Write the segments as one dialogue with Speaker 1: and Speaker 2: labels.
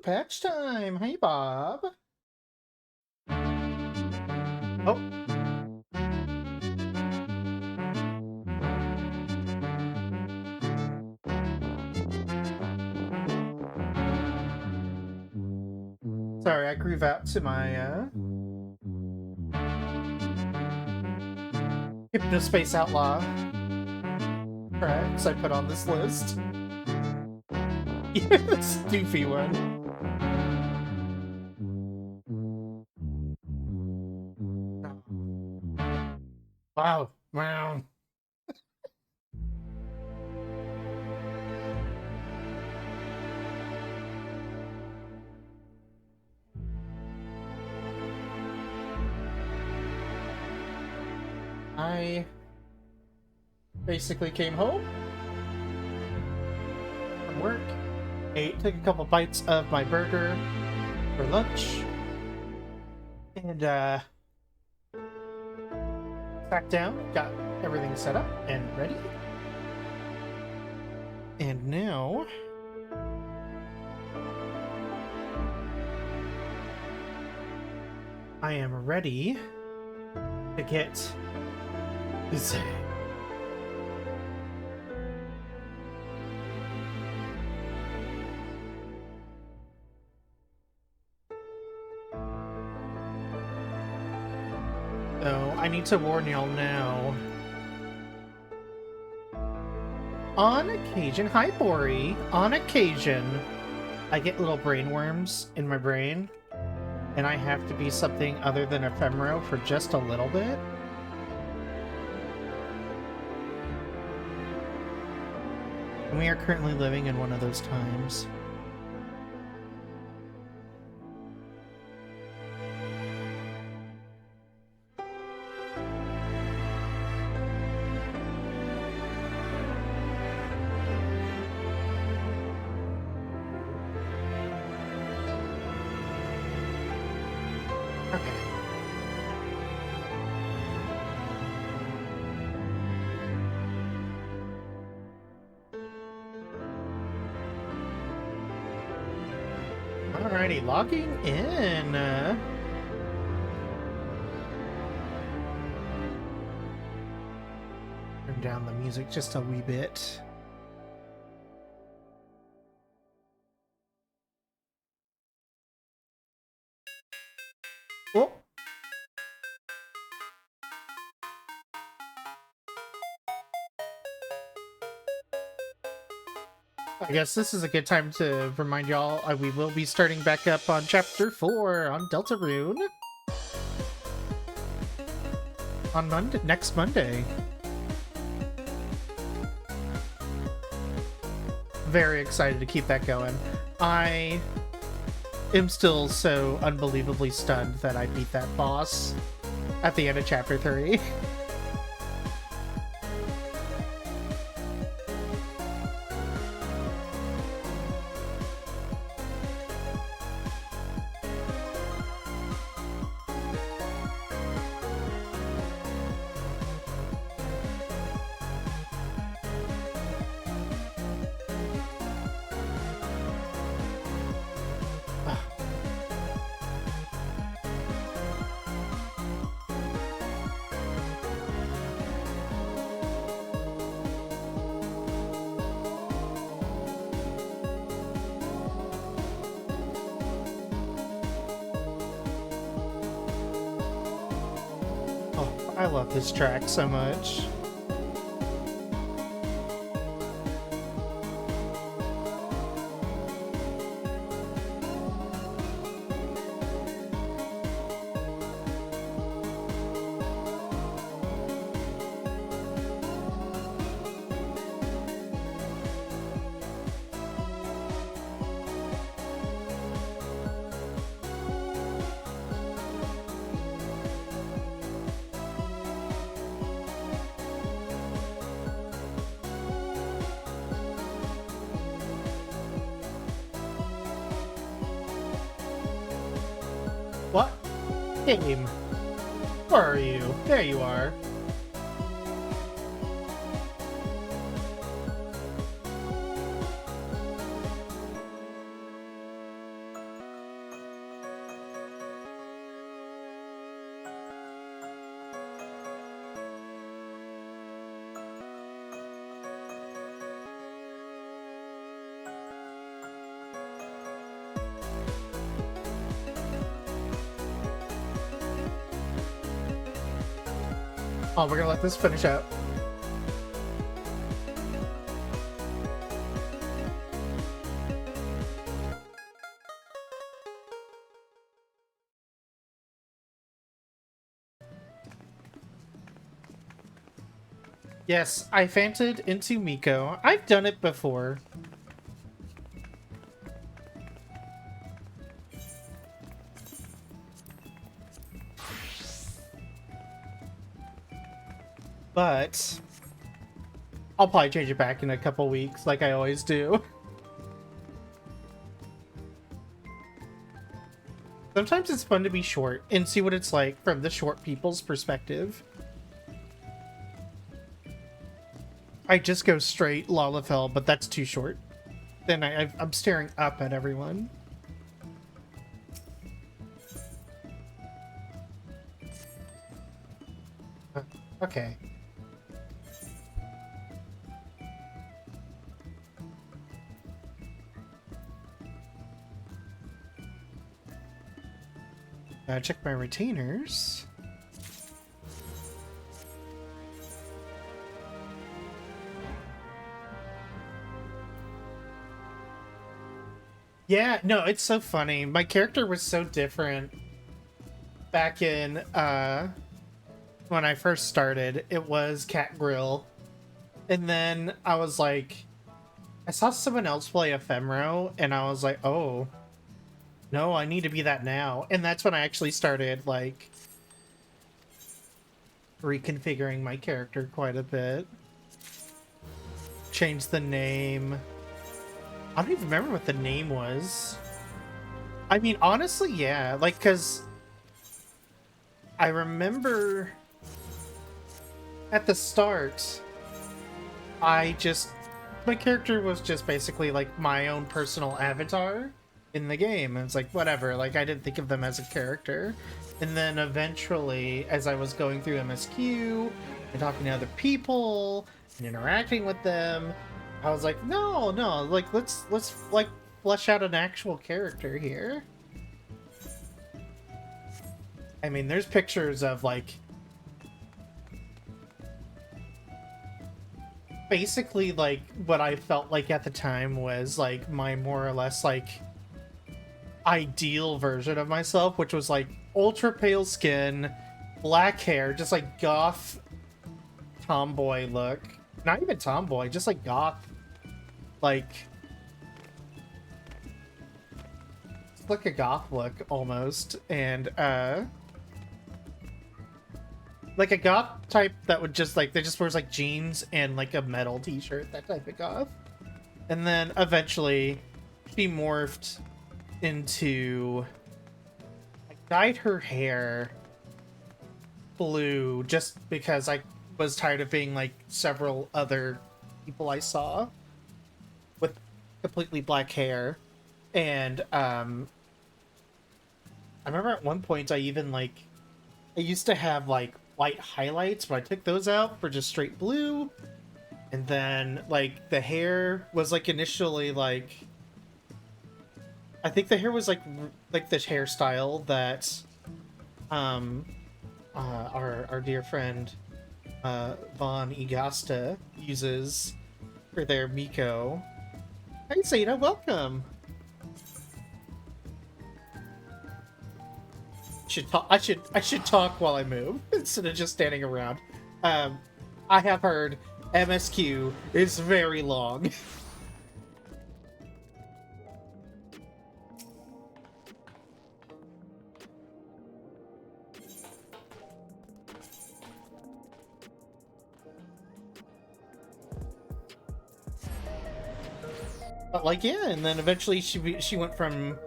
Speaker 1: patch time! Hey, Bob! Oh. Sorry, I groove out to my, Hypnospace Outlaw tracks I put on this list. Yeah, the Stoofy one. Wow. Wow. I basically came home from work, took a couple bites of my burger for lunch, and sat down, got everything set up and ready. And now I am ready to get this. So I need to warn y'all now. On occasion, hi Bori, on occasion, I get little brain worms in my brain, and I have to be something other than ephemero for just a little bit. And we are currently living in one of those times. Alrighty, logging in. Turn down the music just a wee bit. Oh. I guess this is a good time to remind y'all we will be starting back up on Chapter 4 on Deltarune on next Monday. Very excited to keep that going. I am still so unbelievably stunned that I beat that boss at the end of Chapter 3. I love this track so much. What? Game. Where are you? There you are. Oh, we're gonna let this finish up. Yes, I fainted into Miko. I've done it before. But I'll probably change it back in a couple weeks, like I always do. Sometimes it's fun to be short and see what it's like from the short people's perspective. I just go straight Lalafell, but that's too short. Then I'm staring up at everyone. Okay. Check my retainers. Yeah, no, it's so funny. My character was so different back in when I first started. It was Cat Grill. And then I was like, I saw someone else play Ephemeral, and I was like, oh, no, I need to be that now. And that's when I actually started, like, reconfiguring my character quite a bit. Changed the name. I don't even remember what the name was. I mean, honestly, yeah. Like, because I remember at the start, my character was just basically, like, my own personal avatar in the game. And it's like, whatever. Like, I didn't think of them as a character. And then eventually, as I was going through MSQ and talking to other people and interacting with them, I was like, no, like let's like flesh out an actual character here. I mean, there's pictures of like basically like what I felt like at the time was like my more or less like ideal version of myself, which was like ultra pale skin, black hair, just like goth tomboy look. Not even tomboy, just like goth. Like it's like a goth look almost. And like a goth type that would just like they just wears like jeans and like a metal t-shirt, that type of goth. And then eventually she morphed into, I dyed her hair blue just because I was tired of being like several other people I saw with completely black hair. And I remember at one point I even like I used to have like white highlights, but I took those out for just straight blue. And then like the hair was like initially like I think the hair was like the hairstyle that our dear friend Von Igasta uses for their Miko. Hey Zeta, welcome. I should talk while I move instead of just standing around. I have heard MSQ is very long. But like yeah, and then eventually she went from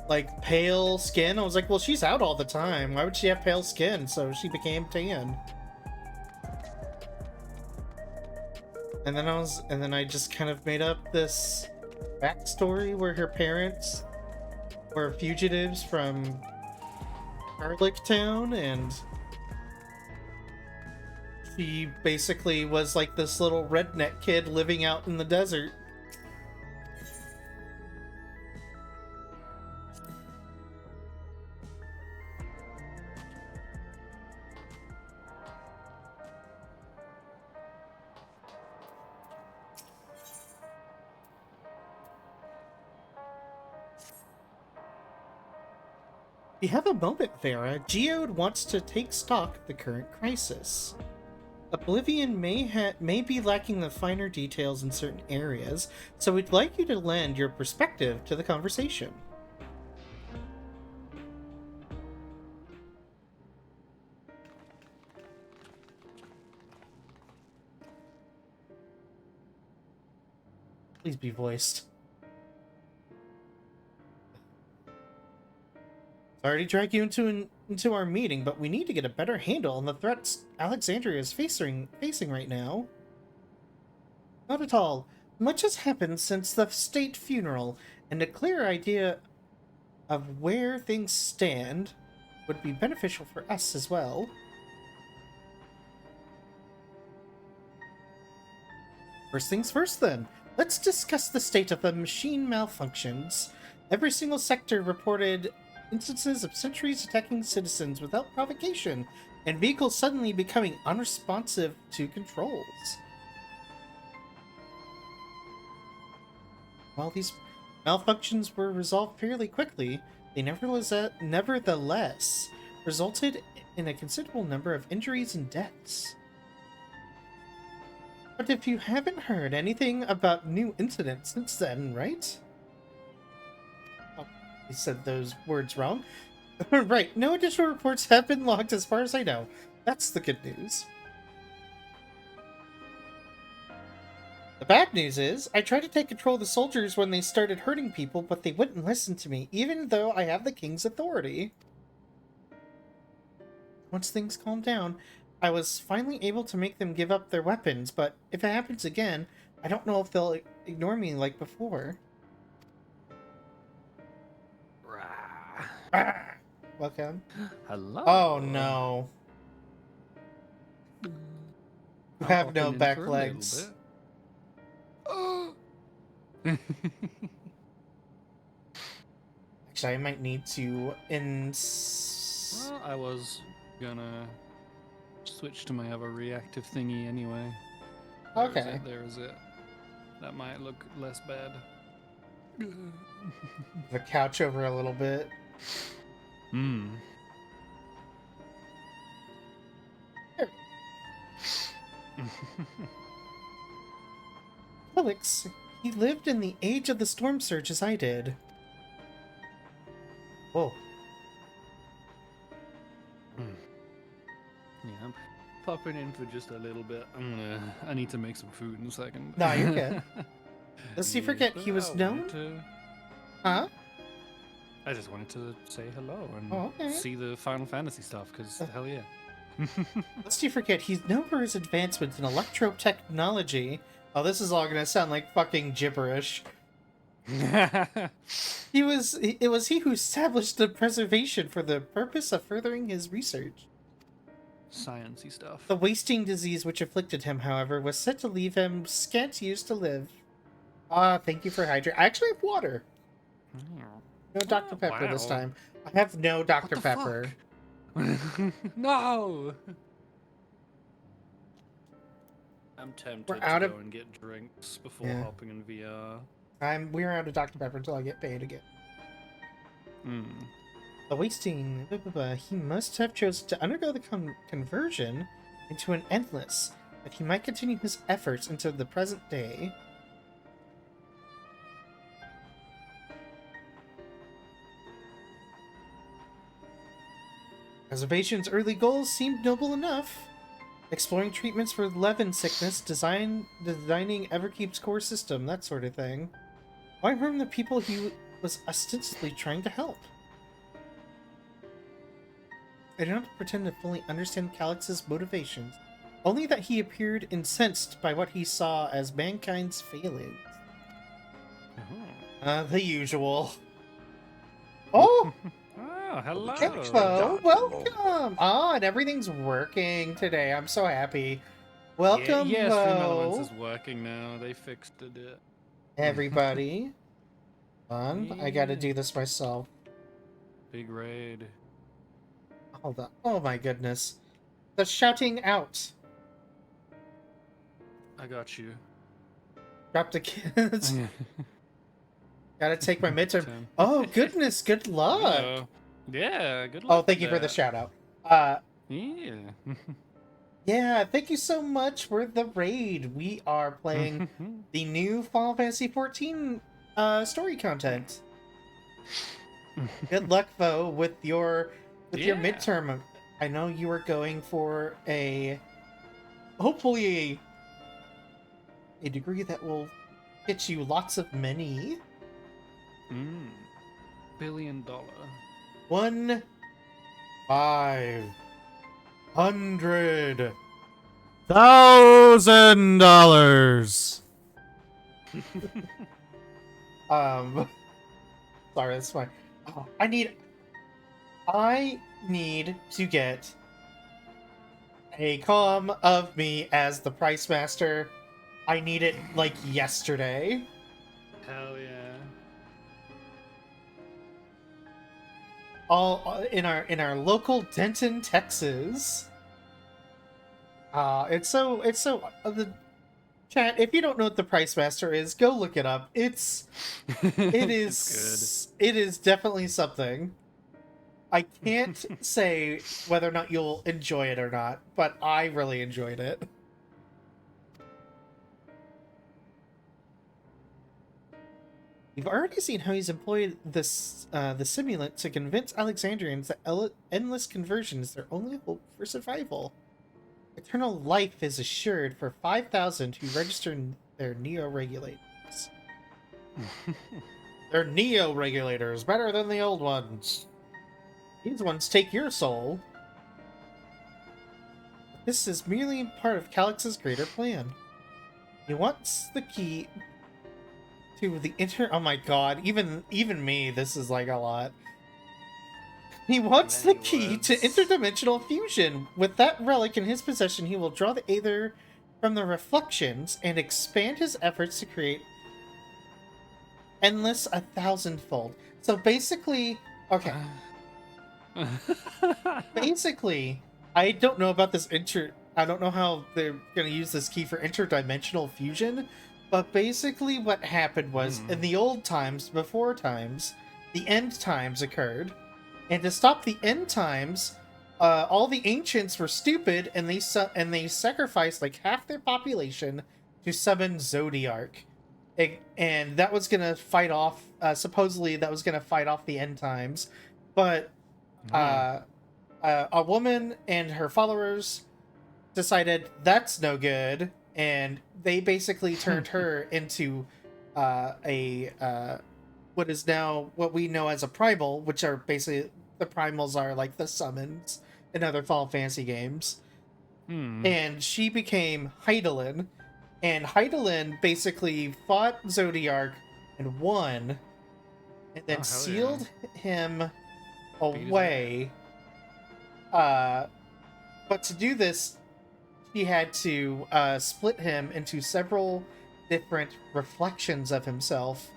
Speaker 1: like pale skin. I was like, well, she's out all the time. Why would she have pale skin? So she became tan. And then I just kind of made up this backstory where her parents were fugitives from Garlic Town, and she basically was like this little redneck kid living out in the desert. You have a moment, Vera. Geode wants to take stock of the current crisis. Oblivion may be lacking the finer details in certain areas, so we'd like you to lend your perspective to the conversation. Please be voiced. Sorry to drag you into our meeting, but we need to get a better handle on the threats Alexandria is facing right now. Not at all. Much has happened since the state funeral, and a clear idea of where things stand would be beneficial for us as well. First things first, then. Let's discuss the state of the machine malfunctions. Every single sector reported instances of sentries attacking citizens without provocation, and vehicles suddenly becoming unresponsive to controls. While these malfunctions were resolved fairly quickly, they nevertheless resulted in a considerable number of injuries and deaths. But if you haven't heard anything about new incidents since then, right? Oh, I said those words wrong. Right, no additional reports have been logged as far as I know. That's the good news. The bad news is, I tried to take control of the soldiers when they started hurting people, but they wouldn't listen to me, even though I have the king's authority. Once things calmed down, I was finally able to make them give up their weapons, but if it happens again, I don't know if they'll ignore me like before. Ah, welcome.
Speaker 2: Hello.
Speaker 1: Oh no. You have no back legs. Actually, I might need to
Speaker 2: Well, I was gonna switch to my other reactive thingy anyway.
Speaker 1: Okay.
Speaker 2: There is it. That might look less bad.
Speaker 1: The couch over a little bit.
Speaker 2: Hmm.
Speaker 1: Felix, he lived in the age of the storm surge as I did. Whoa.
Speaker 2: Yeah, I'm popping in for just a little bit. I need to make some food in a second.
Speaker 1: No, you're good. Lest you forget, he was known? Huh?
Speaker 2: I just wanted to say hello and
Speaker 1: okay.
Speaker 2: see the Final Fantasy stuff, because hell yeah.
Speaker 1: Lest you forget, he's known for his advancements in electro-technology. Oh, this is all gonna sound like fucking gibberish. It was he who established the preservation for the purpose of furthering his research.
Speaker 2: Sciencey stuff.
Speaker 1: The wasting disease which afflicted him, however, was said to leave him scant years to live. Ah, thank you for hydrating. I actually have water. No Dr. Pepper this time. I have no Dr. Pepper.
Speaker 2: No! I'm tempted to go and get drinks before hopping in VR.
Speaker 1: We're out of Dr. Pepper until I get paid again. The wasting... He must have chosen to undergo the conversion into an endless, that he might continue his efforts into the present day. Preservation's early goals seemed noble enough. Exploring treatments for Levin sickness, designing Everkeep's core system, that sort of thing. Why harm the people he was ostensibly trying to help? I do not pretend to fully understand Calix's motivations, only that he appeared incensed by what he saw as mankind's failings. The usual. Oh!
Speaker 2: Oh, hello!
Speaker 1: Hello, welcome! Oh, and everything's working today. I'm so happy. Welcome,
Speaker 2: yes,
Speaker 1: Mo.
Speaker 2: Stream Elements is working now. They fixed it.
Speaker 1: Everybody. Fun. I gotta do this myself.
Speaker 2: Big raid.
Speaker 1: Hold on. Oh my goodness. The shouting out.
Speaker 2: I got you.
Speaker 1: Drop the kids. Gotta take my midterm. Oh goodness, good luck.
Speaker 2: Yeah, good
Speaker 1: Oh,
Speaker 2: luck
Speaker 1: thank
Speaker 2: with
Speaker 1: you for the
Speaker 2: that.
Speaker 1: shout out.
Speaker 2: Yeah.
Speaker 1: Yeah, thank you so much for the raid. We are playing the new Final Fantasy 14 story content. Good luck though with your
Speaker 2: Yeah.
Speaker 1: midterm. I know you are going for a hopefully a degree that will get you lots of money.
Speaker 2: Mm. $1 billion.
Speaker 1: 1,500,000. Um, sorry, that's fine. Oh, I need to get a comm of me as the price master. I need it like yesterday.
Speaker 2: Hell yeah.
Speaker 1: All in our local Denton, Texas. The chat. If you don't know what the price master is, go look it up.
Speaker 2: It's good.
Speaker 1: It is definitely something. I can't say whether or not you'll enjoy it or not, but I really enjoyed it. You've already seen how he's employed the simulant to convince Alexandrians that endless conversion is their only hope for survival. Eternal life is assured for 5,000 who register their neo-regulators. Their neo-regulators, better than the old ones. These ones take your soul. This is merely part of Calyx's greater plan. He wants the key to the oh my god, even me, this is like a lot. He wants the
Speaker 2: Many
Speaker 1: key to
Speaker 2: words.
Speaker 1: interdimensional fusion. With that relic in his possession, he will draw the Aether from the reflections and expand his efforts to create endless 1,000-fold. So basically, okay. Basically, I don't know about this I don't know how they're gonna use this key for interdimensional fusion, but basically what happened was in the old times, before times, the end times occurred, and to stop the end times, all the ancients were stupid, and they sacrificed like half their population to summon Zodiark, and that was gonna fight off. Supposedly, that was gonna fight off the end times, but uh, a woman and her followers decided that's no good, and they basically turned her into a what is now what we know as a primal, which are basically the primals are like the summons in other Final Fantasy games. And she became Heidelin, and Heidelin basically fought Zodiark and won, and then sealed him away. But to do this, she had to split him into several different reflections of himself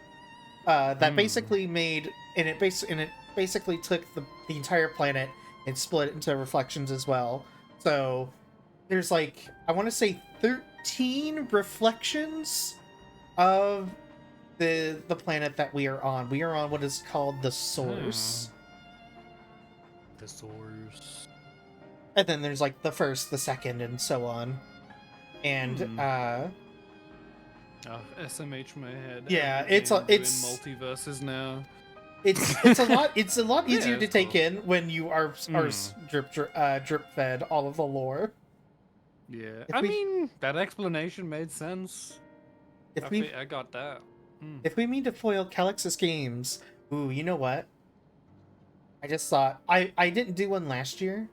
Speaker 1: that basically made and it basically took the entire planet and split it into reflections as well. So there's like I want to say 13 reflections of the planet that we are on. We are on what is called the Source.
Speaker 2: The Source.
Speaker 1: And then there's like the first, the second, and so on. And
Speaker 2: SMH my head.
Speaker 1: yeah,
Speaker 2: Every
Speaker 1: it's
Speaker 2: game doing
Speaker 1: it's
Speaker 2: multiverses now.
Speaker 1: it's a lot easier
Speaker 2: Yeah,
Speaker 1: to
Speaker 2: it's
Speaker 1: take
Speaker 2: cool.
Speaker 1: in when you are drip fed all of the lore.
Speaker 2: Yeah,
Speaker 1: If
Speaker 2: I
Speaker 1: we
Speaker 2: mean that explanation made sense.
Speaker 1: if we
Speaker 2: I got that.
Speaker 1: if we mean to foil Calyx's games, ooh, you know what? I just thought I didn't do one last year.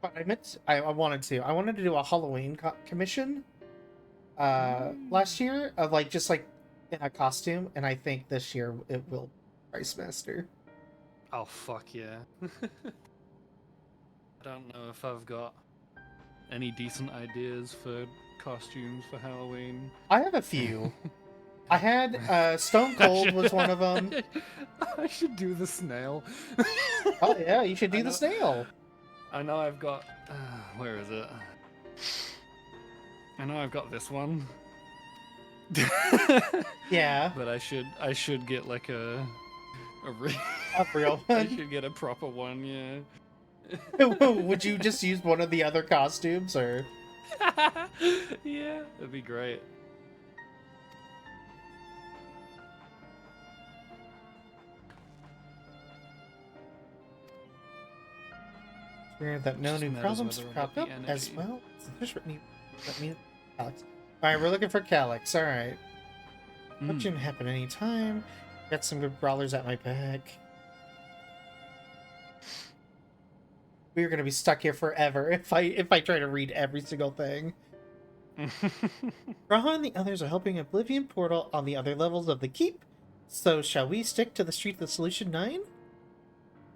Speaker 1: But I wanted to. I wanted to do a Halloween commission last year of like just like in a costume, and I think this year it will Price Master.
Speaker 2: Oh fuck yeah! I don't know if I've got any decent ideas for costumes for Halloween.
Speaker 1: I have a few. I had Stone Cold was one of them.
Speaker 2: I should do the snail.
Speaker 1: Oh yeah, you should do the snail.
Speaker 2: I know I've got. Where is it? I know I've got this one.
Speaker 1: Yeah.
Speaker 2: But I should get like a
Speaker 1: A real
Speaker 2: I
Speaker 1: one?
Speaker 2: should get a proper one, yeah.
Speaker 1: Would you just use one of the other costumes, or?
Speaker 2: Yeah, that'd be great.
Speaker 1: Sure that no
Speaker 2: Just
Speaker 1: new
Speaker 2: matters
Speaker 1: problems
Speaker 2: whether I
Speaker 1: cropped
Speaker 2: got
Speaker 1: up
Speaker 2: the
Speaker 1: as
Speaker 2: energy.
Speaker 1: well. Let me Calyx. Alright, we're looking for Calyx. Alright. What
Speaker 2: Mm.
Speaker 1: shouldn't happen anytime. Got some good brawlers at my back. We're gonna be stuck here forever if I try to read every single thing. Raha and the others are helping Oblivion Portal on the other levels of the keep. So shall we stick to the Street of the Solution 9?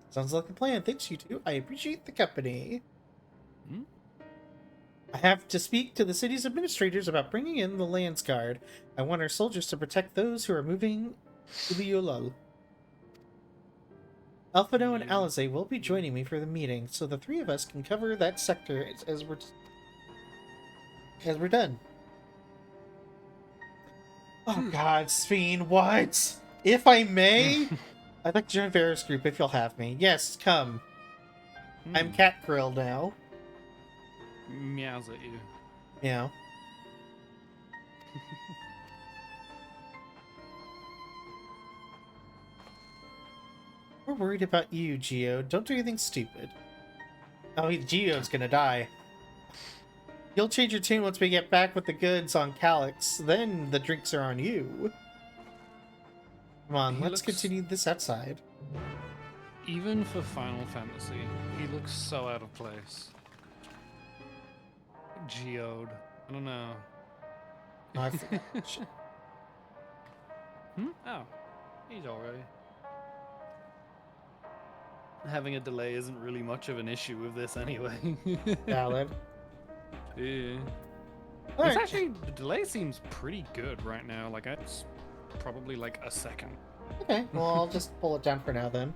Speaker 1: Sounds like a plan. Thanks, you two. I appreciate the company.
Speaker 2: Hmm?
Speaker 1: I have to speak to the city's administrators about bringing in the Lance Guard. I want our soldiers to protect those who are moving to the Yulul. Alphado and
Speaker 2: Yeah.
Speaker 1: Alize will be joining me for the meeting, so the three of us can cover that sector as we're done. Oh God, Sphene, what? If I may, I'd like to join Varus group if you'll have me. Yes, come. I'm Cat Grill now.
Speaker 2: Meows at you.
Speaker 1: Yeah. We're worried about you, Geo. Don't do anything stupid. Oh, Geo's gonna die. You'll change your tune once we get back with the goods on Calyx. Then the drinks are on you. Come on,
Speaker 2: He
Speaker 1: let's
Speaker 2: looks-
Speaker 1: continue this outside.
Speaker 2: Even for Final Fantasy, he looks so out of place. Geode. I don't know.
Speaker 1: Oh, I forgot. Shit.
Speaker 2: Oh, he's alright. Having a delay isn't really much of an issue with this anyway.
Speaker 1: Valid.
Speaker 2: Yeah.
Speaker 1: All
Speaker 2: It's
Speaker 1: right.
Speaker 2: actually, the delay seems pretty good right now. Like, it's probably like a second.
Speaker 1: Okay, well, I'll just pull it down for now then.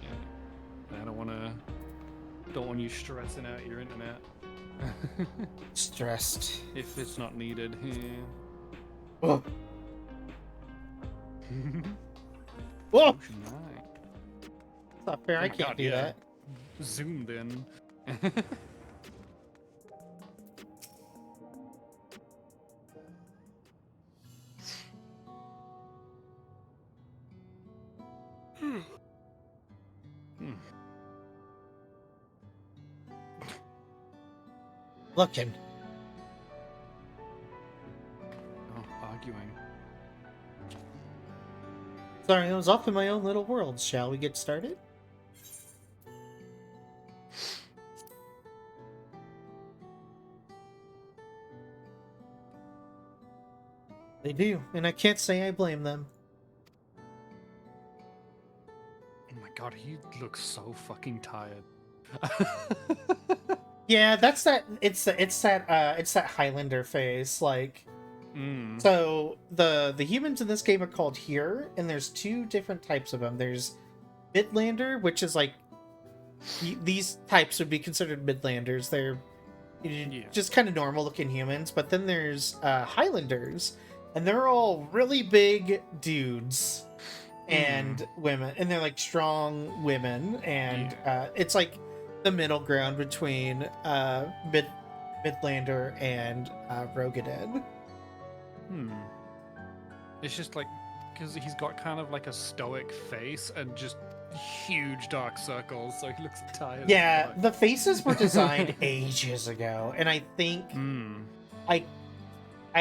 Speaker 2: Yeah. I don't want you stressing out your internet.
Speaker 1: Stressed.
Speaker 2: If it's not needed.
Speaker 1: Whoa. Whoa!
Speaker 2: Ocean Nine.
Speaker 1: It's not fair. I
Speaker 2: Thank
Speaker 1: can't
Speaker 2: God,
Speaker 1: do
Speaker 2: yeah.
Speaker 1: that.
Speaker 2: Zoomed in.
Speaker 1: Looking.
Speaker 2: Oh, arguing.
Speaker 1: Sorry, I was off in my own little world. Shall we get started? They do, and I can't say I blame them.
Speaker 2: Oh my God, he looks so fucking tired.
Speaker 1: Yeah, that's that. It's that Highlander face. Like, so the humans in this game are called here, and there's two different types of them. There's Midlander, which is like these types would be considered Midlanders. They're just kind of normal looking humans. But then there's Highlanders, and they're all really big dudes and women, and they're like strong women, and it's like the middle ground between Midlander and Rogadin.
Speaker 2: It's just like, because he's got kind of like a stoic face and just huge dark circles, so he looks tired.
Speaker 1: Yeah, the faces were designed ages ago, and I think I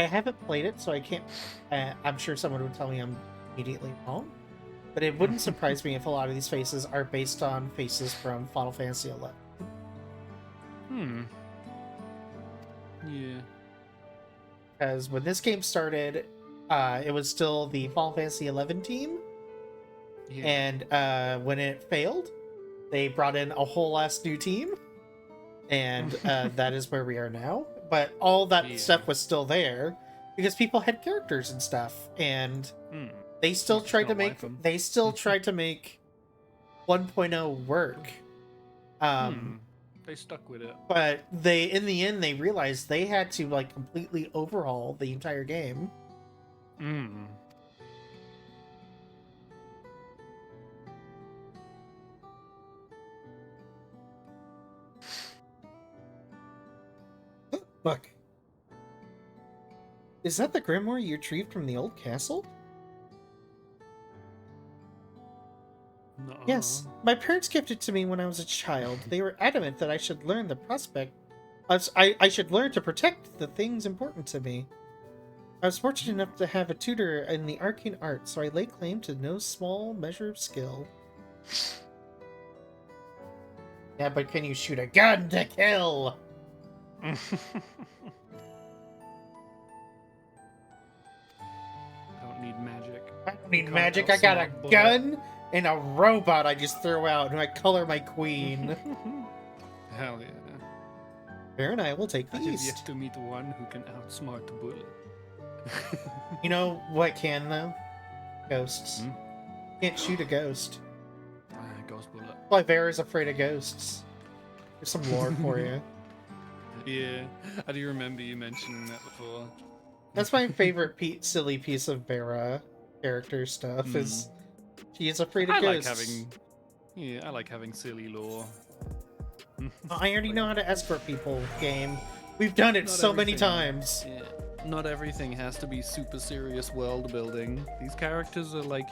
Speaker 1: haven't played it, so I can't. I'm sure someone would tell me I'm immediately wrong, but it wouldn't surprise me if a lot of these faces are based on faces from Final Fantasy XI.
Speaker 2: Yeah.
Speaker 1: Because when this game started, it was still the Final Fantasy XI team,
Speaker 2: Yeah.
Speaker 1: and when it failed, they brought in a whole ass new team, and that is where we are now. But all that stuff was still there because people had characters and stuff, and they still tried to make 1.0 work.
Speaker 2: They stuck with it.
Speaker 1: But in the end, they realized they had to like completely overhaul the entire game. Look. Is that the grimoire you retrieved from the old castle?
Speaker 2: No.
Speaker 1: Yes. My parents gifted it to me when I was a child. They were adamant that I should learn the prospect. I should learn to protect the things important to me. I was fortunate enough to have a tutor in the arcane art, so I lay claim to no small measure of skill. Yeah, but can you shoot a gun to kill?
Speaker 2: I don't need magic.
Speaker 1: I don't need
Speaker 2: Can't
Speaker 1: magic. I got a
Speaker 2: outsmart Bullet.
Speaker 1: gun and a robot I just throw out, and I color my queen.
Speaker 2: Hell yeah.
Speaker 1: Bear and I will take the
Speaker 2: I have
Speaker 1: east.
Speaker 2: yet to meet one who can outsmart the bullet.
Speaker 1: You know what can, though? Ghosts.
Speaker 2: Hmm?
Speaker 1: Can't shoot a ghost.
Speaker 2: Ghost bullet.
Speaker 1: Why Vera's afraid of ghosts. There's some lore for you.
Speaker 2: Yeah, I do remember you mentioning that before.
Speaker 1: That's my favorite silly piece of Vera character stuff, is she is afraid of
Speaker 2: I like
Speaker 1: ghosts.
Speaker 2: having, yeah, I like having silly lore.
Speaker 1: I already know how to escort people, game. We've done it
Speaker 2: Not
Speaker 1: so many
Speaker 2: everything.
Speaker 1: times.
Speaker 2: Yeah, not everything has to be super serious world building. These characters are like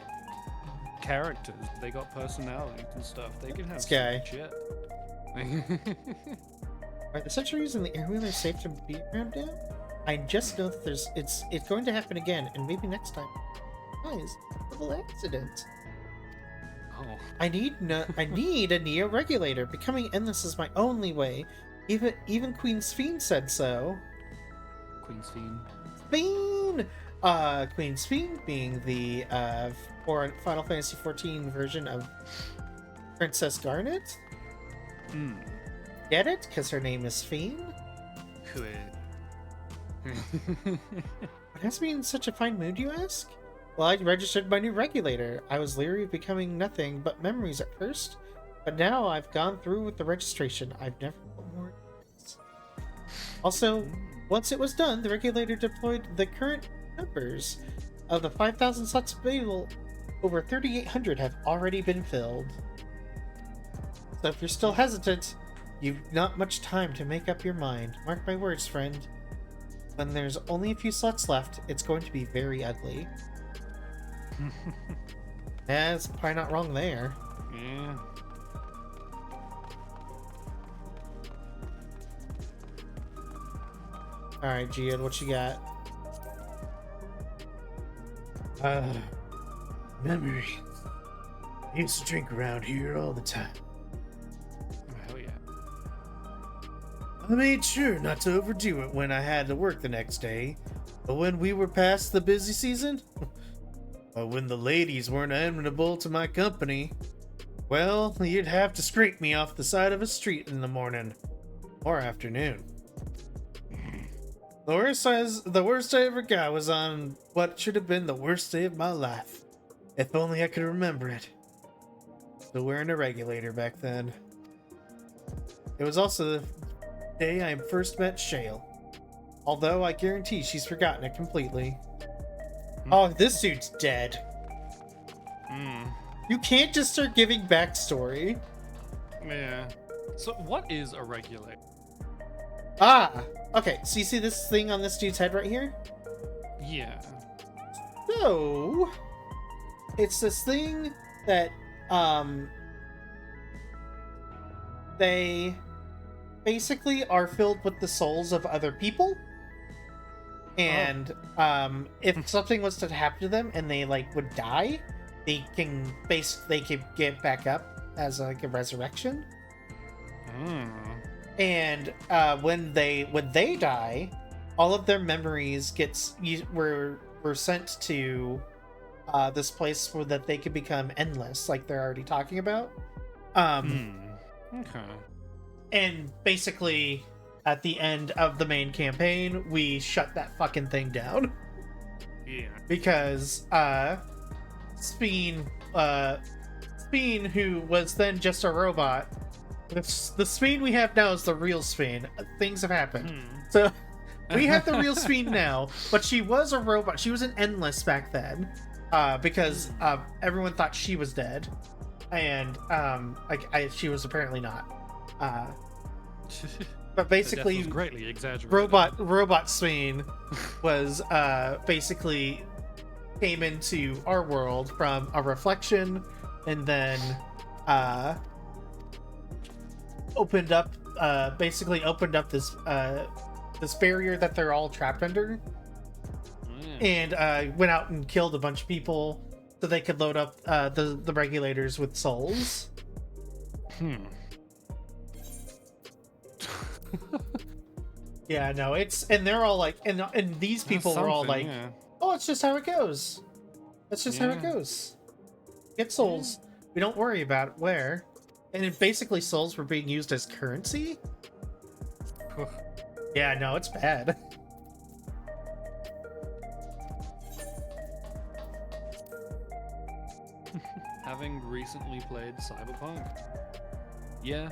Speaker 2: characters. They got personalities and stuff. They can have
Speaker 1: This guy.
Speaker 2: shit.
Speaker 1: Are the sentries in the airwheeler safe to be around now? I just know that it's going to happen again, and maybe next time. Guys, a little accident.
Speaker 2: Oh.
Speaker 1: I need a Neo regulator. Becoming endless is my only way. Even Queen Ffxiv said so.
Speaker 2: Queen's Fiend.
Speaker 1: Fiend! Queen Ffxiv being the Final Fantasy XIV version of Princess Garnet. Get it? Because her name is Fiend? What has me in such a fine mood, you ask? Well, I registered my new regulator. I was leery of becoming nothing but memories at first, but now I've gone through with the registration. I've never put more. Also, once it was done, the regulator deployed the current numbers. Of the 5,000 slots available, over 3,800 have already been filled. So if you're still hesitant, you've not much time to make up your mind. Mark my words, friend. When there's only a few slots left, it's going to be very ugly. Yeah, it's probably not wrong there.
Speaker 2: Yeah.
Speaker 1: Alright, Gian, what you got?
Speaker 3: Memories. I used to drink around here all the time.
Speaker 2: Hell yeah.
Speaker 3: I made sure not to overdo it when I had to work the next day, but when we were past the busy season, or when the ladies weren't amenable to my company, well, you'd have to scrape me off the side of a street in the morning or afternoon. The worst I ever got was on what should have been the worst day of my life. If only I could remember it. Still wearing a regulator back then. It was also the day I first met Shale. Although I guarantee she's forgotten it completely.
Speaker 1: Oh, this dude's dead.
Speaker 2: Mm.
Speaker 1: You can't just start giving backstory.
Speaker 2: Yeah. So what is a regulator?
Speaker 1: Ah! Okay, so you see this thing on this dude's head right here?
Speaker 2: Yeah.
Speaker 1: So, it's this thing that, they basically are filled with the souls of other people. And, if something was to happen to them and they, like, would die, they can get back up as, like, a resurrection.
Speaker 2: Mm.
Speaker 1: And when they die, all of their memories were sent to this place where that they could become endless, like they're already talking about.
Speaker 2: Okay.
Speaker 1: And basically, at the end of the main campaign, we shut that fucking thing down
Speaker 2: Yeah.
Speaker 1: because Speen, who was then just a robot. The Speen we have now is the real Speen. Things have happened. So we have the real Speen now, but she was a robot. She was an endless back then because everyone thought she was dead. And she was apparently not. But
Speaker 2: The death
Speaker 1: basically,
Speaker 2: was greatly exaggerated.
Speaker 1: Robot Swain was basically came into our world from a reflection, and then basically opened up this this barrier that they're all trapped under, and went out and killed a bunch of people so they could load up the regulators with souls. Yeah, no, and they're all like, and these people were all like,
Speaker 2: yeah.
Speaker 1: oh, it's just how it goes. That's just how it
Speaker 2: Yeah.
Speaker 1: goes. Get souls. We don't worry about where. And it basically souls were being used as currency. Yeah, no, it's bad.
Speaker 2: Having recently played Cyberpunk. Yeah.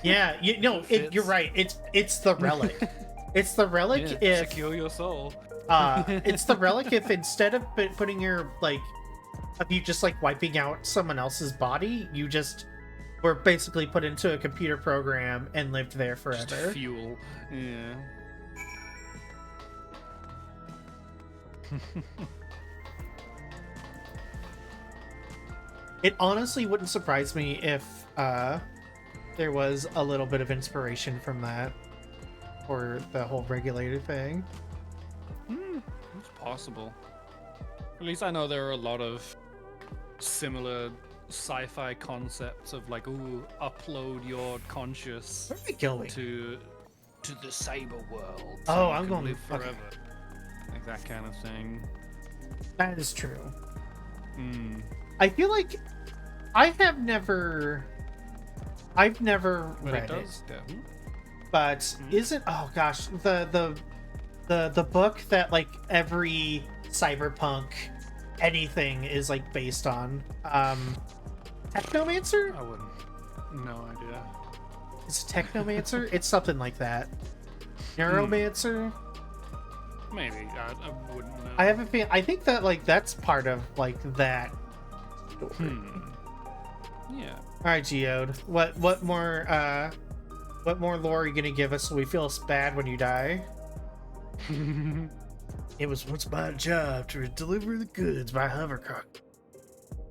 Speaker 1: Yeah, you're
Speaker 2: fits.
Speaker 1: right. It's the relic. It's the relic
Speaker 2: Yeah,
Speaker 1: if
Speaker 2: secure your soul.
Speaker 1: it's the relic if instead of putting your of you just like wiping out someone else's body, you just were basically put into a computer program and lived there
Speaker 2: Just
Speaker 1: forever.
Speaker 2: fuel. Yeah.
Speaker 1: It honestly wouldn't surprise me if there was a little bit of inspiration from that for the whole regulator thing.
Speaker 2: It's possible. At least I know there are a lot of similar sci-fi concepts of like, ooh, upload your conscious
Speaker 1: Where are we going?
Speaker 2: to the cyber world.
Speaker 1: Oh,
Speaker 2: you
Speaker 1: I'm
Speaker 2: can
Speaker 1: going-
Speaker 2: live
Speaker 1: okay.
Speaker 2: forever. Like that kind of thing.
Speaker 1: That is true.
Speaker 2: Hmm.
Speaker 1: I feel like I've never
Speaker 2: But
Speaker 1: read
Speaker 2: it does. Yeah.
Speaker 1: but isn't gosh the book that like every cyberpunk anything is like based on Technomancer?
Speaker 2: I wouldn't. No idea.
Speaker 1: Is it Technomancer? It's something like that. Neuromancer?
Speaker 2: Maybe. I wouldn't know.
Speaker 1: I have a feeling. I think that like that's part of like that story.
Speaker 2: Yeah.
Speaker 1: All right, Geode. What more lore are you gonna give us so we feel bad when you die? It was once my job to deliver the goods by hovercraft.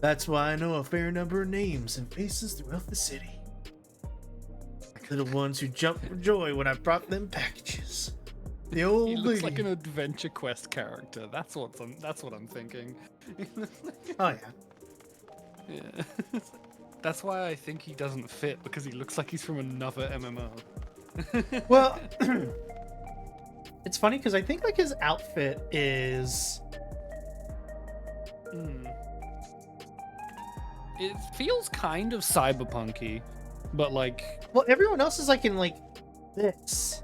Speaker 1: That's why I know a fair number of names and faces throughout the city. Like the ones who jumped for joy when I brought them packages. The old
Speaker 2: He
Speaker 1: lady.
Speaker 2: looks like an Adventure Quest character. That's what I'm thinking.
Speaker 1: Oh yeah.
Speaker 2: Yeah. That's why I think he doesn't fit, because he looks like he's from another MMO.
Speaker 1: Well, it's funny because I think like his outfit is.
Speaker 2: It feels kind of cyberpunky, but like,
Speaker 1: Well, everyone else is like in like this.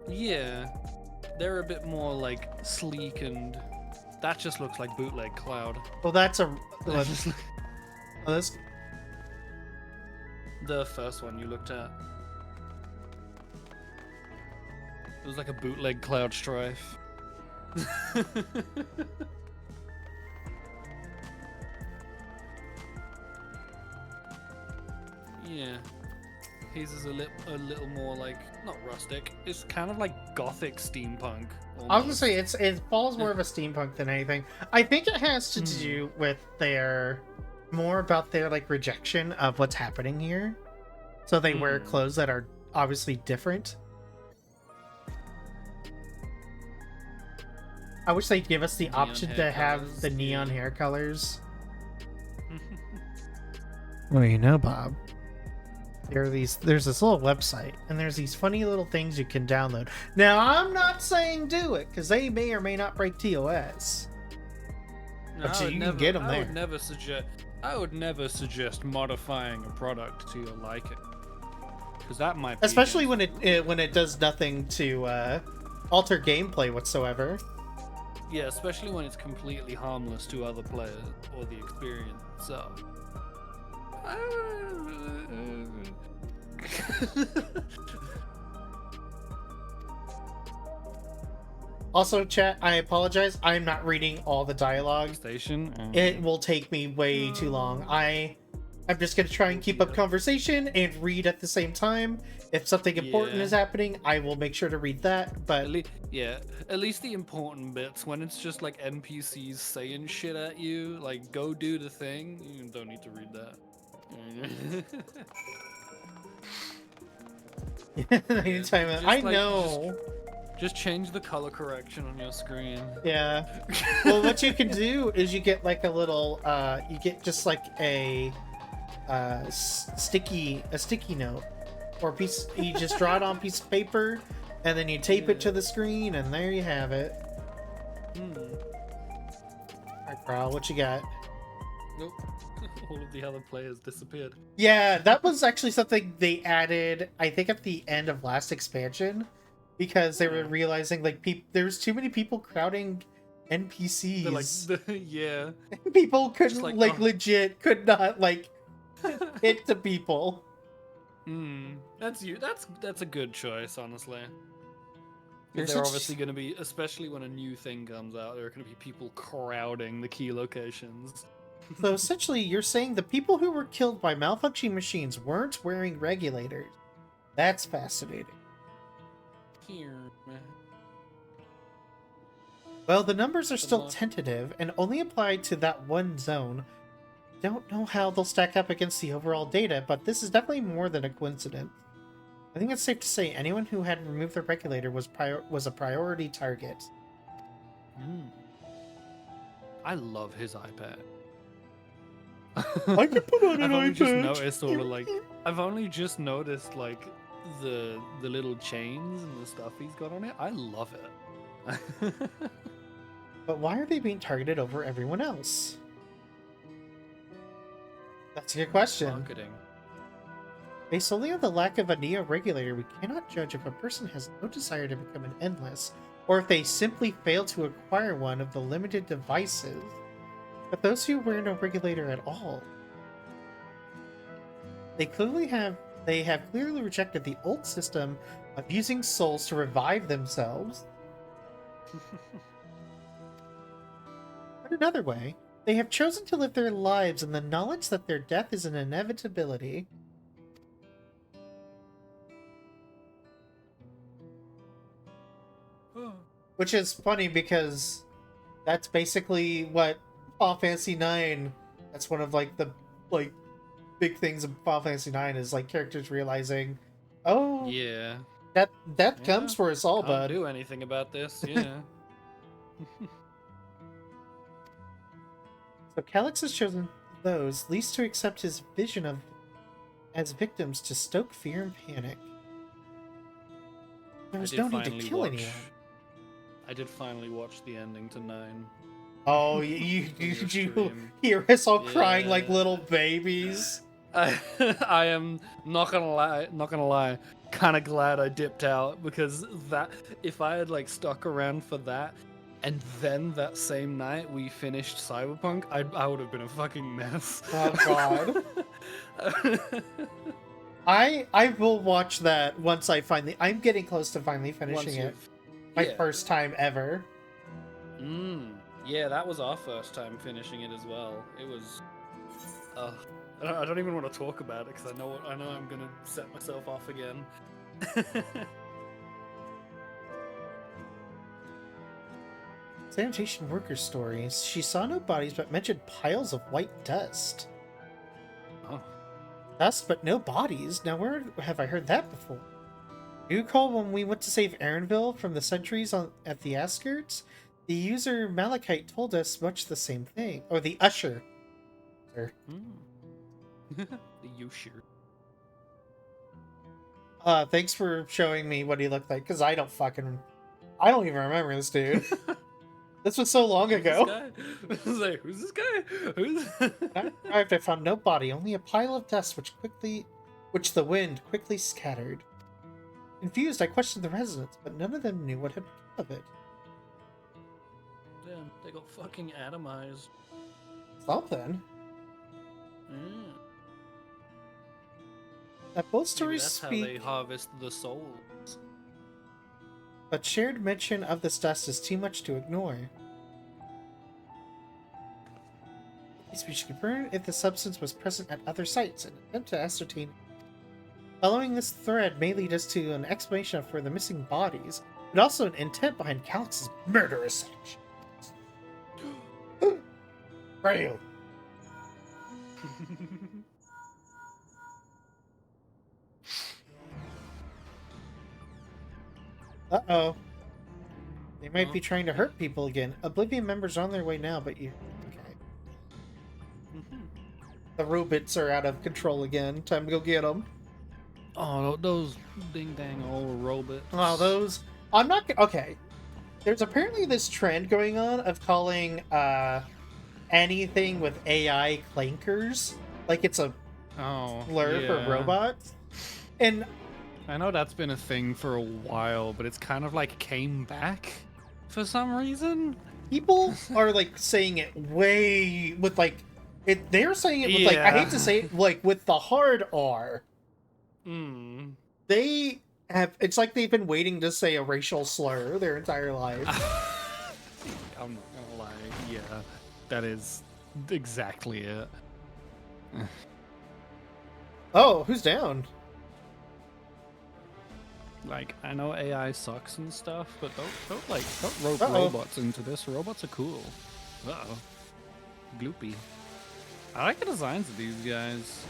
Speaker 2: yeah, they're a bit more like sleek, and that just looks like bootleg Cloud.
Speaker 1: Well, that's a.
Speaker 2: That's just like
Speaker 1: This,
Speaker 2: the first one you looked at. It was like a bootleg Cloud Strife. Yeah. His is a little more like, not rustic, it's kind of like gothic steampunk.
Speaker 1: I was gonna say it falls more of a steampunk than anything. I think it has to do with their more about their like rejection of what's happening here. So they wear clothes that are obviously different. I wish they'd give us the
Speaker 2: Neon
Speaker 1: option
Speaker 2: hair
Speaker 1: to have
Speaker 2: colors,
Speaker 1: the neon
Speaker 2: yeah.
Speaker 1: hair colors. Well, you know, Bob. There's this little website, and there's these funny little things you can download. Now, I'm not saying do it, because they may or may not break TOS. But you can get 'em
Speaker 2: I
Speaker 1: there.
Speaker 2: would never suggest modifying a product to your liking, because that might be
Speaker 1: Especially
Speaker 2: against-
Speaker 1: when it does nothing to alter gameplay whatsoever.
Speaker 2: yeah, especially when it's completely harmless to other players or the experience itself.
Speaker 1: Also, chat, I apologize. I'm not reading all the dialogue.
Speaker 2: Station.
Speaker 1: It will take me way too long. I I'm just gonna try and keep up conversation and read at the same time. If something important
Speaker 2: Yeah.
Speaker 1: is happening, I will make sure to read that. But
Speaker 2: At least the important bits. When it's just like NPCs saying shit at you, like go do the thing, you don't need to read that.
Speaker 1: anytime,
Speaker 2: Just
Speaker 1: I
Speaker 2: like
Speaker 1: know.
Speaker 2: just change the color correction on your screen.
Speaker 1: Yeah. Well, what you can do is you get like a little, you get just like a sticky note or piece. You just draw it on a piece of paper, and then you tape it to the screen, and there you have it. Alright, Carl, what you got?
Speaker 2: Nope. All of the other players disappeared.
Speaker 1: Yeah, that was actually something they added, I think, at the end of last expansion, because they were realizing like there's too many people crowding NPCs.
Speaker 2: They're like, yeah.
Speaker 1: People couldn't
Speaker 2: like,
Speaker 1: legit could not like hit the people.
Speaker 2: That's you. That's a good choice, honestly.
Speaker 1: You're
Speaker 2: They're
Speaker 1: such-
Speaker 2: obviously going to be, especially when a new thing comes out, there are going to be people crowding the key locations.
Speaker 1: So essentially, you're saying the people who were killed by malfunctioning machines weren't wearing regulators. That's fascinating.
Speaker 2: Here, man.
Speaker 1: Well, the numbers are still
Speaker 2: luck.
Speaker 1: tentative and only apply to that one zone. Don't know how they'll stack up against the overall data, but this is definitely more than a coincidence. I think it's safe to say anyone who had removed their regulator was a priority target.
Speaker 2: I love his iPad.
Speaker 1: I can put on an
Speaker 2: I've only just
Speaker 1: iPad.
Speaker 2: noticed all the like. I've only just noticed like the little chains and the stuff he's got on it. I love it.
Speaker 1: But why are they being targeted over everyone else? That's a good question.
Speaker 2: Marketing.
Speaker 1: Based solely on the lack of a Neo regulator, we cannot judge if a person has no desire to become an endless, or if they simply fail to acquire one of the limited devices. But those who wear no regulator at all, they have clearly rejected the old system of using souls to revive themselves. But another way, they have chosen to live their lives in the knowledge that their death is an inevitability. Which is funny because that's basically what Final Fantasy IX. That's one of like the big things of Final Fantasy IX is like characters realizing, oh
Speaker 2: Yeah.
Speaker 1: that comes for us all,
Speaker 2: Can't
Speaker 1: bud.
Speaker 2: do anything about this. Yeah.
Speaker 1: So Calyx has chosen those least to accept his vision of as victims to stoke fear and panic. There was no need to kill anyone.
Speaker 2: I did finally watch the ending to 9.
Speaker 1: Oh, you
Speaker 2: stream.
Speaker 1: hear us all crying like
Speaker 2: Yeah.
Speaker 1: little babies?
Speaker 2: I am not gonna lie, kind of glad I dipped out, because that if I had like stuck around for that, and then that same night we finished Cyberpunk, I would have been a fucking mess.
Speaker 1: Oh god. I will watch that once I'm getting close to finally finishing it. My first time ever.
Speaker 2: Yeah, that was our first time finishing it as well. It was. I don't even want to talk about it because I know I'm gonna set myself off again.
Speaker 1: Sanitation worker stories. She saw no bodies but mentioned piles of white dust.
Speaker 2: Oh.
Speaker 1: Dust but no bodies? Now where have I heard that before? Do you recall when we went to save Aaronville from the sentries at the Asgards? The user Malachite told us much the same thing. Or the Usher. Sir.
Speaker 2: The Usher.
Speaker 1: Thanks for showing me what he looked like, because I don't even remember this dude. This was so long ago.
Speaker 2: I was like, who's this guy? Who's
Speaker 1: When I arrived, I found no body, only a pile of dust which the wind quickly scattered. Confused, I questioned the residents, but none of them knew what had become of it.
Speaker 2: Damn, they got fucking atomized.
Speaker 1: Something. That both
Speaker 2: Maybe
Speaker 1: stories
Speaker 2: that's how they
Speaker 1: speak,
Speaker 2: harvest the souls.
Speaker 1: but shared mention of this dust is too much to ignore. These we should confirm if the substance was present at other sites and attempt to ascertain. Following this thread may lead us to an explanation for the missing bodies, but also an intent behind Calix's murderous actions. Rail. Uh-oh. They might be trying to hurt people again. Oblivion members are on their way now, but you... Okay. The robots are out of control again. Time to go get them.
Speaker 2: Oh, those ding-dang old robots.
Speaker 1: Oh, those... I'm not... Okay. There's apparently this trend going on of calling anything with AI clankers. Like it's a slur for robots. And...
Speaker 2: I know that's been a thing for a while, but it's kind of like came back for some reason.
Speaker 1: People are like saying it way with like it. They're saying it with like I hate to say it like with the hard R. They have. It's like they've been waiting to say a racial slur their entire life.
Speaker 2: I'm not gonna lie. Yeah, that is exactly it.
Speaker 1: Oh, who's down?
Speaker 2: Like, I know AI sucks and stuff, but don't rope robots into this. Robots are cool. Uh-oh. Gloopy. I like the designs of these guys.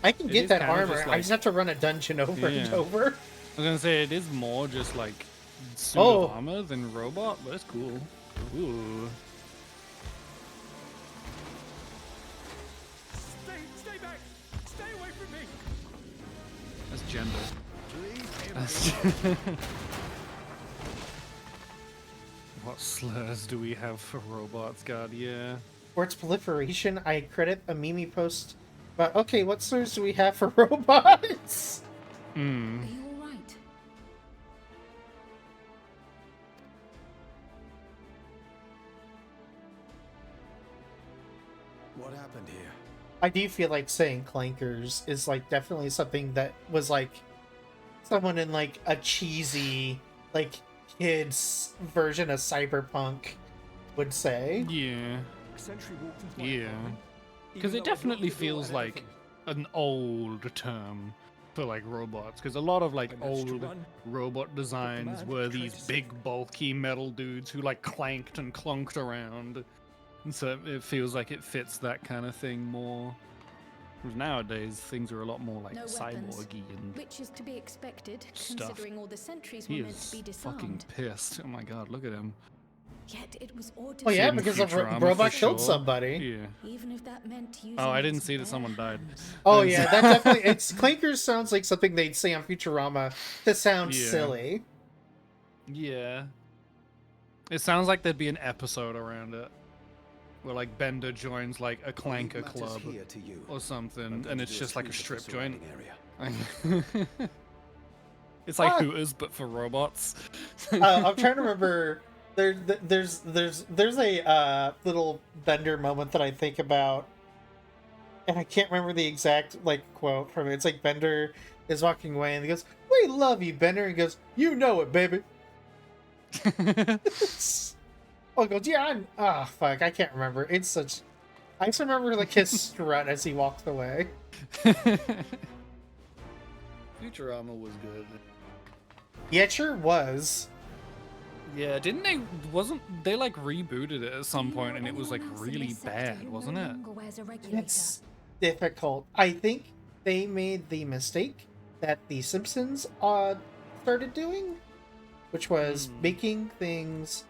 Speaker 1: I can get that armor.
Speaker 2: Like,
Speaker 1: I just have to run a dungeon over and over.
Speaker 2: I was gonna say, it is more just like suit of armor than robot, but it's cool. Ooh.
Speaker 4: Stay back! Stay away from me!
Speaker 2: That's gender. What slurs do we have for robots, God? Yeah.
Speaker 1: For its proliferation, I credit a Mimi post. But okay, what slurs do we have for robots?
Speaker 5: Are you all right?
Speaker 4: What happened here?
Speaker 1: I do feel like saying clankers is like definitely something that was like someone in like a cheesy like kids version of cyberpunk would say.
Speaker 2: Yeah.
Speaker 4: Sentry walked into my
Speaker 2: Yeah.
Speaker 4: apartment,
Speaker 2: Because
Speaker 4: even
Speaker 2: it
Speaker 4: though I
Speaker 2: definitely
Speaker 4: blocked the door
Speaker 2: feels
Speaker 4: and
Speaker 2: like
Speaker 4: everything.
Speaker 2: an old term for like robots. Because a lot of like
Speaker 4: I managed to
Speaker 2: old
Speaker 4: run,
Speaker 2: robot designs
Speaker 4: man
Speaker 2: were
Speaker 4: tried
Speaker 2: these
Speaker 4: to save
Speaker 2: big, bulky metal dudes who like clanked and clunked around. And so it feels like it fits that kind of thing more. Whereas nowadays, things are a lot more like
Speaker 5: No weapons.
Speaker 2: cyborgy and
Speaker 5: Which is to be expected,
Speaker 2: Stuff.
Speaker 5: considering all the sentries were
Speaker 2: he
Speaker 5: meant to be
Speaker 2: is
Speaker 5: disarmed.
Speaker 2: fucking pissed. Oh my god, look at him.
Speaker 5: Yet it was ordered.
Speaker 1: Oh yeah,
Speaker 2: Seen
Speaker 1: because a
Speaker 2: Futurama
Speaker 1: robot
Speaker 2: for
Speaker 1: killed
Speaker 2: sure.
Speaker 1: somebody.
Speaker 2: Yeah.
Speaker 5: Even if that meant using
Speaker 2: Oh, I didn't
Speaker 5: its
Speaker 2: see that
Speaker 5: bare
Speaker 2: someone died.
Speaker 5: hands.
Speaker 1: Oh yeah, that definitely it's clankers sounds like something they'd say on Futurama to sound
Speaker 2: Yeah.
Speaker 1: silly.
Speaker 2: Yeah. It sounds like there'd be an episode around it. Where like Bender joins like a clanker club or something, and it's just like a strip joint. It's like
Speaker 1: Ah.
Speaker 2: Hooters, but for robots.
Speaker 1: I'm trying to remember. There's a little Bender moment that I think about, and I can't remember the exact like quote from it. It's like Bender is walking away and he goes, "We love you, Bender," and he goes, "You know it, baby." Oh, he goes, "Yeah, fuck, I can't remember." It's such. I just remember like his strut as he walked away.
Speaker 2: Futurama was good.
Speaker 1: Yeah, it sure was.
Speaker 2: Yeah, didn't they? Wasn't they like rebooted it at some
Speaker 5: Do you
Speaker 2: point,
Speaker 5: know
Speaker 2: and it was like
Speaker 5: anyone else in
Speaker 2: really
Speaker 5: this sector
Speaker 2: bad,
Speaker 5: who
Speaker 2: wasn't
Speaker 5: no
Speaker 2: it?
Speaker 5: longer wears a regulator?
Speaker 1: It's difficult. I think they made the mistake that The Simpsons started doing, which was making things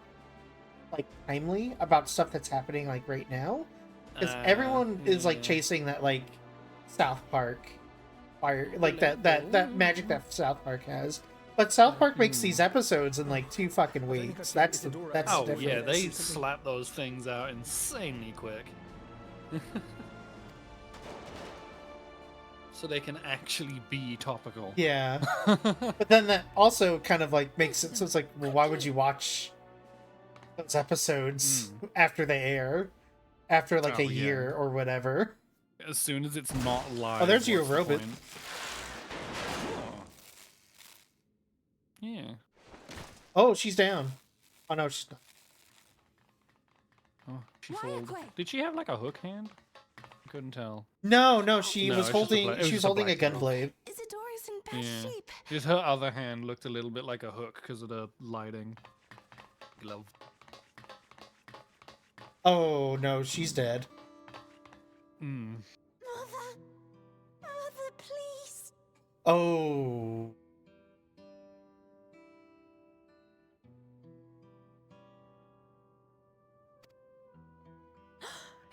Speaker 1: like timely about stuff that's happening like right now, because everyone is like
Speaker 2: yeah.
Speaker 1: chasing that like South Park fire, like that magic that South Park has. But South Park makes these episodes in like 2 fucking weeks. That's the
Speaker 2: Oh
Speaker 1: difference.
Speaker 2: yeah, they slap those things out insanely quick. So they can actually be topical.
Speaker 1: Yeah. But then that also kind of like makes it so it's like, well, why would you watch those episodes after they air? After like
Speaker 2: Oh,
Speaker 1: a
Speaker 2: yeah.
Speaker 1: year or whatever.
Speaker 2: As soon as it's not live.
Speaker 1: Oh, there's your
Speaker 2: what's the
Speaker 1: robot.
Speaker 2: point? Oh. Yeah.
Speaker 1: Oh, she's down. Oh no, she's not.
Speaker 2: Oh, she
Speaker 5: Why
Speaker 2: fold. Did she have like a hook hand? I couldn't tell.
Speaker 1: No, she
Speaker 2: No,
Speaker 1: was
Speaker 2: it's just a
Speaker 1: holding.
Speaker 2: bla- it was
Speaker 1: She was
Speaker 2: just a
Speaker 1: holding a
Speaker 2: black girl.
Speaker 1: gunblade.
Speaker 5: Isadora's in bad
Speaker 2: Yeah.
Speaker 5: shape.
Speaker 2: Just her other hand looked a little bit like a hook because of the lighting. Glove.
Speaker 1: Oh no, she's dead.
Speaker 2: Hmm.
Speaker 5: Mother, Mother, please.
Speaker 1: Oh.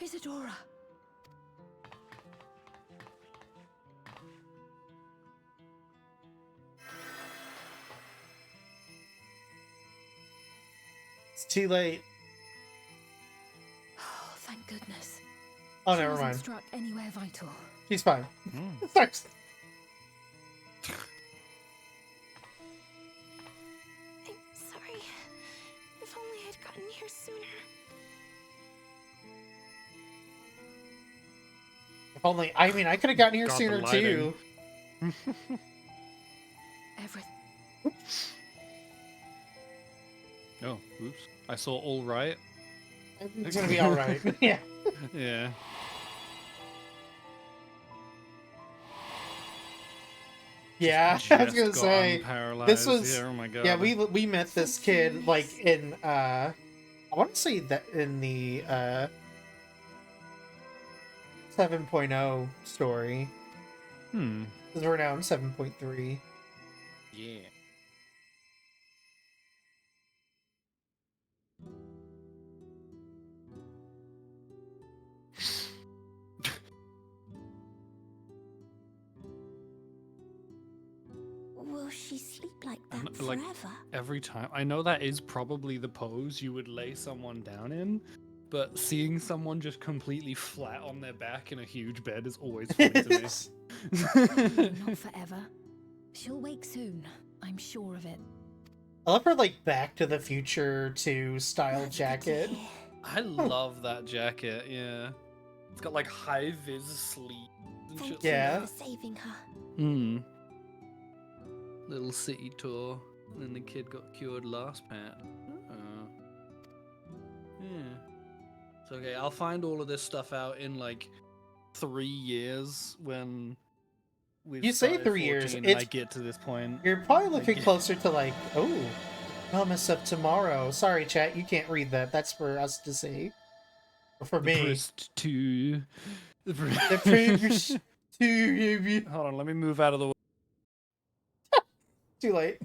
Speaker 5: Isadora.
Speaker 1: It's too late.
Speaker 5: Oh, thank goodness.
Speaker 1: Oh,
Speaker 5: She
Speaker 1: never
Speaker 5: wasn't
Speaker 1: mind.
Speaker 5: struck anywhere vital.
Speaker 1: She's fine.
Speaker 2: Mm.
Speaker 1: Thanks.
Speaker 5: I'm sorry. If only I'd gotten here sooner.
Speaker 1: If only. I mean, I could have gotten here
Speaker 2: Got the
Speaker 1: sooner
Speaker 2: lighting.
Speaker 1: too.
Speaker 5: Everything.
Speaker 2: Oh, oops. I saw all right.
Speaker 1: It's gonna be all right. Yeah.
Speaker 2: Yeah.
Speaker 1: Yeah. I was
Speaker 2: Just
Speaker 1: gonna
Speaker 2: got
Speaker 1: say.
Speaker 2: unparalyzed
Speaker 1: This was.
Speaker 2: here, oh my god.
Speaker 1: Yeah, we met this kid like in I want to say that in the 7.0 story.
Speaker 2: Hmm.
Speaker 1: Because we're now in 7.3.
Speaker 2: Yeah.
Speaker 5: Will she sleep like that
Speaker 2: And, like,
Speaker 5: forever?
Speaker 2: Every time. I know that is probably the pose you would lay someone down in, but seeing someone just completely flat on their back in a huge bed is always funny to me.
Speaker 5: Not forever. She'll wake soon. I'm sure of it.
Speaker 1: I love her like Back to the Future 2 style
Speaker 5: That's good to
Speaker 1: jacket.
Speaker 5: hear.
Speaker 2: I love that jacket, yeah. It's got like high vis sleeves and
Speaker 5: Thank
Speaker 2: shit.
Speaker 5: you
Speaker 1: Yeah.
Speaker 5: for saving her.
Speaker 2: Hmm. Little city tour, and then the kid got cured last pat. Yeah. It's okay. I'll find all of this stuff out in like 3 years when we've
Speaker 1: You say
Speaker 2: started
Speaker 1: 3 years,
Speaker 2: 14 and I
Speaker 1: it's-
Speaker 2: get to this point.
Speaker 1: You're probably looking
Speaker 2: Like-
Speaker 1: closer to like, oh, promise of tomorrow. Sorry, chat, you can't read that. That's for us to see. Or for
Speaker 2: The
Speaker 1: me.
Speaker 2: Prist to
Speaker 1: The previous 2
Speaker 2: Hold on, let me move out of the way.
Speaker 1: Too late.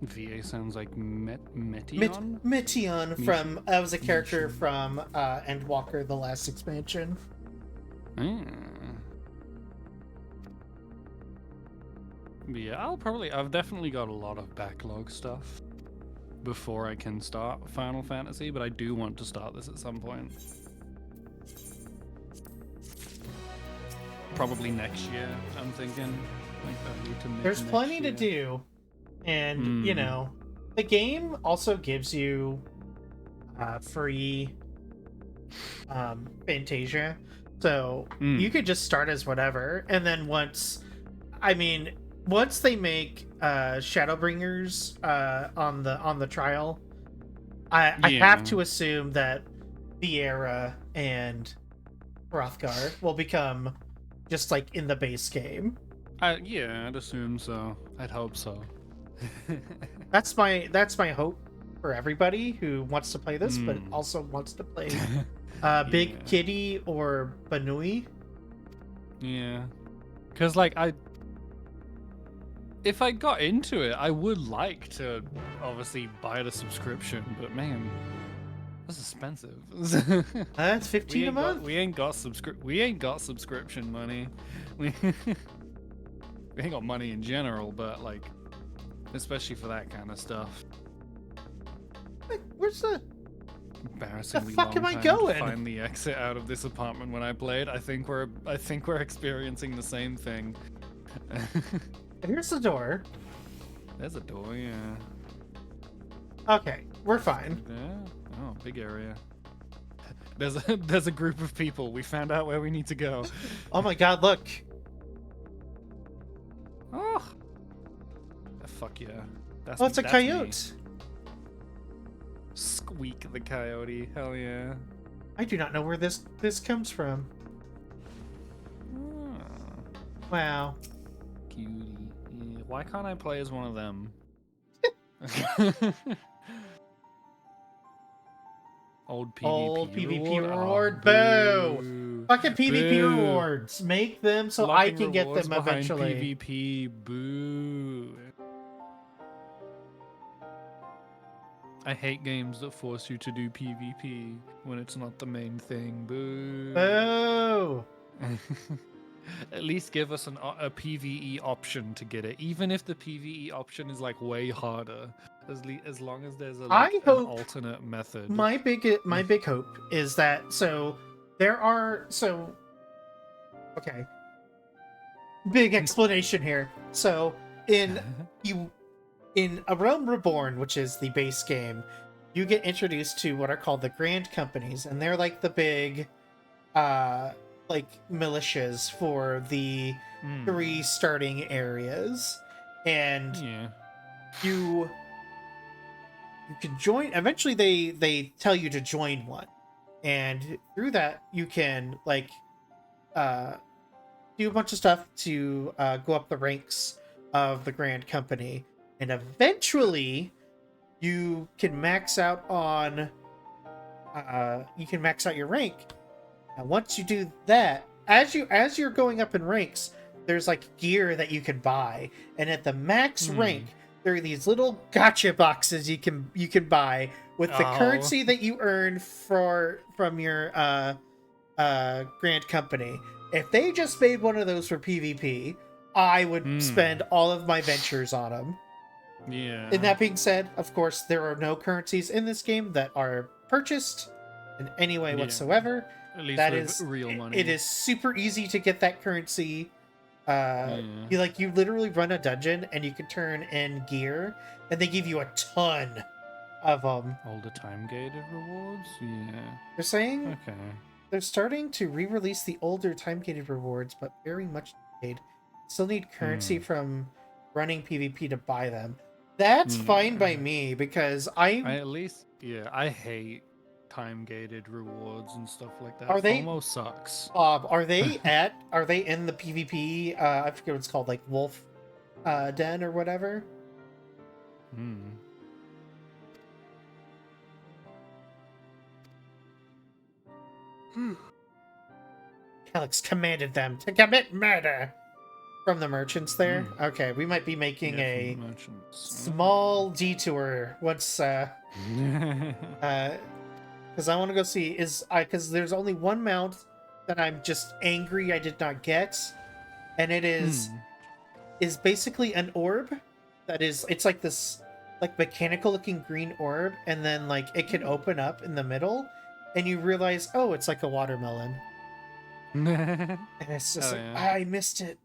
Speaker 2: VA sounds like Metion?
Speaker 1: Metion from was a character from Endwalker, the last expansion.
Speaker 2: But yeah, I've definitely got a lot of backlog stuff before I can start Final Fantasy, but I do want to start this at some point. Probably next year, I'm thinking. Like early to mid
Speaker 1: There's
Speaker 2: next
Speaker 1: plenty to
Speaker 2: year.
Speaker 1: do. And, you
Speaker 2: Hmm.
Speaker 1: know, the game also gives you free Fantasia. So
Speaker 2: Mm.
Speaker 1: you could just start as whatever. And then once they make Shadowbringers on the trial, I have
Speaker 2: Yeah.
Speaker 1: to assume that Viera and Hrothgar will become just like in the base game.
Speaker 2: Yeah, I'd assume so. I'd hope so.
Speaker 1: That's my hope for everybody who wants to play this, but
Speaker 2: Mm.
Speaker 1: also wants to play Big
Speaker 2: Yeah.
Speaker 1: Kitty or Banui.
Speaker 2: Yeah, because like if I got into it, I would like to obviously buy the subscription, but man, that's expensive.
Speaker 1: That's 15 a month.
Speaker 2: We ain't got subscription money. We we ain't got money in general, but like, especially for that kind of stuff.
Speaker 1: Where's the?
Speaker 2: Embarrassingly
Speaker 1: fuck
Speaker 2: long
Speaker 1: am I
Speaker 2: time
Speaker 1: going?
Speaker 2: to find the exit out of this apartment when I played. I think we're experiencing the same thing.
Speaker 1: Here's the door.
Speaker 2: There's a door, yeah.
Speaker 1: Okay, we're fine.
Speaker 2: Yeah. Oh, big area. There's a group of people. We found out where we need to go.
Speaker 1: Oh my god, look.
Speaker 2: Oh, fuck yeah. That's,
Speaker 1: Oh, it's a
Speaker 2: that's me.
Speaker 1: coyote.
Speaker 2: Squeak the coyote. Hell yeah.
Speaker 1: I do not know where this comes from.
Speaker 2: Ah,
Speaker 1: Wow.
Speaker 2: cutie. Yeah, why can't I play as one of them? Old PvP
Speaker 1: Old PvP
Speaker 2: reward.
Speaker 1: reward.
Speaker 2: Oh,
Speaker 1: Boo. Fucking PvP
Speaker 2: Boo.
Speaker 1: rewards. Make them so I
Speaker 2: Locking
Speaker 1: can get
Speaker 2: rewards
Speaker 1: them
Speaker 2: behind
Speaker 1: eventually.
Speaker 2: PvP. Boo. I hate games that force you to do PvP when it's not the main thing. Boo.
Speaker 1: Boo.
Speaker 2: At least give us a PvE option to get it, even if the PvE option is like way harder. As long as there's an
Speaker 1: hope
Speaker 2: alternate method.
Speaker 1: My big hope is that okay. Big explanation here. So in A Realm Reborn, which is the base game, you get introduced to what are called the Grand Companies, and they're like the big like militias for the 3 starting areas. And
Speaker 2: Yeah.
Speaker 1: you can join. Eventually they tell you to join one, and through that you can like do a bunch of stuff to go up the ranks of the Grand Company, and eventually you can max out on your rank. And once you do that, as you're going up in ranks, there's like gear that you can buy, and at the max rank there are these little gotcha boxes you can buy with the currency that you earn from your Grand Company. If they just made one of those for PvP, I would spend all of my ventures on them.
Speaker 2: Yeah.
Speaker 1: And that being said, of course, there are no currencies in this game that are purchased in any way whatsoever.
Speaker 2: At least
Speaker 1: That
Speaker 2: with
Speaker 1: is
Speaker 2: real money.
Speaker 1: It is super easy to get that currency. You literally run a dungeon and you can turn in gear, and they give you a ton of them.
Speaker 2: All the time gated rewards? Yeah.
Speaker 1: They're saying
Speaker 2: Okay.
Speaker 1: they're starting to re-release the older time-gated rewards, but very much delayed. Still need currency from running PvP to buy them. That's fine by me, because I
Speaker 2: I hate time gated rewards and stuff like that.
Speaker 1: Are they-
Speaker 2: FOMO sucks.
Speaker 1: are they in the PvP I forget what it's called, like Wolf Den or whatever? Alex commanded them to commit murder from the merchants there. Okay, we might be making a small detour once because I want to go see because there's only one mount that I'm just angry I did not get, and it is basically an orb it's like this like mechanical looking green orb, and then like it can open up in the middle and you realize, oh, it's like a watermelon. And it's just I missed it.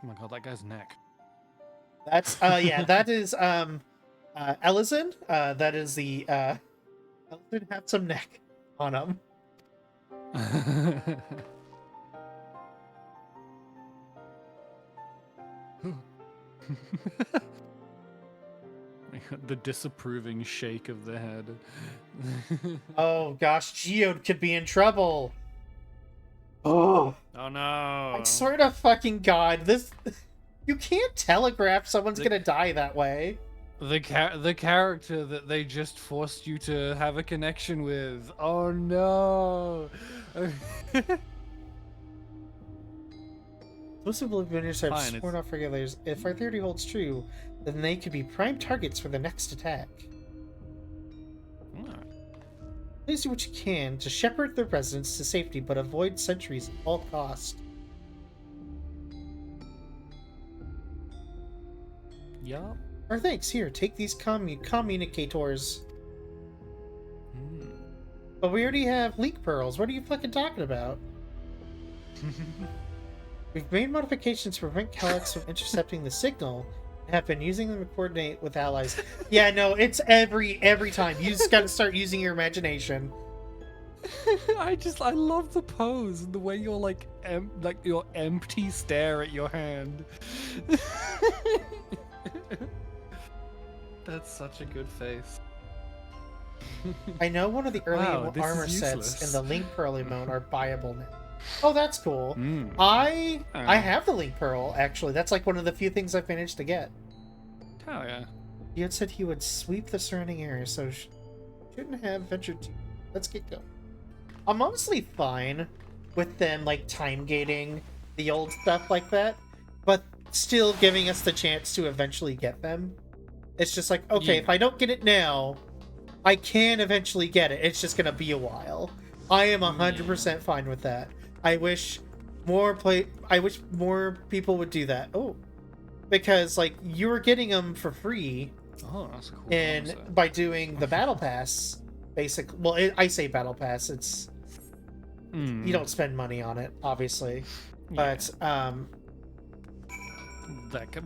Speaker 2: Oh my god, that guy's neck.
Speaker 1: That's that is Ellison. That is the Ellison have some neck on him.
Speaker 2: The disapproving shake of the head.
Speaker 1: Oh gosh, Geode could be in trouble. Oh
Speaker 2: no.
Speaker 1: I swear to fucking God, this you can't telegraph someone's gonna die that way.
Speaker 2: The character that they just forced you to have a connection with. Oh no.
Speaker 1: Those who believe winners have
Speaker 2: Fine,
Speaker 1: sworn off regulars. If our theory holds true, then they could be prime targets for the next attack. Please do what you can to shepherd the residents to safety, but avoid sentries at all costs.
Speaker 2: Yup.
Speaker 1: Or thanks, here, take these communicators. But we already have leak pearls. What are you fucking talking about? We've made modifications to prevent Calyx from intercepting the signal and have been using them to coordinate with allies. Yeah, no, it's every time. You just gotta start using your imagination.
Speaker 2: I love the pose and the way you're like your empty stare at your hand. That's such a good face.
Speaker 1: I know one of the early
Speaker 2: Wow, this
Speaker 1: armor
Speaker 2: is
Speaker 1: sets
Speaker 2: useless.
Speaker 1: in the Link Pearl emote are buyable now. Oh, that's cool.
Speaker 2: Mm.
Speaker 1: I
Speaker 2: Oh.
Speaker 1: have the Link Pearl, actually. That's like one of the few things I've managed to get.
Speaker 2: Hell yeah.
Speaker 1: He had said he would sweep the surrounding area, so shouldn't have ventured to. Let's get going. I'm honestly fine with them like time gating the old stuff like that, but still giving us the chance to eventually get them. It's just like, okay,
Speaker 2: Yeah.
Speaker 1: if I don't get it now, I can eventually get it. It's just gonna be a while. I am 100% fine with that. I wish more people would do that. Oh, because like you were getting them for free,
Speaker 2: Oh, that's a cool
Speaker 1: and
Speaker 2: concept.
Speaker 1: by doing the battle pass, basically. Well, I say battle pass. It's
Speaker 2: Mm.
Speaker 1: you don't spend money on it, obviously, but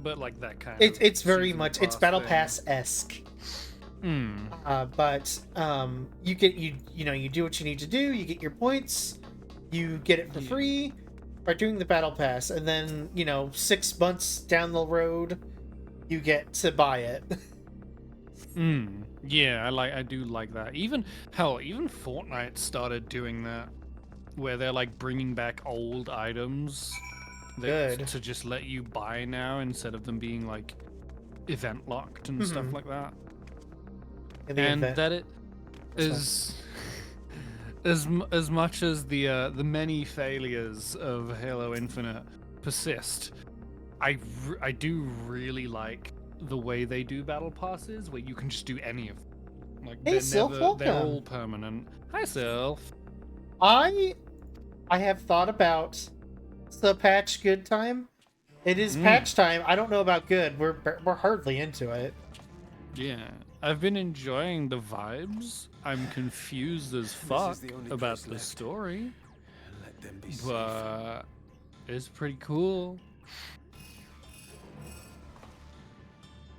Speaker 2: but like that kind
Speaker 1: it's
Speaker 2: of
Speaker 1: very
Speaker 2: season
Speaker 1: much it's
Speaker 2: pass
Speaker 1: battle
Speaker 2: thing.
Speaker 1: pass-esque.
Speaker 2: Mm.
Speaker 1: But you get you do what you need to do. You get your points. You get it for
Speaker 2: Yeah.
Speaker 1: free by doing the battle pass, and then 6 months down the road, you get to buy it.
Speaker 2: Mm. Yeah, I do like that. Even Fortnite started doing that, where they're like bringing back old items
Speaker 1: Good.
Speaker 2: to just let you buy now instead of them being like event locked and stuff
Speaker 1: Mhm.
Speaker 2: like that.
Speaker 1: In the
Speaker 2: And
Speaker 1: event.
Speaker 2: that it
Speaker 1: That's
Speaker 2: is as much as the many failures of Halo Infinite persist. I do really like the way they do battle passes, where you can just do any of them. Like
Speaker 1: Hey,
Speaker 2: they're
Speaker 1: Sylph,
Speaker 2: they're
Speaker 1: welcome.
Speaker 2: all permanent. Hi, Sylph.
Speaker 1: I have thought about the patch good time. It is
Speaker 2: Mm.
Speaker 1: patch time. I don't know about good. We're hardly into it.
Speaker 2: Yeah, I've been enjoying the vibes. I'm confused as
Speaker 4: This
Speaker 2: fuck
Speaker 4: is the only
Speaker 2: about
Speaker 4: place
Speaker 2: the
Speaker 4: left.
Speaker 2: story,
Speaker 4: Let them be safe.
Speaker 2: but it's pretty cool.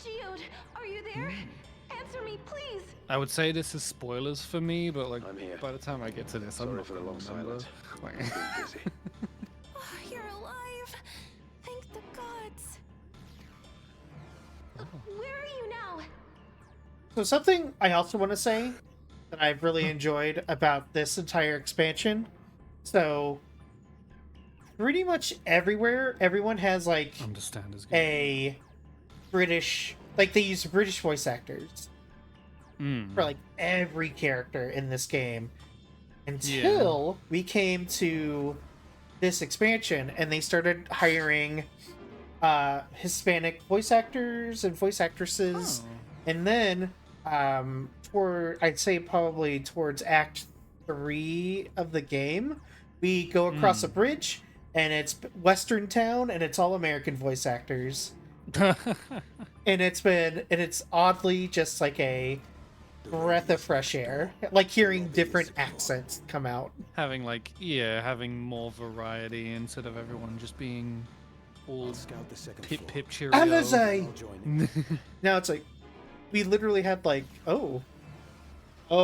Speaker 5: Geode, are you there? Answer me, please.
Speaker 2: I would say this is spoilers for me, but like
Speaker 6: I'm here.
Speaker 2: by the time I get to this, I'm
Speaker 6: Sorry
Speaker 2: not
Speaker 6: for the
Speaker 2: gonna
Speaker 6: long
Speaker 2: remember.
Speaker 6: silence.
Speaker 2: Like-
Speaker 6: I've been busy.
Speaker 5: Oh, you're alive. Thank the gods. Where are you now?
Speaker 1: So something I also want to say that I've really enjoyed about this entire expansion. So pretty much everywhere, everyone has like
Speaker 2: Understand is good.
Speaker 1: a British, like they use British voice actors
Speaker 2: Mm.
Speaker 1: for like every character in this game until we came to this expansion and they started hiring Hispanic voice actors and voice actresses.
Speaker 2: Oh.
Speaker 1: And then I'd say probably towards Act 3 of the game, we go across a bridge and it's Western Town and it's all American voice actors. And it's oddly just like a breath of fresh air, like hearing different accents come out.
Speaker 2: having more variety instead of everyone just being all
Speaker 4: I'll scout the second
Speaker 2: pip
Speaker 4: floor.
Speaker 2: pip cheerio.
Speaker 1: Alizé!
Speaker 4: I'll join in.
Speaker 1: Now it's like we literally had like oh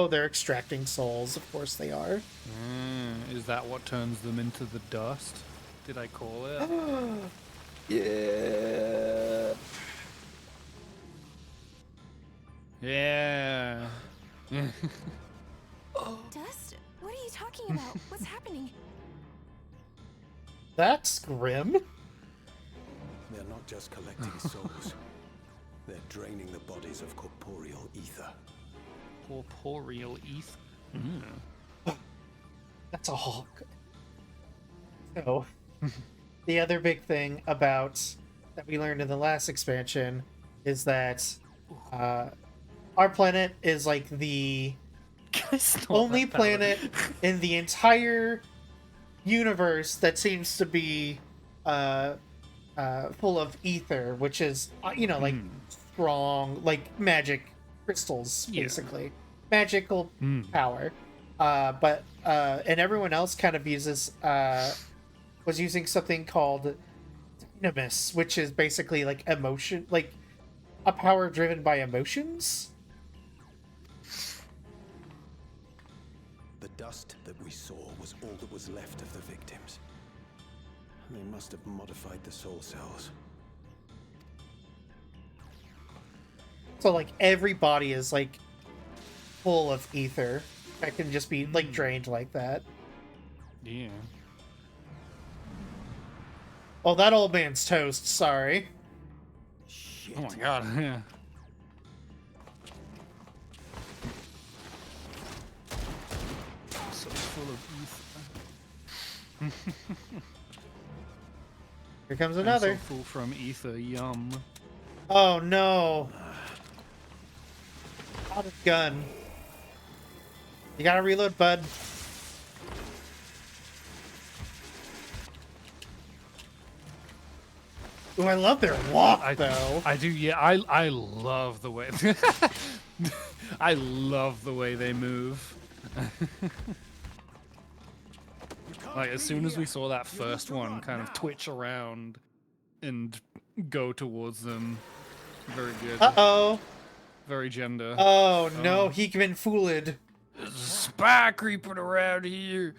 Speaker 1: they're extracting souls. Of course they are.
Speaker 2: Is that what turns them into the dust? Did I call it?
Speaker 1: Yeah.
Speaker 2: Yeah.
Speaker 5: Dust? What are you talking about? What's happening?
Speaker 1: That's grim.
Speaker 4: They're not just collecting souls. They're draining the bodies of corporeal ether.
Speaker 2: Corporeal eth.
Speaker 1: That's a Hulk. So, the other big thing about that we learned in the last expansion is that our planet is like the only planet in the entire universe that seems to be full of ether, which is like strong, like magic crystals,
Speaker 2: Yeah.
Speaker 1: basically magical power. But and everyone else kind of uses was using something called dynamis, which is basically like emotion, like a power driven by emotions.
Speaker 4: The dust that we saw was all that was left of the victims. They must have modified the soul cells.
Speaker 1: So like every body is like full of ether that can just be like drained like that.
Speaker 2: Yeah.
Speaker 1: Oh, that old man's toast. Sorry.
Speaker 4: Shit.
Speaker 2: Oh my god, yeah. So full of ether.
Speaker 1: Here comes
Speaker 2: I'm
Speaker 1: another.
Speaker 2: so full from ether, yum.
Speaker 1: Oh no. Out of gun. You gotta reload, bud. Ooh, I love their walk, though.
Speaker 2: I do, yeah. I love the way. I love the way they move. Like as soon as we saw that first one kind of twitch around and go towards them, very good.
Speaker 1: Uh-oh.
Speaker 2: Very gender.
Speaker 1: Oh, no,
Speaker 2: Oh.
Speaker 1: he been fooled.
Speaker 2: There's a spy creeping around here.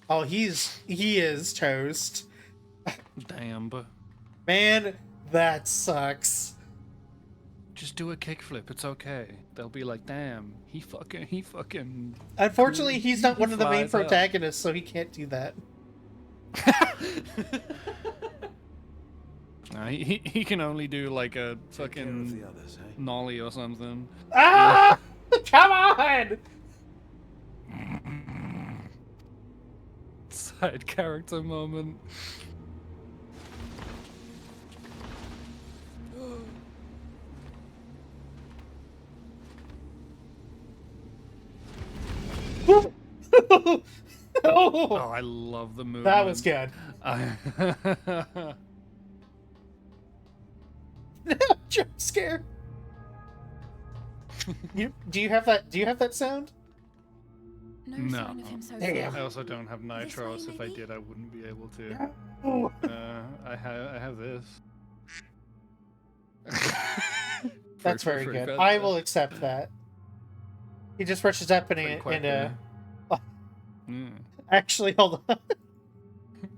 Speaker 1: Oh, he is toast.
Speaker 2: Damn, but
Speaker 1: Man, that sucks.
Speaker 2: just do a kickflip. It's okay. They'll be like, damn, he fucking.
Speaker 1: Unfortunately, he's not one of the main
Speaker 2: flies up.
Speaker 1: protagonists, so he can't do that.
Speaker 2: Nah, he can only do like a
Speaker 4: Take care of
Speaker 2: fucking
Speaker 4: the others, eh?
Speaker 2: nollie or something.
Speaker 1: Ah! Come on!
Speaker 2: Side character moment.
Speaker 1: Oh,
Speaker 2: Oh, I love the movement.
Speaker 1: that was good. Jump scare. Do you have that? Do you have that sound?
Speaker 5: No,
Speaker 2: No.
Speaker 5: sign of him so
Speaker 1: Damn.
Speaker 5: far.
Speaker 2: I also don't have
Speaker 5: This way,
Speaker 2: nitros. If I
Speaker 5: maybe?
Speaker 2: did, I wouldn't be able to.
Speaker 1: Oh.
Speaker 2: I have this.
Speaker 1: That's very
Speaker 2: Pretty
Speaker 1: good.
Speaker 2: good,
Speaker 1: I
Speaker 2: though.
Speaker 1: will accept that. He just rushes up
Speaker 2: Pretty
Speaker 1: and
Speaker 2: quick,
Speaker 1: uh,
Speaker 2: yeah.
Speaker 1: actually, hold on.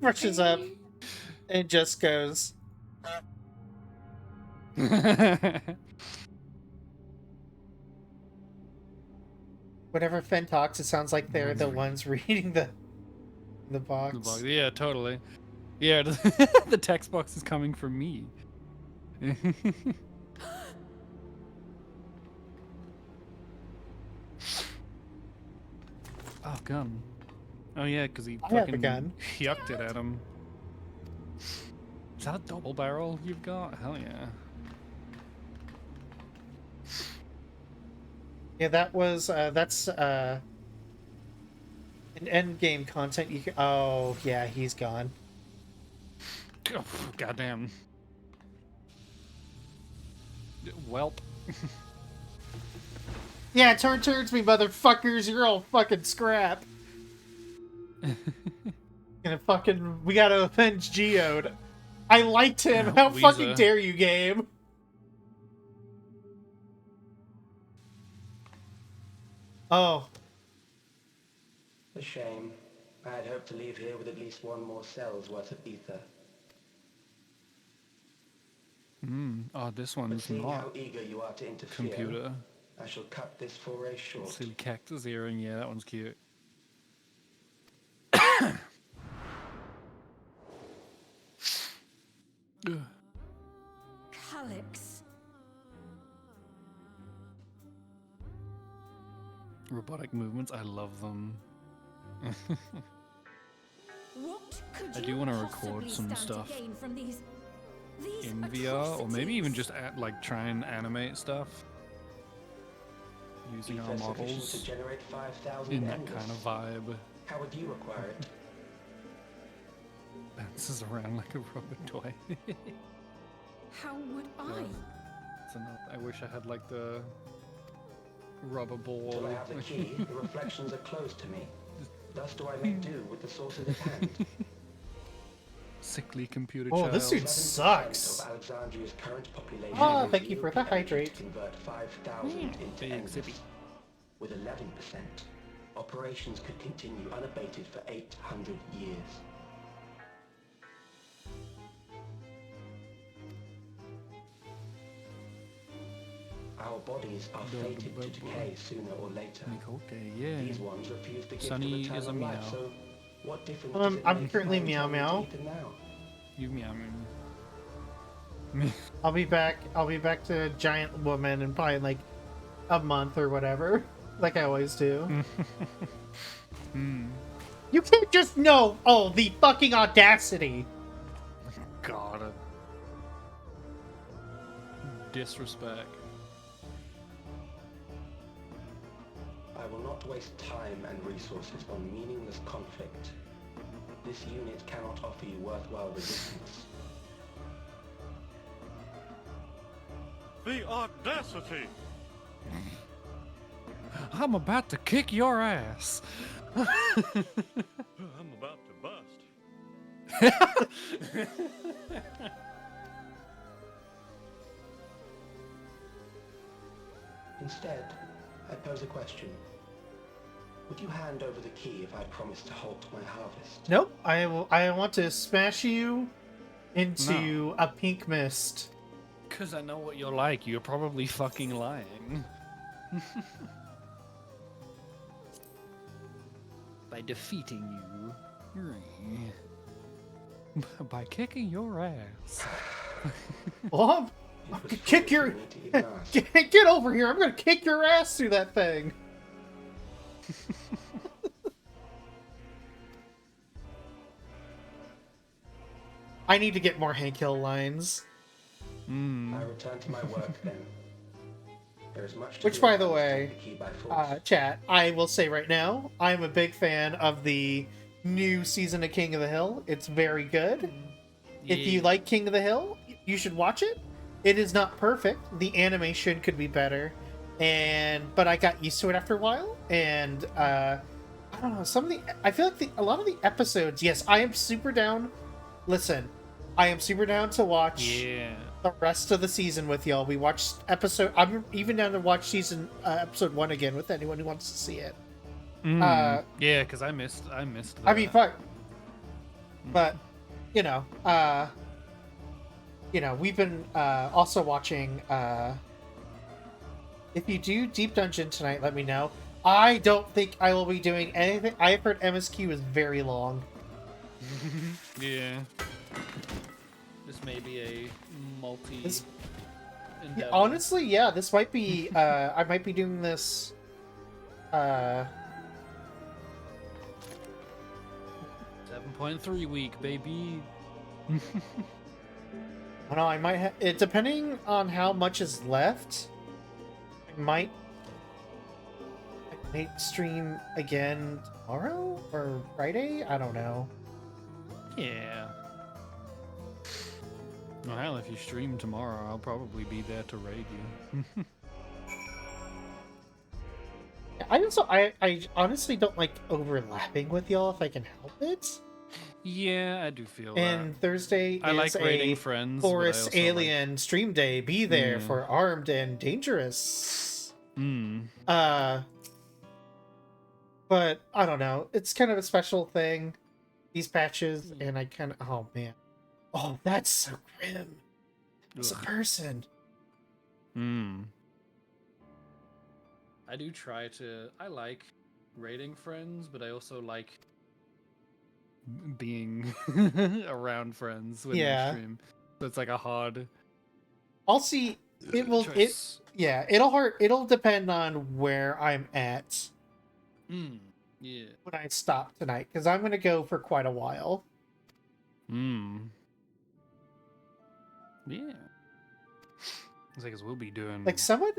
Speaker 1: Rushes up and just goes. Whenever Fen talks, it sounds like they're the ones reading the box.
Speaker 2: The box. Yeah, totally. Yeah, the text box is coming from me. Oh, gun. Oh yeah, because he
Speaker 1: I have a
Speaker 2: fucking
Speaker 1: gun.
Speaker 2: yucked it at him. Is that a double barrel you've got? Hell yeah.
Speaker 1: Yeah, that was that's an end game content. You can. Oh yeah, he's gone.
Speaker 2: Oh, goddamn. Welp.
Speaker 1: Yeah, turn towards me, motherfuckers. You're all fucking scrap. We gotta avenge Geode. I liked him. How fucking
Speaker 2: Weezer.
Speaker 1: dare you, game? Oh,
Speaker 6: A shame. I had hoped to leave here with at least one more cell's worth of ether.
Speaker 2: Oh, this
Speaker 6: But
Speaker 2: one's
Speaker 6: seeing how
Speaker 2: not
Speaker 6: eager you are to interfere,
Speaker 2: computer.
Speaker 6: I shall cut this foray short.
Speaker 2: Silly cactus earring. Yeah, that one's cute. Ugh.
Speaker 5: Calyx.
Speaker 2: Robotic movements, I love them.
Speaker 5: What could
Speaker 2: I
Speaker 5: you
Speaker 2: do wanna
Speaker 5: possibly
Speaker 2: record some
Speaker 5: stand to
Speaker 2: stuff
Speaker 5: gain from these
Speaker 2: In VR, or maybe even just like try and animate stuff using our
Speaker 6: Ether sufficient to
Speaker 2: models
Speaker 6: generate 5,000
Speaker 2: in that
Speaker 6: endless.
Speaker 2: kind of vibe.
Speaker 6: How would you acquire it?
Speaker 2: Bounces around like a rubber toy.
Speaker 5: How would I?
Speaker 2: I wish I had like the rubber ball.
Speaker 6: Till I have the key, the reflections are closed to me. Thus do I make do with the sources at hand.
Speaker 2: Sickly computer
Speaker 1: Oh,
Speaker 2: child.
Speaker 1: this dude
Speaker 6: 7%
Speaker 1: sucks.
Speaker 6: of Alexandria's current population
Speaker 1: Ah,
Speaker 6: is
Speaker 1: thank you for the
Speaker 6: real able to
Speaker 1: hydrate.
Speaker 6: convert 5,000 into
Speaker 2: Big
Speaker 6: endless.
Speaker 2: zippy.
Speaker 6: With 11%, operations could continue unabated for 800 years. Our bodies are fated to decay sooner or later.
Speaker 2: Okay, yeah.
Speaker 6: These ones refuse the gift
Speaker 2: Sunny
Speaker 6: of
Speaker 2: is a
Speaker 6: eternal life,
Speaker 2: meow.
Speaker 6: so what difference does it
Speaker 1: I'm
Speaker 6: make
Speaker 1: currently
Speaker 6: if I
Speaker 1: meow
Speaker 6: intend
Speaker 1: meow.
Speaker 6: to eat them now?
Speaker 2: You meow
Speaker 1: I'll be back to Giant Woman in probably like a month or whatever. Like I always do. You can't just know. Oh, the fucking audacity.
Speaker 2: God. Disrespect.
Speaker 6: I will not waste time and resources on meaningless conflict. This unit cannot offer you worthwhile resistance.
Speaker 7: The audacity!
Speaker 2: I'm about to kick your ass.
Speaker 7: I'm about to bust.
Speaker 6: Instead, I pose a question. Would you hand over the key if I promised to halt my harvest?
Speaker 1: Nope. I want to smash you into a pink mist.
Speaker 2: Because I know what you're like. You're probably fucking lying. By defeating you. By kicking your ass.
Speaker 1: Well, I'm gonna kick your get over here. I'm gonna kick your ass through that thing. I need to get more Hank Hill lines.
Speaker 6: I return to my work then. There is much to
Speaker 1: Which,
Speaker 6: do
Speaker 1: by
Speaker 6: if I
Speaker 1: the
Speaker 6: must take
Speaker 1: way,
Speaker 6: the key by force.
Speaker 1: chat, I will say right now, I'm a big fan of the new season of King of the Hill. It's very good. If you like King of the Hill, you should watch it. It is not perfect. The animation could be better, but I got used to it after a while. And I don't know. I feel like a lot of the episodes. Yes, I am super down. Listen, I am super down to watch the rest of the season with y'all. We watched episode. I'm even down to watch season episode 1 again with anyone who wants to see it.
Speaker 2: Yeah, because I missed that.
Speaker 1: I mean, fuck. But we've been also watching. If you do Deep Dungeon tonight, let me know. I don't think I will be doing anything. I've heard MSQ is very long.
Speaker 2: Yeah. This may be a multi.
Speaker 1: Yeah, honestly, yeah, this might be. I might be doing this.
Speaker 2: 7.3 week, baby.
Speaker 1: I don't know. I might. It depending on how much is left. I might stream again tomorrow or Friday. I don't know.
Speaker 2: Yeah. Well, hell, if you stream tomorrow, I'll probably be there to raid you.
Speaker 1: I honestly don't like overlapping with y'all if I can help it.
Speaker 2: Yeah, I do feel
Speaker 1: And
Speaker 2: that.
Speaker 1: Thursday
Speaker 2: I like
Speaker 1: is
Speaker 2: raiding
Speaker 1: a
Speaker 2: friends. but I
Speaker 1: Forest
Speaker 2: also
Speaker 1: Alien stream day. Be there
Speaker 2: Yeah.
Speaker 1: for Armed and Dangerous.
Speaker 2: Like...
Speaker 1: But I don't know. It's kind of a special thing. These patches, and I kind of. Oh man. Oh, that's so grim. It's a person.
Speaker 2: I do try to. I like raiding friends, but I also like being around friends when
Speaker 1: Yeah.
Speaker 2: they stream. So it's like a hard.
Speaker 1: I'll see. It will.
Speaker 2: choice.
Speaker 1: It'll depend on where I'm at
Speaker 2: Yeah.
Speaker 1: when I stop tonight, because I'm gonna go for quite a while.
Speaker 2: Yeah. It's like, 'cause we'll be doing.
Speaker 1: Like someone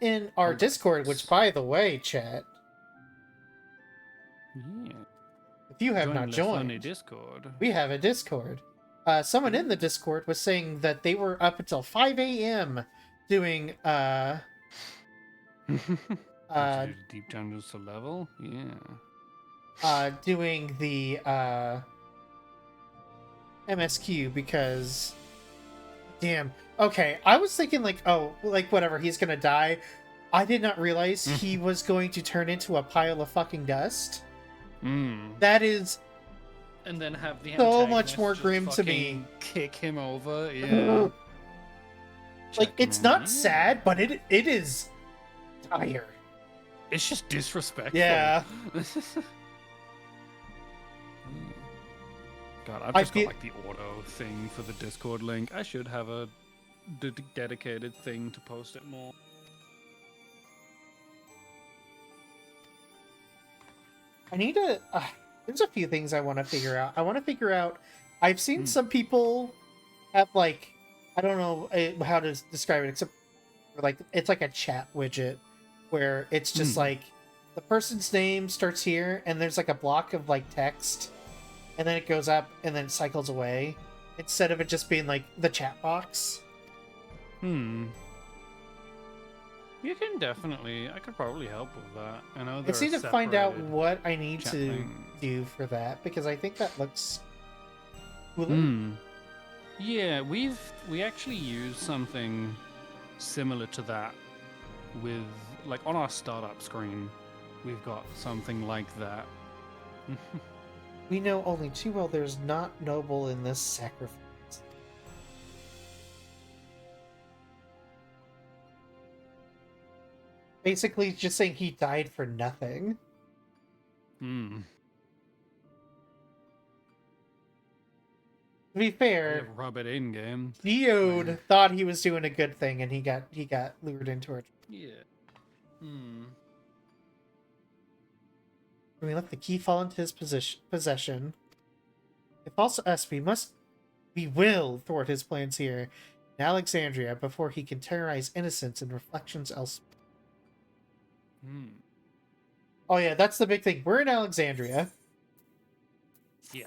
Speaker 1: in our Discord, which by the way, chat,
Speaker 2: Yeah.
Speaker 1: if you have
Speaker 2: Join
Speaker 1: not
Speaker 2: the
Speaker 1: joined,
Speaker 2: funny Discord.
Speaker 1: we have a Discord. Someone in the Discord was saying that they were up until 5 a.m. doing
Speaker 2: Deep down just a level. Yeah.
Speaker 1: doing the MSQ because, damn. Okay, I was thinking like, oh, like whatever, he's gonna die. I did not realize he was going to turn into a pile of fucking dust. That is
Speaker 2: And then have the
Speaker 1: so much
Speaker 2: antagonist
Speaker 1: more
Speaker 2: just
Speaker 1: grim to me.
Speaker 2: fucking kick him over. Yeah.
Speaker 1: Like, it's not
Speaker 2: Checkmate.
Speaker 1: sad, but it is dire.
Speaker 2: It's just disrespectful.
Speaker 1: Yeah.
Speaker 2: God, I've
Speaker 1: I
Speaker 2: just
Speaker 1: feel-
Speaker 2: got like the auto thing for the Discord link. I should have a dedicated thing to post it more.
Speaker 1: I need to. There's a few things I want to figure out. I want to figure out. I've seen some people have like, I don't know how to describe it, except for like it's like a chat widget where it's just like the person's name starts here and there's like a block of like text, and then it goes up and then it cycles away instead of it just being like the chat box.
Speaker 2: You can definitely. I could probably help with that. I know.
Speaker 1: I
Speaker 2: there
Speaker 1: just need
Speaker 2: are
Speaker 1: to find out
Speaker 2: separated
Speaker 1: what I need
Speaker 2: chat
Speaker 1: to
Speaker 2: things.
Speaker 1: do for that because I think that looks cool.
Speaker 2: Yeah, we actually use something similar to that with like on our startup screen. We've got something like that.
Speaker 1: We know only too well there's not noble in this sacrifice. Basically, just saying he died for nothing. To be fair,
Speaker 2: Rub it in, game.
Speaker 1: Geode thought he was doing a good thing, and he got lured into it.
Speaker 2: Yeah.
Speaker 1: When we let the key fall into his possession, if also us, we will thwart his plans here in Alexandria before he can terrorize innocents and reflections elsewhere. Oh yeah, that's the big thing. We're in Alexandria.
Speaker 2: Yeah.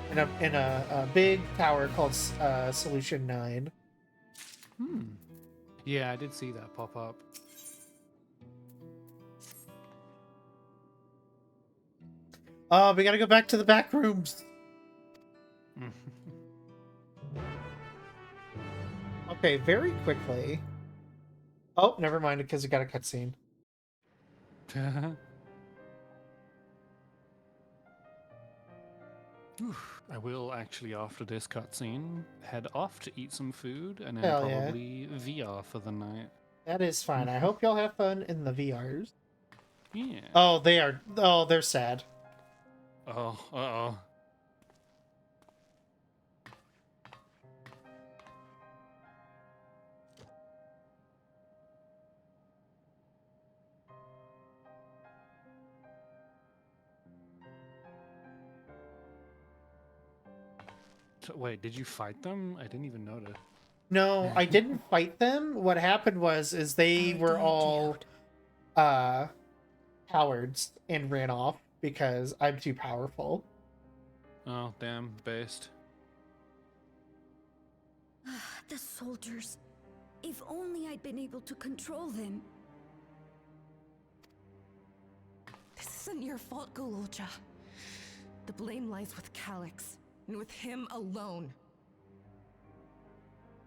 Speaker 1: In a big tower called Solution 9.
Speaker 2: Yeah, I did see that pop up.
Speaker 1: Oh, we gotta go back to the back rooms. Okay, very quickly. Oh, never mind, because we got a cutscene.
Speaker 2: I will actually, after this cutscene, head off to eat some food and then
Speaker 1: Hell yeah.
Speaker 2: probably VR for the night.
Speaker 1: That is fine. I hope y'all have fun in the VRs.
Speaker 2: Yeah.
Speaker 1: Oh, they are. Oh, they're sad.
Speaker 2: Oh, uh-oh. Wait, did you fight them? I didn't even notice.
Speaker 1: No, I didn't fight them. What happened is they were all cowards and ran off because I'm too powerful.
Speaker 2: Oh, damn, based.
Speaker 5: The soldiers. If only I'd been able to control them.
Speaker 8: This isn't your fault, Gololja. The blame lies with Calyx, and with him alone.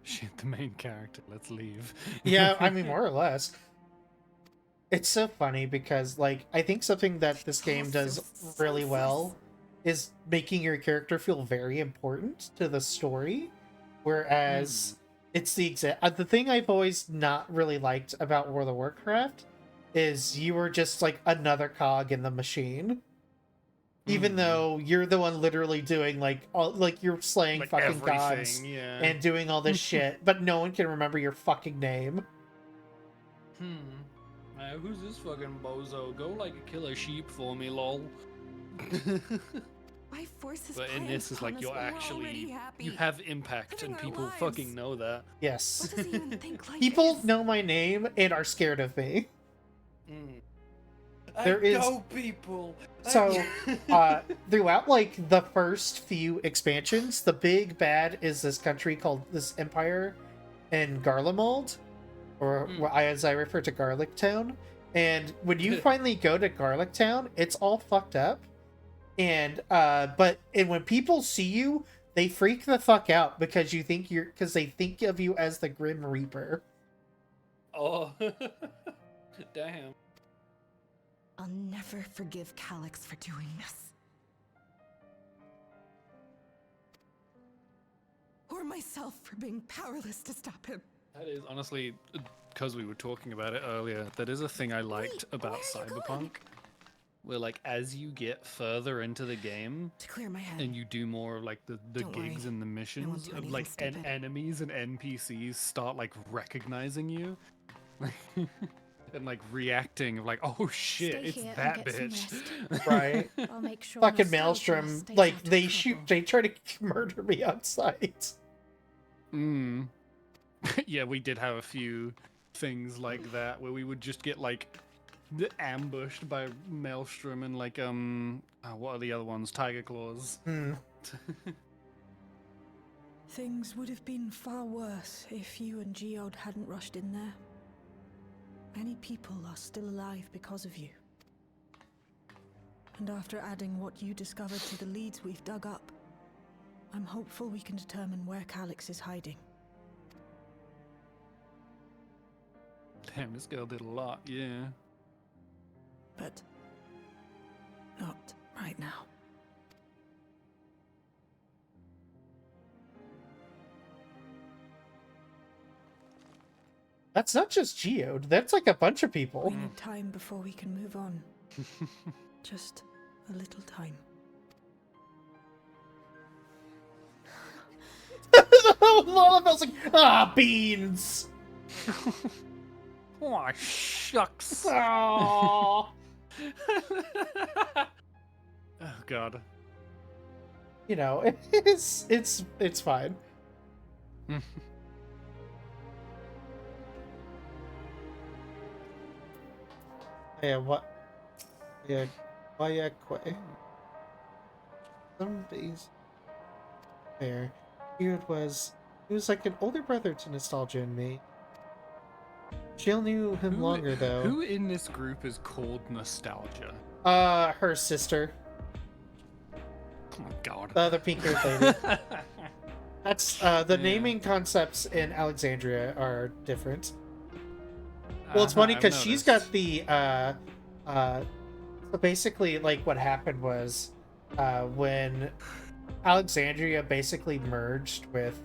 Speaker 2: Shit, the main character. Let's leave.
Speaker 1: Yeah, I mean, more or less. It's so funny because, like, I think something that this game does really well is making your character feel very important to the story, whereas it's the thing I've always not really liked about World of Warcraft is you were just like another cog in the machine. Even though you're the one literally doing like you're slaying
Speaker 2: Like
Speaker 1: fucking gods
Speaker 2: everything, yeah.
Speaker 1: and doing all this shit, but no one can remember your fucking name.
Speaker 2: Who's this fucking bozo? Go like kill a sheep for me, lol.
Speaker 8: Why force his
Speaker 2: But in
Speaker 8: plans
Speaker 2: this is like
Speaker 8: upon us
Speaker 2: you're
Speaker 8: when we're
Speaker 2: actually
Speaker 8: already happy?
Speaker 2: you have impact
Speaker 8: Living
Speaker 2: and
Speaker 8: our
Speaker 2: people
Speaker 8: lives.
Speaker 2: fucking know that.
Speaker 1: Yes.
Speaker 8: What does he even think like
Speaker 1: People
Speaker 8: this?
Speaker 1: know my name and are scared of me. There
Speaker 7: I
Speaker 1: is-
Speaker 7: go, people.
Speaker 1: So, throughout like the first few expansions, the big bad is this country called this empire in Garlemald, or as I refer to Garlic Town. And when you finally go to Garlic Town, it's all fucked up. And but when people see you, they freak the fuck out because they think of you as the Grim Reaper.
Speaker 2: Oh, damn.
Speaker 8: I'll never forgive Calyx for doing this. Or myself for being powerless to stop him.
Speaker 2: That is honestly, because we were talking about it earlier, that is a thing I liked about Cyberpunk. Where like as you get further into the game
Speaker 8: To clear my head.
Speaker 2: and you do more of like the
Speaker 8: Don't worry.
Speaker 2: gigs and the
Speaker 8: I won't
Speaker 2: missions,
Speaker 8: do
Speaker 2: of,
Speaker 8: anything
Speaker 2: like
Speaker 8: stupid.
Speaker 2: enemies and NPCs start like recognizing you. And like reacting of like, oh shit,
Speaker 5: Stay
Speaker 2: it's
Speaker 5: here and
Speaker 2: that
Speaker 5: get some
Speaker 2: bitch.
Speaker 5: rest.
Speaker 1: Right.
Speaker 5: I'll make sure
Speaker 1: Fucking
Speaker 5: nostalgia
Speaker 1: Maelstrom,
Speaker 5: stays
Speaker 1: like
Speaker 5: out of
Speaker 1: they
Speaker 5: trouble.
Speaker 1: try to murder me on sight.
Speaker 2: Mm. Yeah, we did have a few things like that where we would just get like ambushed by Maelstrom and like what are the other ones? Tiger Claws.
Speaker 1: Hmm.
Speaker 9: Things would have been far worse if you and Geode hadn't rushed in there. Many people are still alive because of you. And after adding what you discovered to the leads we've dug up, I'm hopeful we can determine where Calyx is hiding.
Speaker 2: Damn, this girl did a lot, yeah.
Speaker 9: But not right now.
Speaker 1: That's not just Geode. That's like a bunch of people.
Speaker 9: We need time before we can move on. Just a little time.
Speaker 1: Lalavel's like, ah, beans.
Speaker 2: Oh, shucks.
Speaker 1: Aww.
Speaker 2: Oh god.
Speaker 1: You know, it's fine. Yeah, what? Yeah, why quite? Some days. There, he was like an older brother to Nostalgia and me. Jill knew him longer though.
Speaker 2: Who in this group is called Nostalgia?
Speaker 1: Her sister,
Speaker 2: Oh my god.
Speaker 1: the other pink-haired lady. That's the naming concepts in Alexandria are different. Well, it's funny
Speaker 2: I've
Speaker 1: because she's
Speaker 2: noticed.
Speaker 1: got the so basically like what happened was when Alexandria basically merged with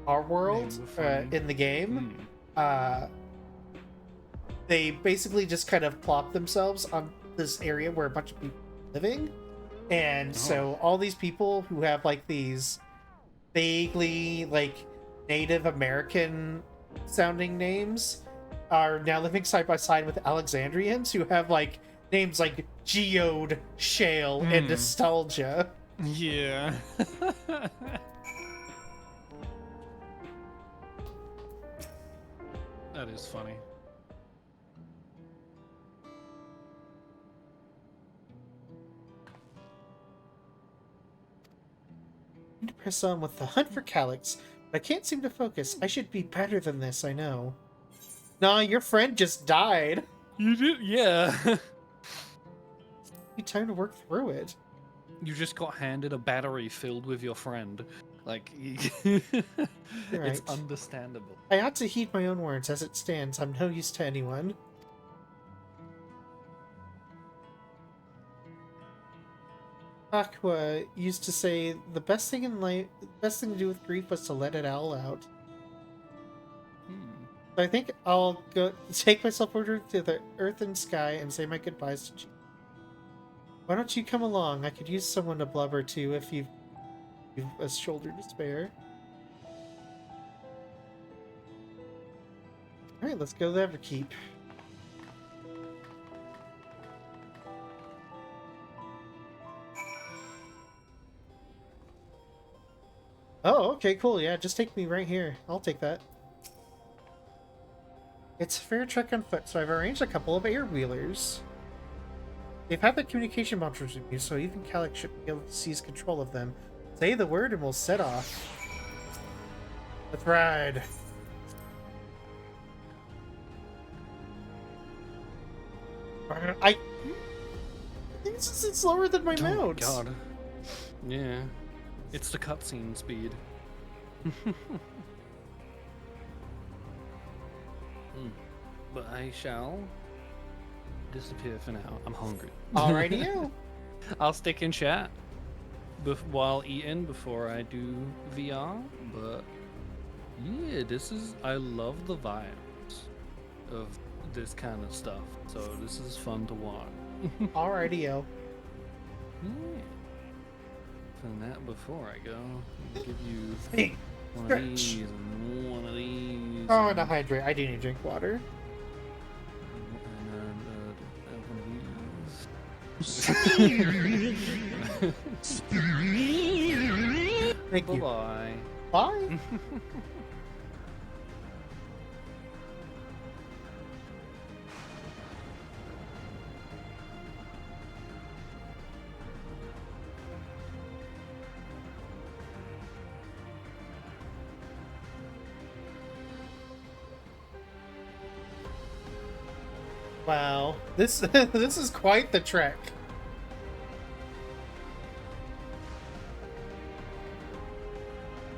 Speaker 1: our world
Speaker 2: Names are funny.
Speaker 1: in the game,
Speaker 2: Hmm.
Speaker 1: they basically just kind of plopped themselves on this area where a bunch of people are living, and so all these people who have like these vaguely like Native American sounding names are now living side by side with Alexandrians who have like names like Geode, Shale, and Nostalgia.
Speaker 2: Yeah. That is funny.
Speaker 1: I need to press on with the hunt for Calyx, but I can't seem to focus. I should be better than this, I know. Nah, your friend just died.
Speaker 2: You did, yeah.
Speaker 1: Need time to work through it.
Speaker 2: You just got handed a battery filled with your friend. Like,
Speaker 1: Right.
Speaker 2: it's understandable.
Speaker 1: I ought to heed my own words. As it stands, I'm no use to anyone. Aqua used to say the best thing in life, the best thing to do with grief was to let it all out. So I think I'll go take myself over to the earth and sky and say my goodbyes to you. Why don't you come along? I could use someone to blubber to if you've a shoulder to spare. Alright, let's go to the Everkeep. Oh, okay, cool. Yeah, just take me right here. I'll take that. It's a fair trek on foot, so I've arranged a couple of air-wheelers. They've had the communication modules with you, so even Calyx should be able to seize control of them. Say the word and we'll set off. Let's ride. It's slower than my
Speaker 2: Oh
Speaker 1: mount.
Speaker 2: god. Yeah. It's the cutscene speed. But I shall disappear for now. I'm hungry.
Speaker 1: Alrighty, you.
Speaker 2: I'll stick in chat while eating before I do VR. But yeah, I love the vibes of this kind of stuff. So this is fun to watch.
Speaker 1: Alrighty, yo.
Speaker 2: Yeah. For that, before I go, I'll give you
Speaker 1: Hey,
Speaker 2: one
Speaker 1: stretch.
Speaker 2: of these and one of these.
Speaker 1: Oh, and to hydrate. I do need to drink water. Thank you.
Speaker 2: Bye-bye.
Speaker 1: Bye. Wow, this this is quite the trek.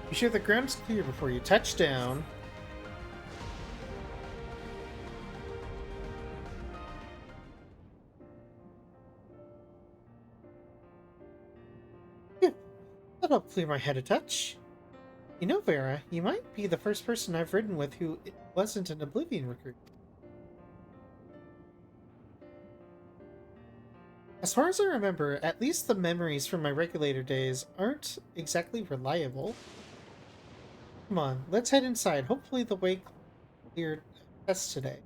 Speaker 1: Be sure the ground's clear before you touch down. Phew, that'll clear my head a touch. You know, Vera, you might be the first person I've ridden with who wasn't an Oblivion recruit. As far as I remember, at least the memories from my regulator days aren't exactly reliable. Come on, let's head inside. Hopefully the way cleared tests today.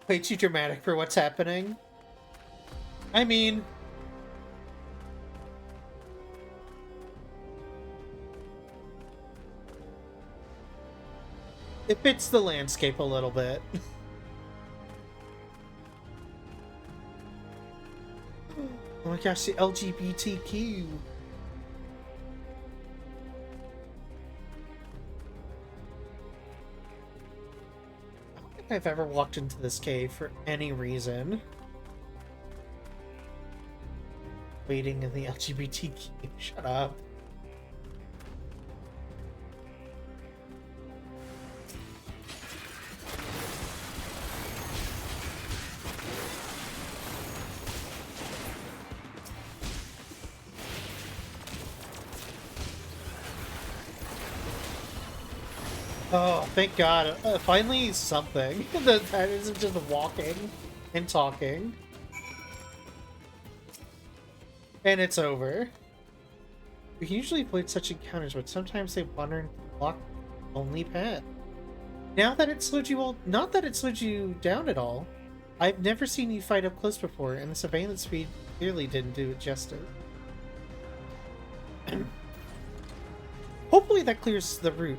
Speaker 1: Way too dramatic for what's happening. I mean... it fits the landscape a little bit. Oh my gosh, the LGBTQ. I don't think I've ever walked into this cave for any reason. Waiting in the LGBTQ. Shut up. Oh, thank God. Finally something. that isn't just walking and talking. And it's over. We can usually avoid such encounters, but sometimes they wander and block the only path. Now that it slowed you all, not that it slowed you down at all. I've never seen you fight up close before, and the surveillance speed clearly didn't do it justice. Hopefully that clears the route.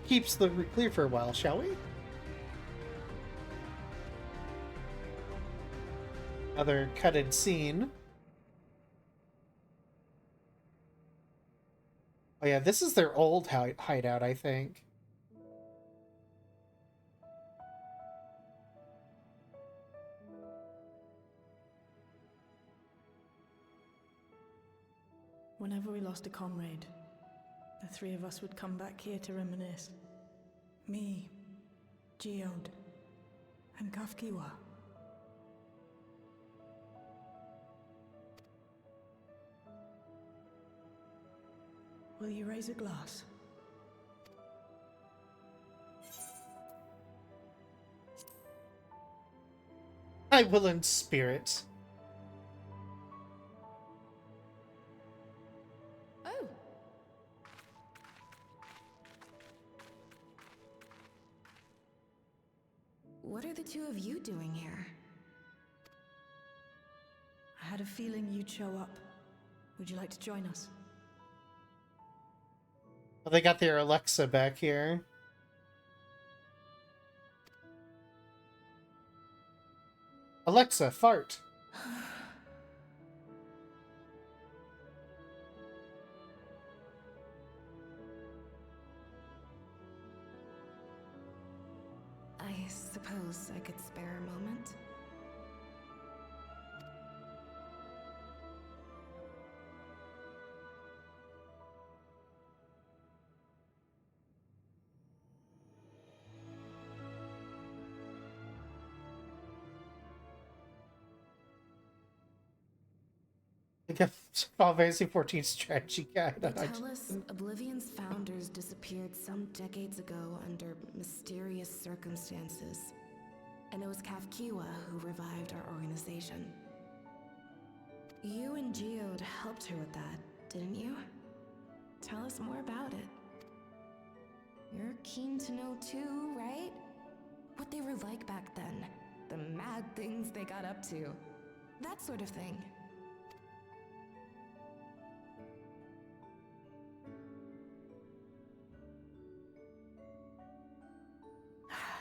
Speaker 1: Keeps the route clear for a while, shall we? Another cutted scene. Oh yeah, this is their old hideout, I think.
Speaker 9: Whenever we lost a comrade, the three of us would come back here to reminisce. Me, Geode, and Ffxiv. Will you raise a glass?
Speaker 1: I will in spirit.
Speaker 8: Oh. What are the two of you doing here?
Speaker 9: I had a feeling you'd show up. Would you like to join us?
Speaker 1: Well, they got their Alexa back here. Alexa, fart.
Speaker 8: suppose I could spare a moment.
Speaker 1: Like a Final Fantasy 14 strategy guide.
Speaker 8: They tell us Oblivion's founders disappeared some decades ago under mysterious circumstances. And it was Ffxiv who revived our organization. You and Geode helped her with that, didn't you? Tell us more about it. You're keen to know too, right? What they were like back then. The mad things they got up to. That sort of thing.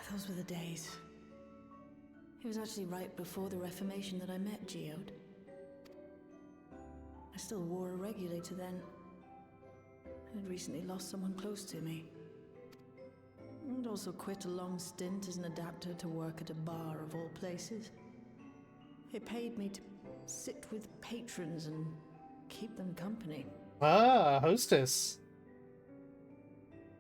Speaker 9: Those were the days. It was actually right before the Reformation that I met Geode. I still wore a regulator then. I had recently lost someone close to me. I'd also quit a long stint as an adapter to work at a bar of all places. It paid me to sit with patrons and keep them company.
Speaker 1: Ah, hostess.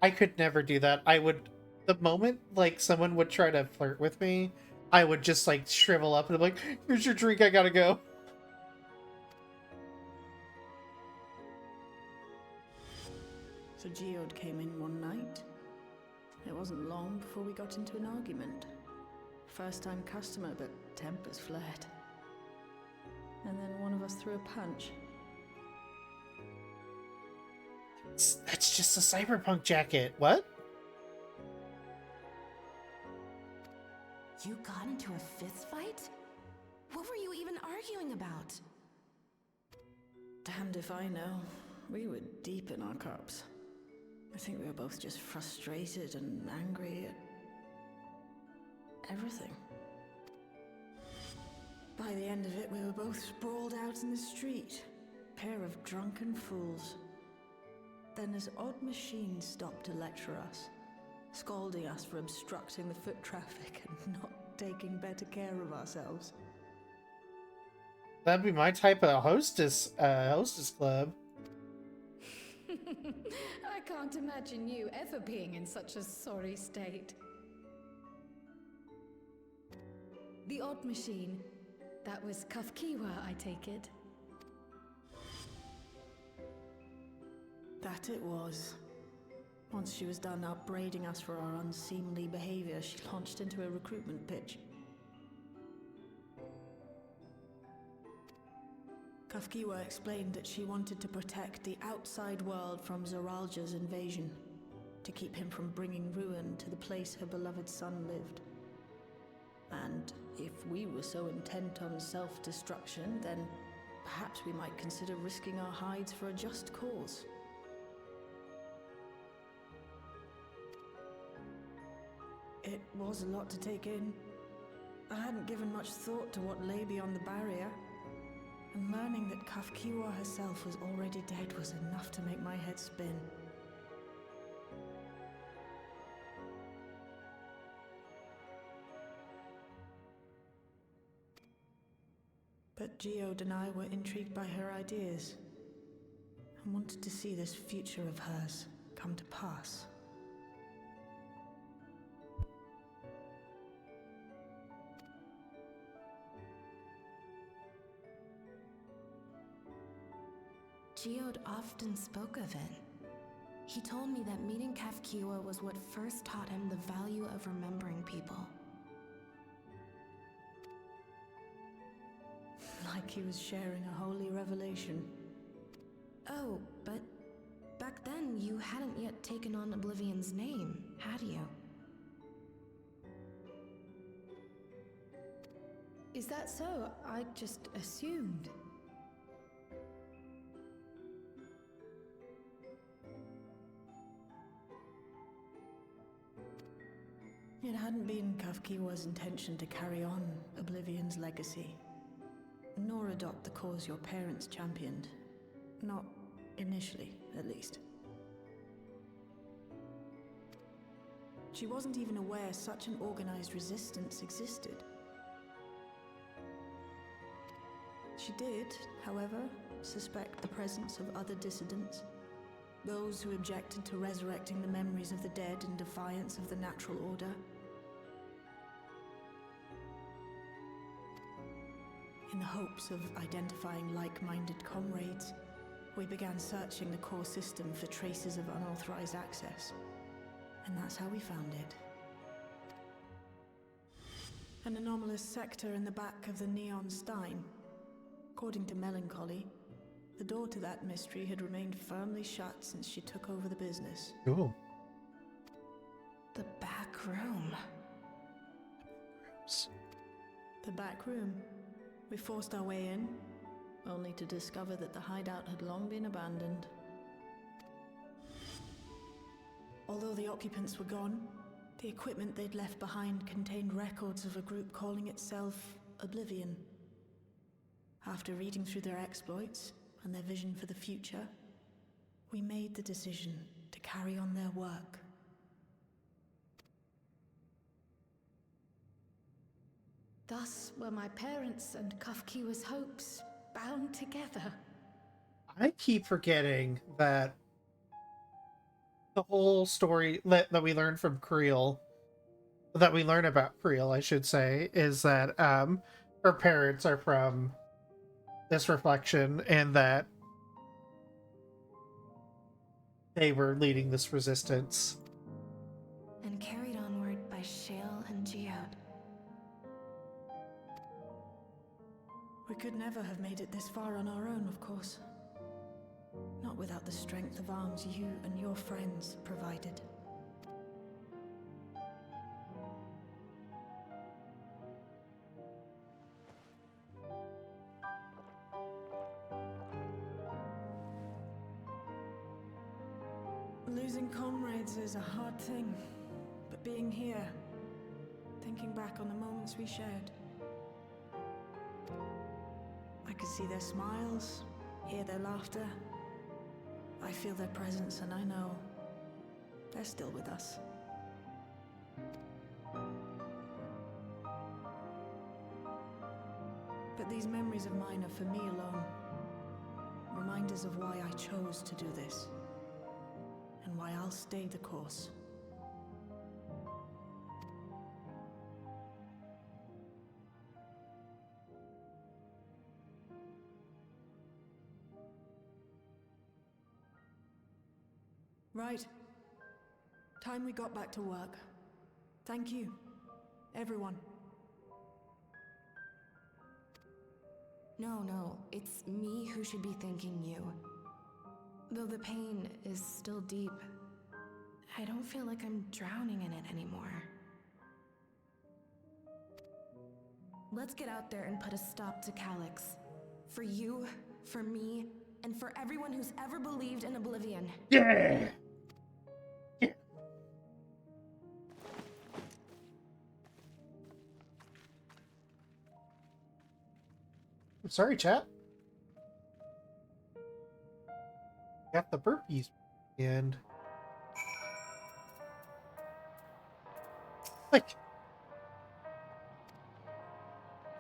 Speaker 1: I could never do that. I would, the moment like someone would try to flirt with me, I would just like shrivel up and be like, here's your drink, I gotta go.
Speaker 9: So Geode came in one night. It wasn't long before we got into an argument. First time customer, but tempers flared. And then one of us threw a punch.
Speaker 1: That's just a cyberpunk jacket. What?
Speaker 8: You got into a fist fight? What were you even arguing about?
Speaker 9: Damned if I know. We were deep in our cups. I think we were both just frustrated and angry at everything. By the end of it, we were both sprawled out in the street. Pair of drunken fools. Then this odd machine stopped to lecture us, scolding us for obstructing the foot traffic and not taking better care of ourselves.
Speaker 1: That'd be my type of hostess club.
Speaker 5: I can't imagine you ever being in such a sorry state. The odd machine. That was Ffxiv, I take it.
Speaker 9: That it was. Once she was done upbraiding us for our unseemly behavior, she launched into a recruitment pitch. Ffxiv explained that she wanted to protect the outside world from Zoralja's invasion, to keep him from bringing ruin to the place her beloved son lived. And if we were so intent on self-destruction, then perhaps we might consider risking our hides for a just cause. It was a lot to take in. I hadn't given much thought to what lay beyond the barrier, and learning that Ffxiv herself was already dead was enough to make my head spin. But Geode and I were intrigued by her ideas, and wanted to see this future of hers come to pass.
Speaker 8: Geode often spoke of it. He told me that meeting Ffxiv was what first taught him the value of remembering people.
Speaker 9: Like he was sharing a holy revelation.
Speaker 8: Oh, but back then you hadn't yet taken on Oblivion's name, had you?
Speaker 5: Is that so? I just assumed.
Speaker 9: It hadn't been Ffxiv's intention to carry on Oblivion's legacy, nor adopt the cause your parents championed. Not initially, at least. She wasn't even aware such an organized resistance existed. She did, however, suspect the presence of other dissidents, those who objected to resurrecting the memories of the dead in defiance of the natural order. In the hopes of identifying like-minded comrades, we began searching the core system for traces of unauthorized access. And that's how we found it. An anomalous sector in the back of the Neon Stein. According to Melancholy, the door to that mystery had remained firmly shut since she took over the business.
Speaker 1: Cool.
Speaker 8: The back room.
Speaker 9: The back room. We forced our way in, only to discover that the hideout had long been abandoned. Although the occupants were gone, the equipment they'd left behind contained records of a group calling itself Oblivion. After reading through their exploits and their vision for the future, we made the decision to carry on their work.
Speaker 5: Thus were my parents' and Ffxiw's hopes bound together.
Speaker 1: I keep forgetting that the whole story that we learn from Creel, that we learn about Creel, I should say, is that her parents are from this reflection and that they were leading this resistance.
Speaker 8: And carried onward by Shale and Geode.
Speaker 9: We could never have made it this far on our own, of course. Not without the strength of arms you and your friends provided. Losing comrades is a hard thing, but being here, thinking back on the moments we shared, I could see their smiles, hear their laughter. I feel their presence, and I know they're still with us. But these memories of mine are for me alone. Reminders of why I chose to do this, and why I'll stay the course. Right. Time we got back to work. Thank you, everyone.
Speaker 8: No, it's me who should be thanking you. Though the pain is still deep, I don't feel like I'm drowning in it anymore. Let's get out there and put a stop to Calyx. For you, for me, and for everyone who's ever believed in Oblivion.
Speaker 1: Yeah! Yeah. I'm sorry, chat. Got the burpees and like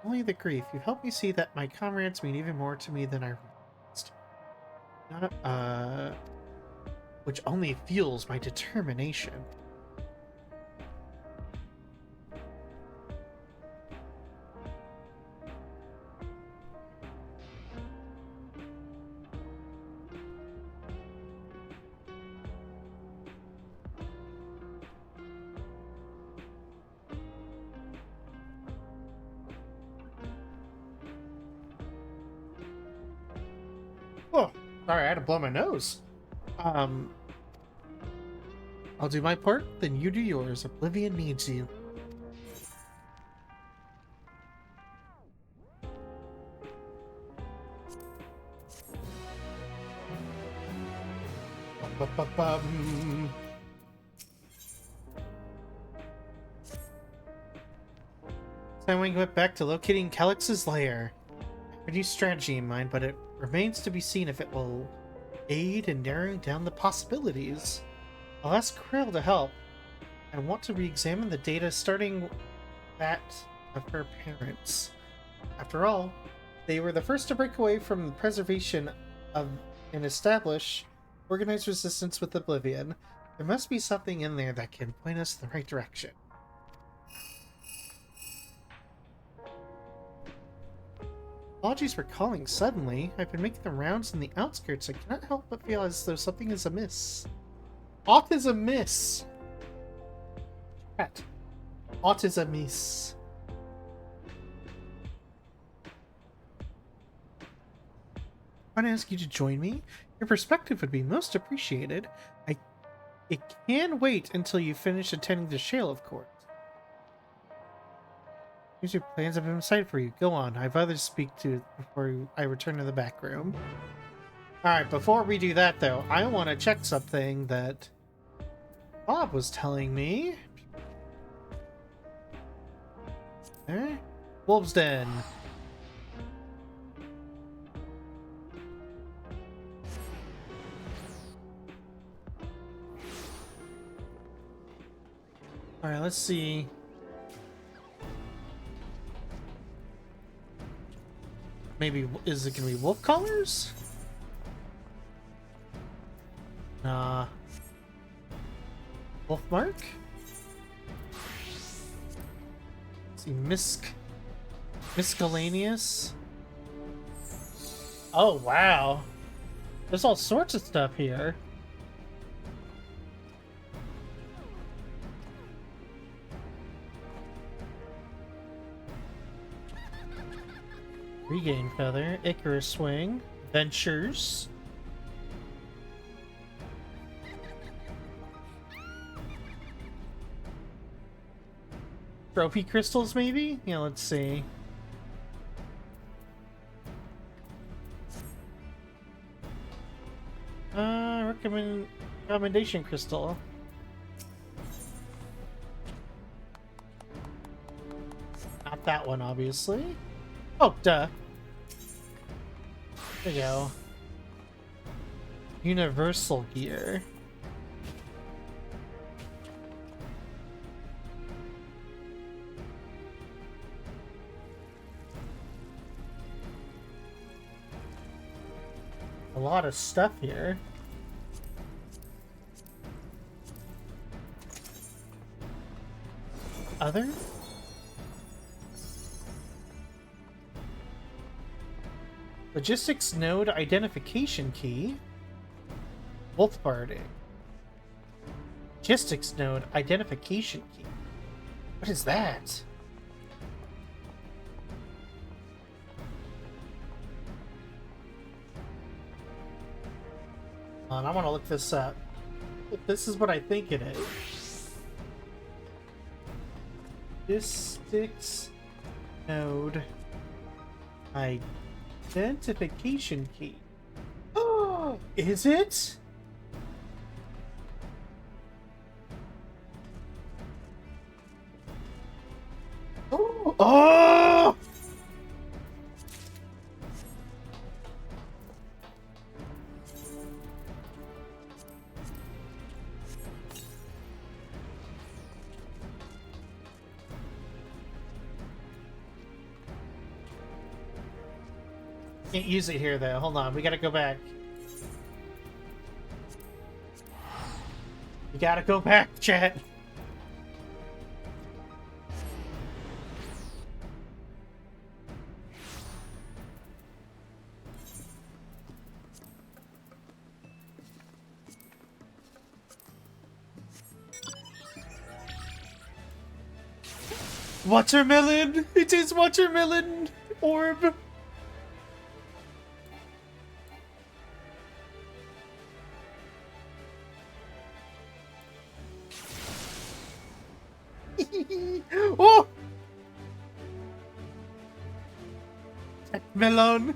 Speaker 1: only the grief. You've helped me see that my comrades mean even more to me than I realized. Not which only fuels my determination. Oh, sorry, I had to blow my nose. I'll do my part, then you do yours. Oblivion needs you. Ba-ba-bum. Time we get back to locating Calyx's lair. I have a new strategy in mind, but it remains to be seen if it will aid in narrowing down the possibilities. I'll ask Krill to help, I want to re-examine the data starting that of her parents. After all, they were the first to break away from the preservation of and establish organized resistance with Oblivion. There must be something in there that can point us in the right direction. Apologies for calling suddenly. I've been making the rounds in the outskirts. I cannot help but feel as though something is amiss. Aught is amiss! Chat. Aught is amiss. I want to ask you to join me. Your perspective would be most appreciated. It can wait until you finish attending the Shale, of course. Here's your plans. I've been excited for you. Go on. I have others to speak to before I return to the back room. Alright, before we do that, though, I want to check something that Bob was telling me. There. Wolf's Den. Alright, let's see. Maybe, is it gonna be wolf colors? Nah. Wolf mark? Let's see, miscellaneous. Oh, wow. There's all sorts of stuff here. Regain Feather, Icarus Swing, Ventures. Trophy crystals, maybe? Yeah, let's see. Recommendation crystal. Not that one, obviously. Oh, duh. There you go. Universal gear. A lot of stuff here. Other? Logistics node identification key. Wolf Barding. Logistics node identification key. What is that? Hold on, I want to look this up. This is what I think it is. Logistics node identification key. Oh, is it? Oh! Oh! Can't use it here though. Hold on, we gotta go back. We gotta go back, chat. Watermelon! It is watermelon orb! Oh! Melon!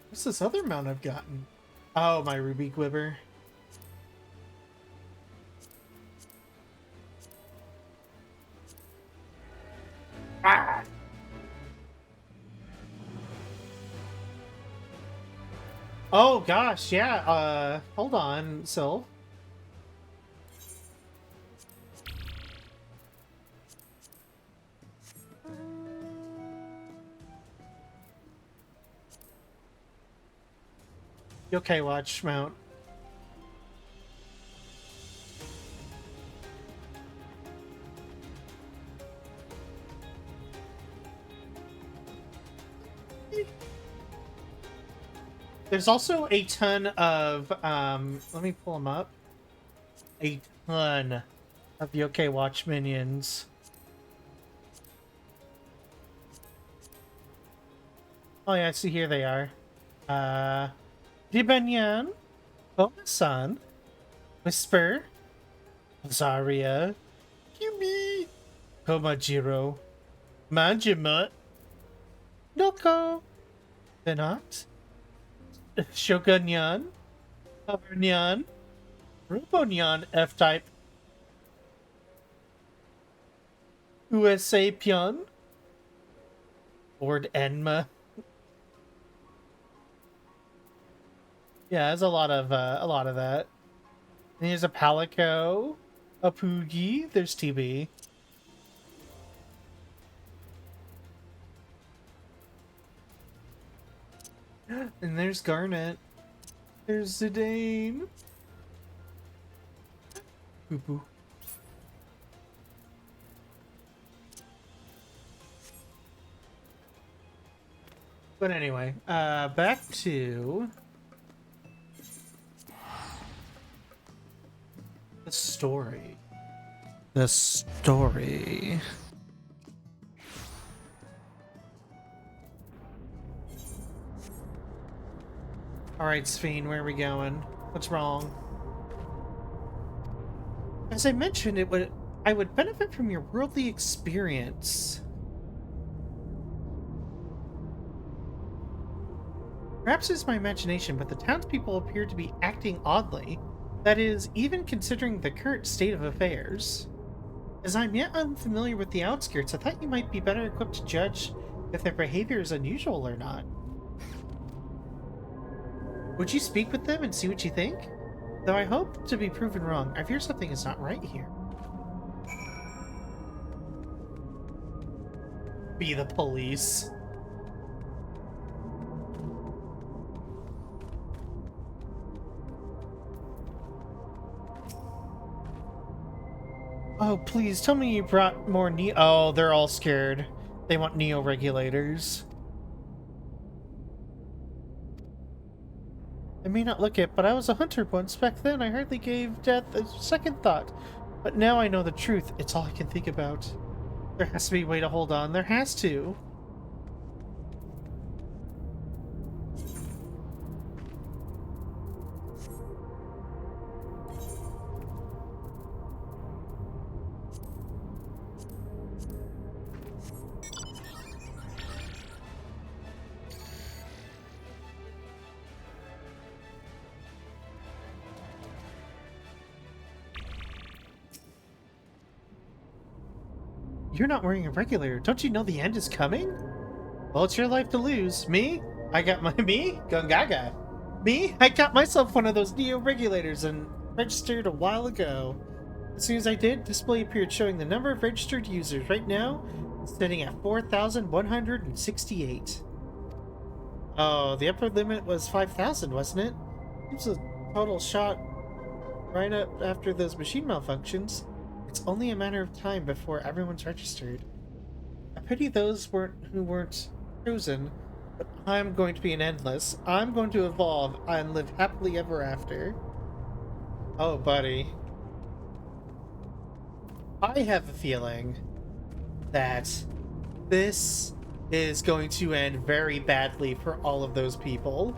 Speaker 1: What's this other mount I've gotten? Oh, my Ruby Quiver. Ah! Oh gosh, yeah. Hold on, Sil. Okay, watch mount. There's also a ton of, let me pull them up. A ton of Yokai Watch minions. Oh yeah, see, here they are. Dibanyan, Oma-san, Whisper, Zarya, Yumi, Komajiro, Manjimut, Noko, Benot, Shogunyan, Hovernyan, Rubonyan F-Type, USA Pion, Lord Enma. Yeah, there's a lot of that. And there's a Palico, a Poogie, there's TB. And there's Garnet. There's Zidane. Boo-boo. But anyway, back to the story. The story. Alright, Sphene, where are we going? What's wrong? As I mentioned, I would benefit from your worldly experience. Perhaps it's my imagination, but the townspeople appear to be acting oddly. That is, even considering the current state of affairs. As I'm yet unfamiliar with the outskirts, I thought you might be better equipped to judge if their behavior is unusual or not. Would you speak with them and see what you think? Though I hope to be proven wrong, I fear something is not right here. Be the police. Oh, please, tell me you brought more Oh, they're all scared. They want Neo-regulators. I may not look it, but I was a hunter once. Back then, I hardly gave death a second thought. But now I know the truth. It's all I can think about. There has to be a way to hold on. There has to. You're not wearing a regulator. Don't you know the end is coming? Well, it's your life to lose. Me? I got my... Me? Gungaga. Me? I got myself one of those Neo-regulators and registered a while ago. As soon as I did, display appeared showing the number of registered users. Right now, it's sitting at 4,168. Oh, the upper limit was 5,000, wasn't it? It was a total shot right up after those machine malfunctions. It's only a matter of time before everyone's registered. I pity those who weren't chosen, but I'm going to be an endless. I'm going to evolve and live happily ever after. Oh, buddy. I have a feeling that this is going to end very badly for all of those people.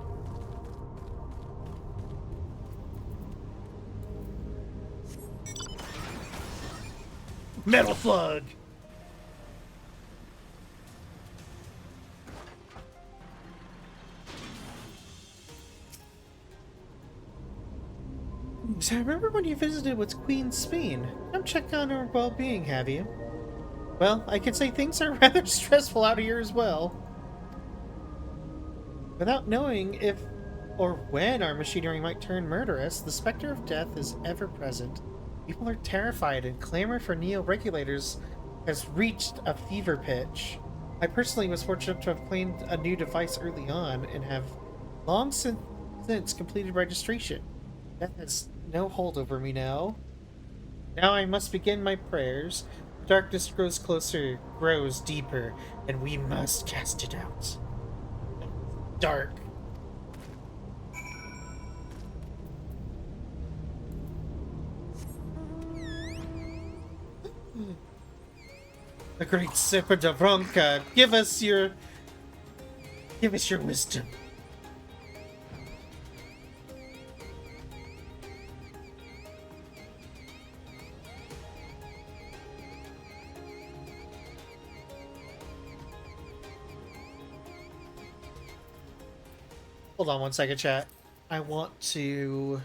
Speaker 1: Metal Slug! So I remember when you visited with Queen Sphene. Come check on her well-being, have you? Well, I could say things are rather stressful out here as well. Without knowing if or when our machinery might turn murderous, the specter of death is ever present. People are terrified, and clamor for neo-regulators has reached a fever pitch. I personally was fortunate to have claimed a new device early on and have long since completed registration. Death has no hold over me now. Now I must begin my prayers. The darkness grows closer, grows deeper, and we must cast it out. Dark. The great Sipper Davronka, give us your wisdom. Hold on one second, chat. I want to...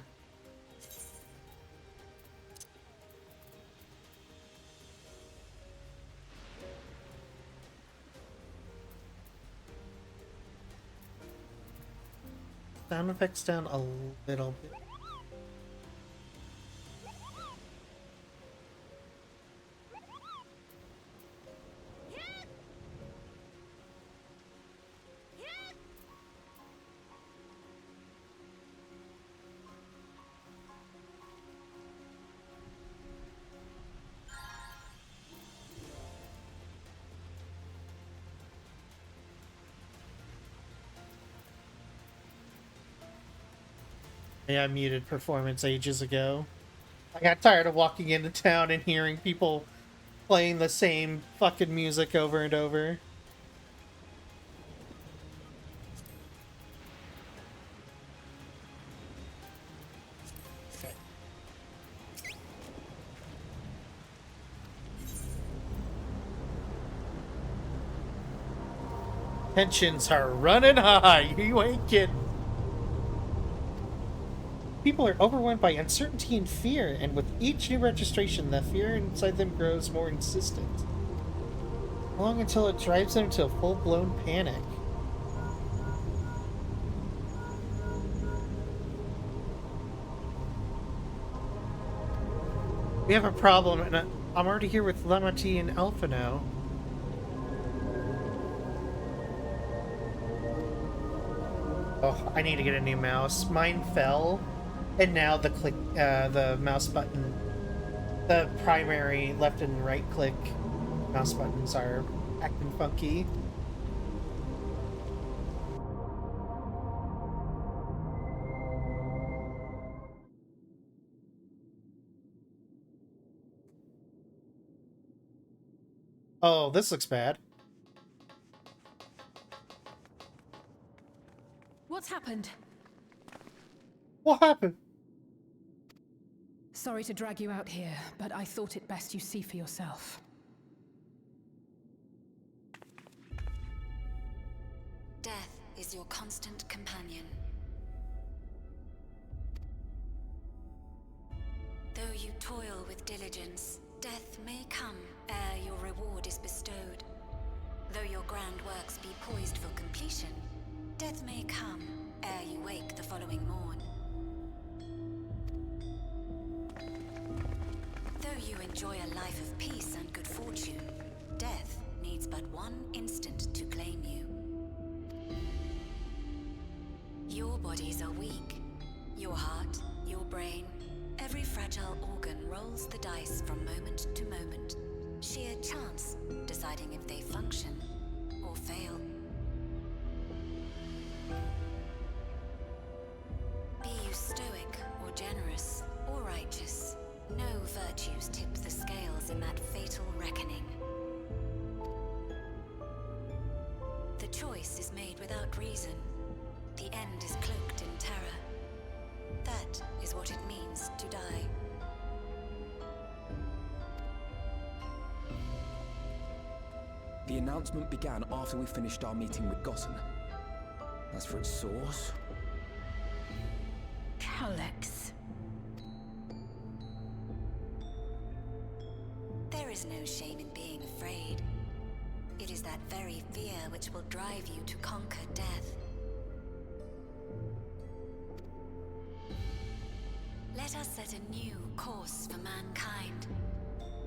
Speaker 1: sound effects down a little bit. Yeah, I muted performance ages ago. I got tired of walking into town and hearing people playing the same fucking music over and over. Tensions are running high. You ain't kidding. People are overwhelmed by uncertainty and fear, and with each new registration, the fear inside them grows more insistent. Long until it drives them to a full-blown panic. We have a problem, and I'm already here with Lemati and Alpha now. Oh, I need to get a new mouse. Mine fell, and now the mouse button, the primary left and right click mouse buttons are acting funky. Oh, this looks bad.
Speaker 5: What's happened?
Speaker 1: What happened?
Speaker 5: Sorry to drag you out here, but I thought it best you see for yourself.
Speaker 10: Death is your constant companion. Though you toil with diligence, death may come ere your reward is bestowed. Though your grand works be poised for completion, death may come ere you wake the following morn. Though you enjoy a life of peace and good fortune, death needs but one instant to claim you. Your bodies are weak. Your heart, your brain, every fragile organ rolls the dice from moment to moment. Sheer chance deciding if they function or fail. Be you stoic or generous or righteous, no virtues tip the scales in that fatal reckoning. The choice is made without reason. The end is cloaked in terror. That is what it means to die.
Speaker 11: The announcement began after we finished our meeting with Gossen. As for its source...
Speaker 5: Alex.
Speaker 10: There is no shame in being afraid. It is that very fear which will drive you to conquer death. Let us set a new course for mankind.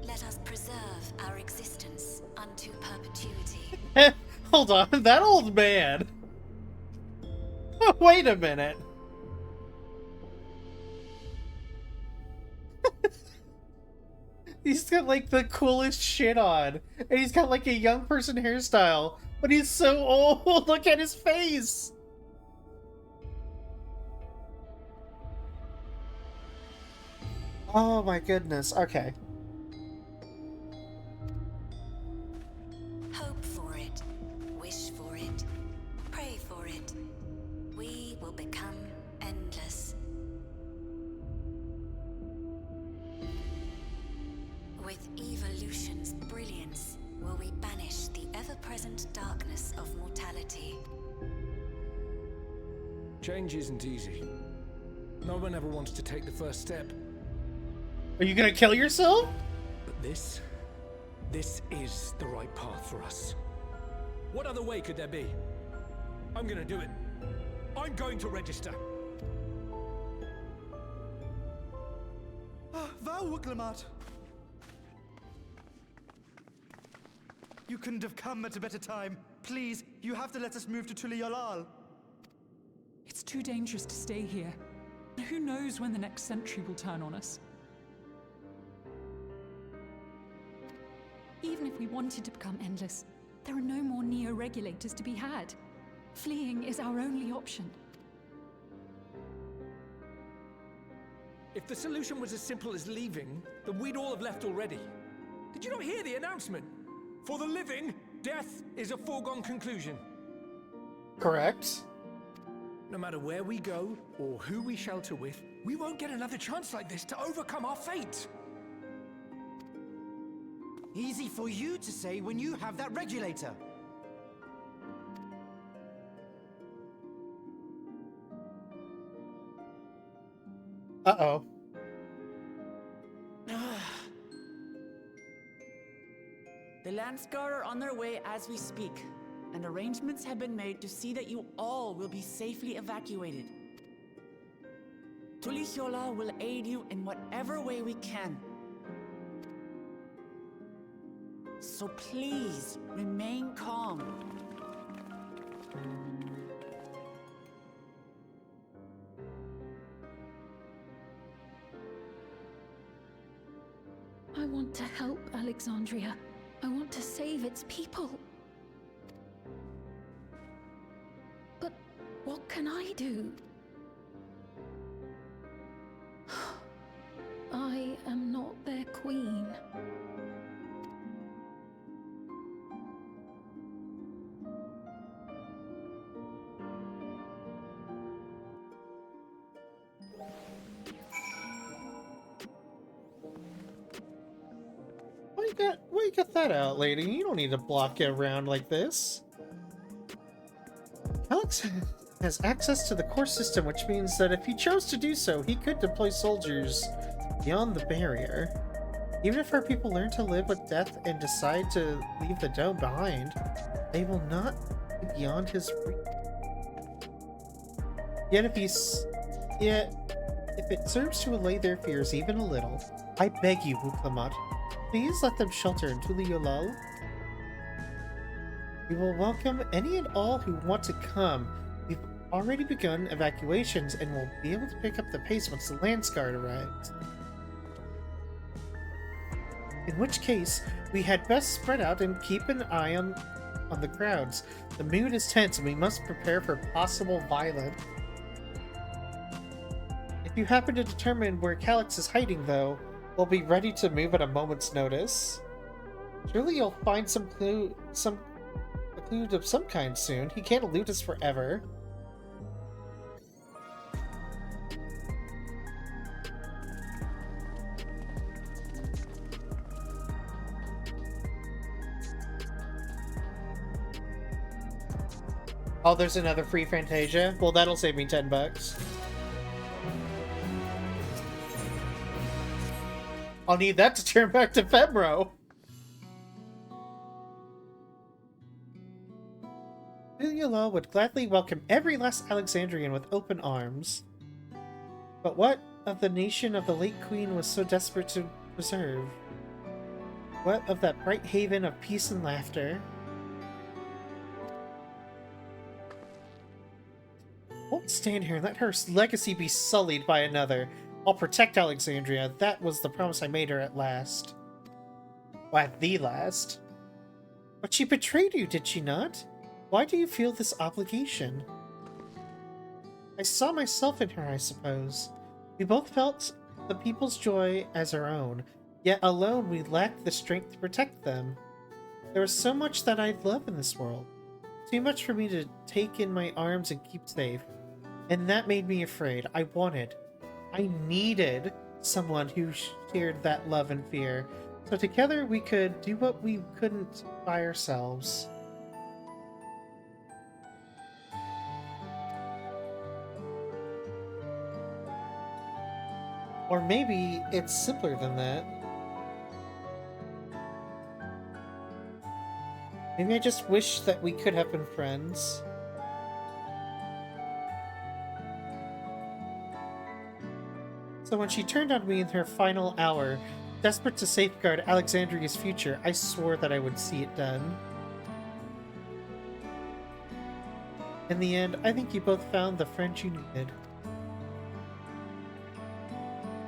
Speaker 10: Let us preserve our existence unto perpetuity.
Speaker 1: Hold on, that old man. Wait a minute. He's got like the coolest shit on. And he's got like a young person hairstyle. But he's so old. Look at his face. Oh my goodness. Okay.
Speaker 10: Hope for it. Wish for it. Pray for it. We will become endless. With evolution's brilliance, will we banish the ever-present darkness of mortality.
Speaker 11: Change isn't easy. No one ever wants to take the first step.
Speaker 1: Are you gonna kill yourself?
Speaker 11: But this is the right path for us. What other way could there be? I'm gonna do it. I'm going to register.
Speaker 12: Wow, Wuklemat! You couldn't have come at a better time. Please, you have to let us move to Tuliyolal.
Speaker 13: It's too dangerous to stay here. Who knows when the next century will turn on us? Even if we wanted to become endless, there are no more neo-regulators to be had. Fleeing is our only option.
Speaker 11: If the solution was as simple as leaving, then we'd all have left already. Did you not hear the announcement? For the living, death is a foregone conclusion.
Speaker 1: Correct.
Speaker 11: No matter where we go, or who we shelter with, we won't get another chance like this to overcome our fate.
Speaker 12: Easy for you to say when you have that regulator.
Speaker 1: Uh-oh.
Speaker 14: The Landsguard are on their way as we speak, and arrangements have been made to see that you all will be safely evacuated. Tulishola will aid you in whatever way we can. So please, remain calm.
Speaker 5: I want to help Alexandria. I want to save its people. But what can I do? I am not their queen.
Speaker 1: Why you got that out, lady? You don't need to block it around like this. Alex has access to the core system, which means that if he chose to do so, he could deploy soldiers beyond the barrier. Even if our people learn to live with death and decide to leave the dome behind, they will not be beyond his reach. Yet if it serves to allay their fears even a little, I beg you, Wuklemat, please let them shelter in Tuliyolal. We will welcome any and all who want to come. We've already begun evacuations and will be able to pick up the pace once the Landsguard arrives. In which case, we had best spread out and keep an eye on the crowds. The mood is tense and we must prepare for possible violence. If you happen to determine where Calyx is hiding, though, we'll be ready to move at a moment's notice. Surely you'll find a clue of some kind soon. He can't elude us forever. Oh, there's another free Fantasia? Well, that'll save me $10. I'll need that to turn back to Febro. Tuliyolal would gladly welcome every last Alexandrian with open arms. But what of the nation of the late queen was so desperate to preserve? What of that bright haven of peace and laughter? Won't stand here and let her legacy be sullied by another. I'll protect Alexandria. That was the promise I made her at last. Well, at the last. But she betrayed you, did she not? Why do you feel this obligation? I saw myself in her, I suppose. We both felt the people's joy as our own, yet alone we lacked the strength to protect them. There was so much that I love in this world. Too much for me to take in my arms and keep safe. And that made me afraid. I needed someone who shared that love and fear. So together we could do what we couldn't by ourselves. Or maybe it's simpler than that. Maybe I just wish that we could have been friends. So when she turned on me in her final hour, desperate to safeguard Alexandria's future, I swore that I would see it done. In the end, I think you both found the friend you needed.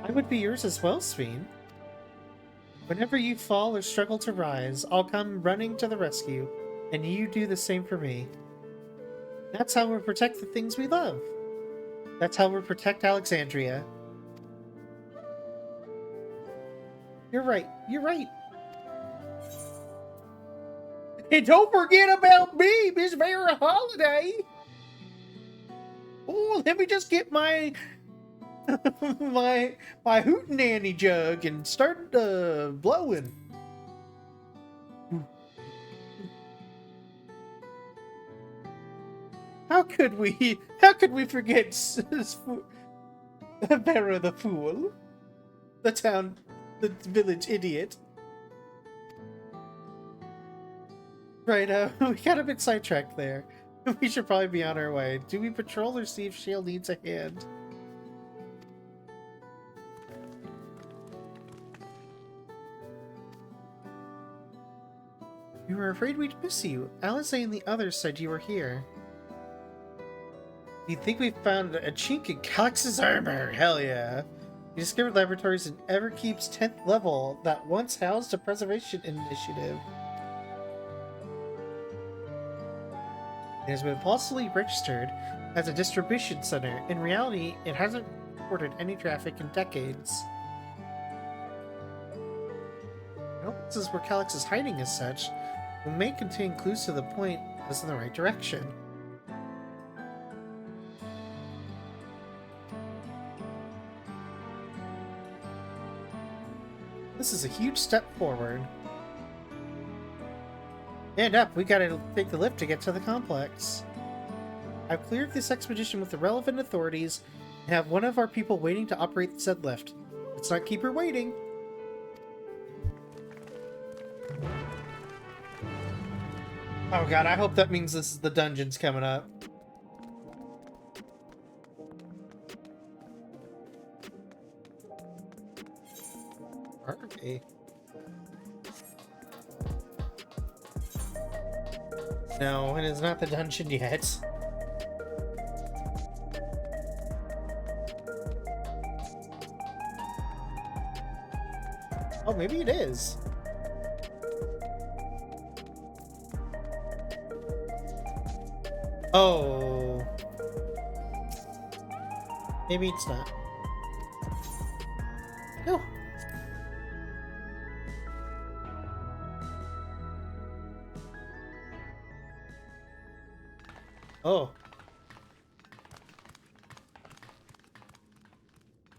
Speaker 1: I would be yours as well, Ffxiv. Whenever you fall or struggle to rise, I'll come running to the rescue, and you do the same for me. That's how we'll protect the things we love. That's how we'll protect Alexandria. You're right. You're right. And don't forget about me, Miss Vera Holiday. Oh, let me just get my my hootenanny jug and start blowing. How could we forget Vera the fool, the village idiot? Right, we got a bit sidetracked there. We should probably be on our way. Do we patrol or see if Shale needs a hand? We were afraid we'd miss you. Alice and the others said you were here. You think we found a chink in Calyx's armor? Hell yeah. We discovered laboratories in Everkeep's 10th level that once housed a preservation initiative. It has been falsely registered as a distribution center. In reality, it hasn't reported any traffic in decades. Well, this is where Calyx is hiding as such. It may contain clues to the point us in the right direction. This is a huge step forward. And up, we gotta take the lift to get to the complex. I've cleared this expedition with the relevant authorities and have one of our people waiting to operate the said lift. Let's not keep her waiting. Oh god, I hope that means this is the dungeons coming up. Okay. No, it is not the dungeon yet. Oh, maybe it is. Oh. Maybe it's not. No. Oh.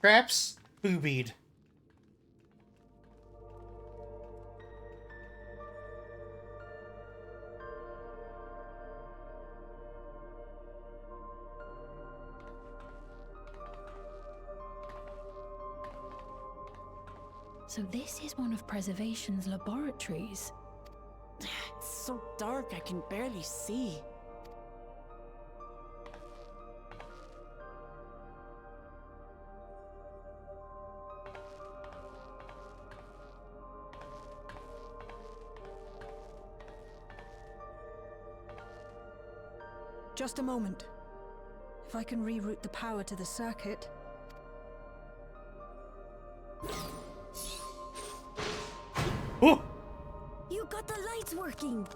Speaker 1: Craps boobied.
Speaker 5: So this is one of Preservation's laboratories.
Speaker 14: It's so dark I can barely see.
Speaker 9: Just a moment. If I can reroute the power to the circuit...
Speaker 3: Oh!
Speaker 5: You got the lights working!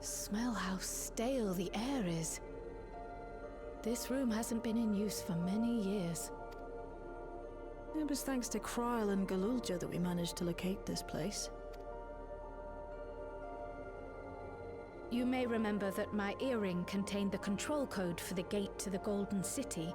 Speaker 5: Smell how stale the air is. This room hasn't been in use for many years.
Speaker 9: It was thanks to Kryl and Galulja that we managed to locate this place.
Speaker 5: You may remember that my earring contained the control code for the gate to the Golden City.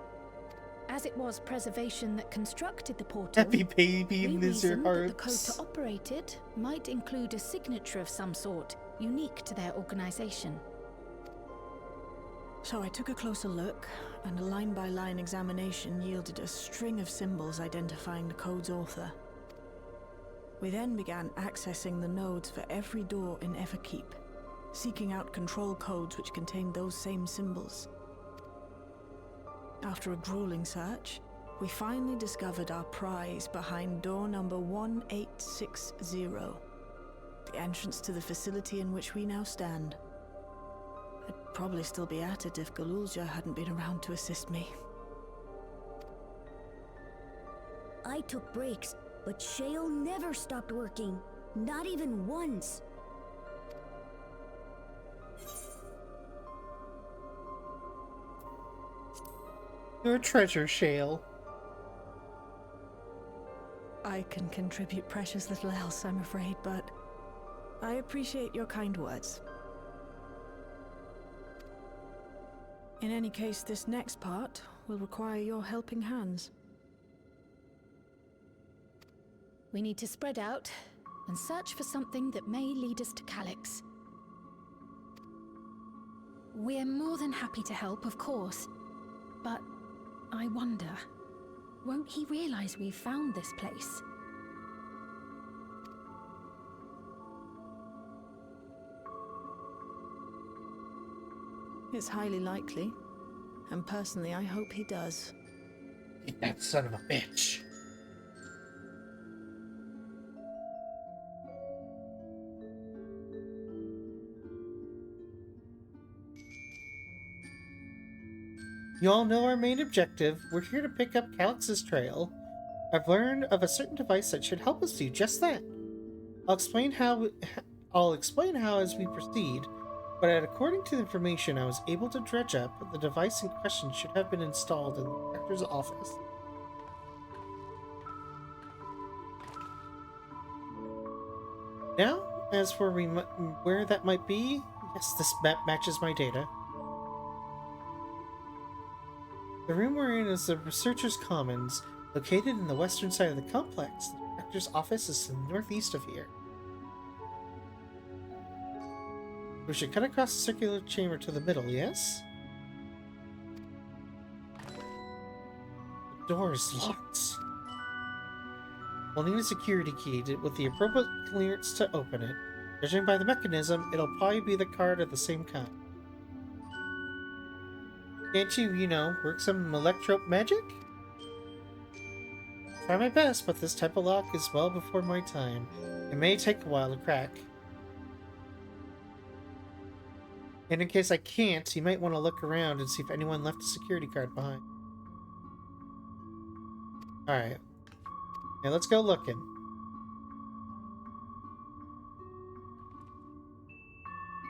Speaker 5: As it was preservation that constructed the portal,
Speaker 3: Happy baby
Speaker 5: we
Speaker 3: lizard
Speaker 5: reasoned that the code
Speaker 3: hearts.
Speaker 5: to operate it might include a signature of some sort, unique to their organization.
Speaker 9: So I took a closer look, and a line-by-line examination yielded a string of symbols identifying the code's author. We then began accessing the nodes for every door in Ffxiv, seeking out control codes which contained those same symbols. After a grueling search, we finally discovered our prize behind door number 1860, the entrance to the facility in which we now stand. I'd probably still be at it if Galulja hadn't been around to assist me.
Speaker 5: I took breaks, but Shale never stopped working. Not even once.
Speaker 1: Your treasure, Shale.
Speaker 9: I can contribute precious little else, I'm afraid, but I appreciate your kind words. In any case, this next part will require your helping hands.
Speaker 5: We need to spread out and search for something that may lead us to Calyx.
Speaker 13: We're more than happy to help, of course. But I wonder, won't he realize we've found this place?
Speaker 9: It's highly likely, and personally I hope he does.
Speaker 1: Get that son of a bitch. You all know our main objective. We're here to pick up Calyx's trail. I've learned of a certain device that should help us do just that. I'll explain how as we proceed, but according to the information I was able to dredge up, the device in question should have been installed in the director's office. Now, as for where that might be, yes, this map matches my data. The room we're in is the Researcher's Commons, located in the western side of the complex. The director's office is to the northeast of here. We should cut across the circular chamber to the middle, yes? The door is locked. We'll need a security key with the appropriate clearance to open it. Judging by the mechanism, it'll probably be the card of the same kind. Can't you know, work some electrope magic? Try my best, but this type of lock is well before my time. It may take a while to crack. And in case I can't, you might want to look around and see if anyone left a security card behind. Alright. Now let's go looking.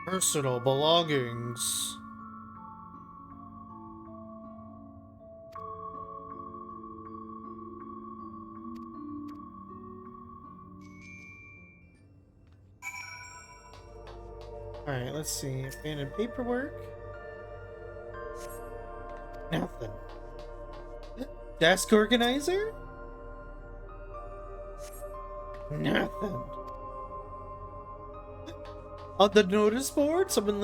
Speaker 1: Personal belongings. Alright, let's see. Abandoned paperwork. Nothing. Desk organizer? Nothing. On the notice board? Someone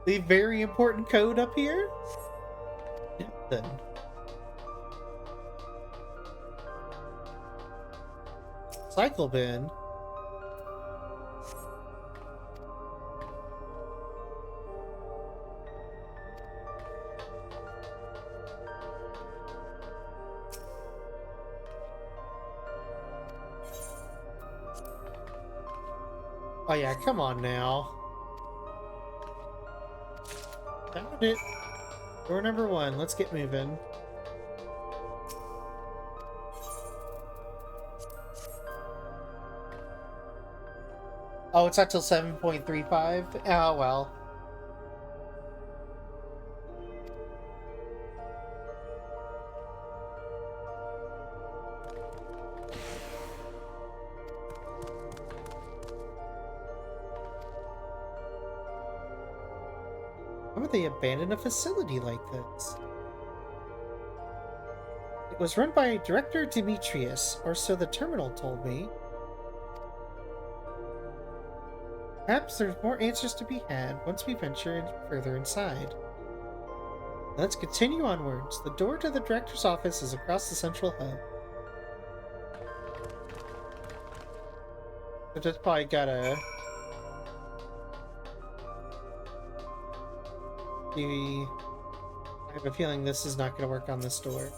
Speaker 1: leave very important code up here? Nothing. Cycle bin? Oh yeah, come on now. Found it. Door number 1. Let's get moving. Oh, it's not till 7.35? Oh, well. Why would they abandon a facility like this? It was run by Director Demetrius, or so the terminal told me. Perhaps there's more answers to be had once we venture further inside. Let's continue onwards. The door to the director's office is across the central hub. I just probably gotta... I have a feeling this is not gonna work on this door.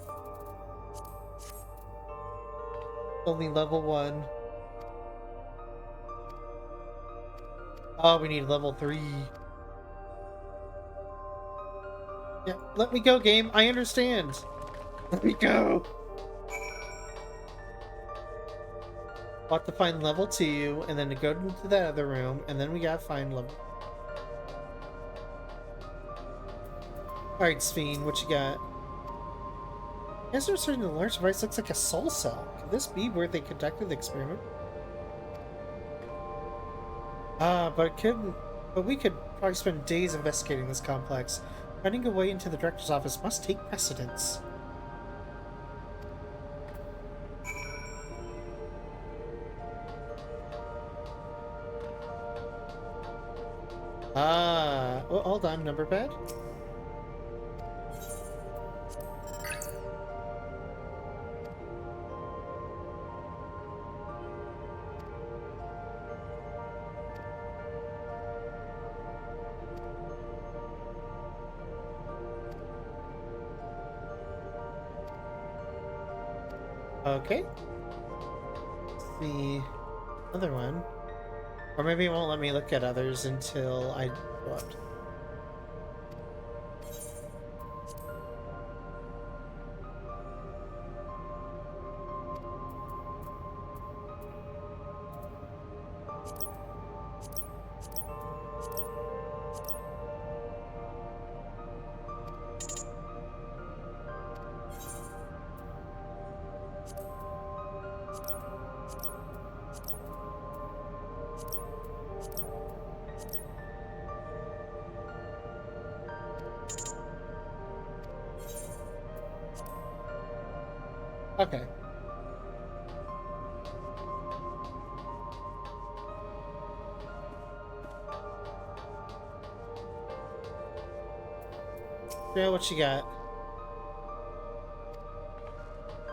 Speaker 1: Only level 1. Oh, we need level 3. Yeah, let me go, game. I understand. Let me go. I'll have to find level 2, and then to go into that other room, and then we gotta find level... Alright, Ffxiv, what you got? Answer certain the large device looks like a soul cell. Could this be where they conducted the experiment? But we could probably spend days investigating this complex. Finding a way into the director's office must take precedence. Oh, hold on, number pad? Okay. The other one. Or maybe it won't let me look at others until I go up. Okay. Yeah, what you got?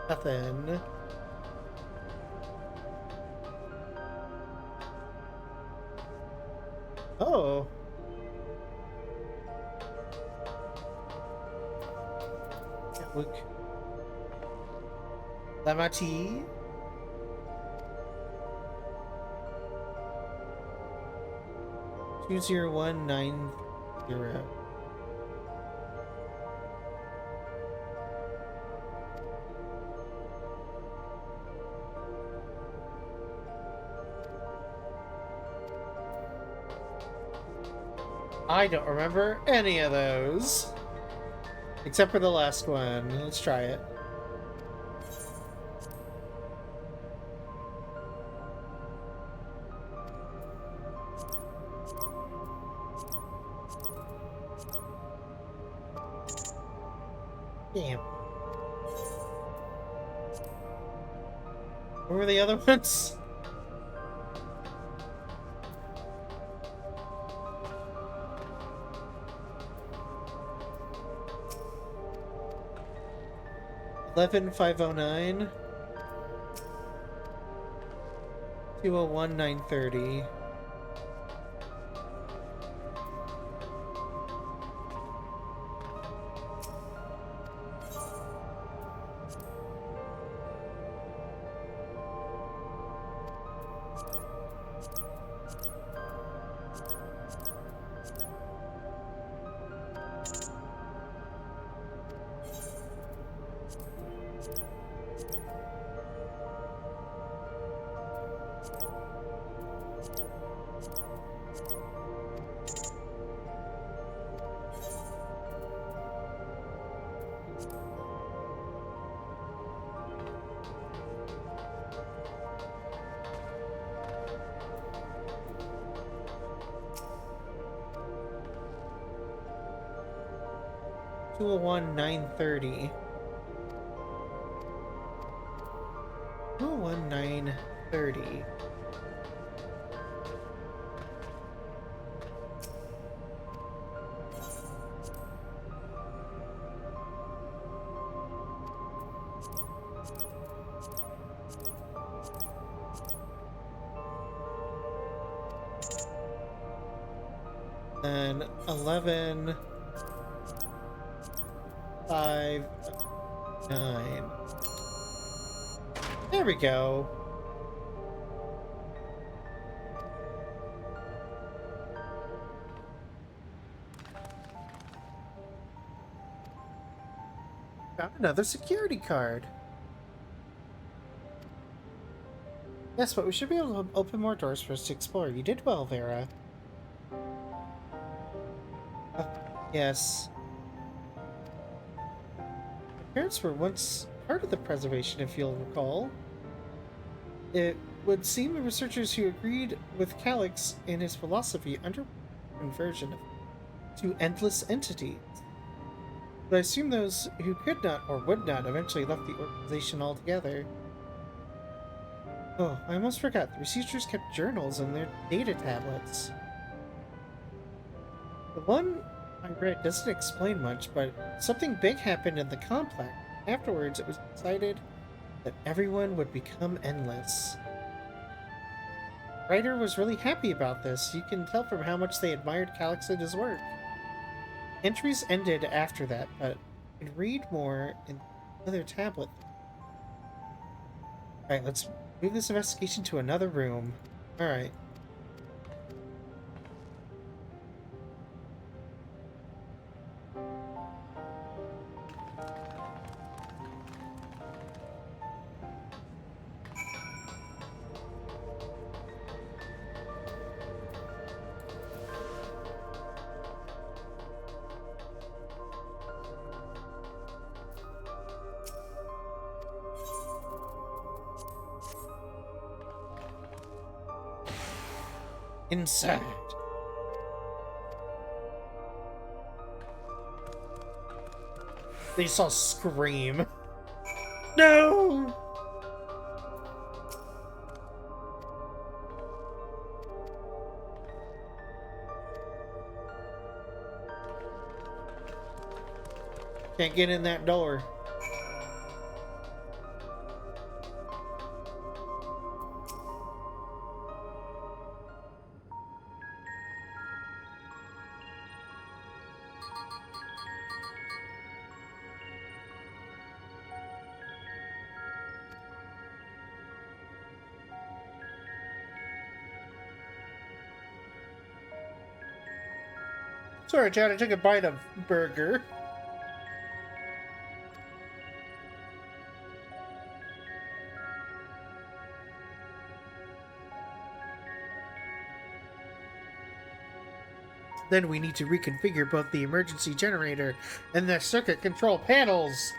Speaker 1: Nothing. Oh. Yeah, look. Lamati. Two 20190. I don't remember any of those. Except for the last one. Let's try it. Damn. What were the other ones? $11,509. 201,930. 201, 930. 201, 930. And 11, 5, 9. There we go. Found another security card. Yes, but we should be able to open more doors for us to explore. You did well, Vera. Yes. My parents were once part of the preservation, if you'll recall. It would seem the researchers who agreed with Calyx in his philosophy under conversion to endless entities. But I assume those who could not or would not eventually left the organization altogether. Oh, I almost forgot. The researchers kept journals in their data tablets. The one I read doesn't explain much, but something big happened in the complex. Afterwards, it was decided that everyone would become endless. Ryder was really happy about this. You can tell from how much they admired Calyx and his work. Entries ended after that, but you can read more in the other tablet. Alright, let's move this investigation to another room. Alright. Inside. They saw scream. No! Can't get in that door. Sorry, Chad, I took a bite of burger. Then we need to reconfigure both the emergency generator and the circuit control panels.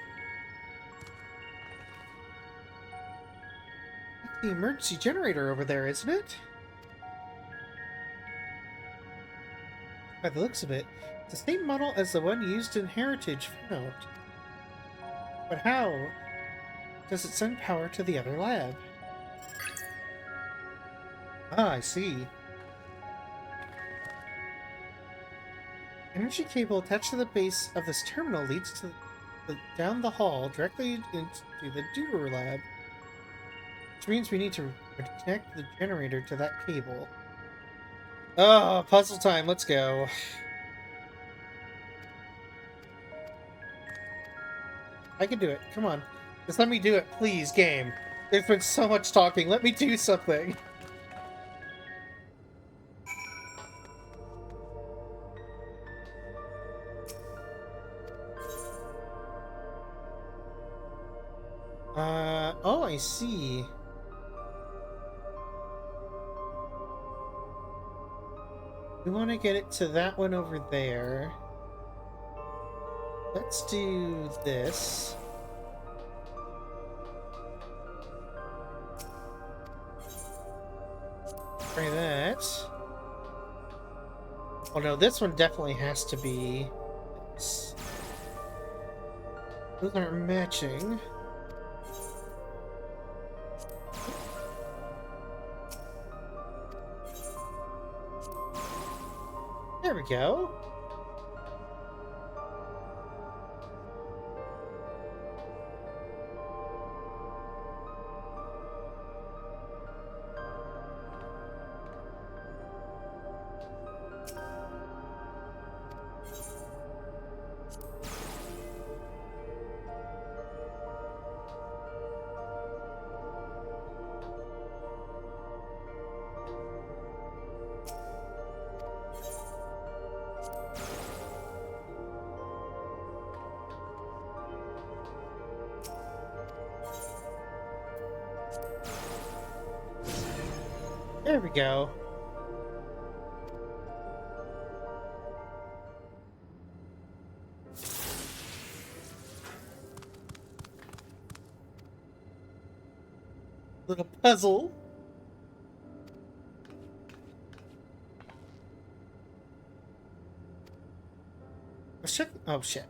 Speaker 1: That's the emergency generator over there, isn't it? By the looks of it, it's the same model as the one used in Heritage found. But how does it send power to the other lab? Ah, I see. Energy cable attached to the base of this terminal leads to down the hall directly into the Duder lab. Which means we need to connect the generator to that cable. Oh, puzzle time, let's go. I can do it, come on. Just let me do it, please, game. There's been so much talking, let me do something. Oh, I see. We want to get it to that one over there. Let's do this. Try that. Oh no, this one definitely has to be this. Those aren't matching. There we go. There we go. Little puzzle. Oh shit. Oh shit.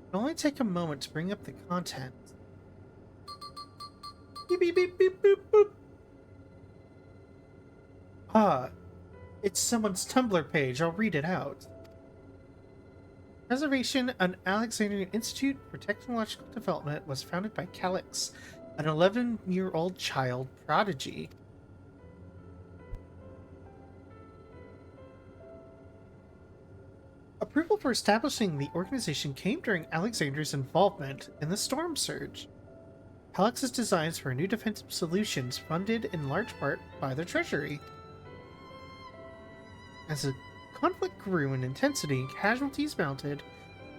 Speaker 1: It'll only take a moment to bring up the content. Beep beep beep beep boop boop. Ah, it's someone's Tumblr page. I'll read it out. Preservation, an Alexandrian Institute for Technological Development, was founded by Calix, an 11-year-old child prodigy. Approval for establishing the organization came during Alexandria's involvement in the Storm Surge. Calix's designs for new defensive solutions funded in large part by the Treasury. As the conflict grew in intensity and casualties mounted,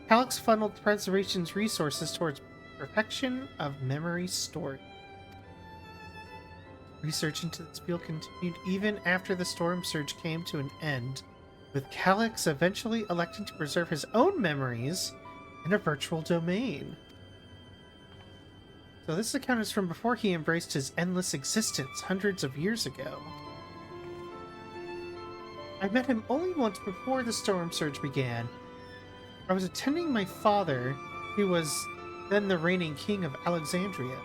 Speaker 1: Calix funneled Preservation's resources towards perfection of memory storage. Research into this field continued even after the Storm Surge came to an end, with Calix eventually electing to preserve his own memories in a virtual domain. So this account is from before he embraced his endless existence hundreds of years ago. I met him only once before the Storm Surge began. I was attending my father, who was then the reigning king of Alexandria.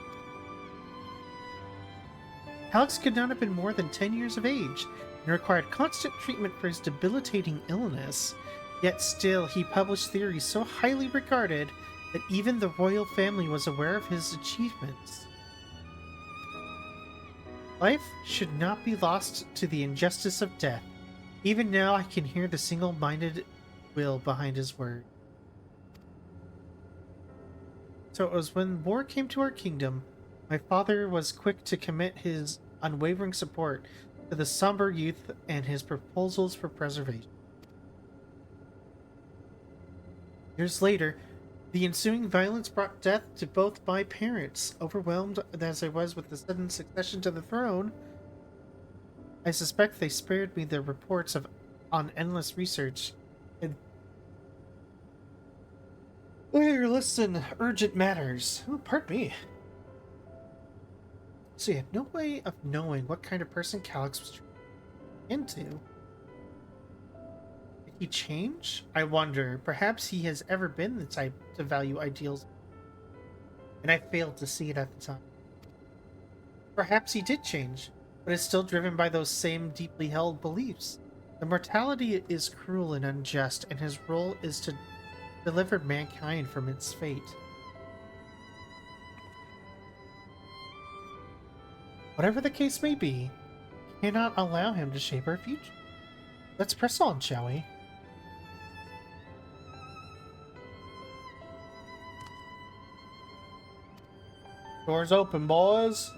Speaker 1: Calix could not have been more than 10 years of age and required constant treatment for his debilitating illness, yet still he published theories so highly regarded that even the royal family was aware of his achievements. Life should not be lost to the injustice of death. Even now I can hear the single-minded will behind his word. So it was when war came to our kingdom, my father was quick to commit his unwavering support to the somber youth and his proposals for preservation. Years later, the ensuing violence brought death to both my parents. Overwhelmed as I was with the sudden succession to the throne, I suspect they spared me the reports on endless research. And here, listen, urgent matters. Oh, pardon me. So you had no way of knowing what kind of person Calix was into. Did he change? I wonder. Perhaps he has ever been the type to value ideals, and I failed to see it at the time. Perhaps he did change, but is still driven by those same deeply held beliefs. The mortality is cruel and unjust, and his role is to deliver mankind from its fate. Whatever the case may be, we cannot allow him to shape our future. Let's press on, shall we? Doors open, boys.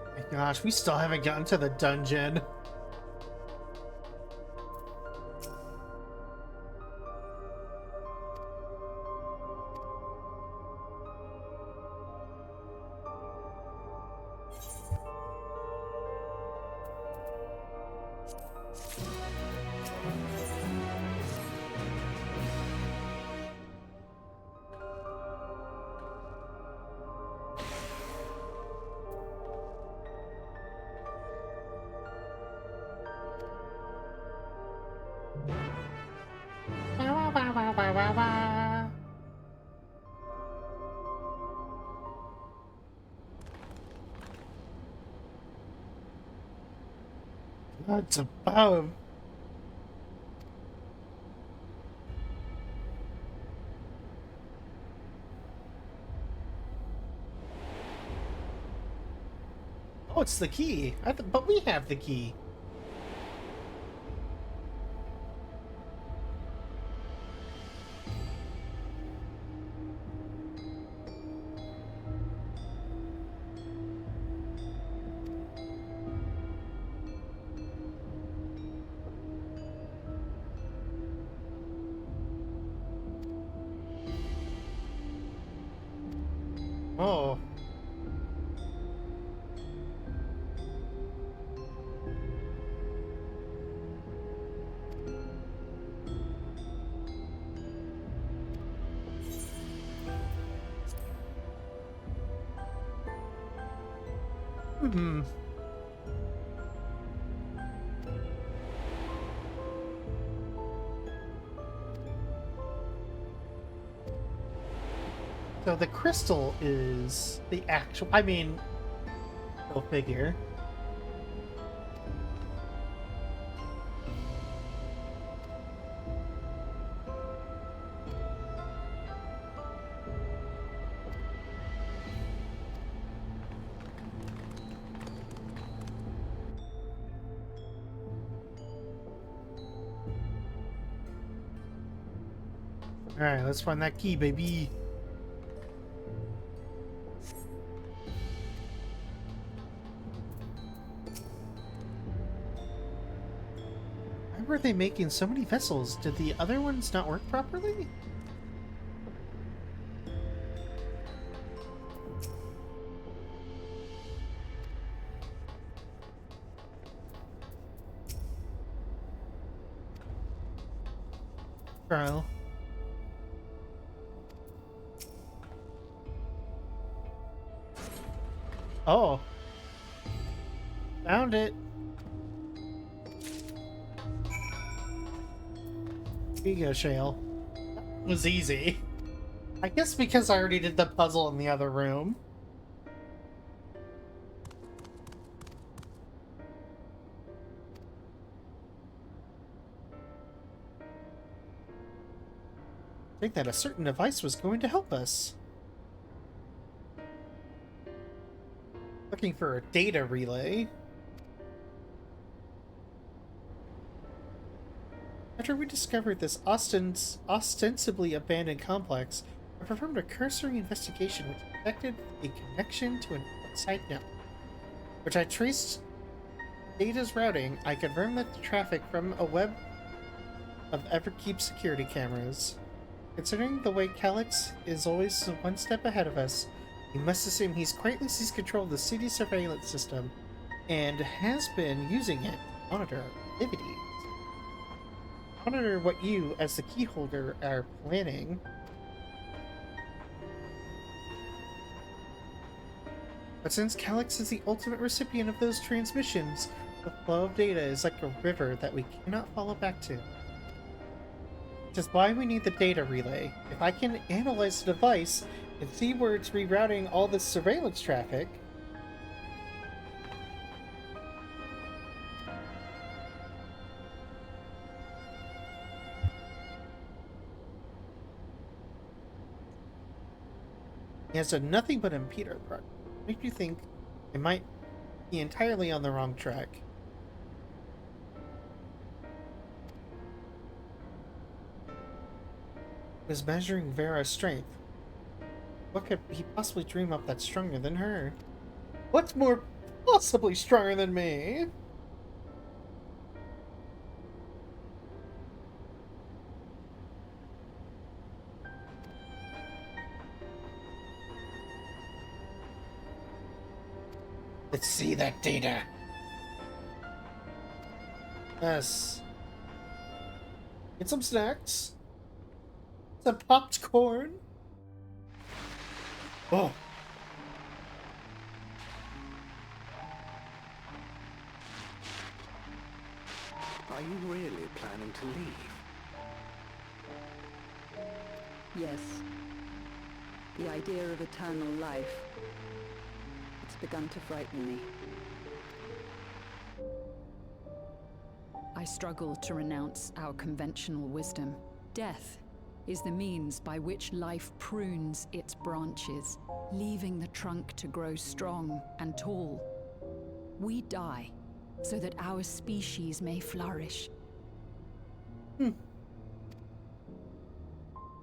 Speaker 1: Oh my gosh, we still haven't gotten to the dungeon. It's about him. Oh, it's the key. But we have the key. Oh. Hmm. So the crystal is the actual. I mean, go figure. Alright, let's find that key, baby. Why were they making so many vessels? Did the other ones not work properly? Trial. Oh. Found it. Here you go, Shale. That was easy. I guess because I already did the puzzle in the other room. I think that a certain device was going to help us. Looking for a data relay. After we discovered this ostensibly abandoned complex, I performed a cursory investigation which detected a connection to an outside network. Which I traced data's routing. I confirmed that the traffic from a web of Everkeep security cameras. Considering the way Calyx is always one step ahead of us, we must assume he's quietly seized control of the city surveillance system and has been using it to monitor our activities. Monitor what you, as the key holder, are planning. But since Calyx is the ultimate recipient of those transmissions, the flow of data is like a river that we cannot follow back to. Which is why we need the data relay. If I can analyze the device and see where it's rerouting all this surveillance traffic, he has done nothing but impede our progress. Makes me think it might be entirely on the wrong track. He was measuring Vera's strength. What could he possibly dream up that's stronger than her? What's more possibly stronger than me? Let's see that data. Yes. Get some snacks. Some popped corn. Oh.
Speaker 4: Are you really planning to leave?
Speaker 15: Yes. The idea of eternal life. It's begun to frighten me. I struggle to renounce our conventional wisdom. Death is the means by which life prunes its branches, leaving the trunk to grow strong and tall. We die so that our species may flourish.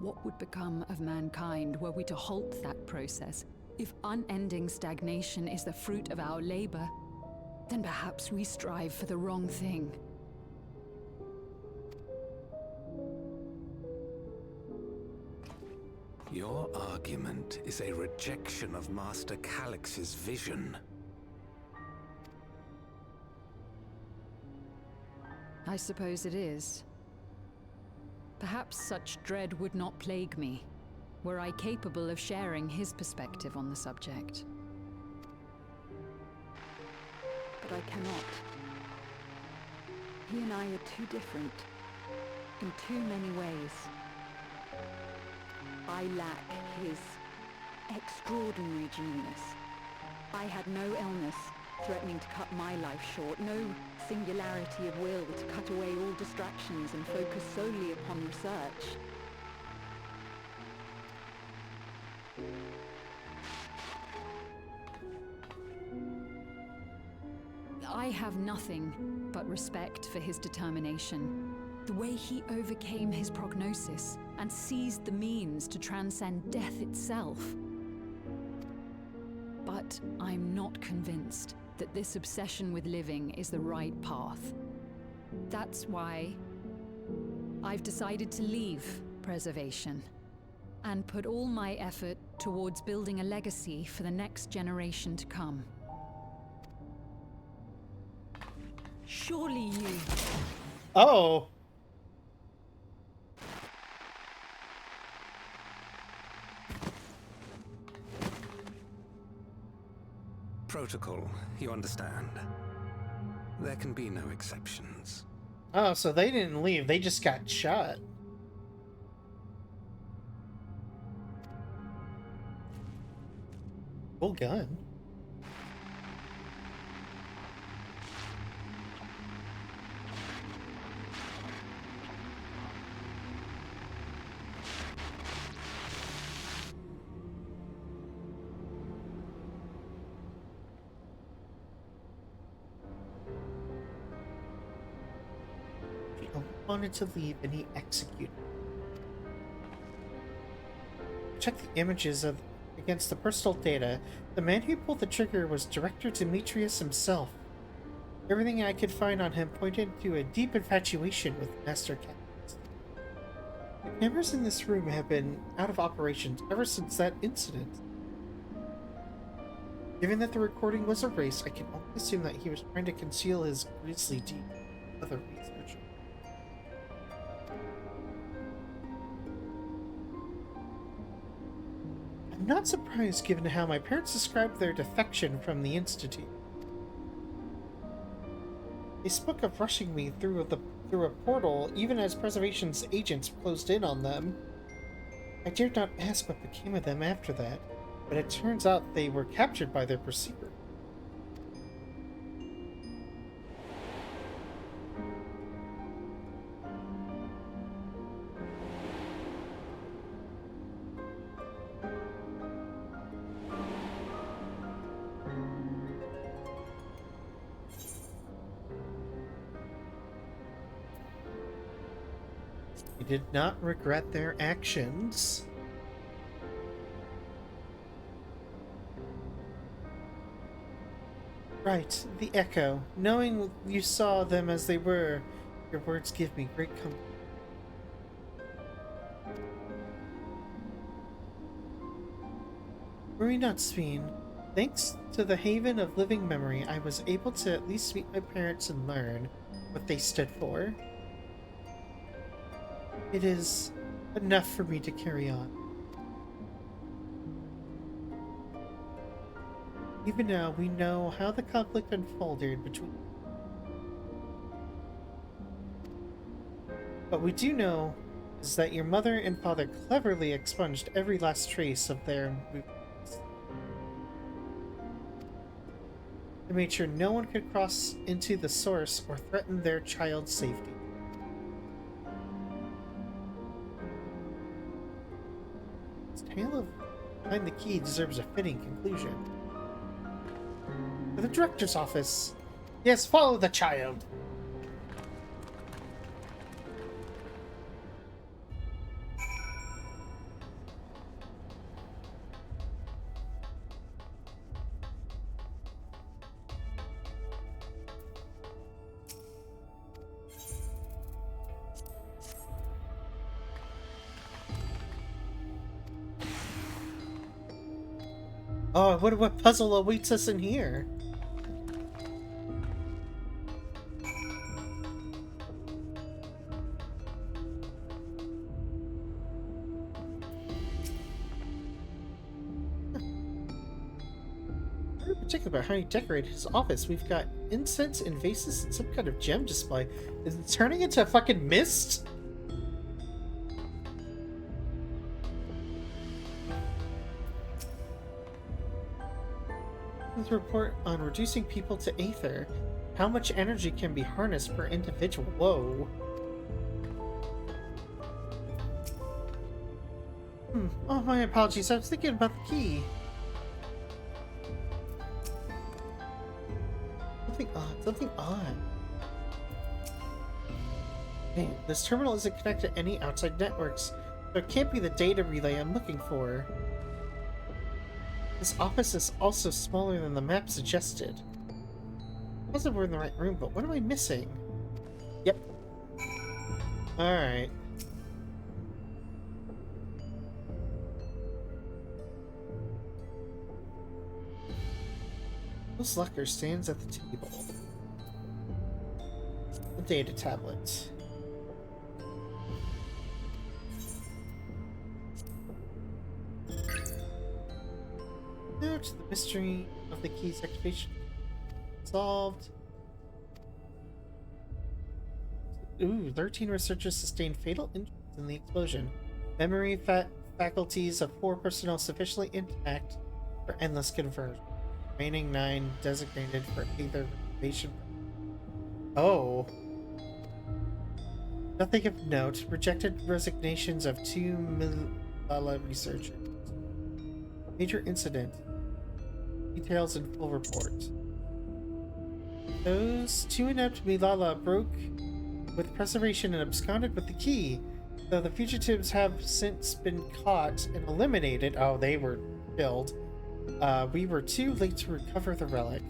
Speaker 15: What would become of mankind were we to halt that process? If unending stagnation is the fruit of our labor, then perhaps we strive for the wrong thing.
Speaker 4: Your argument is a rejection of Master Calix's vision.
Speaker 15: I suppose it is. Perhaps such dread would not plague me, were I capable of sharing his perspective on the subject. But I cannot. He and I are too different, in too many ways. I lack his extraordinary genius. I had no illness threatening to cut my life short, no singularity of will to cut away all distractions and focus solely upon research. I have nothing but respect for his determination. The way he overcame his prognosis and seized the means to transcend death itself. But I'm not convinced that this obsession with living is the right path. That's why I've decided to leave preservation and put all my effort towards building a legacy for the next generation to come. Surely you...
Speaker 1: Oh!
Speaker 4: Protocol, you understand. There can be no exceptions.
Speaker 1: Oh, so they didn't leave, they just got shot. Cool gun. Wanted to leave and he executed. Check the images of against the personal data. The man who pulled the trigger was Director Demetrius himself. Everything I could find on him pointed to a deep infatuation with Master Calix. The cameras in this room have been out of operation ever since that incident. Given that the recording was erased, I can only assume that he was trying to conceal his grisly deed with other research. I'm not surprised given how my parents described their defection from the Institute. They spoke of rushing me through a portal even as Preservation's agents closed in on them. I dared not ask what became of them after that, but it turns out they were captured by their perceiver. Did not regret their actions. Right, the Echo. Knowing you saw them as they were, your words give me great comfort. Worry not, Sphene. Thanks to the Haven of Living Memory, I was able to at least meet my parents and learn what they stood for. It is enough for me to carry on. Even now, we know how the conflict unfolded between... What we do know is that your mother and father cleverly expunged every last trace of their movements. They made sure no one could cross into the source or threaten their child's safety. This tale of behind the key deserves a fitting conclusion. To the director's office. Yes, follow the child. Oh, I wonder what puzzle awaits us in here. Very particular about how he decorated his office. We've got incense and vases and some kind of gem display. Is it turning into a fucking mist? This report on reducing people to aether. How much energy can be harnessed per individual? Whoa. Oh, my apologies. I was thinking about the key. Something odd. Hey, this terminal isn't connected to any outside networks, so it can't be the data relay I'm looking for. This office is also smaller than the map suggested. Positive we're in the right room, but what am I missing? Yep. Alright. This locker stands at the table. The data tablet. Now to the mystery of the key's activation. Solved. Ooh, 13 researchers sustained fatal injuries in the explosion. Memory faculties of 4 personnel sufficiently intact for endless conversion. Remaining 9 designated for either reservation. Oh. Nothing of note. Rejected resignations of 2 Milala researchers. Major incident. Details in full report. Those 2 inept Milala broke with preservation and absconded with the key. Though the fugitives have since been caught and eliminated. Oh, they were killed. We were too late to recover the relic.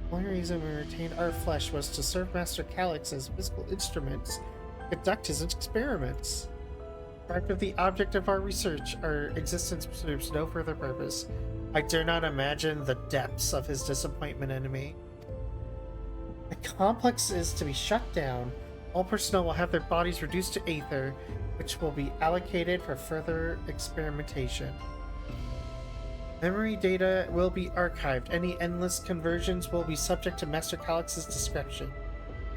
Speaker 1: The only reason we retained our flesh was to serve Master Calyx as physical instruments to conduct his experiments. Part of the object of our research, our existence serves no further purpose. I dare not imagine the depths of his disappointment in me. The complex is to be shut down. All personnel will have their bodies reduced to aether, which will be allocated for further experimentation. Memory data will be archived. Any endless conversions will be subject to Master Calyx's discretion.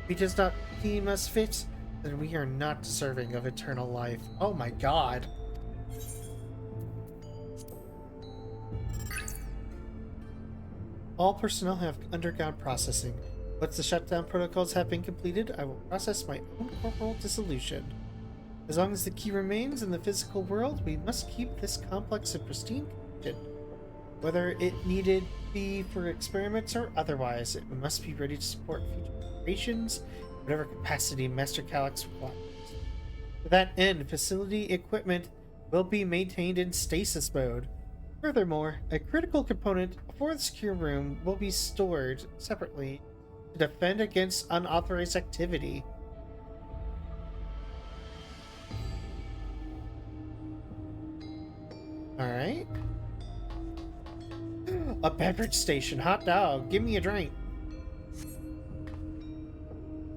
Speaker 1: If he does not deem us fit, then we are not deserving of eternal life. Oh my god. All personnel have undergone processing. Once the shutdown protocols have been completed, I will process my own corporal dissolution. As long as the key remains in the physical world, we must keep this complex in pristine condition. Whether it needed be for experiments or otherwise, it must be ready to support future operations, whatever capacity Master Calyx requires. To that end, facility equipment will be maintained in stasis mode. Furthermore, a critical component for the secure room will be stored separately to defend against unauthorized activity. Alright. A beverage station. Hot dog. Give me a drink.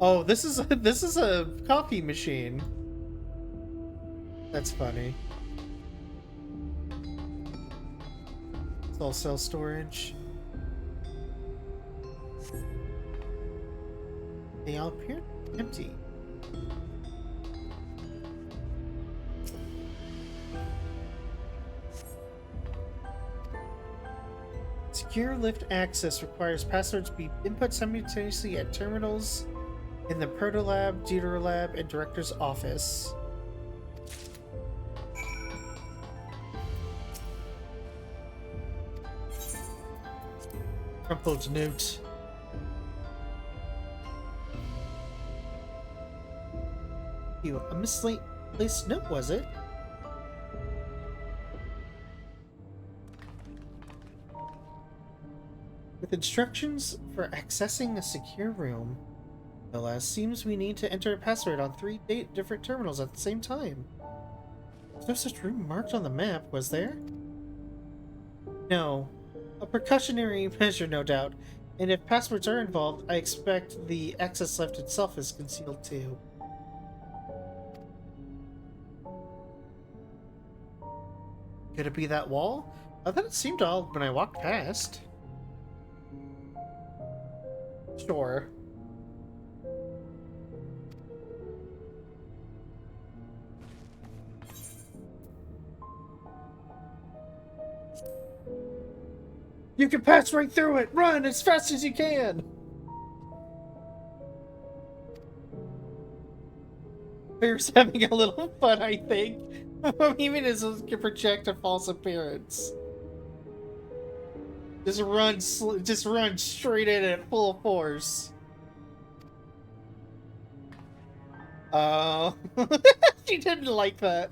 Speaker 1: Oh, this is a coffee machine. That's funny. It's all self-storage. They all appear empty. Secure lift access requires passwords be input simultaneously at terminals in the Proto Lab, Deuter Lab, and Director's office. Crumpled note. A misplaced note, was it? With instructions for accessing a secure room. No less, seems we need to enter a password on 3 different terminals at the same time. There's no such room marked on the map, was there? No. A precautionary measure, no doubt. And if passwords are involved, I expect the access lift itself is concealed too. Could it be that wall? I thought it seemed odd when I walked past. Sure. You can pass right through it! Run as fast as you can! Bear's having a little fun, I think. Even as it can project a false appearance. Just run straight in at full force. Oh, she didn't like that.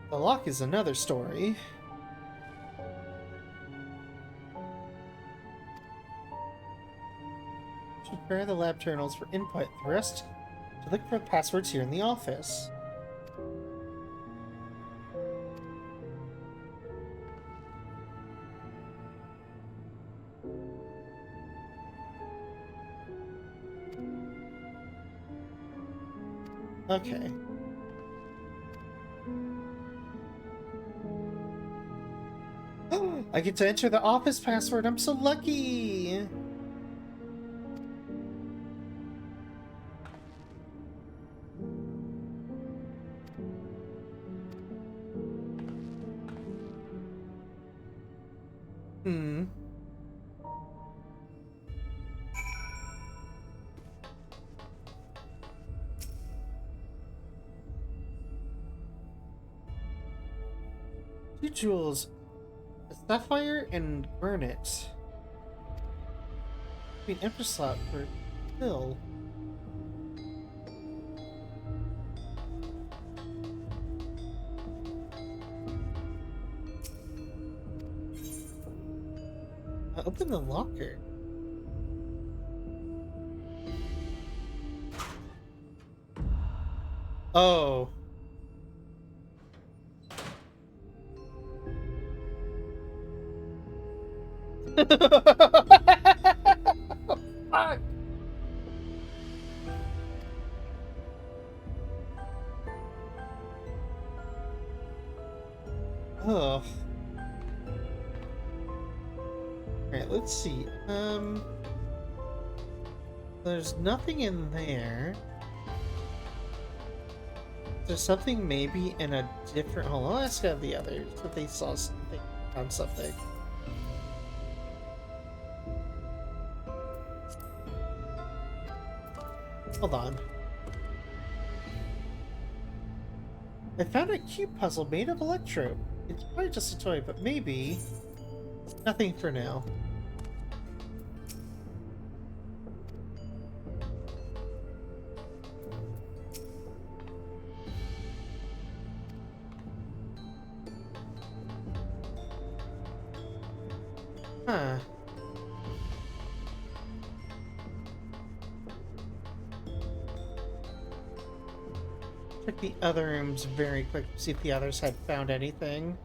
Speaker 1: The lock is another story. Prepare the lab terminals for input. The rest to look for passwords here in the office. Okay. I get to enter the office password. I'm so lucky. Two jewels. A sapphire and garnet. An emperor slot for Phil. Open the locker. Oh. Fuck. Oh. Alright, let's see. There's nothing in there. There's something maybe in a different... Hold on, let's go to the others. If they saw something, found something. Hold on. I found a cube puzzle made of electro. It's probably just a toy, but maybe... Nothing for now. Huh. Check the other rooms very quick to see if the others had found anything.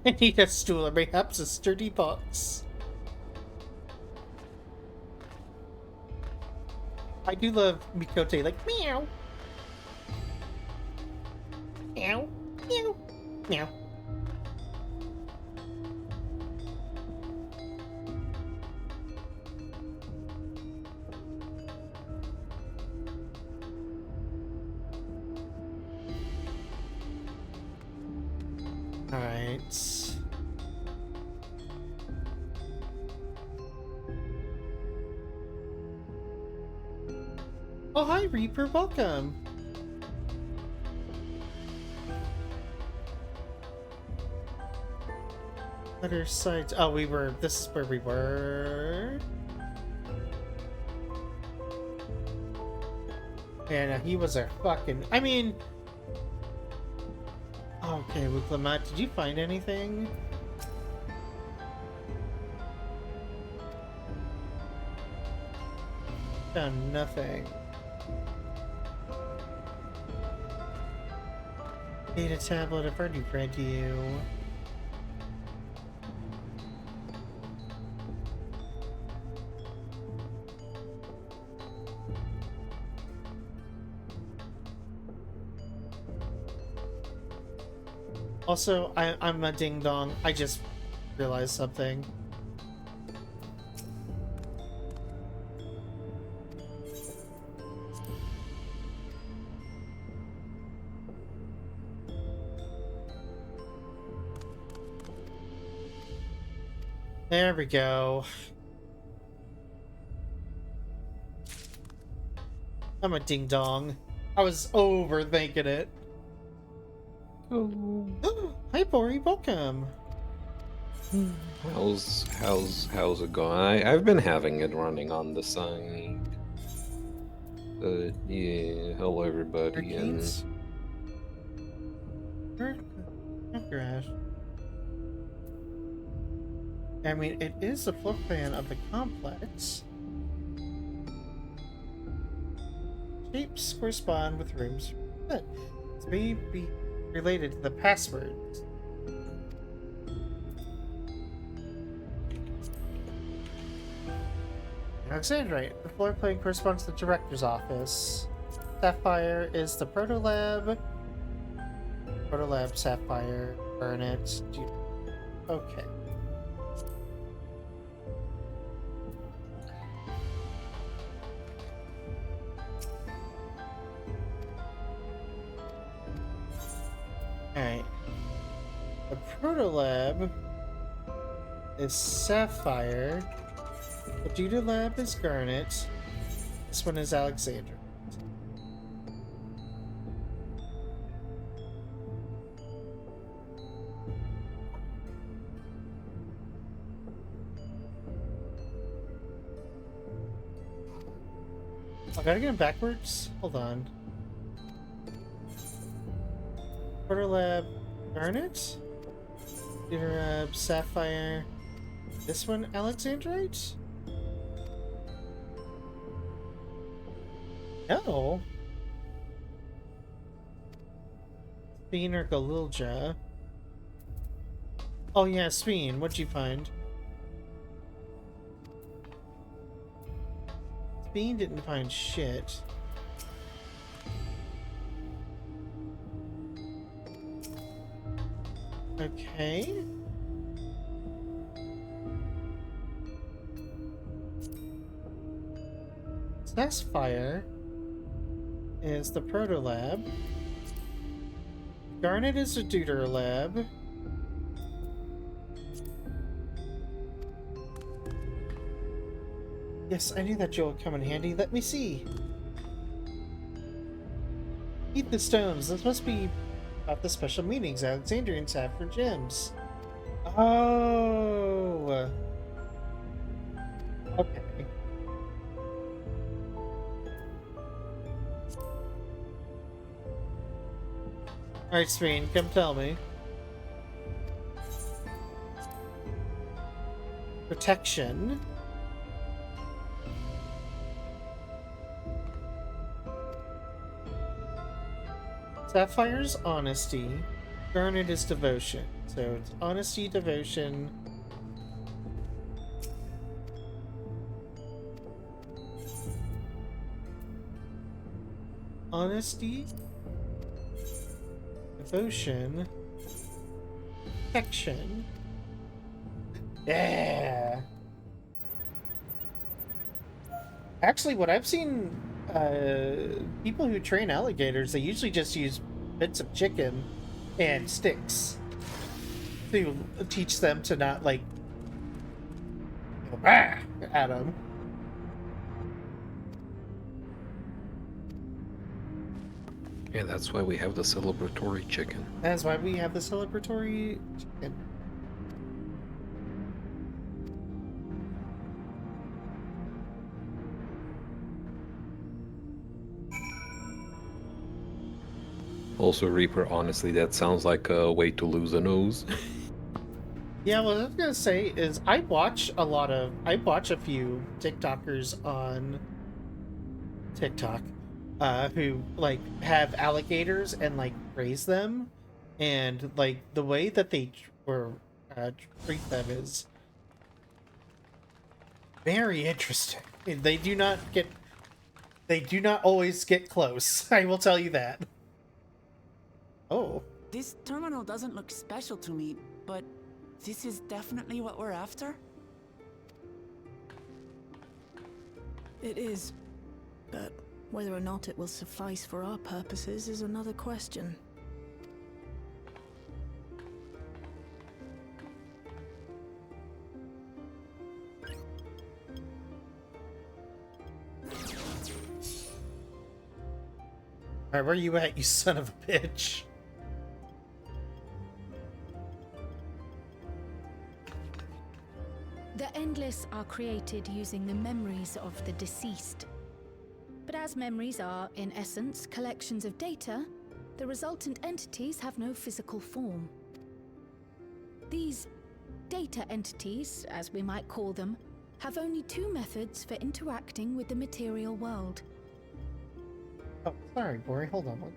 Speaker 1: I need a stool or perhaps a sturdy box. I do love Mikote, like, meow. Meow. Meow. Meow. Alright. Oh, hi, Reaper. Welcome. Other sides. Oh, this is where we were. Yeah, no, he was a fucking. I mean. Okay, with Lamont, did you find anything? Found nothing. Data tablet, I've already read you. Also, I'm a ding dong. I just realized something. There we go. I'm a ding dong. I was overthinking it.
Speaker 16: Oh.
Speaker 1: Hi, Bori. Welcome.
Speaker 16: How's it going? I've been having it running on the side. Yeah. Hello, everybody.
Speaker 1: Arcanes? Oh, gosh. I mean, it is the floor plan of the complex. Shapes correspond with rooms. But it may be related to the passwords. Alexandrite. The floor plan corresponds to the director's office. Sapphire is the proto-lab. Proto-lab, Sapphire, Burnett. Okay. Alright. The proto-lab is Sapphire. The Judo-lab is Garnet. This one is Alexandra. I gotta get him backwards? Hold on. Proto-lab, Garnet? Judo-lab, Sapphire. This one, Alexandrite? No. Speen or Galilja? Oh yeah, Speen. What'd you find? Speen didn't find shit. Okay. Sapphire is the proto-lab. Garnet is the Deuter lab. Yes, I knew that Joel would come in handy. Let me see. Eat the stones. This must be about the special meetings Alexandrians have for gems. Oh. Okay. Alright, Speen, come tell me. Protection. Sapphire's honesty. Garnet is devotion. So it's honesty, devotion. Honesty. Devotion. Protection. Yeah. Actually, what I've seen, people who train alligators, they usually just use bits of chicken and sticks. to teach them to not like go, "Rah!" at them.
Speaker 16: Yeah, that's why we have the celebratory chicken.
Speaker 1: That's why we have the celebratory chicken.
Speaker 16: Also, Reaper, honestly, that sounds like a way to lose a nose.
Speaker 1: Yeah, what I was gonna say is I watch a few TikTokers on TikTok who like have alligators and like raise them, and like the way that they treat them is very interesting. They do not always get close. I will tell you that. Oh.
Speaker 14: This terminal doesn't look special to me, but this is definitely what we're after?
Speaker 9: It is. But whether or not it will suffice for our purposes is another question.
Speaker 1: Alright, where you at, you son of a bitch?
Speaker 5: The Endless are created using the memories of the deceased. But as memories are, in essence, collections of data, the resultant entities have no physical form. These data entities, as we might call them, have only two methods for interacting with the material world.
Speaker 1: Oh, sorry, Bori, hold on one.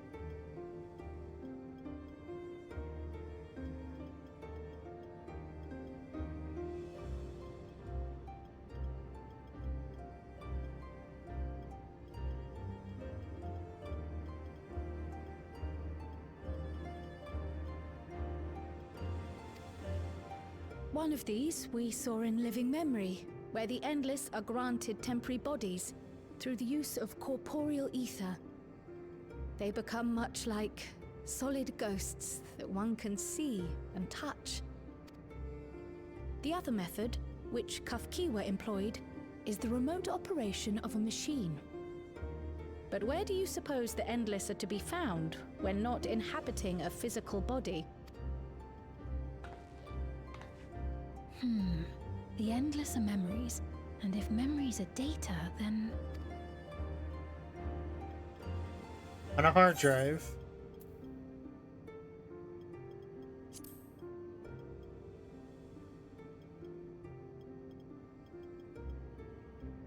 Speaker 5: One of these we saw in Living Memory, where the Endless are granted temporary bodies through the use of corporeal ether. They become much like solid ghosts that one can see and touch. The other method, which Ffxiv employed, is the remote operation of a machine. But where do you suppose the Endless are to be found when not inhabiting a physical body?
Speaker 13: The Endless are memories, and if memories are data, then...
Speaker 1: On a hard drive.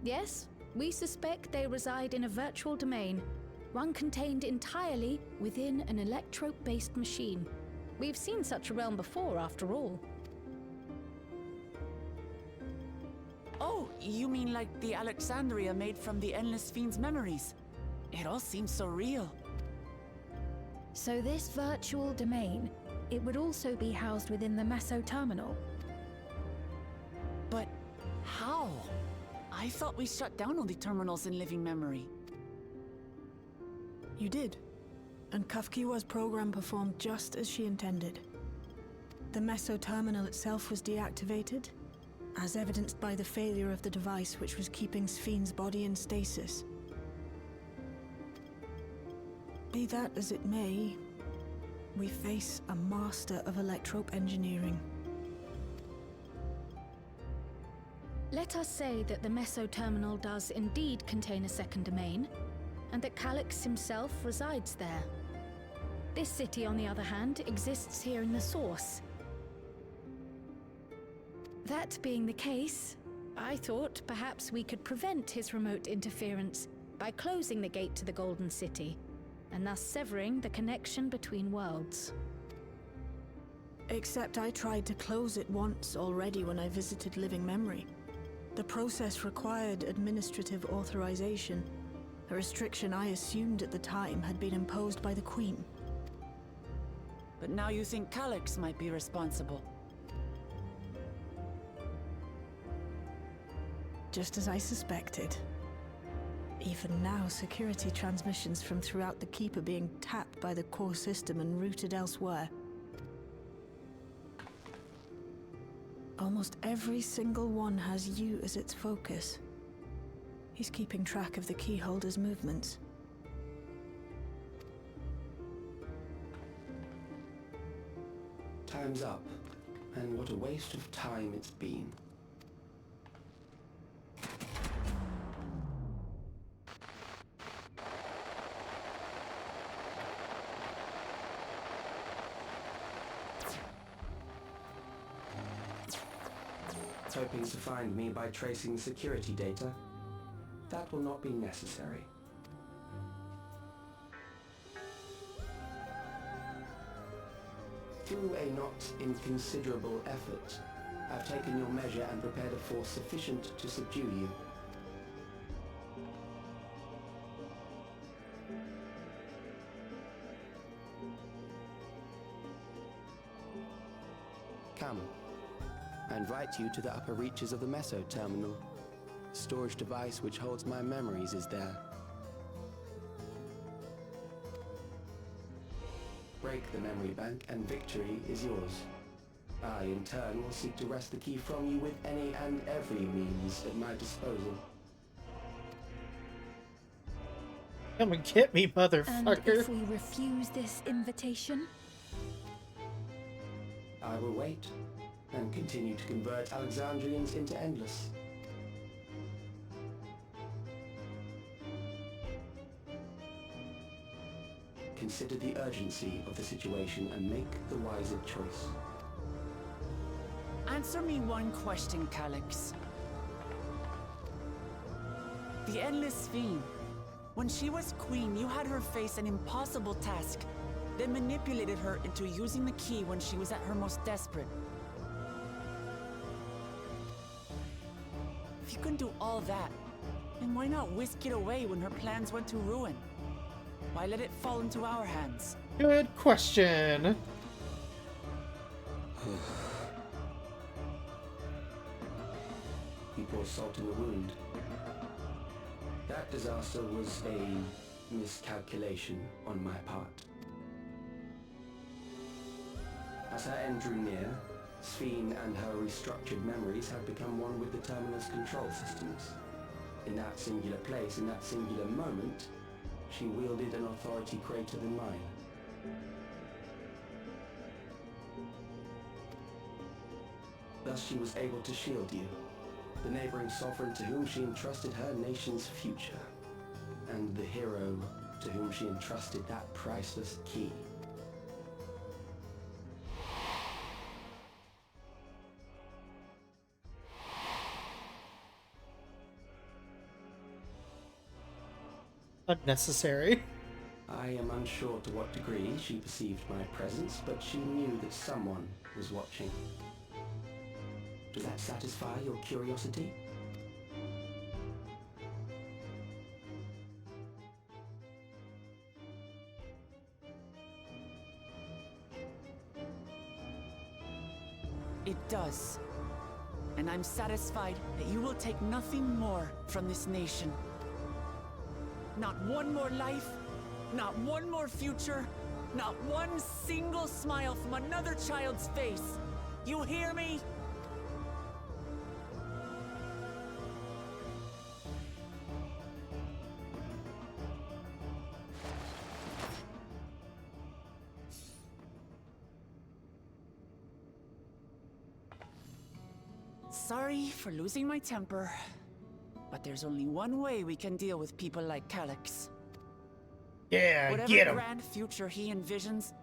Speaker 5: Yes, we suspect they reside in a virtual domain, one contained entirely within an electrope-based machine. We've seen such a realm before, after all.
Speaker 14: Oh, you mean like the Alexandria made from the Endless Fiend's memories? It all seems so real.
Speaker 13: So this virtual domain, it would also be housed within the Meso terminal.
Speaker 14: But how? I thought we shut down all the terminals in Living Memory.
Speaker 9: You did. And Ffxiv's program performed just as she intended. The Meso terminal itself was deactivated, as evidenced by the failure of the device which was keeping Ffxiv's body in stasis. Be that as it may, we face a master of electrope engineering.
Speaker 5: Let us say that the Meso terminal does indeed contain a second domain, and that Calyx himself resides there. This city, on the other hand, exists here in the source. That being the case, I thought perhaps we could prevent his remote interference by closing the gate to the Golden City, and thus severing the connection between worlds.
Speaker 9: Except I tried to close it once already when I visited Living Memory. The process required administrative authorization, a restriction I assumed at the time had been imposed by the Queen.
Speaker 14: But now you think Calyx might be responsible.
Speaker 9: Just as I suspected. Even now, security transmissions from throughout the Keep are being tapped by the core system and routed elsewhere. Almost every single one has you as its focus. He's keeping track of the keyholder's movements.
Speaker 6: Time's up, and what a waste of time it's been. Hoping to find me by tracing security data? That will not be necessary. Through a not inconsiderable effort, I've taken your measure and prepared a force sufficient to subdue you. Come. I invite you to the upper reaches of the Meso Terminal. The storage device which holds my memories is there. Break the memory bank and victory is yours. I, in turn, will seek to wrest the key from you with any and every means at my disposal.
Speaker 1: Come and get me,
Speaker 13: And
Speaker 1: motherfucker.
Speaker 13: if we refuse this invitation?
Speaker 6: I will wait and continue to convert Alexandrians into endless. Consider the urgency of the situation and make the wiser choice.
Speaker 14: Answer me one question, Calyx. The Endless Ffxiv. When she was queen, you had her face an impossible task, then manipulated her into using the key when she was at her most desperate. If you can do all that, then why not whisk it away when her plans went to ruin? Why let it fall into our hands?
Speaker 1: Good question.
Speaker 6: He pours salt in the wound. That disaster was a miscalculation on my part. As her end drew near, Ffxiv and her restructured memories had become one with the Terminal's control systems. In that singular place, in that singular moment, she wielded an authority greater than mine. Thus she was able to shield you, the neighboring sovereign to whom she entrusted her nation's future, and the hero to whom she entrusted that priceless key.
Speaker 1: Unnecessary.
Speaker 6: I am unsure to what degree she perceived my presence, but she knew that someone was watching. Does that satisfy your curiosity?
Speaker 14: It does. And I'm satisfied that you will take nothing more from this nation. Not one more life, not one more future, not one single smile from another child's face. You hear me? Sorry for losing my temper, but there's only one way we can deal with people like Calyx.
Speaker 1: Yeah,
Speaker 14: Whatever
Speaker 1: get him.
Speaker 14: grand future he envisions,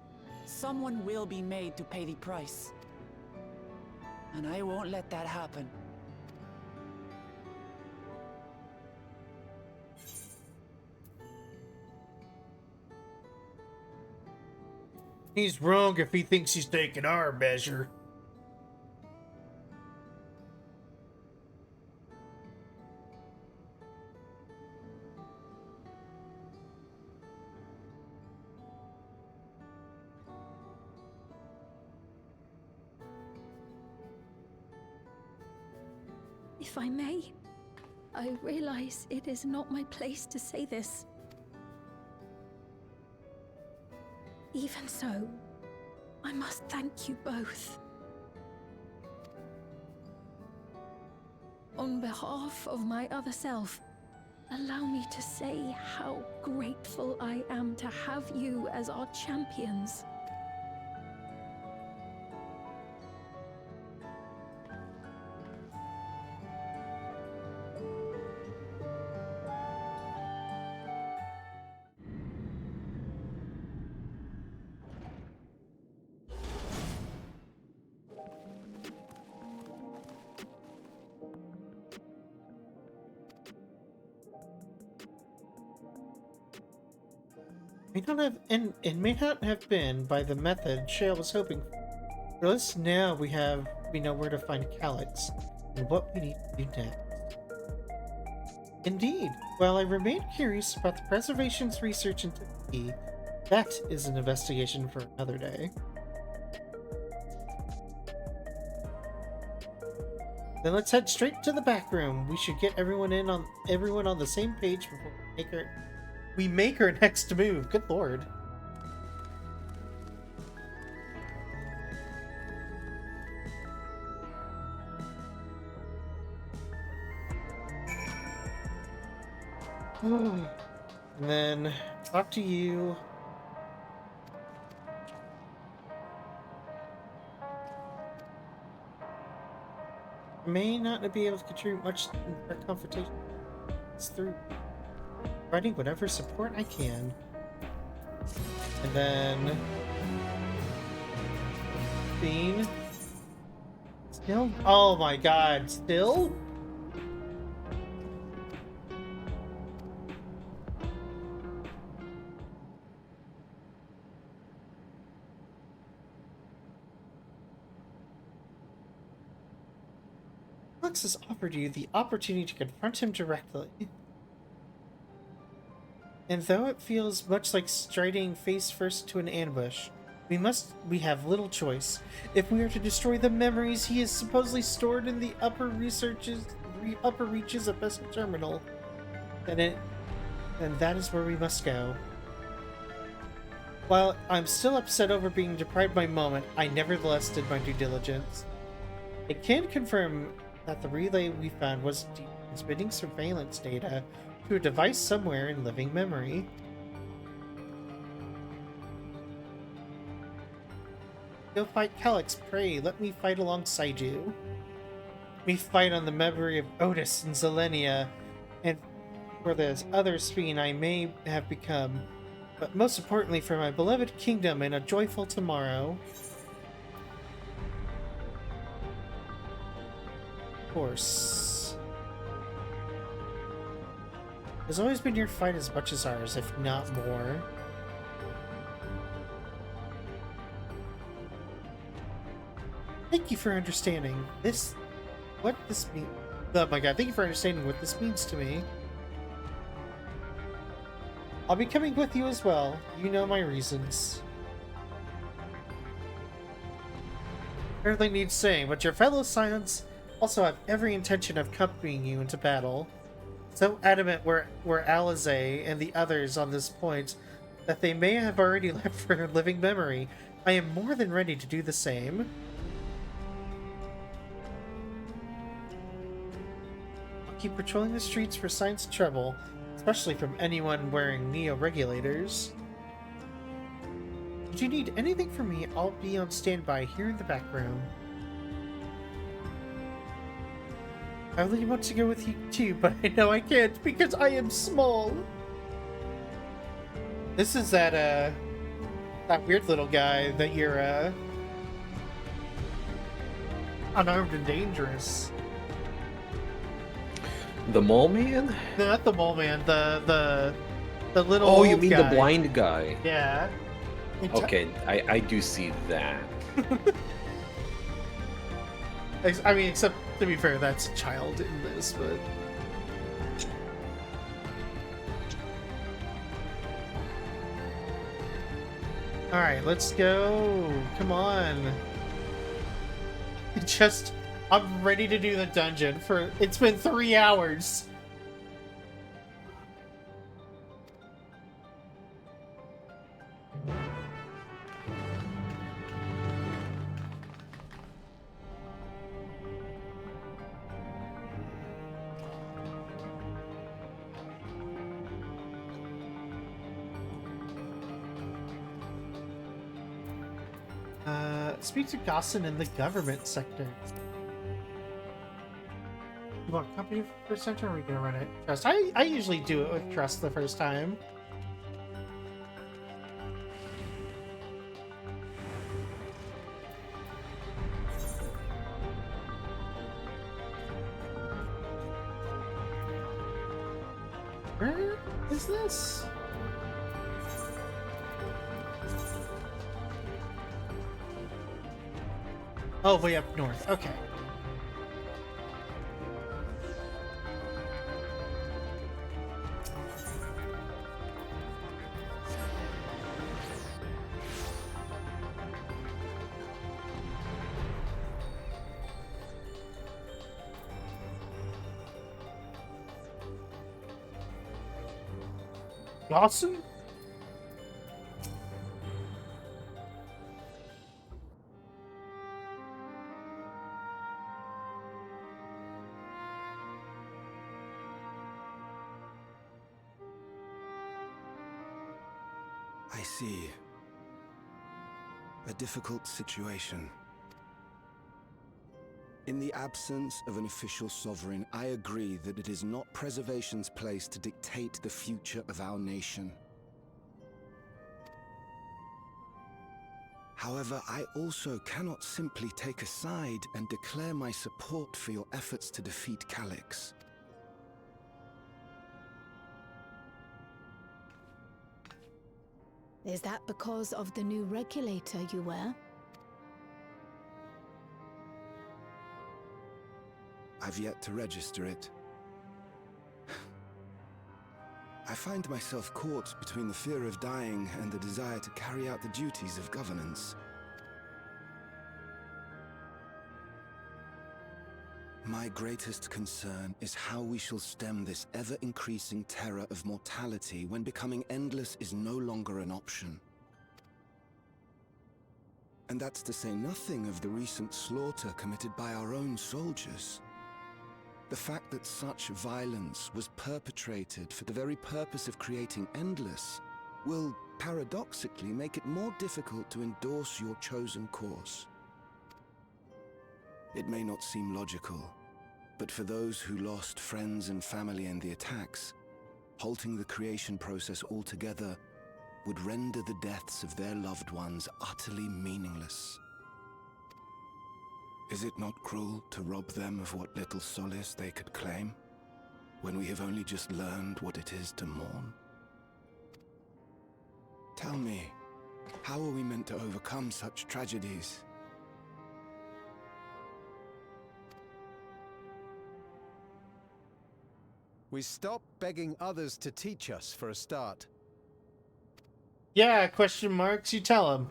Speaker 14: someone will be made to pay the price. And I won't let that happen.
Speaker 3: He's wrong if he thinks he's taking our measure.
Speaker 13: If I may, I realize it is not my place to say this. Even so, I must thank you both. On behalf of my other self, allow me to say how grateful I am to have you as our champions.
Speaker 1: May not have, and it may not have been by the method Shale was hoping for. But at least now we know where to find Calyx and what we need to do next. Indeed, while I remain curious about the preservation's research into the key, that is an investigation for another day. Then let's head straight to the back room. We should get everyone on the same page before we make our next move. Good lord. And then talk to you. I may not be able to contribute much in our confrontation. It's through providing whatever support I can. And then Bean. Still? Oh my god, still? Alex has offered you the opportunity to confront him directly. And though it feels much like striding face first to an ambush, we have little choice. If we are to destroy the memories he is supposedly stored in the upper reaches of Vessel Terminal, then that is where we must go. While I'm still upset over being deprived of my moment, I nevertheless did my due diligence. I can confirm that the relay we found was transmitting surveillance data to a device somewhere in living memory. Go fight Calyx, pray, let me fight alongside you. Let me fight on the memory of Otis and Zelenia, and for the other Sphene I may have become, but most importantly for my beloved kingdom and a joyful tomorrow. Of course. It's always been your fight as much as ours, if not more. Thank you for understanding what this means. Oh my god, thank you for understanding what this means to me. I'll be coming with you as well. You know my reasons. Hardly needs saying, but your fellow Scions also have every intention of accompanying you into battle. So adamant were Alize and the others on this point that they may have already left for living memory. I am more than ready to do the same. I'll keep patrolling the streets for signs of trouble, especially from anyone wearing Neo-regulators. If you need anything from me, I'll be on standby here in the back room. I really want to go with you too, but I know I can't because I am small. This is that weird little guy that you're, unarmed and dangerous.
Speaker 16: The mole man?
Speaker 1: No, not the mole man, the little
Speaker 16: Oh, you
Speaker 1: old
Speaker 16: mean
Speaker 1: guy.
Speaker 16: the blind guy?
Speaker 1: Yeah.
Speaker 16: Okay, I do see that.
Speaker 1: I mean, except, to be fair, that's a child in this, but... Alright, let's go. Come on. I'm ready to do the dungeon for... It's been 3 hours. Speak to Gossin in the government sector. You want company for center, or are we gonna run it? Trust. I usually do it with trust the first time. Where is this? Oh, way up north. Okay. Lawson?
Speaker 4: I see. A difficult situation. In the absence of an official sovereign, I agree that it is not Preservation's place to dictate the future of our nation. However, I also cannot simply take a side and declare my support for your efforts to defeat Calyx.
Speaker 5: Is that because of the new regulator you wear?
Speaker 4: I've yet to register it. I find myself caught between the fear of dying and the desire to carry out the duties of governance. My greatest concern is how we shall stem this ever-increasing terror of mortality when becoming endless is no longer an option. And that's to say nothing of the recent slaughter committed by our own soldiers. The fact that such violence was perpetrated for the very purpose of creating Endless will, paradoxically, make it more difficult to endorse your chosen course. It may not seem logical, but for those who lost friends and family in the attacks, halting the creation process altogether would render the deaths of their loved ones utterly meaningless. Is it not cruel to rob them of what little solace they could claim, when we have only just learned what it is to mourn? Tell me, how are we meant to overcome such tragedies?
Speaker 17: We stop begging others to teach us for a start.
Speaker 1: Yeah, question marks, you tell him.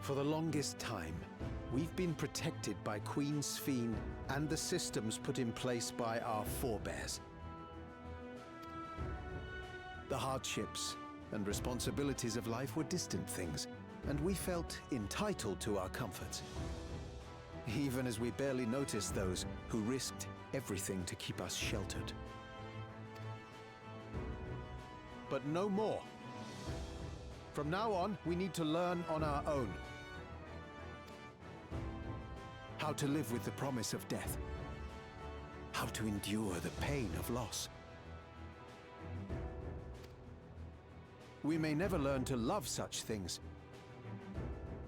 Speaker 17: For the longest time, we've been protected by Queen Ffxiv and the systems put in place by our forebears. The hardships and responsibilities of life were distant things, and we felt entitled to our comforts, even as we barely noticed those who risked everything to keep us sheltered. But no more. From now on, we need to learn on our own. How to live with the promise of death. How to endure the pain of loss. We may never learn to love such things,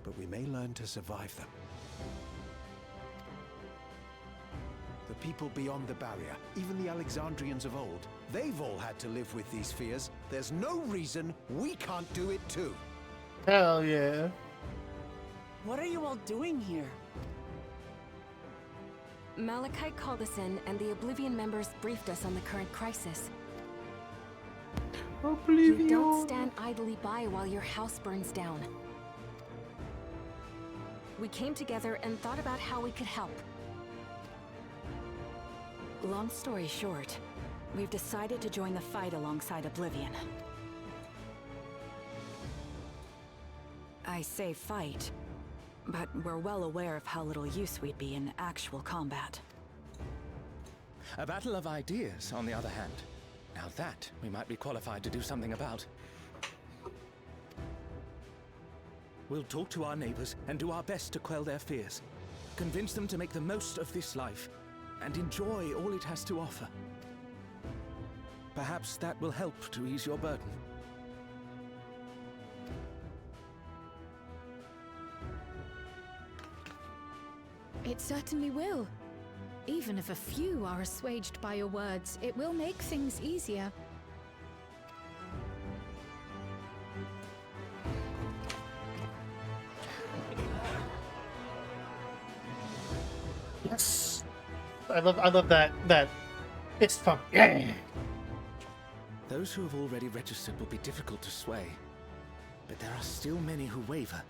Speaker 17: but we may learn to survive them. The people beyond the barrier, even the Alexandrians of old, they've all had to live with these fears. There's no reason we can't do it too.
Speaker 1: Hell yeah.
Speaker 14: What are you all doing here?
Speaker 18: Malachite called us in, and the Oblivion members briefed us on the current crisis.
Speaker 1: Oblivion.
Speaker 18: You don't stand idly by while your house burns down. We came together and thought about how we could help. Long story short, we've decided to join the fight alongside Oblivion. I say fight, but we're well aware of how little use we'd be in actual combat.
Speaker 19: A battle of ideas, on the other hand. Now that we might be qualified to do something about. We'll talk to our neighbors and do our best to quell their fears. Convince them to make the most of this life and enjoy all it has to offer. Perhaps that will help to ease your burden.
Speaker 5: It certainly will. Even if a few are assuaged by your words, it will make things easier.
Speaker 1: Yes. I love that fist pump. Yeah.
Speaker 19: Those who have already registered will be difficult to sway, but there are still many who waver.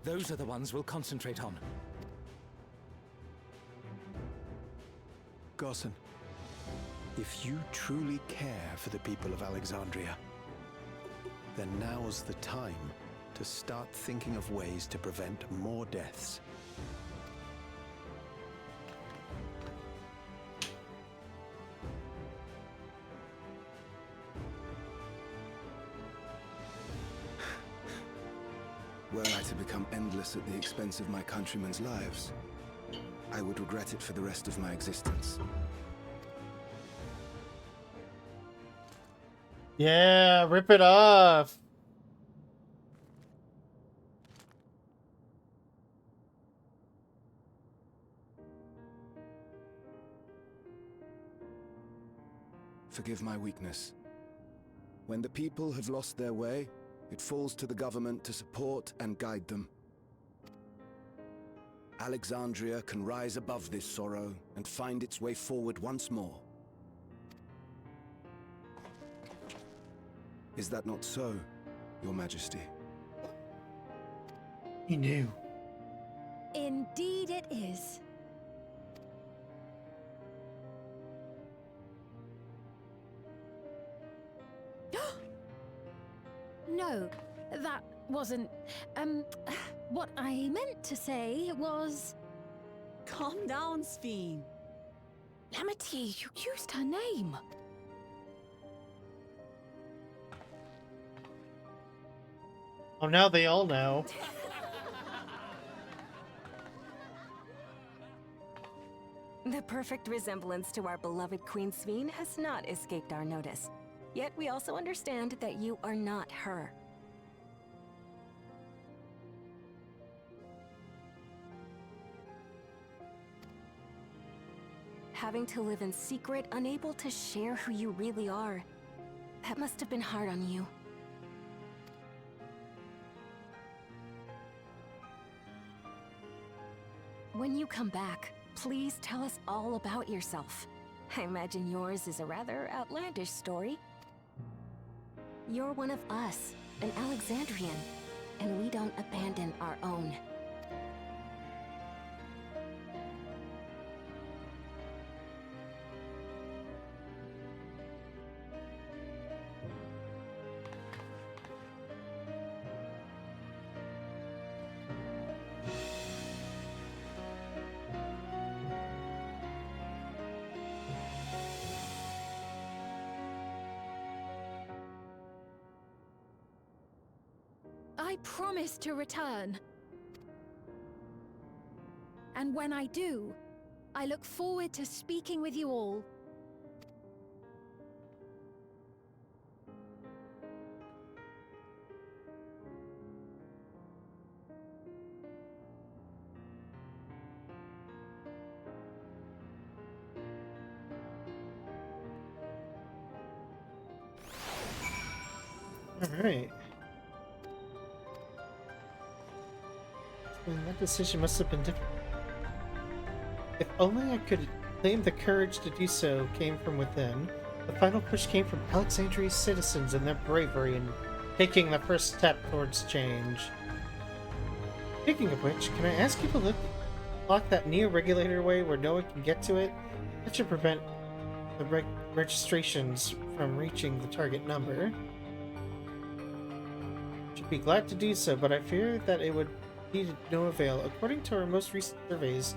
Speaker 19: Those are the ones we'll concentrate on.
Speaker 17: Gossan, if you truly care for the people of Alexandria, then now's the time to start thinking of ways to prevent more deaths.
Speaker 4: Were I to become endless at the expense of my countrymen's lives, I would regret it for the rest of my existence.
Speaker 1: Yeah, rip it off.
Speaker 4: Forgive my weakness. When the people have lost their way, it falls to the government to support and guide them. Alexandria can rise above this sorrow and find its way forward once more. Is that not so, Your Majesty?
Speaker 1: He knew.
Speaker 5: Indeed it is. No, that wasn't... what I meant to say was...
Speaker 18: Calm down, Ffxiv.
Speaker 5: Lamity, you used her name.
Speaker 1: Oh, now they all know.
Speaker 8: The perfect resemblance to our beloved Queen Ffxiv has not escaped our notice. Yet we also understand that you are not her. Having to live in secret, unable to share who you really are, that must have been hard on you. When you come back, please tell us all about yourself. I imagine yours is a rather outlandish story. You're one of us, an Alexandrian, and we don't abandon our own.
Speaker 5: I promise to return. And when I do, I look forward to speaking with you all.
Speaker 1: All right. That decision must have been different. If only I could claim the courage to do so came from within. The final push came from Alexandria's citizens and their bravery in taking the first step towards change. Speaking of which, can I ask you to lock that neo-regulator away where no one can get to it? That should prevent the registrations from reaching the target number. Should be glad to do so, but I fear that it would be to no avail. According to our most recent surveys,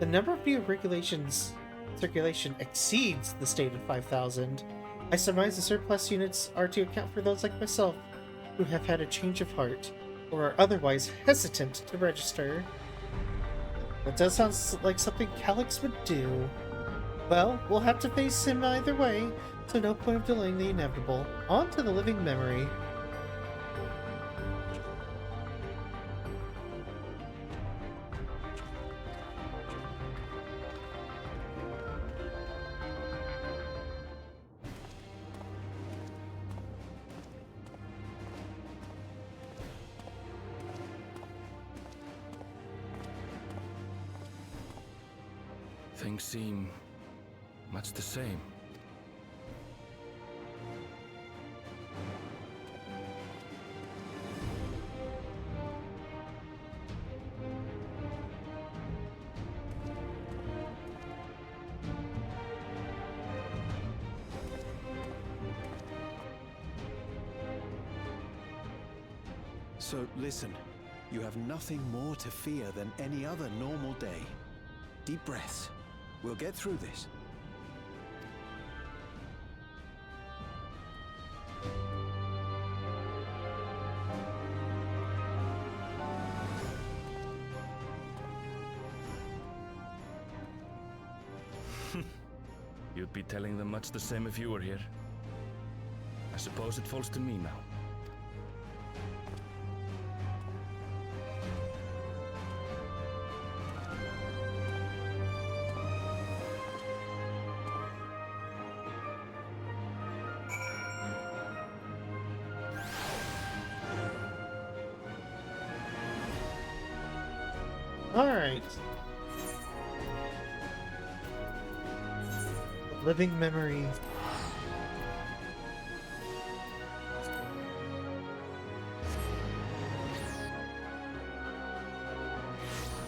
Speaker 1: the number of new regulations circulation exceeds the stated 5,000. I surmise the surplus units are to account for those like myself who have had a change of heart or are otherwise hesitant to register. That does sound like something Calyx would do. Well, we'll have to face him either way, so no point of delaying the inevitable. On to the living memory.
Speaker 19: Things seem much the same.
Speaker 17: So listen, you have nothing more to fear than any other normal day. Deep breaths. We'll get through this.
Speaker 19: You'd be telling them much the same if you were here. I suppose it falls to me now.
Speaker 1: Alright. Living memory.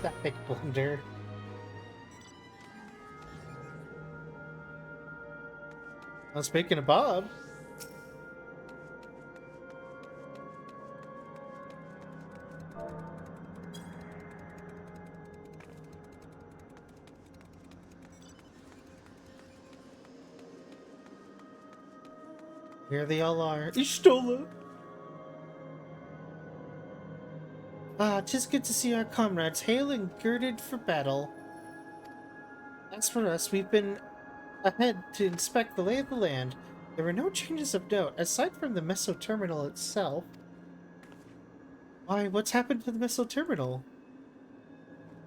Speaker 1: That big blunder. Well, speaking of Bob. Here they all are. Ishtola! Ah, 'tis good to see our comrades hale and girded for battle. As for us, we've been ahead to inspect the lay of the land. There were no changes of note, aside from the Meso Terminal itself. Why, what's happened to the Meso Terminal?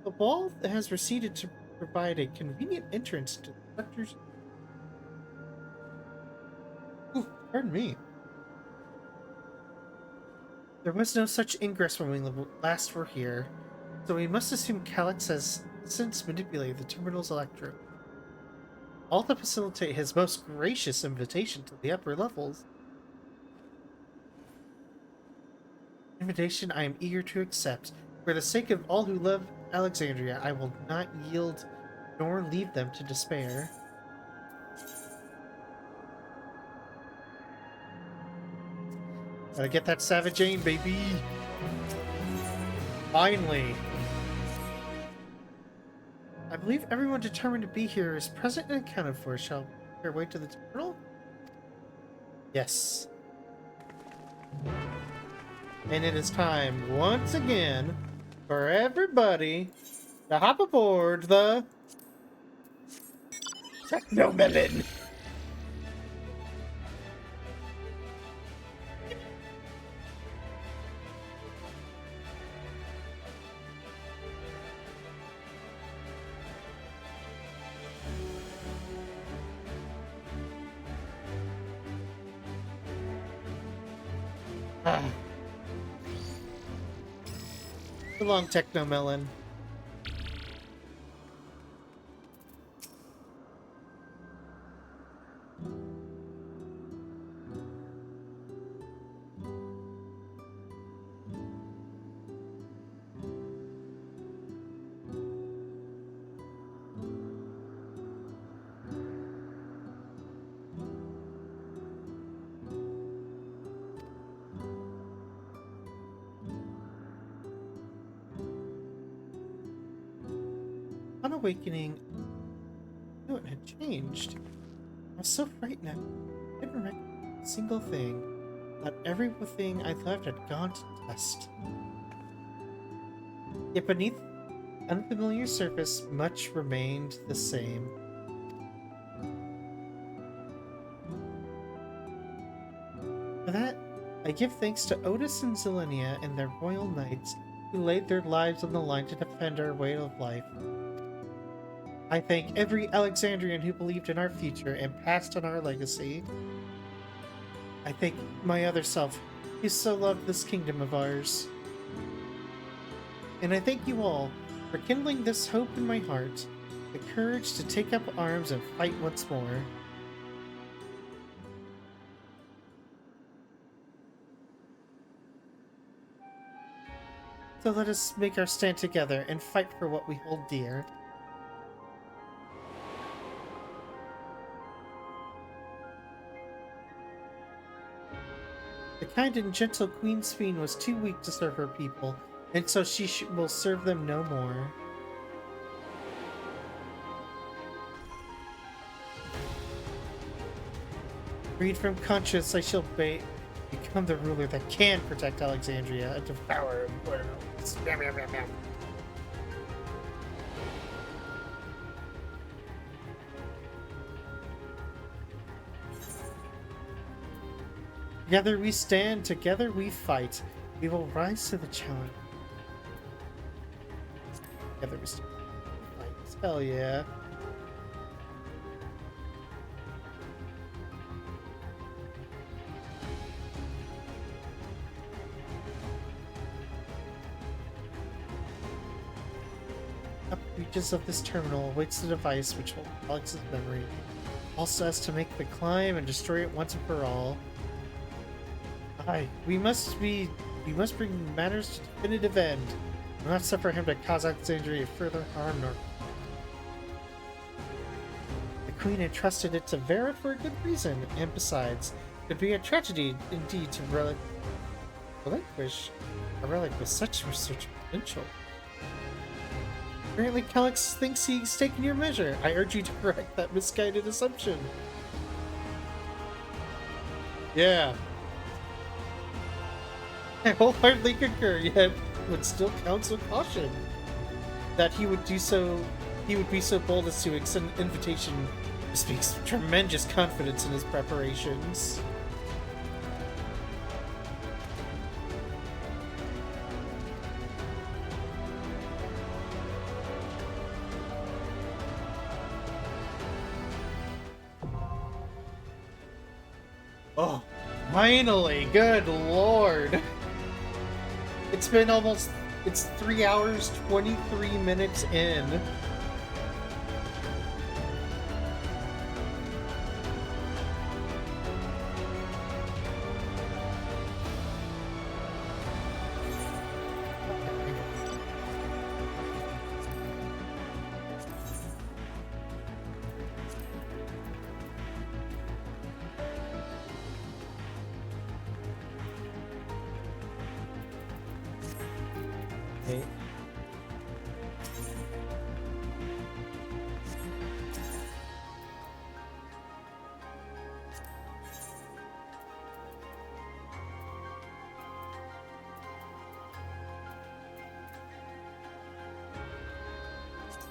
Speaker 1: The wall has receded to provide a convenient entrance to the structures. Ooh, pardon me. There was no such ingress when we last were here, so we must assume Calyx has since manipulated the terminal's electrode. All to facilitate his most gracious invitation to the upper levels. Invitation I am eager to accept. For the sake of all who love Alexandria, I will not yield nor leave them to despair. Gotta get that Savage Aim, baby! Finally! I believe everyone determined to be here is present and accounted for. Shall we make our way to the terminal? Yes. And it is time, once again, for everybody to hop aboard the Technomelon! So long, Technomelon. awakening, I knew it had changed. I was so frightened I couldn't recognize a single thing. That everything I loved had gone to dust. Yet beneath the unfamiliar surface, much remained the same. For that, I give thanks to Otis and Zelenia and their royal knights who laid their lives on the line to defend our way of life. I thank every Alexandrian who believed in our future and passed on our legacy. I thank my other self, who so loved this kingdom of ours. And I thank you all for kindling this hope in my heart, the courage to take up arms and fight once more. So let us make our stand together and fight for what we hold dear. The kind and gentle Queen Sphene was too weak to serve her people, and so she will serve them no more. Freed from conscience, I shall become the ruler that can protect Alexandria and devour worlds. Bam, bam, bam, bam. Together we stand, together we fight. We will rise to the challenge. Together we stand. Hell yeah. Up the reaches of this terminal awaits the device which holds Alex's memory. Also has to make the climb and destroy it once and for all. Aye, we must bring matters to definitive end. Do not suffer him to cause Alexandria further harm nor. The Queen entrusted it to Vera for a good reason, and besides, it would be a tragedy indeed to relinquish a relic with such research potential. Apparently Calyx thinks he's taken your measure. I urge you to correct that misguided assumption. Yeah. I wholeheartedly concur, yet would still counsel caution that he would be so bold as to extend an invitation speaks tremendous confidence in his preparations. Oh, finally! Good lord! It's 3 hours, 23 minutes in. Okay.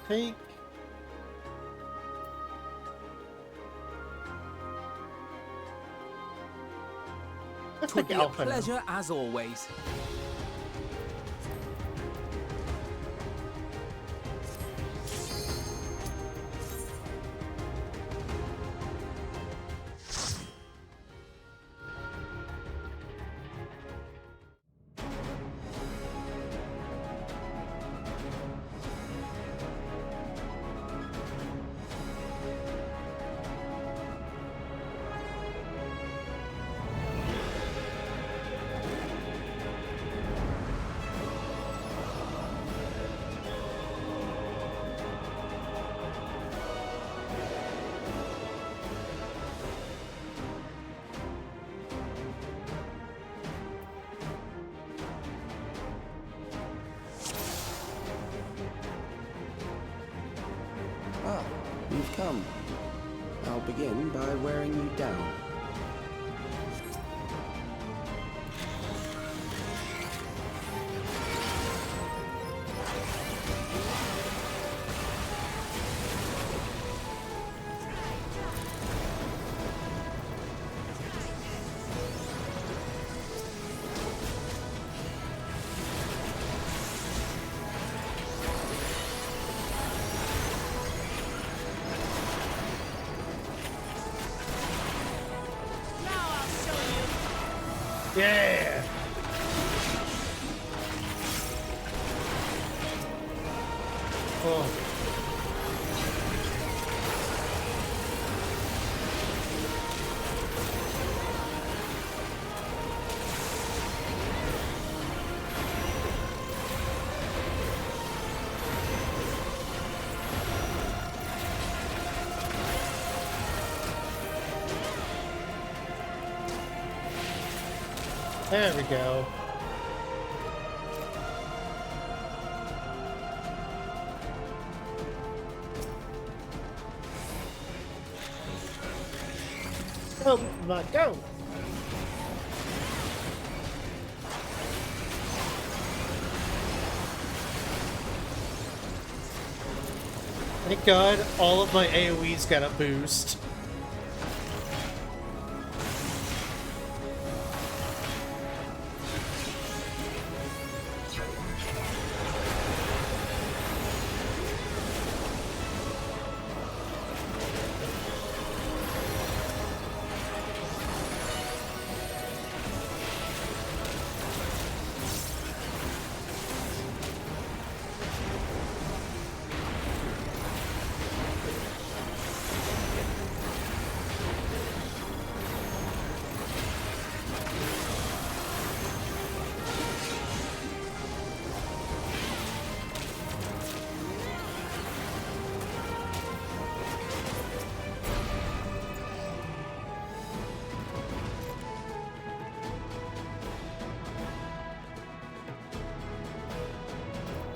Speaker 1: Take. Let's
Speaker 19: Would
Speaker 1: take
Speaker 19: be a
Speaker 1: Alpha now.
Speaker 19: pleasure as always.
Speaker 6: You've come. I'll begin by wearing you down.
Speaker 1: Yeah! Oh. There we go. Oh my go! Thank God all of my AoEs got a boost.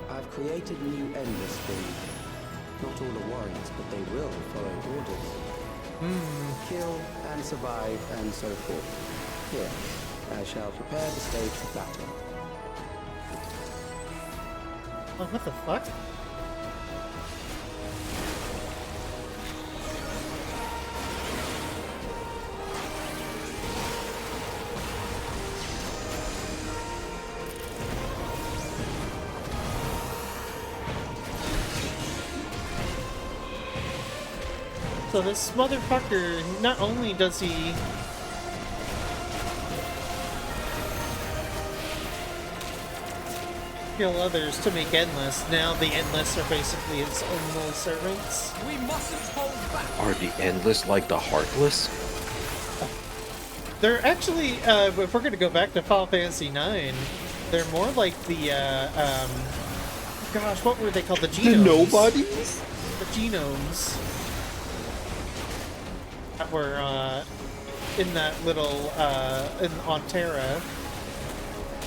Speaker 6: I've created new endless for you. Not all are warriors, but they will follow orders. Kill and survive and so forth. Here, I shall prepare the stage for battle.
Speaker 1: Oh, what the fuck? So this motherfucker, not only does he kill others to make Endless, now the Endless are basically his own little servants.
Speaker 11: We mustn't hold back.
Speaker 16: Are the Endless like the Heartless?
Speaker 1: They're actually, if we're gonna go back to Final Fantasy IX, they're more like the, gosh, what were they called? The genomes?
Speaker 16: The nobodies?
Speaker 1: The genomes. That were, in that little, on Terra,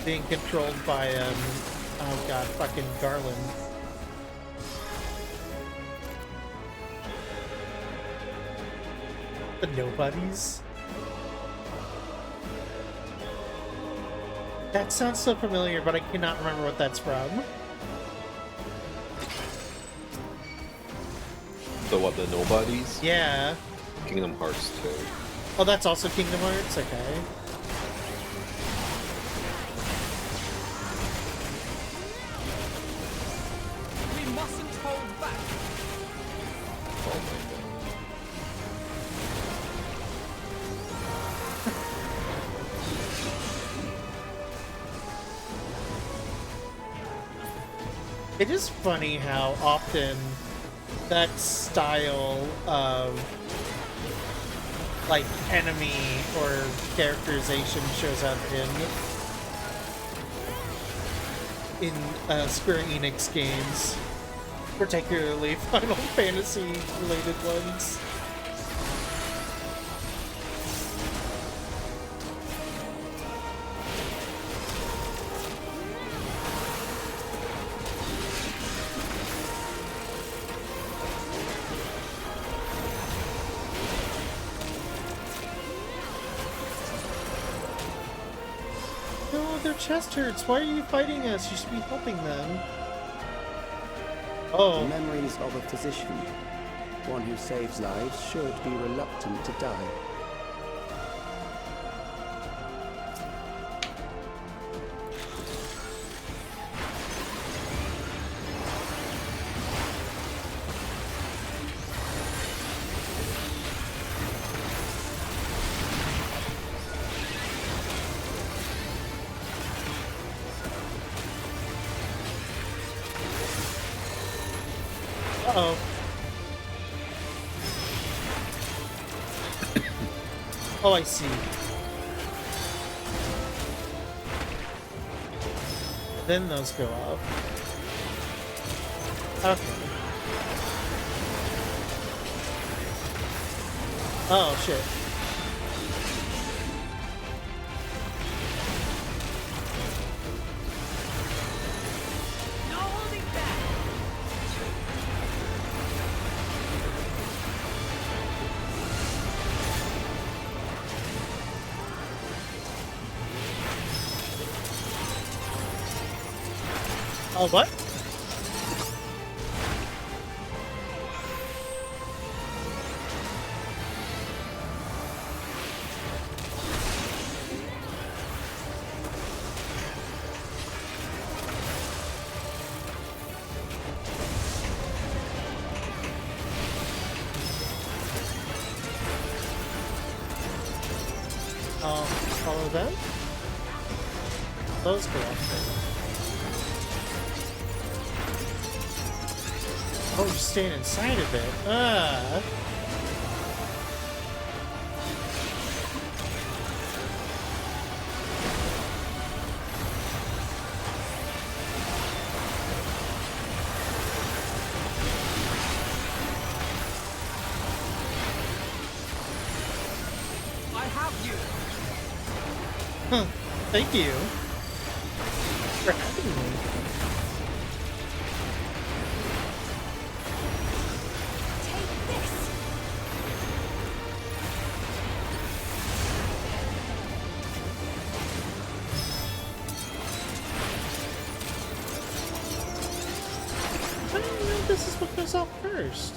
Speaker 1: being controlled by, oh god, fucking Garland. The nobodies? That sounds so familiar, but I cannot remember what that's from.
Speaker 16: The what, the nobodies?
Speaker 1: Yeah.
Speaker 16: Kingdom Hearts 2.
Speaker 1: Oh, that's also Kingdom Hearts? Okay.
Speaker 11: We mustn't hold back.
Speaker 16: Oh my god.
Speaker 1: It is funny how often that style of like enemy or characterization shows up in Square Enix games, particularly Final Fantasy related ones. Their chest hurts. Why are you fighting us? You should be helping them. Oh.
Speaker 6: The memories of a physician. One who saves lives should be reluctant to die.
Speaker 1: Uh-oh. Oh, I see. Then those go up. Okay. Oh, shit.
Speaker 14: No holding back.
Speaker 1: Oh, what? Follow them? Those go up. Oh, you're staying inside of it. Ah.
Speaker 11: I have you.
Speaker 1: Huh. Thank you for having me. I don't know if this is what goes off first.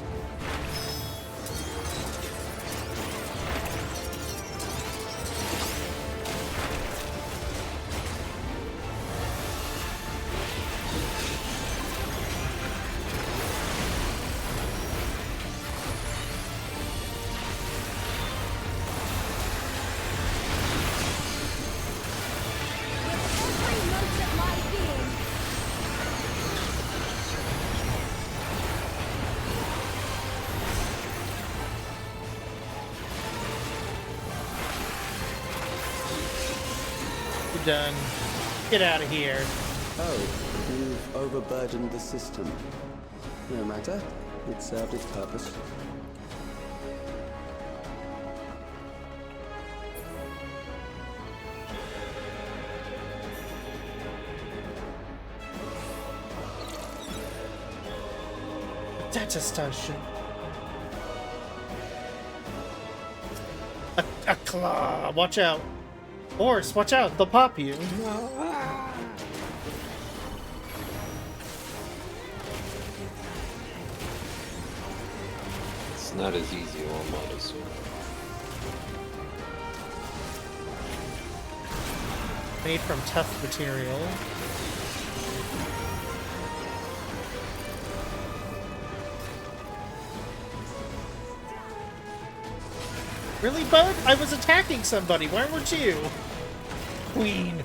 Speaker 1: You're done. Get out of here.
Speaker 6: Oh, you've overburdened the system. No matter. It served its purpose.
Speaker 1: Data station. A claw. Watch out. Horse, watch out. They'll pop you.
Speaker 16: It's not as easy as one might assume.
Speaker 1: Made from tough material. Really, Bud? I was attacking somebody. Why weren't you? Queen.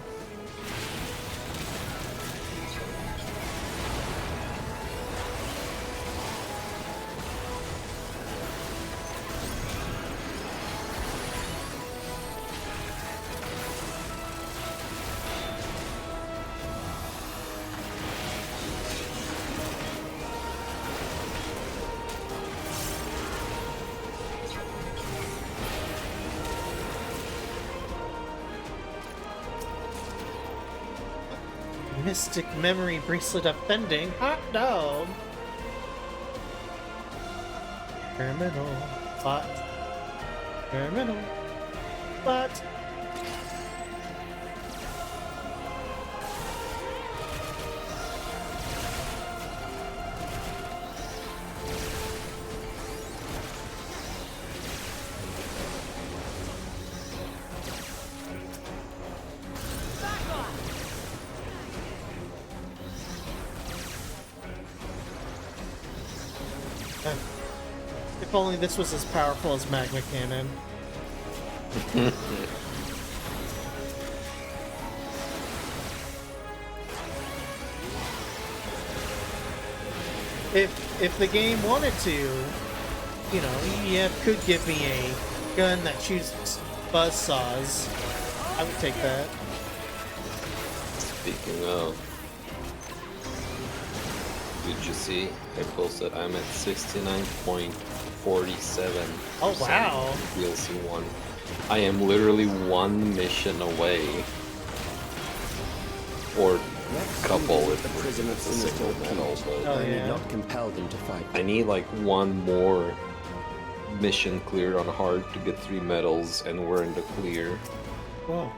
Speaker 1: Mystic memory bracelet offending. Hot dog. Terminal. Bot. Terminal. Bot. If only this was as powerful as Magma Cannon. If the game wanted to, you know, yeah, could give me a gun that shoots buzzsaws, I would take that.
Speaker 16: Speaking of, did you see? I posted I'm at 69.47.
Speaker 1: Oh wow!
Speaker 16: DLC 1. I am literally one mission away, or couple if it's a single medal, but
Speaker 6: I need not compel them to fight.
Speaker 16: I need like one more mission cleared on hard to get 3 medals, and we're in the clear.
Speaker 1: Whoa.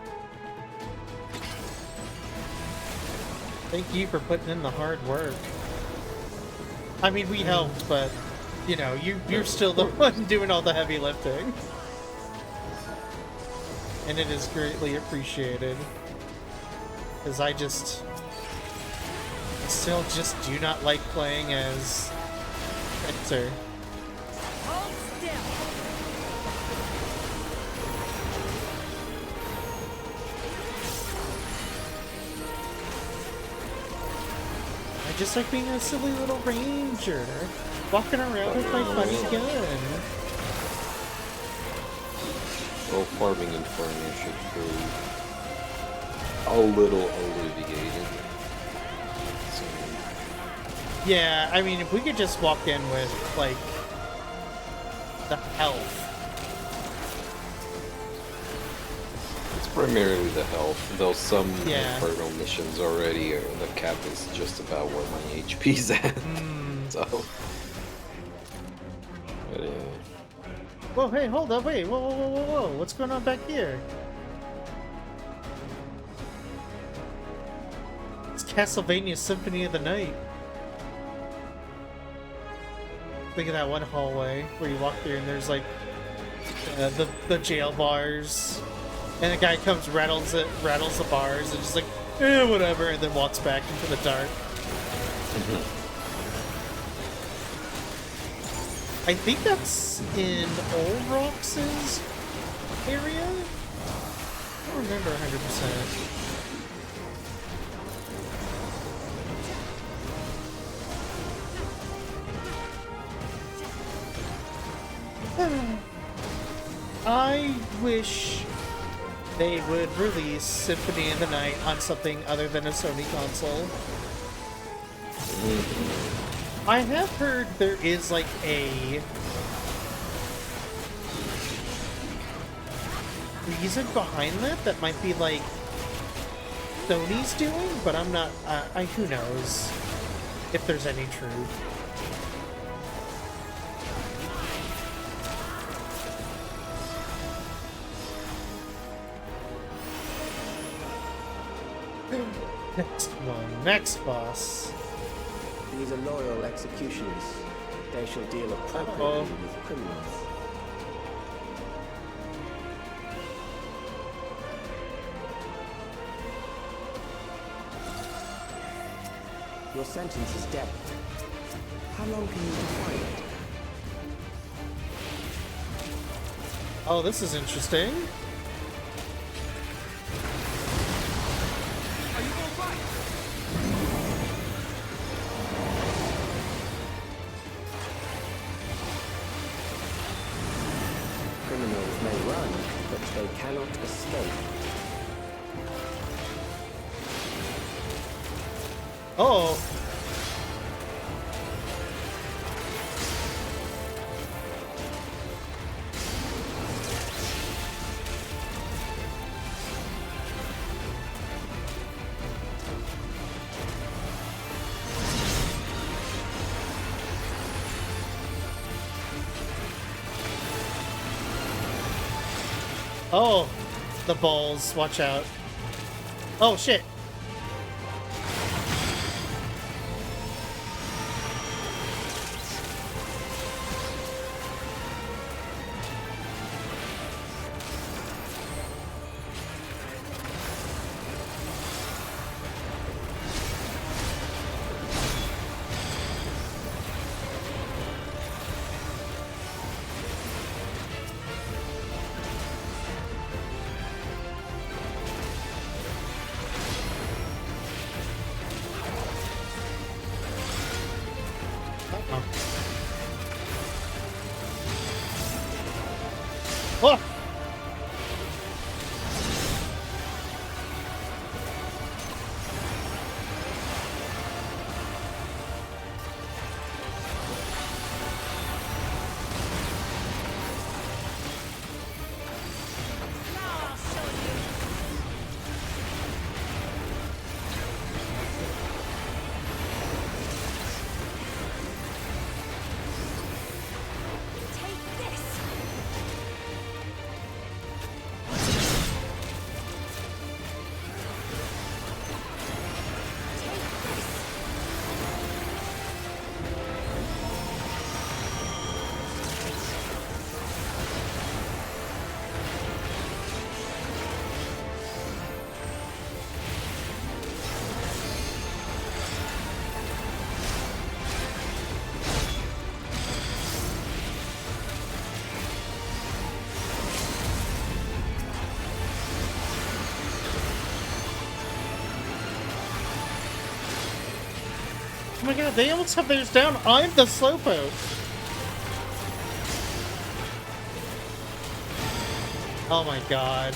Speaker 1: Thank you for putting in the hard work. I mean, we helped, but, you know, you're still the one doing all the heavy lifting. And it is greatly appreciated. Because I still just do not like playing as Fencer.
Speaker 14: Hold still.
Speaker 1: I just like being a silly little ranger, walking around with my funny gun.
Speaker 16: Well, farming and farming should prove a little alleviated.
Speaker 1: Yeah, I mean, if we could just walk in with, like, the health.
Speaker 16: It's primarily the health, though some
Speaker 1: Yeah.
Speaker 16: Inferno missions already, the cap is just about where my HP's at. So, but yeah.
Speaker 1: Whoa, hey, hold up, wait, whoa, whoa, whoa, whoa, whoa, what's going on back here? It's Castlevania Symphony of the Night. Think of that one hallway where you walk through and there's like the jail bars, and a guy comes, rattles the bars, and just like, whatever, and then walks back into the dark. I think that's in Old Rox's area? I don't remember 100%. I wish they would release Symphony of the Night on something other than a Sony console. I have heard there is like a reason behind that might be like Sony's doing, but I'm not, who knows if there's any truth. Next one, next boss.
Speaker 6: These are loyal executioners. They shall deal appropriately with criminals. Your sentence is death. How long can you define it?
Speaker 1: Oh, this is interesting.
Speaker 6: Criminals may run, but they cannot escape.
Speaker 1: Oh. Oh, the balls. Watch out. Oh, shit. Oh! Oh my god, they almost have theirs down. I'm the slowpoke. Oh my god.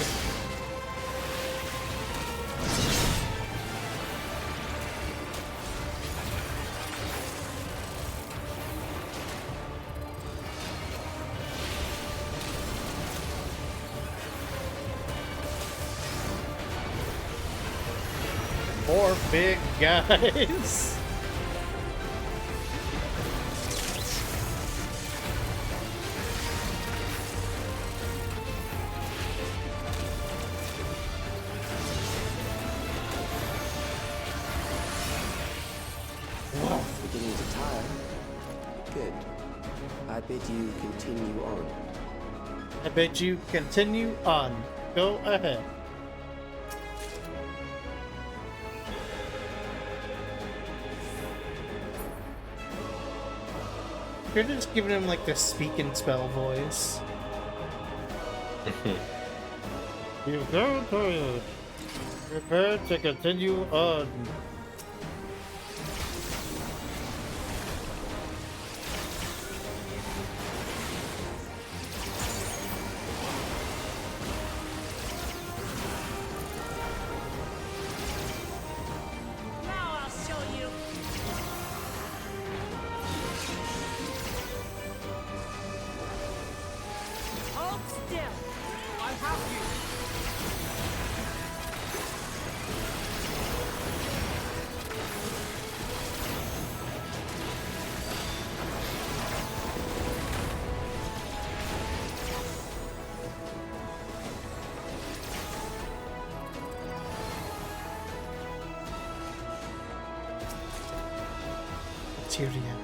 Speaker 1: More big guys.
Speaker 6: Beginning to tire. Good. I bid you continue on.
Speaker 1: I bet you continue on. Go ahead. You're just giving him like the speak and spell voice. You go tired. Prepare to continue on.
Speaker 20: Now I'll show you. Hold still. I have you.
Speaker 1: Tyrion.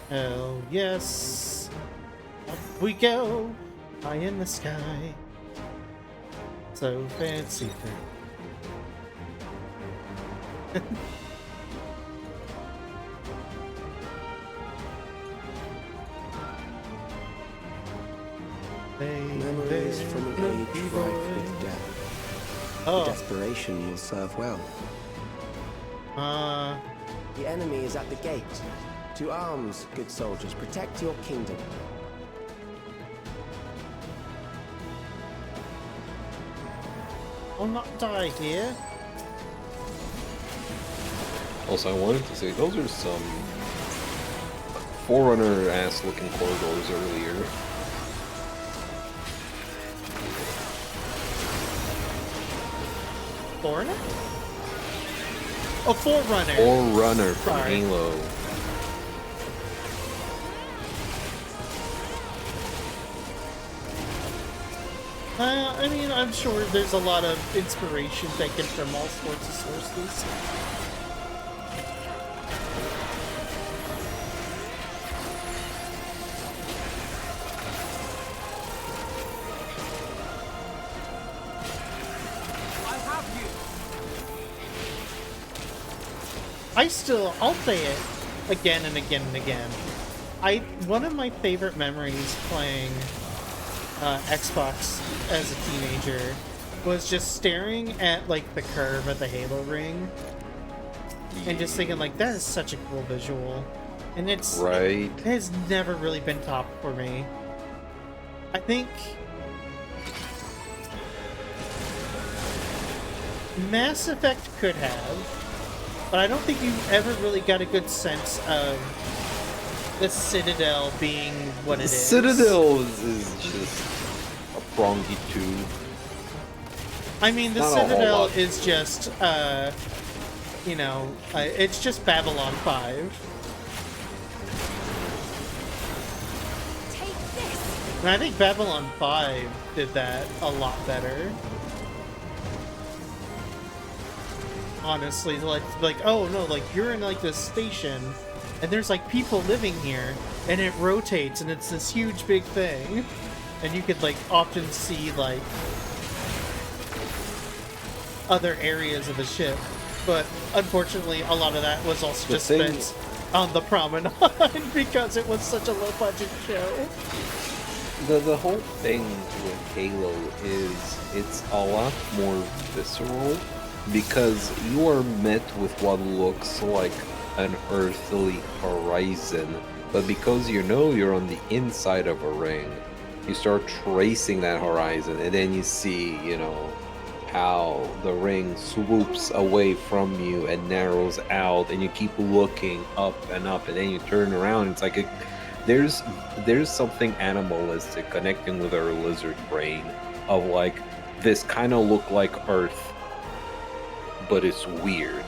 Speaker 1: Hell yes. Up we go. High in the sky. So fancy.
Speaker 6: Memories from an age rife with death.
Speaker 1: Oh.
Speaker 6: The desperation will serve well. The enemy is at the gate. To arms, good soldiers. Protect your kingdom.
Speaker 1: I'll not die here.
Speaker 16: Also, I wanted to say, those are some Forerunner-ass looking corridors earlier.
Speaker 1: Forerunner? Oh, Forerunner.
Speaker 16: Forerunner from
Speaker 1: Sorry.
Speaker 16: Halo.
Speaker 1: I mean, I'm sure there's a lot of inspiration taken from all sorts of sources. I'll say it again and again and again. One of my favorite memories playing Xbox as a teenager was just staring at like the curve of the Halo ring and just thinking like, that is such a cool visual. And it has never really been topped for me. I think Mass Effect could have, but I don't think you ever really got a good sense of the Citadel being what it is.
Speaker 16: Citadel is just a prongy tube.
Speaker 1: I mean, the Citadel is just, you know, it's just Babylon 5.
Speaker 5: Take this.
Speaker 1: And I think Babylon 5 did that a lot better. Honestly, like, oh no, like, you're in like this station, and there's like people living here, and it rotates, and it's this huge big thing, and you could like often see like other areas of the ship, but unfortunately a lot of that was also just spent on the promenade because it was such a low budget show.
Speaker 16: The whole thing with Halo is it's a lot more visceral because you are met with what looks like an earthly horizon, but because you know you're on the inside of a ring, you start tracing that horizon, and then you see, you know, how the ring swoops away from you and narrows out, and you keep looking up, and then you turn around. It's like there's something animalistic connecting with our lizard brain of like, this kind of look like Earth, but it's weird.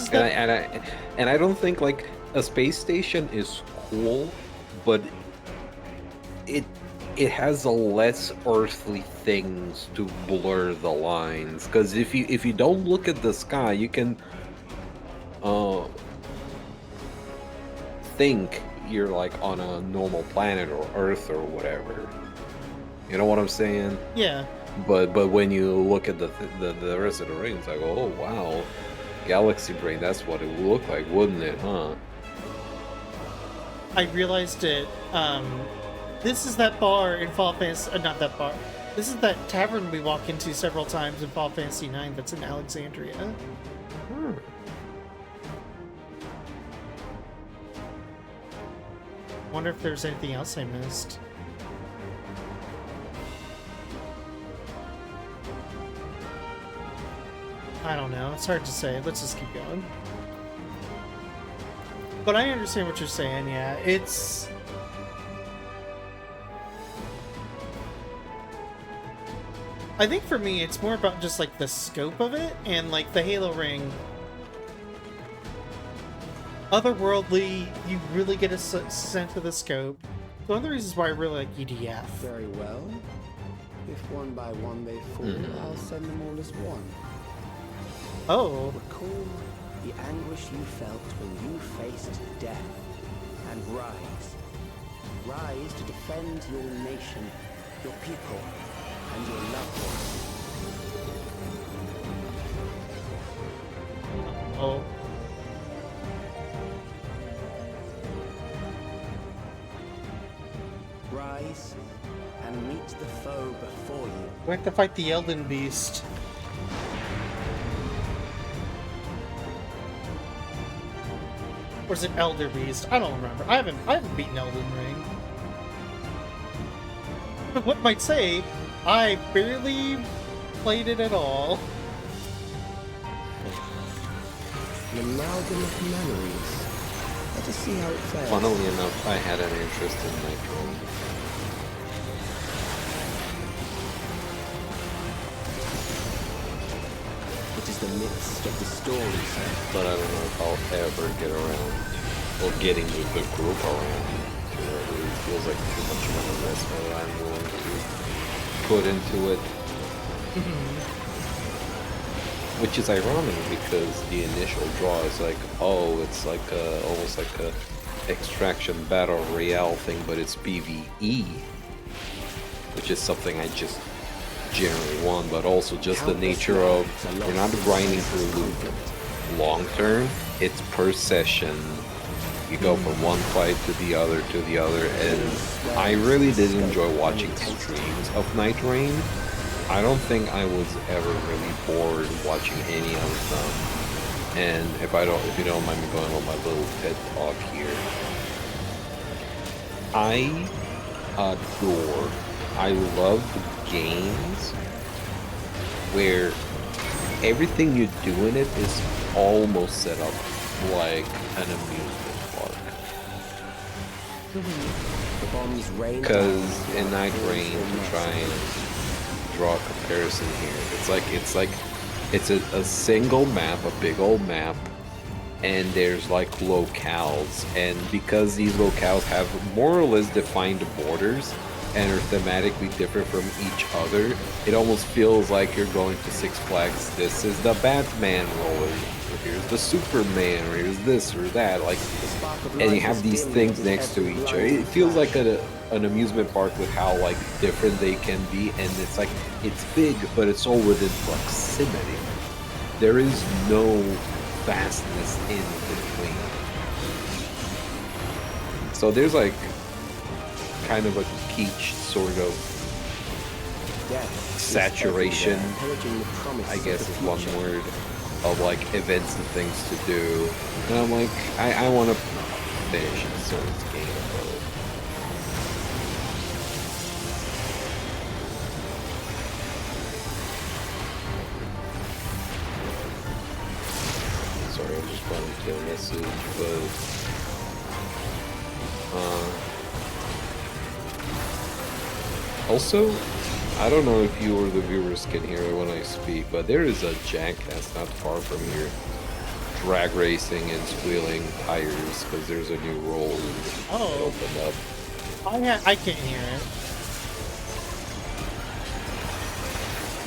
Speaker 16: And I don't think like a space station is cool, but it has a less earthly things to blur the lines. Because if you don't look at the sky, you can think you're like on a normal planet or Earth or whatever. You know what I'm saying?
Speaker 1: Yeah.
Speaker 16: But when you look at the rest of the ring, it's like, oh wow, galaxy brain. That's what it would look like, wouldn't it? Huh?
Speaker 1: I realized it. This is that bar in Final Fantasy. Not that bar. This is that tavern we walk into several times in Final Fantasy IX. That's in Alexandria. Wonder if there's anything else I missed. I don't know. It's hard to say. Let's just keep going. But I understand what you're saying, yeah. It's... I think for me, it's more about just, like, the scope of it, and, like, the Halo ring... Otherworldly, you really get a sense of the scope. One of the reasons why I really like EDF.
Speaker 6: Very well. If one by one they fall, I'll send them all as one.
Speaker 1: Oh.
Speaker 6: Recall the anguish you felt when you faced death, and rise. Rise to defend your nation, your people, and your loved ones.
Speaker 1: Oh.
Speaker 6: Rise and meet the foe before you.
Speaker 1: We have to fight the Elden Beast. Or is it Elder Beast? I don't remember. I haven't beaten Elden Ring. But what might say, I barely played it at all.
Speaker 6: An amalgam of memories. Let us see how it fares.
Speaker 16: Funnily enough, I had an interest in Night Rain.
Speaker 6: It is the midst of the story, sir.
Speaker 16: But I don't know if I'll ever get around, or getting with the group around. It really feels like too much of an investment that I'm willing to put into it. Which is ironic because the initial draw is like, oh, it's like almost like a extraction battle royale thing, but it's PvE, which is something I just generally want, but also just the nature of we're not grinding for loot long term, it's per session. You go from one fight to the other, and I really did enjoy watching streams of Night Rain. I don't think I was ever really bored watching any of them. And if you don't mind me going on my little TED talk here, I love games where everything you do in it is almost set up like an amusement park. Because in Night Rain, to try and draw a comparison here, it's a single map, a big old map, and there's like locales, and because these locales have more or less defined borders and are thematically different from each other, it almost feels like you're going to Six Flags. This is the Batman roller, or here's the Superman, or here's this or that, like, and you have these things next to each other. It feels like an amusement park with how like different they can be, and it's like it's big, but it's all within proximity. There is no vastness in between. So there's like kind of a quiche sort of saturation, I guess is one word, of like events and things to do. And I'm like, I want to finish this sort of game. Sorry, I'm just running to a message, but also, I don't know if you or the viewers can hear it when I speak, but there is a jackass not far from here, drag racing and squealing tires because there's a new roll that opened up.
Speaker 1: I can't hear it.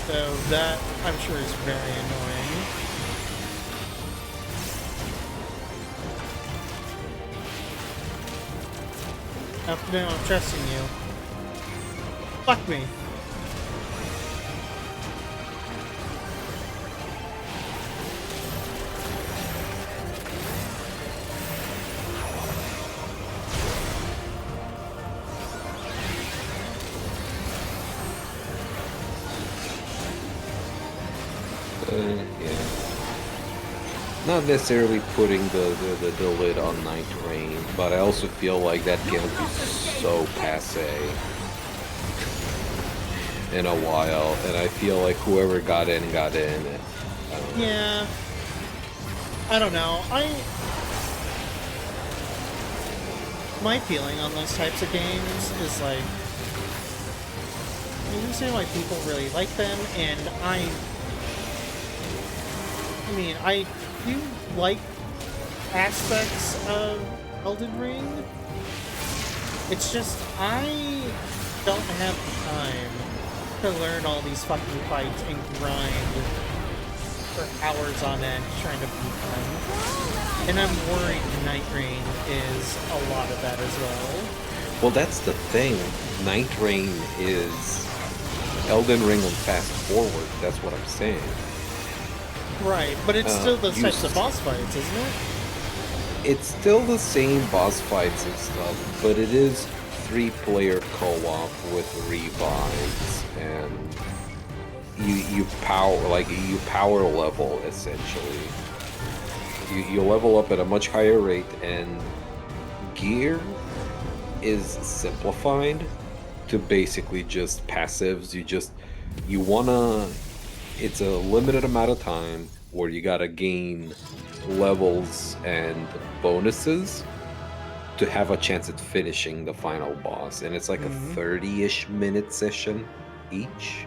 Speaker 1: So that, I'm sure, is very annoying. No, I'm trusting you. Fuck me.
Speaker 16: Yeah. Not necessarily putting the lid on Night Rain, but I also feel like that game will be so passé in a while, and I feel like whoever got in, got in.
Speaker 1: Yeah. I don't know. My feeling on those types of games is like, I understand why people really like them, and I mean, I do like aspects of Elden Ring. It's just, I don't have time to learn all these fucking fights and grind for hours on end trying to beat them. And I'm worried Night Rain is a lot of that as well.
Speaker 16: Well, that's the thing. Night Rain is Elden Ring on fast forward. That's what I'm saying.
Speaker 1: Right, but it's still those types of boss fights, isn't it?
Speaker 16: It's still the same boss fights and stuff, but it is 3-player co-op with revives, and you power level essentially. You level up at a much higher rate, and gear is simplified to basically just passives. You wanna it's a limited amount of time where you gotta gain levels and bonuses to have a chance at finishing the final boss, and it's like a 30-ish minute session each.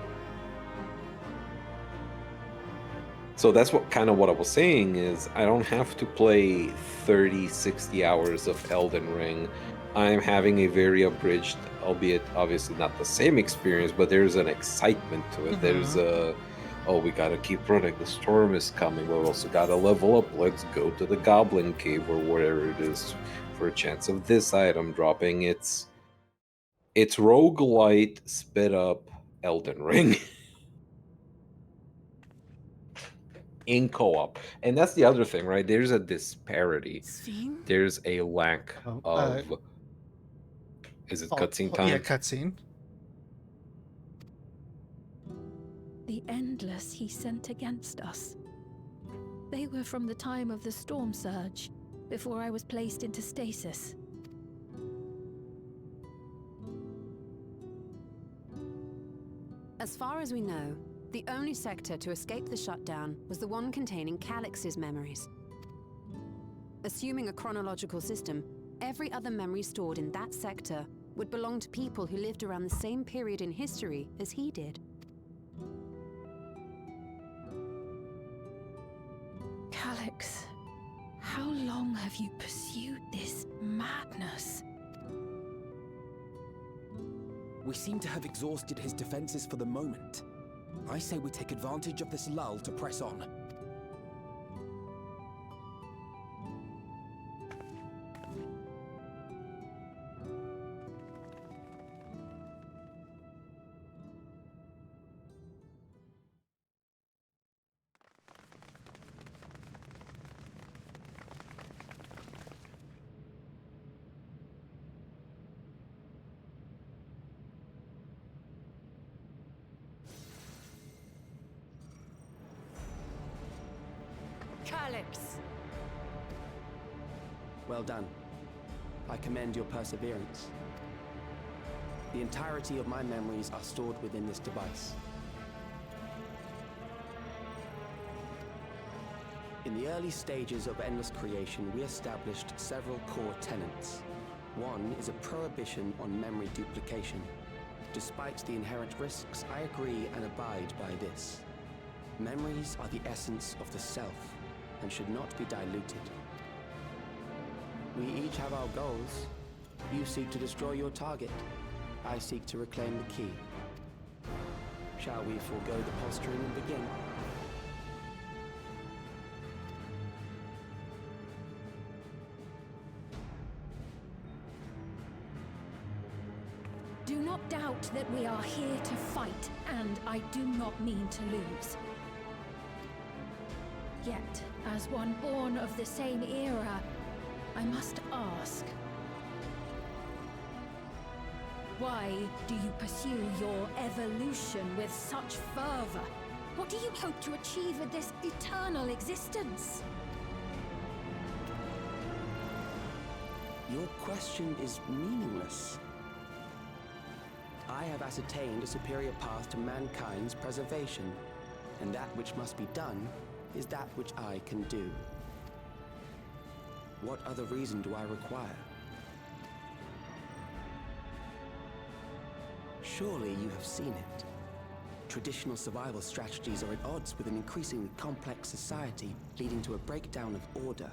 Speaker 16: So that's what kind of what I was saying is I don't have to play 30, 60 hours of Elden Ring. I'm having a very abridged, albeit obviously not the same experience, but there's an excitement to it. There's a, oh, we gotta keep running, the storm is coming, but we also gotta level up. Let's go to the Goblin Cave or whatever it is for a chance of this item dropping. It's roguelite sped up Elden Ring. In co-op, and that's the other thing, right? There's a disparity. There's a lack of is it cutscene time?
Speaker 1: Yeah, cutscene.
Speaker 5: The Endless he sent against us. They were from the time of the storm surge, before I was placed into stasis.
Speaker 21: As far as we know, the only sector to escape the shutdown was the one containing Calix's memories. Assuming a chronological system, every other memory stored in that sector would belong to people who lived around the same period in history as he did.
Speaker 5: Calix, how long have you pursued this madness?
Speaker 19: We seem to have exhausted his defenses for the moment. I say we take advantage of this lull to press on.
Speaker 21: Calix!
Speaker 6: Well done. I commend your perseverance. The entirety of my memories are stored within this device. In the early stages of Endless Creation, we established several core tenets. One is a prohibition on memory duplication. Despite the inherent risks, I agree and abide by this. Memories are the essence of the self and should not be diluted. We each have our goals. You seek to destroy your target. I seek to reclaim the key. Shall we forego the posturing and begin?
Speaker 5: Do not doubt that we are here to fight, and I do not mean to lose. Yet, as one born of the same era, I must ask, why do you pursue your evolution with such fervor? What do you hope to achieve with this eternal existence?
Speaker 6: Your question is meaningless. I have ascertained a superior path to mankind's preservation, and that which must be done is that which I can do. What other reason do I require? Surely you have seen it. Traditional survival strategies are at odds with an increasingly complex society, leading to a breakdown of order.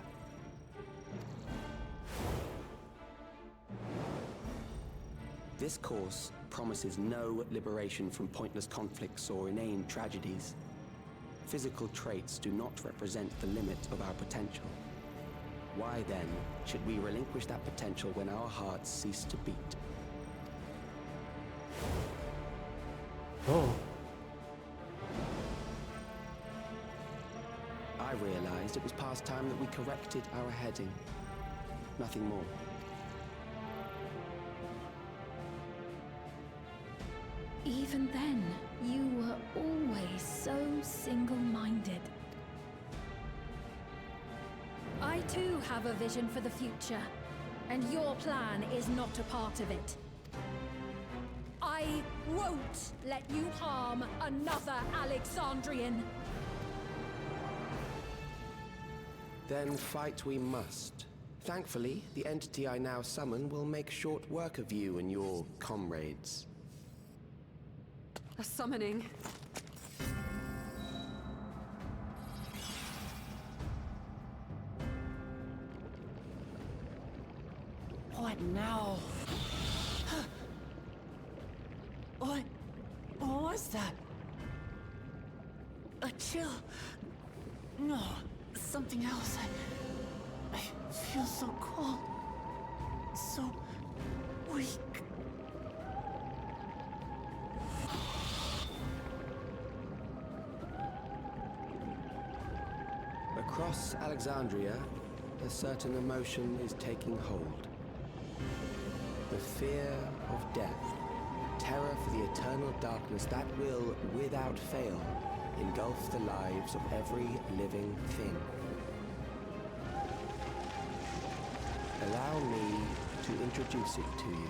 Speaker 6: This course promises no liberation from pointless conflicts or inane tragedies. Physical traits do not represent the limit of our potential. Why then should we relinquish that potential when our hearts cease to beat?
Speaker 1: Oh.
Speaker 6: I realized it was past time that we corrected our heading. Nothing more.
Speaker 5: Even then, you were always so single-minded. I too have a vision for the future, and your plan is not a part of it.
Speaker 13: I won't let you harm another Alexandrian.
Speaker 6: Then fight we must. Thankfully, the entity I now summon will make short work of you and your comrades.
Speaker 21: A summoning. What now? What was that? A chill? No, something else. I feel so cold. So weak.
Speaker 6: Across Alexandria, a certain emotion is taking hold. The fear of death. Terror for the eternal darkness that will, without fail, engulf the lives of every living thing. Allow me to introduce it to you.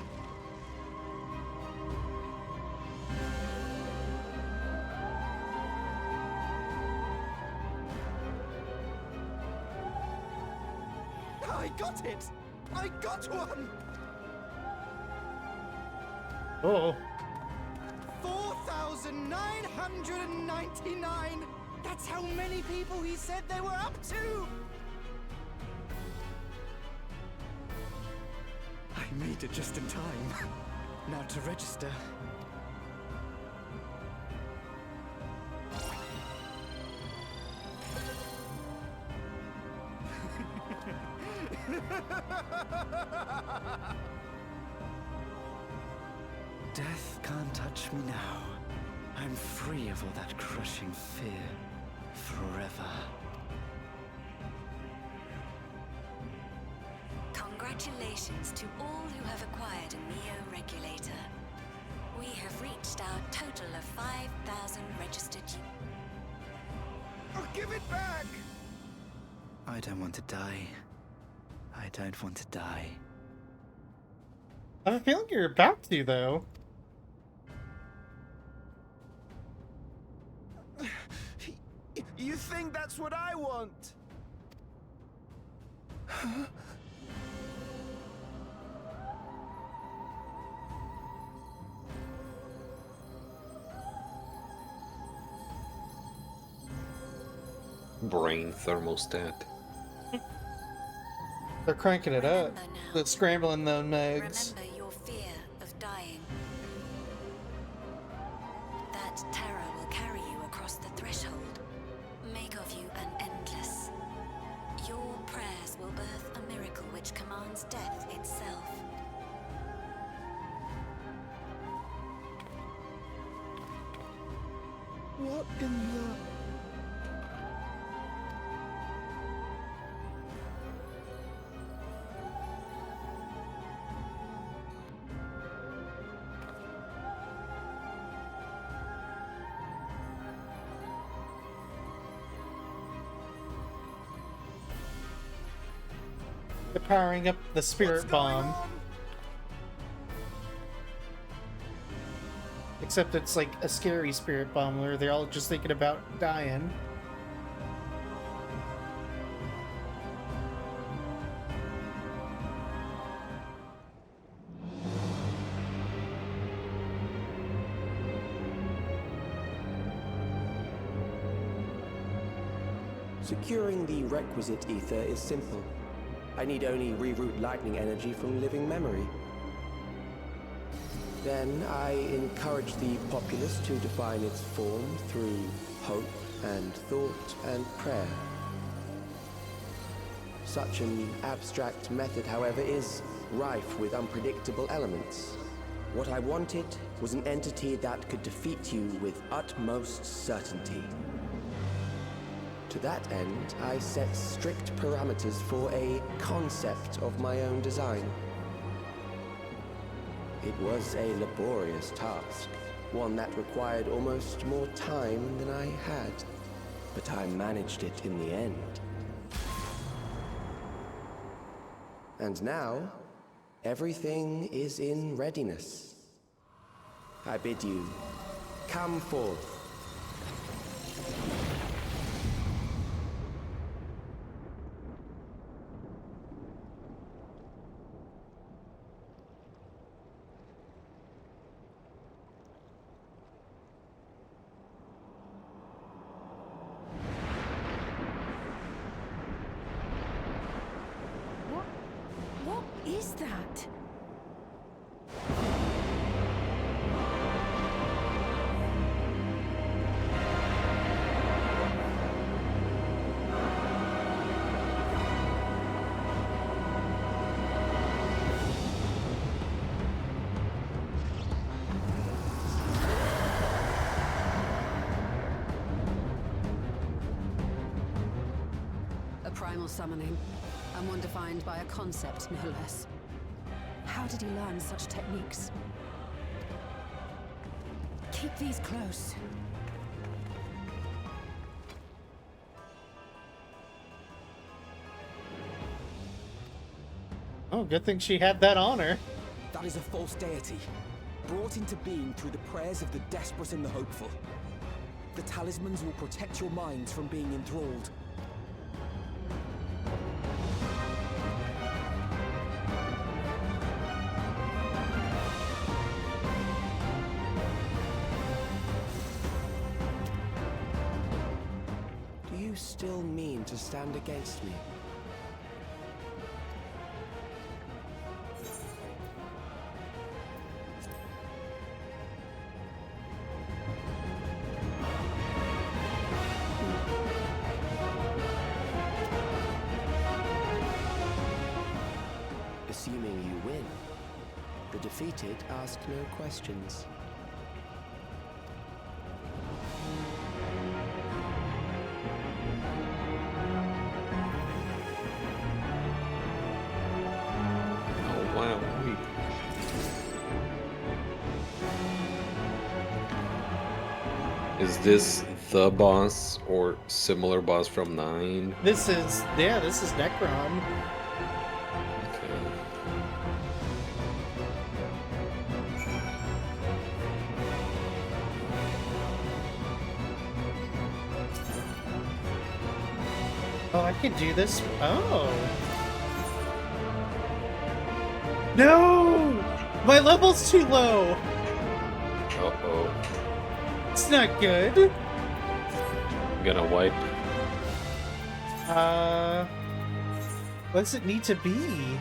Speaker 12: I got it! I got one!
Speaker 1: Oh.
Speaker 12: 4,999! That's how many people he said they were up to! I made it just in time. Now to register.
Speaker 19: Death can't touch me now. I'm free of all that crushing fear. Forever.
Speaker 10: Congratulations to all who have acquired a Neo-Regulator. We have reached our total of 5,000 registered
Speaker 12: Oh, give it back!
Speaker 19: I don't want to die. I don't want to die.
Speaker 1: I have a feeling you're about to, though.
Speaker 12: You think that's what I want?
Speaker 16: Brain thermostat.
Speaker 1: They're cranking it up. They're scrambling those megs.
Speaker 10: Remember your fear of dying. That terror will carry you across the threshold. Make of you an endless. Your prayers will birth a miracle which commands death itself.
Speaker 12: What in the...
Speaker 1: They're powering up the spirit bomb. Except it's like a scary spirit bomb where they're all just thinking about dying.
Speaker 6: Securing the requisite ether is simple. I need only reroute lightning energy from living memory. Then I encourage the populace to define its form through hope and thought and prayer. Such an abstract method, however, is rife with unpredictable elements. What I wanted was an entity that could defeat you with utmost certainty. To that end, I set strict parameters for a concept of my own design. It was a laborious task, one that required almost more time than I had, but I managed it in the end. And now, everything is in readiness. I bid you, come forth.
Speaker 13: What is that?
Speaker 21: A primal summoning, and one defined by a concept, no less. How did he learn such techniques?
Speaker 13: Keep these close.
Speaker 1: Oh, good thing she had that on her.
Speaker 19: That is a false deity, brought into being through the prayers of the desperate and the hopeful. The talismans will protect your minds from being enthralled.
Speaker 6: Do you still mean to stand against me? Assuming you win, the defeated ask no questions.
Speaker 16: Oh wow, wait. Is this the boss or similar boss from 9?
Speaker 1: This is Necron. Oh, I can do this. Oh. No! My level's too low.
Speaker 16: Uh-oh.
Speaker 1: It's not good.
Speaker 16: I'm gonna wipe.
Speaker 1: What does it need to be?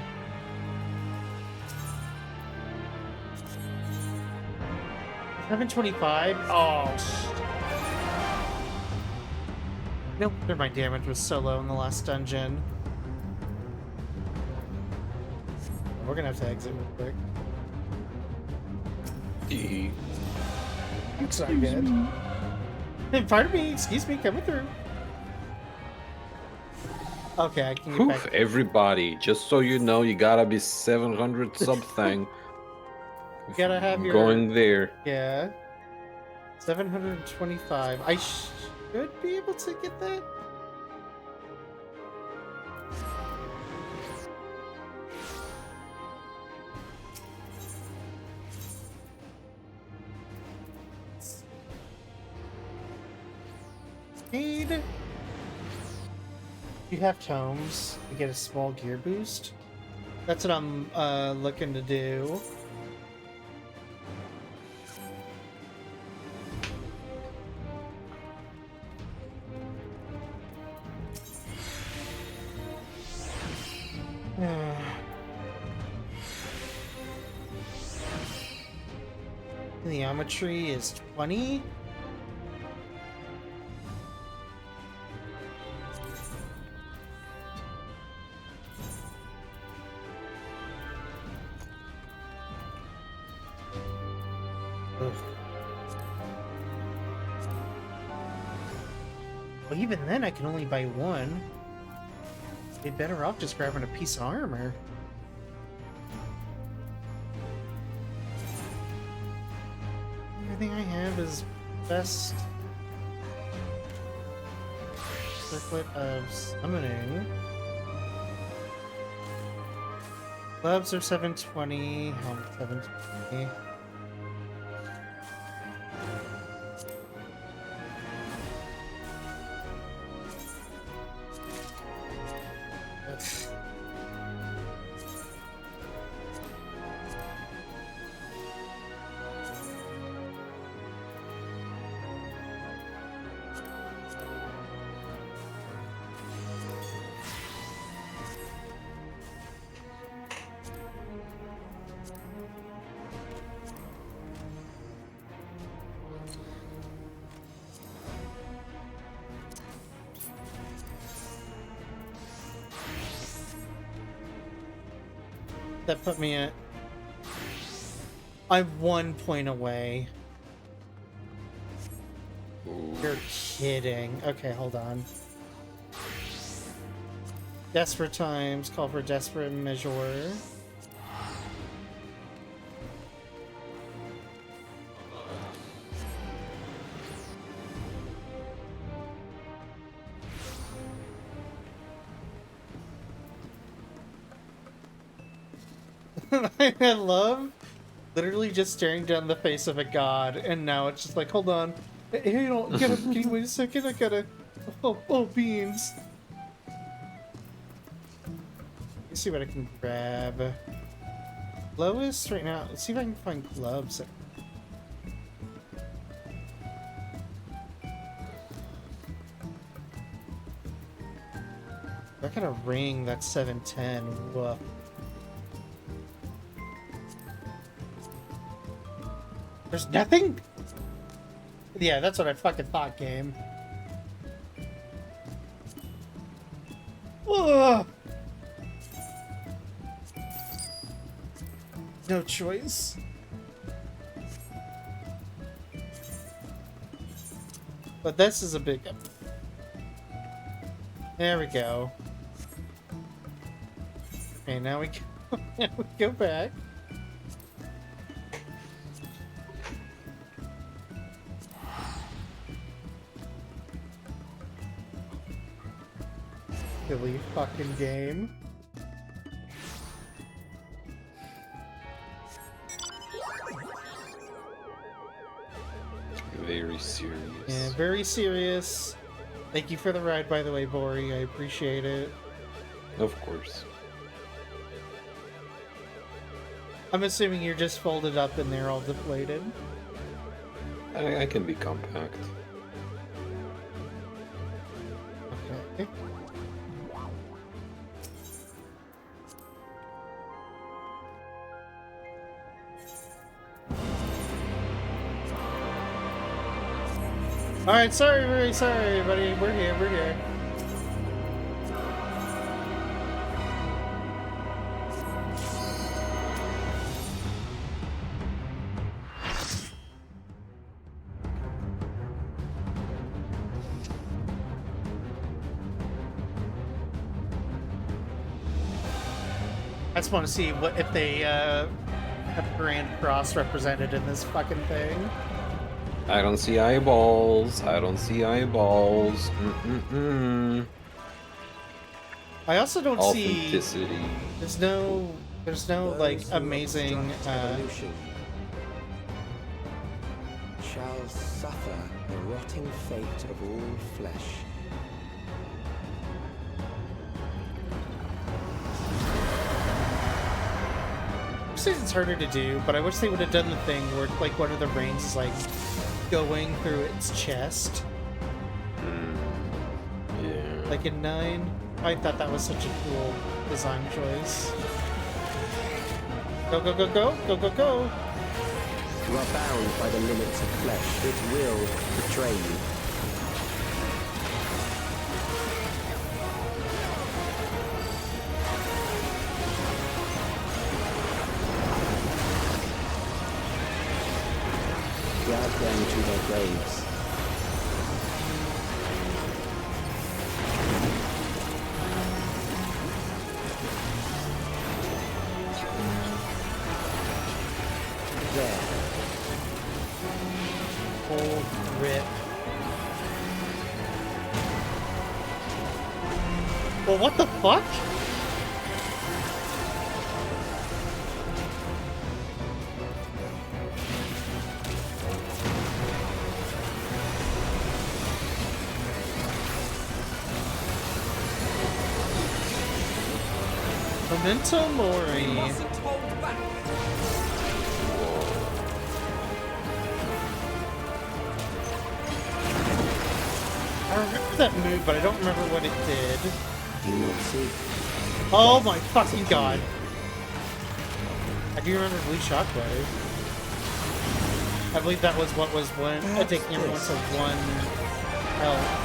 Speaker 1: $725? Oh, no wonder my damage was so low in the last dungeon. We're gonna have to exit real quick. It's not good. Hey, pardon me, excuse me, coming through. Okay, I can get
Speaker 16: Oof,
Speaker 1: back.
Speaker 16: everybody, just so you know, you gotta be 700 something.
Speaker 1: You gotta have your
Speaker 16: going there.
Speaker 1: Yeah. 725. I should be able to get that. Speed. You have tomes. You get a small gear boost. That's what I'm looking to do. The geometry is 20. Ugh. Well, even then, I can only buy one. Be better off just grabbing a piece of armor. Everything I have is best circlet of summoning. Gloves are 720, helmet 720. That put me at... I'm 1 point away. You're kidding. Okay, hold on. Desperate times call for desperate measure. I love literally just staring down the face of a god, and now it's just like, hold on. Hey, you don't get can you wait a second? I gotta. Oh, beans. Let's see what I can grab. Lowest right now. Let's see if I can find gloves. I got a ring that's 710. Woof. There's nothing? Yeah, that's what I fucking thought, game. Ugh. No choice. But this is a big... There we go. Okay, now we go, now we go back. Silly fucking game.
Speaker 16: Very serious.
Speaker 1: Yeah, very serious. Thank you for the ride, by the way, Bori. I appreciate it.
Speaker 16: Of course.
Speaker 1: I'm assuming you're just folded up and they're all deflated.
Speaker 16: I can be compact.
Speaker 1: Okay. Alright, sorry, very sorry, everybody. We're here, we're here. I just want to see what if they have Grand Cross represented in this fucking thing.
Speaker 16: I don't see eyeballs. I don't see eyeballs. Mm-mm-mm.
Speaker 1: I also don't see
Speaker 16: authenticity.
Speaker 1: There's no like amazing
Speaker 6: evolution shall suffer the rotting fate of all flesh.
Speaker 1: It's harder to do, but I wish they would have done the thing where like one of the rings is like going through its chest.
Speaker 16: Yeah.
Speaker 1: Like in 9. I thought that was such a cool design choice. Go, go, go, go, go, go, go!
Speaker 6: You are bound by the limits of flesh. It will betray you. Drag them to their graves. There.
Speaker 1: Old rip. Well, what the fuck? Memento Mori. I remember that move, but I don't remember what it did.
Speaker 6: Do you not see?
Speaker 1: Oh my fucking god. I do remember Blue Shockwave. I believe that was what was when taking everyone to 1 health.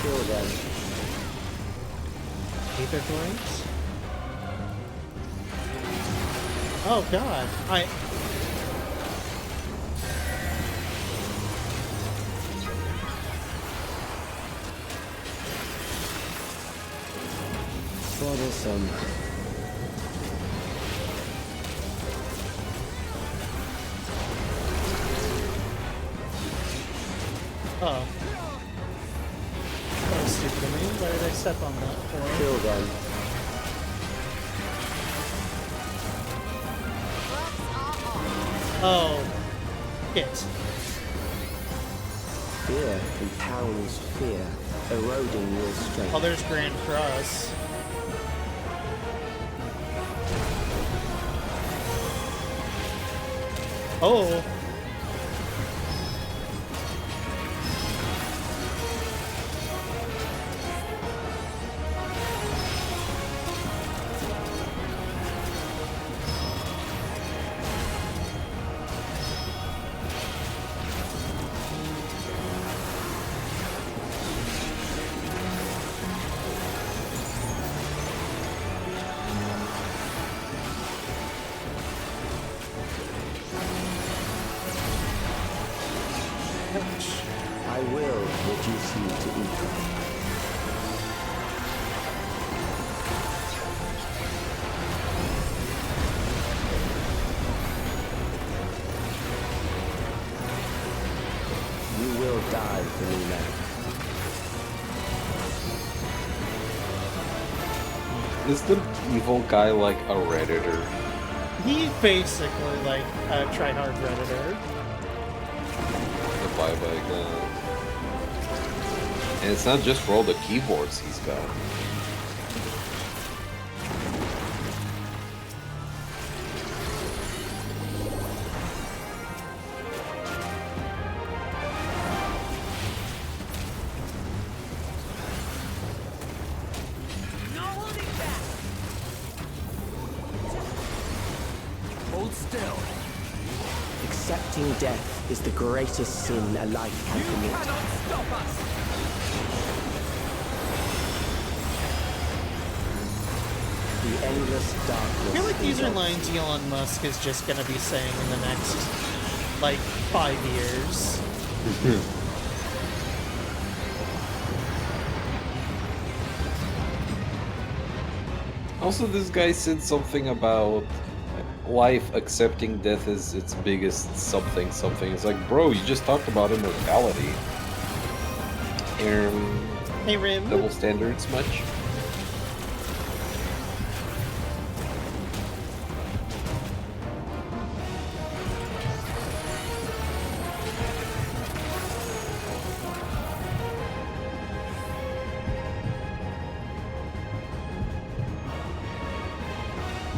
Speaker 6: Kill them.
Speaker 1: Aether droids? Oh god,
Speaker 6: Troublesome.
Speaker 1: Oh. That was stupid of me. Why did I step on that for?
Speaker 6: Kill them.
Speaker 1: Oh. Shit.
Speaker 6: Fear compounds fear, eroding your strength.
Speaker 1: Oh, there's Grand Cross. Oh.
Speaker 6: I will reduce you to ether. You will die for me now.
Speaker 16: Is the evil guy like a Redditor?
Speaker 1: He's basically like a try-hard Redditor.
Speaker 16: The bye-bye guy. And it's not just for all the keyboards he's got.
Speaker 19: Hold still.
Speaker 6: Accepting death is the greatest sin a life can commit.
Speaker 19: Cannot stop us.
Speaker 6: The endless darkness.
Speaker 1: I feel like these are
Speaker 6: engulfs
Speaker 1: lines Elon Musk is just gonna be saying in the next, like, 5 years.
Speaker 16: Also, this guy said something about life accepting death as its biggest something. It's like, bro, you just talked about immortality.
Speaker 1: Hey, Rim.
Speaker 16: Double standards much?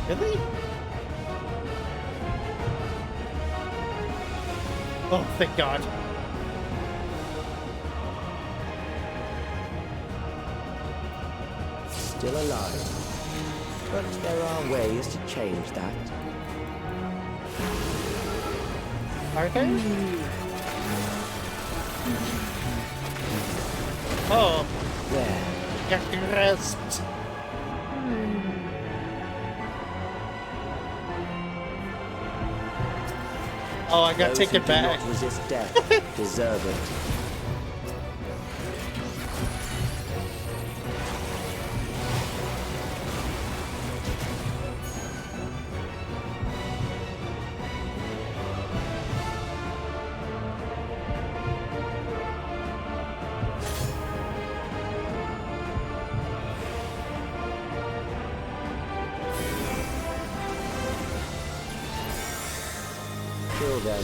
Speaker 1: Really? Oh, thank God.
Speaker 6: still alive. But there are ways to change that.
Speaker 1: Are there? Oh.
Speaker 6: There.
Speaker 1: Get grasped. Oh, I got
Speaker 6: Those
Speaker 1: taken
Speaker 6: who
Speaker 1: back.
Speaker 6: do not resist death deserve it. Kill them.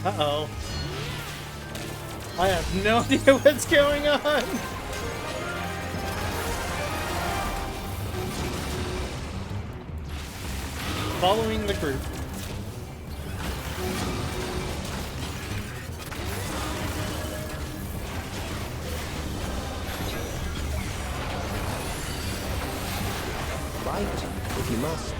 Speaker 1: Uh-oh. I have no idea what's going on. Following the group.
Speaker 6: Fight, if you must.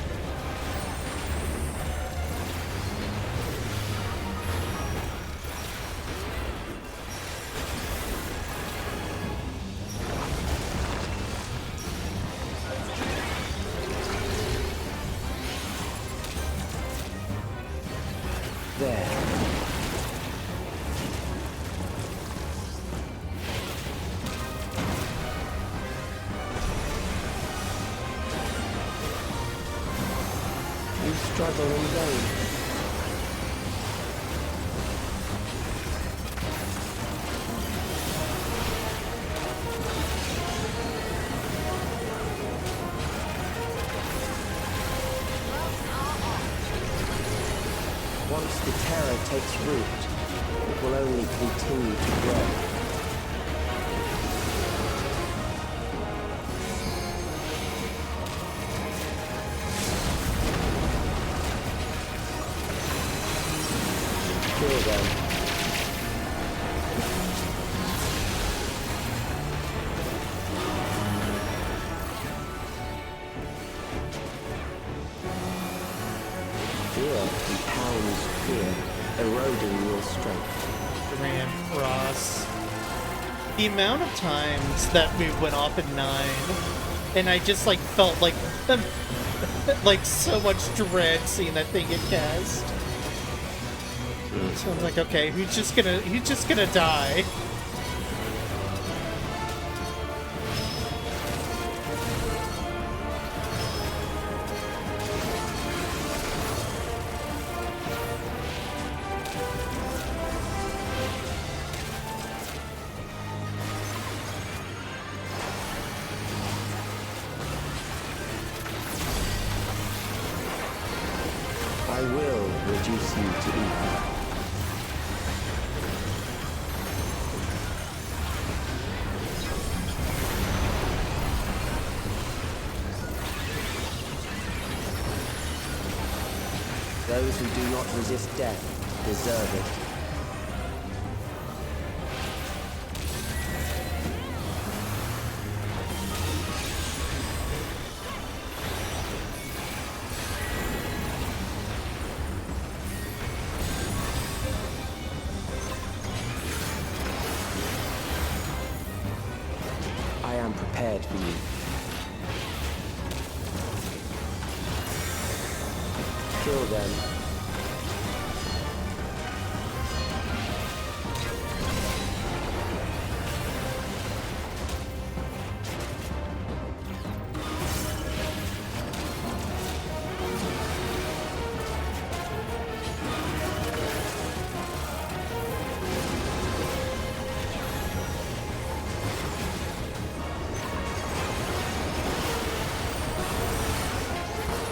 Speaker 6: struggle in vain. Once the terror takes root, it will only continue to grow. Kill them. Fear pounds fear, eroding your strength.
Speaker 1: Ram Cross. The amount of times that we went off at 9, and I just like felt like like so much dread seeing that thing get cast. So I was like, okay, he's just gonna die.
Speaker 6: I will reduce you to ether. Those who do not resist death deserve it. I am prepared for you. Kill them.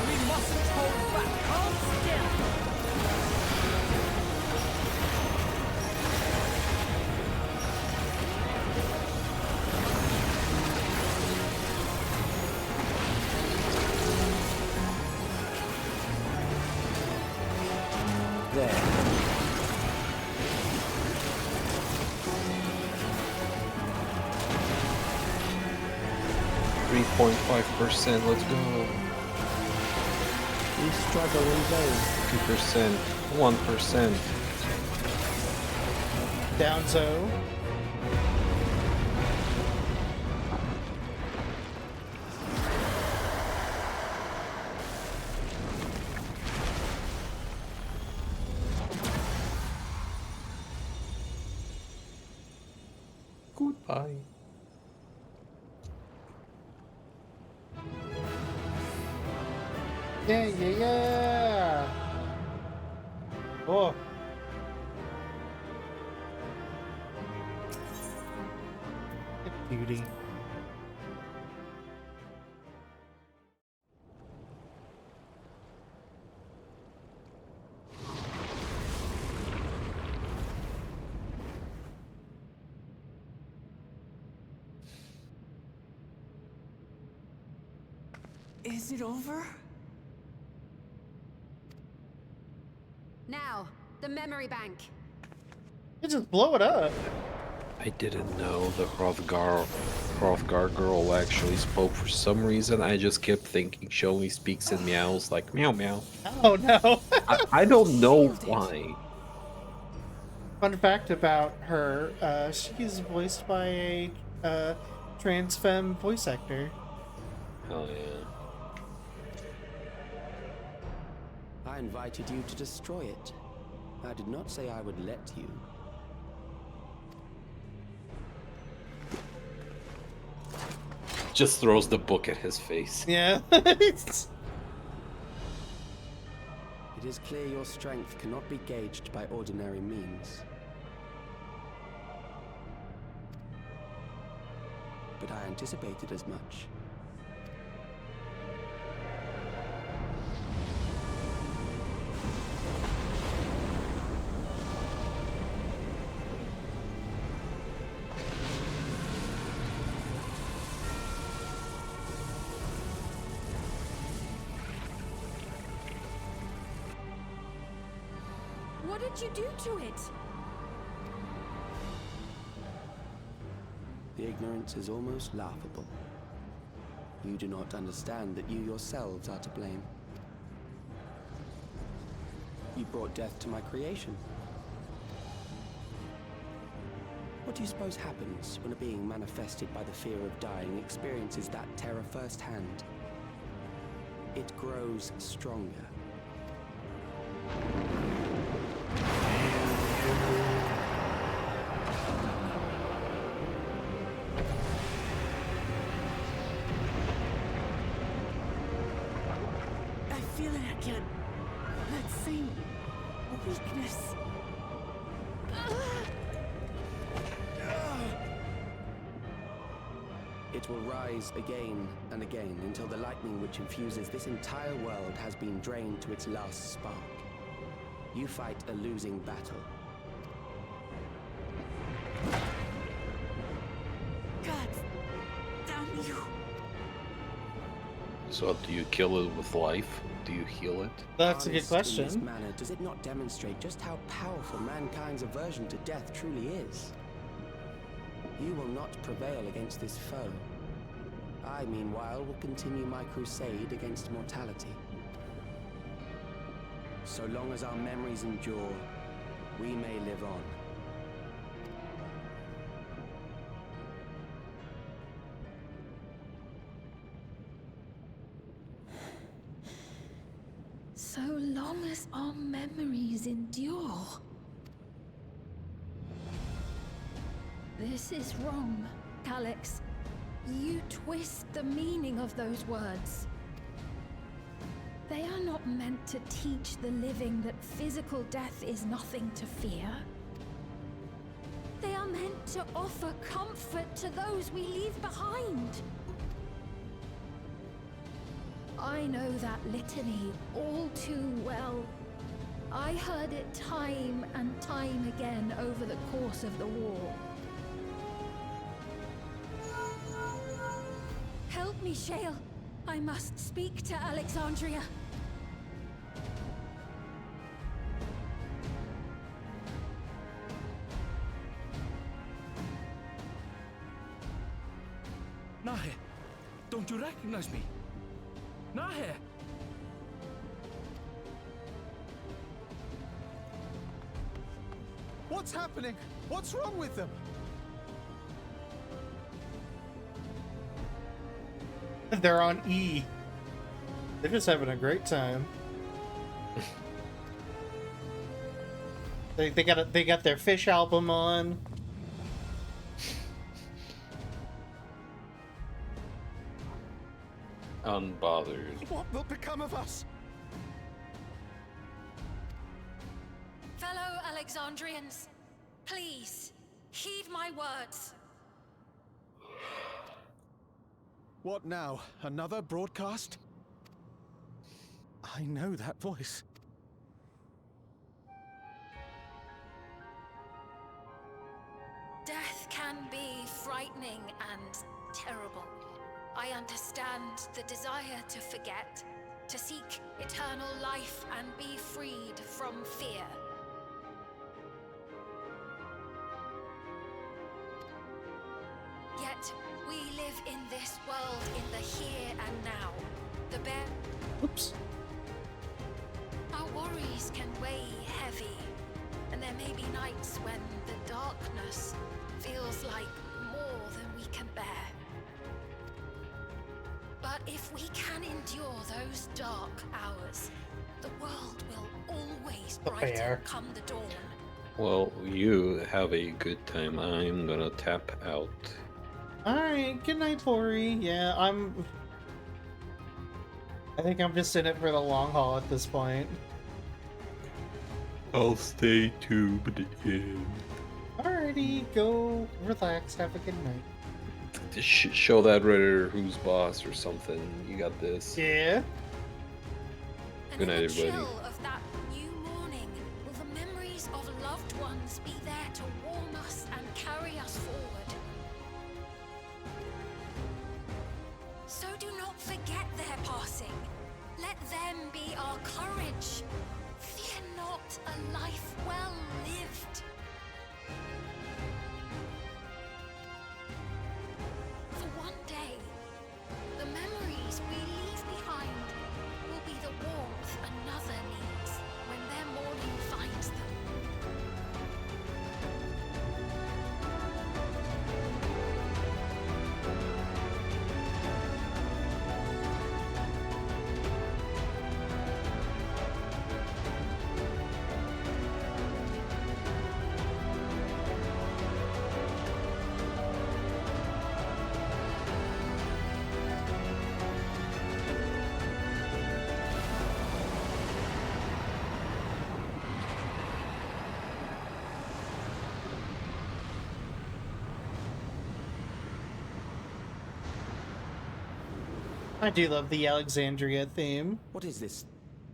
Speaker 20: We mustn't hold back. Hold still.
Speaker 6: There.
Speaker 16: 3.5%, let's go.
Speaker 6: You struggle in vain.
Speaker 16: 2%, 1%.
Speaker 1: Downzo.
Speaker 16: Goodbye.
Speaker 1: Yeah, yeah, yeah. Oh. Beauty.
Speaker 18: Is it over?
Speaker 21: Now, the memory bank.
Speaker 1: You just blow it up.
Speaker 16: I didn't know the Hrothgar girl actually spoke for some reason. I just kept thinking she only speaks in meows, like meow meow.
Speaker 1: Oh no.
Speaker 16: I don't know why.
Speaker 1: Fun fact about her, she's voiced by a trans femme voice actor.
Speaker 16: Hell yeah.
Speaker 6: I invited you to destroy it. I did not say I would let you.
Speaker 16: Just throws the book at his face.
Speaker 1: Yeah.
Speaker 6: It is clear your strength cannot be gauged by ordinary means. But I anticipated as much.
Speaker 5: What did you do to it?
Speaker 6: The ignorance is almost laughable. You do not understand that you yourselves are to blame. You brought death to my creation. What do you suppose happens when a being manifested by the fear of dying experiences that terror firsthand? It grows stronger.
Speaker 14: I feel it again. That same weakness.
Speaker 6: It will rise again and again until the lightning which infuses this entire world has been drained to its last spark. You fight a losing battle.
Speaker 14: God damn you.
Speaker 16: So do you kill it with life? Do you heal it?
Speaker 1: That's a good
Speaker 6: Honest in this
Speaker 1: question.
Speaker 6: manner, does it not demonstrate just how powerful mankind's aversion to death truly is? You will not prevail against this foe. I, meanwhile, will continue my crusade against mortality. So long as our memories endure, we may live on.
Speaker 5: So long as our memories endure. This is wrong, Alex. You twist the meaning of those words. They are not meant to teach the living that physical death is nothing to fear. They are meant to offer comfort to those we leave behind. I know that litany all too well. I heard it time and time again over the course of the war. Help me, Shale. I must speak to Alexandria.
Speaker 19: Nahe, don't you recognize me? Nahe!
Speaker 12: What's happening? What's wrong with them?
Speaker 1: They're on E. They're just having a great time. They got their Fish album on.
Speaker 16: Unbothered.
Speaker 12: What will become of us?
Speaker 5: Fellow Alexandrians, please, heed my words.
Speaker 12: What now? Another broadcast? I know that voice.
Speaker 5: Death can be frightening and terrible. I understand the desire to forget, to seek eternal life and be freed from fear. Yet, we live in this world in the here and now. The bare...
Speaker 1: Oops.
Speaker 5: Our worries can weigh heavy, and there may be nights when the darkness feels like more than we can bear. But if we can endure those dark hours, the world will always brighten
Speaker 1: Fair.
Speaker 5: come the dawn.
Speaker 16: Well, you have a good time. I'm gonna tap out.
Speaker 1: Alright, good night, Tori. Yeah, I think I'm just in it for the long haul at this point.
Speaker 16: I'll stay tubed in.
Speaker 1: Alrighty, go relax, have a good night.
Speaker 16: Just show that Redditor who's boss or something. You got this.
Speaker 1: Yeah.
Speaker 16: Good night,
Speaker 10: In the
Speaker 16: everybody.
Speaker 10: chill of that new morning, will the memories of loved ones be there to warm us and carry us forward? So do not forget their passing. Let them be our courage. Fear not a life well lived. For one day, the memories we leave behind will be the warmth another needs when their morning finds them.
Speaker 1: I do love the Alexandria theme.
Speaker 6: What is this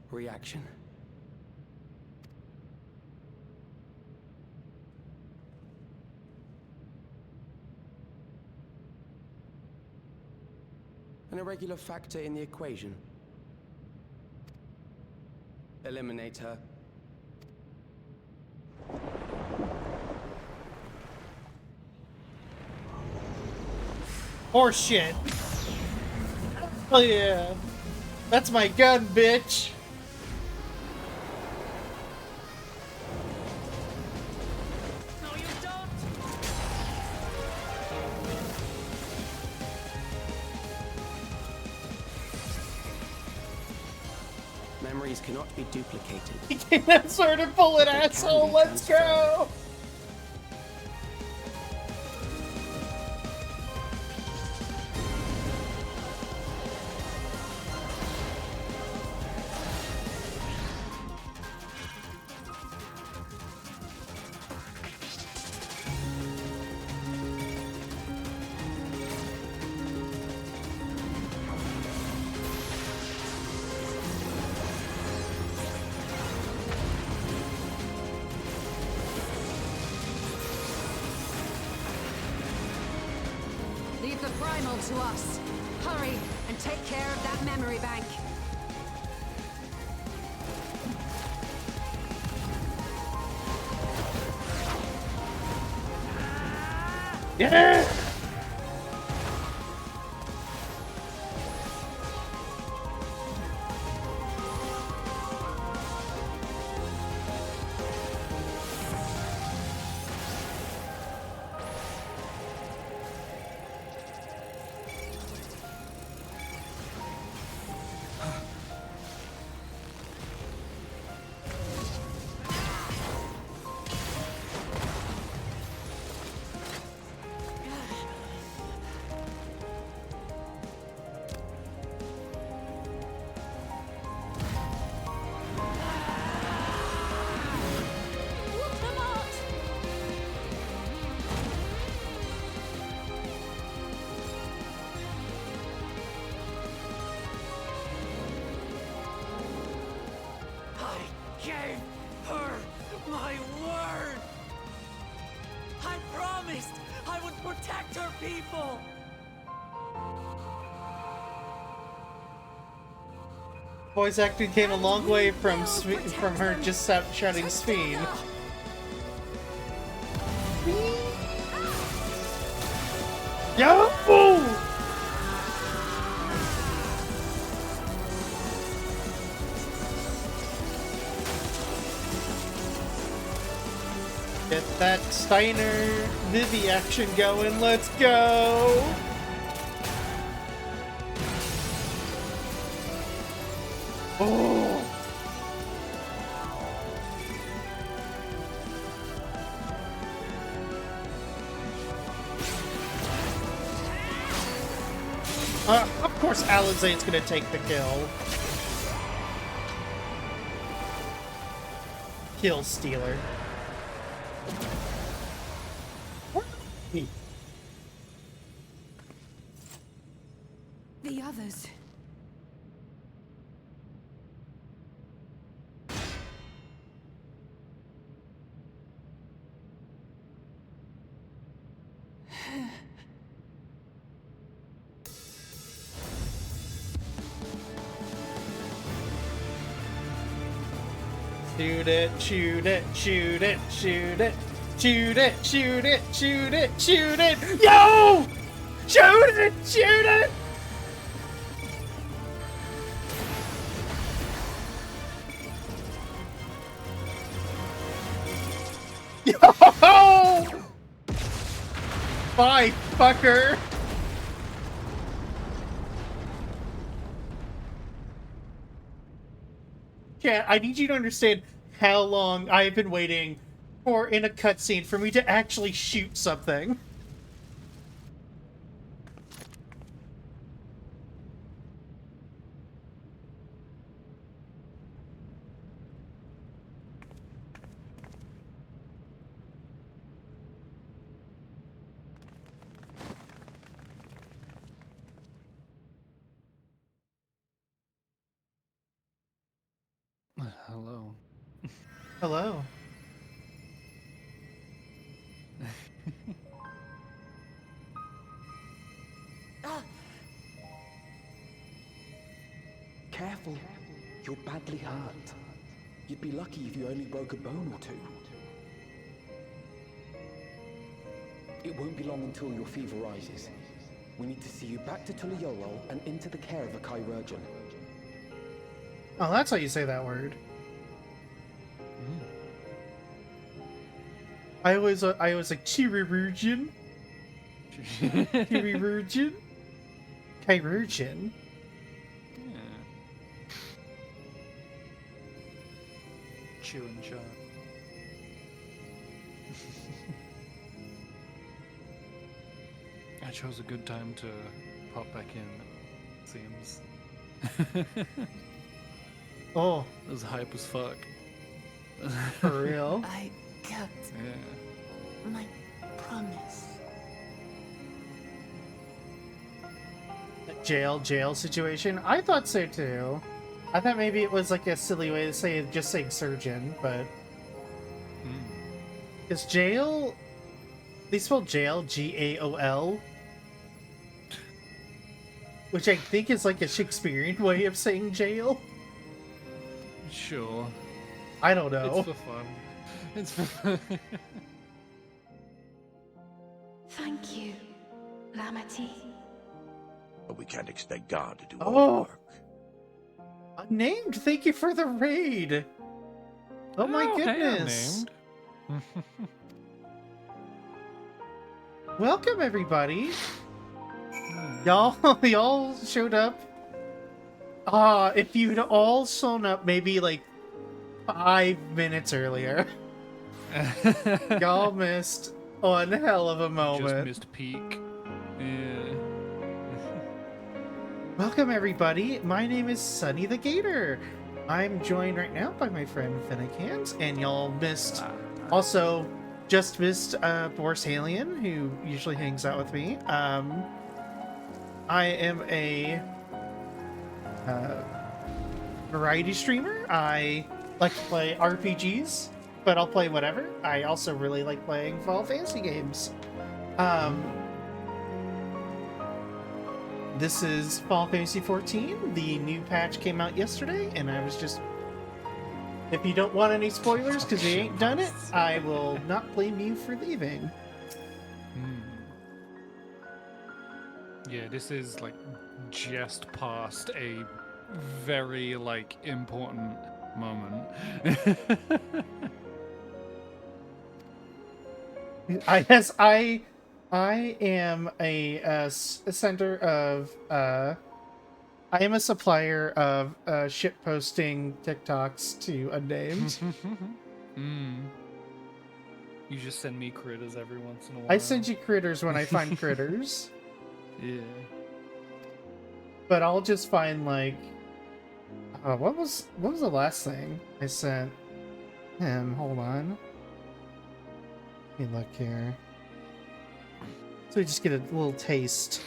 Speaker 6: reaction? An irregular factor in the equation. Eliminate her.
Speaker 1: Or shit. Oh yeah. That's my gun, bitch.
Speaker 20: No, you don't!
Speaker 6: Memories cannot be duplicated.
Speaker 1: That sort of bullet asshole. Let's go.
Speaker 21: Leave the primal to us. Hurry and take care of that memory bank.
Speaker 1: Yeah.
Speaker 20: Gave her my word! I promised I would protect her people!
Speaker 1: Voice acting came a long way from from her just shouting Ffxiv. Yo! Get that Steiner Vivi action going, let's go! Oh! Of course Alizé's gonna take the kill. Kill Stealer.
Speaker 13: The others.
Speaker 1: Shoot it, shoot it, shoot it, shoot it, shoot it, shoot it, shoot it, shoot it. Yo! Shoot it, shoot it! Yo! Bye, fucker! Yeah, I need you to understand how long I've been waiting for in a cutscene for me to actually shoot something.
Speaker 2: Hello.
Speaker 1: Hello.
Speaker 6: Careful. You're badly hurt. You'd be lucky if you only broke a bone or two. It won't be long until your fever rises. We need to see you back to Tuliyorol and into the care of a chirurgeon.
Speaker 1: Oh, that's how you say that word. I was like chirurgeon. Chirurgeon. Chirurgeon.
Speaker 2: Chew and char. I chose a good time to pop back in, it seems.
Speaker 1: Oh.
Speaker 2: It was hype as fuck.
Speaker 1: For real?
Speaker 18: I kept my promise.
Speaker 1: Jail situation? I thought so too. I thought maybe it was like a silly way to say just saying surgeon, but is jail? They spell jail Gaol, which I think is like a Shakespearean way of saying jail.
Speaker 2: Sure.
Speaker 1: I don't know.
Speaker 2: It's for fun. It's for fun.
Speaker 5: Thank you, Lamity.
Speaker 7: But we can't expect God to do
Speaker 1: Oh.
Speaker 7: all the work.
Speaker 1: Unnamed, thank you for the raid. Oh my goodness. Welcome everybody. Y'all showed up. If you'd all shown up maybe like 5 minutes earlier. Y'all missed one hell of a moment.
Speaker 2: Just missed peak. Yeah.
Speaker 1: Welcome everybody, my name is Sunny the Gator. I'm joined right now by my friend Finnecans, and y'all missed, also just missed Boris Halion, who usually hangs out with me. I am a variety streamer. I like to play RPGs, but I'll play whatever. I also really like playing Final Fantasy games. This is Final Fantasy 14. The new patch came out yesterday, and I was just... If you don't want any spoilers because you ain't done it, I will not blame you for leaving.
Speaker 2: Yeah, this is like just past a very like important moment.
Speaker 1: I am a center of I am a supplier of ship posting TikToks to Unnamed.
Speaker 2: You just send me critters every once in a while.
Speaker 1: I send you critters when I find critters.
Speaker 2: Yeah.
Speaker 1: But I'll just find like what was the last thing I sent? Hold on. Let me look here. So we just get a little taste.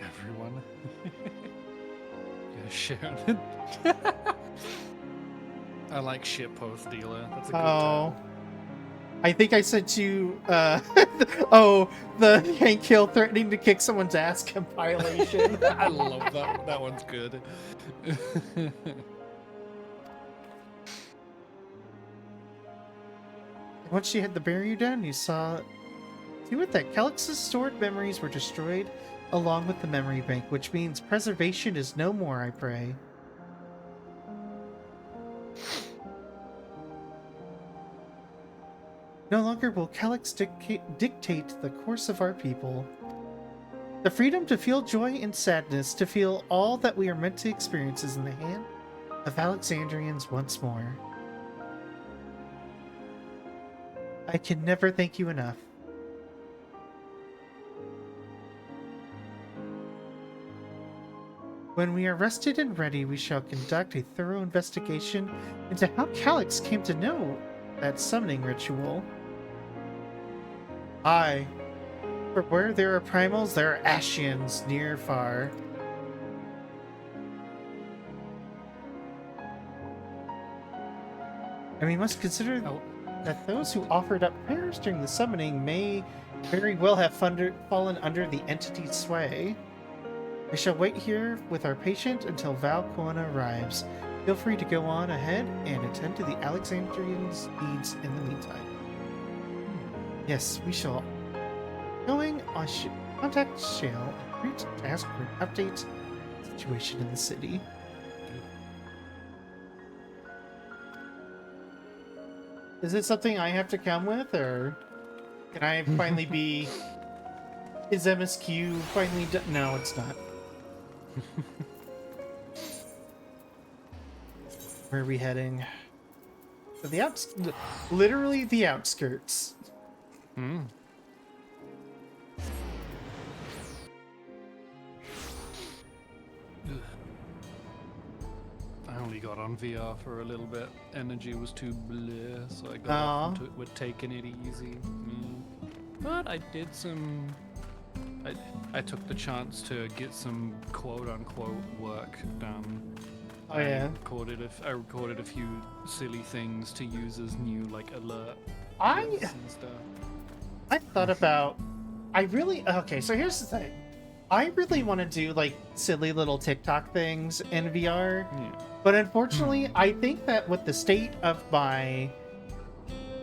Speaker 2: Everyone. Yeah, share. I like shitpost dealer. That's a good
Speaker 1: Oh.
Speaker 2: title.
Speaker 1: I think I sent you, oh, the Hank Hill threatening to kick someone's ass compilation.
Speaker 2: I love that. That one's good.
Speaker 1: Once she had the barrier down, you saw to it that Calix's stored memories were destroyed along with the memory bank, which means preservation is no more, I pray. No longer will Calix dictate the course of our people. The freedom to feel joy and sadness, to feel all that we are meant to experience is in the hand of Alexandrians once more. I can never thank you enough. When we are rested and ready, we shall conduct a thorough investigation into how Calix came to know that summoning ritual. Aye, for where there are primals, there are Ashians near far. And we must consider that those who offered up prayers during the summoning may very well have fallen under the entity's sway. We shall wait here with our patient until Valquana arrives. Feel free to go on ahead and attend to the Alexandrians' needs in the meantime. Yes, we shall. Going, I should contact Shale and to ask for an update situation in the city. Is it something I have to come with, or can I finally be? Is MSQ finally done? No, it's not. Where are we heading? So the literally the outskirts.
Speaker 2: Hmm. I only got on VR for a little bit. Energy was too bleh, so I got off into it with taking it easy. But I did some. I took the chance to get some quote-unquote work done.
Speaker 1: Oh yeah.
Speaker 2: I recorded a few silly things to use as new like alert.
Speaker 1: I thought about. Okay. So here's the thing. I really want to do like silly little TikTok things in VR, but unfortunately, I think that with the state of my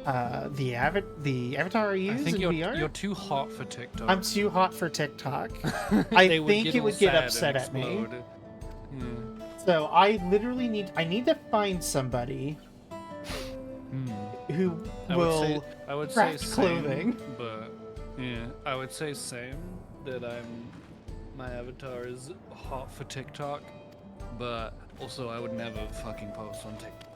Speaker 1: the avatar I use in VR,
Speaker 2: you're too hot for TikTok.
Speaker 1: I'm too hot for TikTok. I think it would get upset at me. So I literally need to find somebody who will craft clothing.
Speaker 2: But yeah, I would say same that my avatar is hot for TikTok, but also I would never fucking post on TikTok.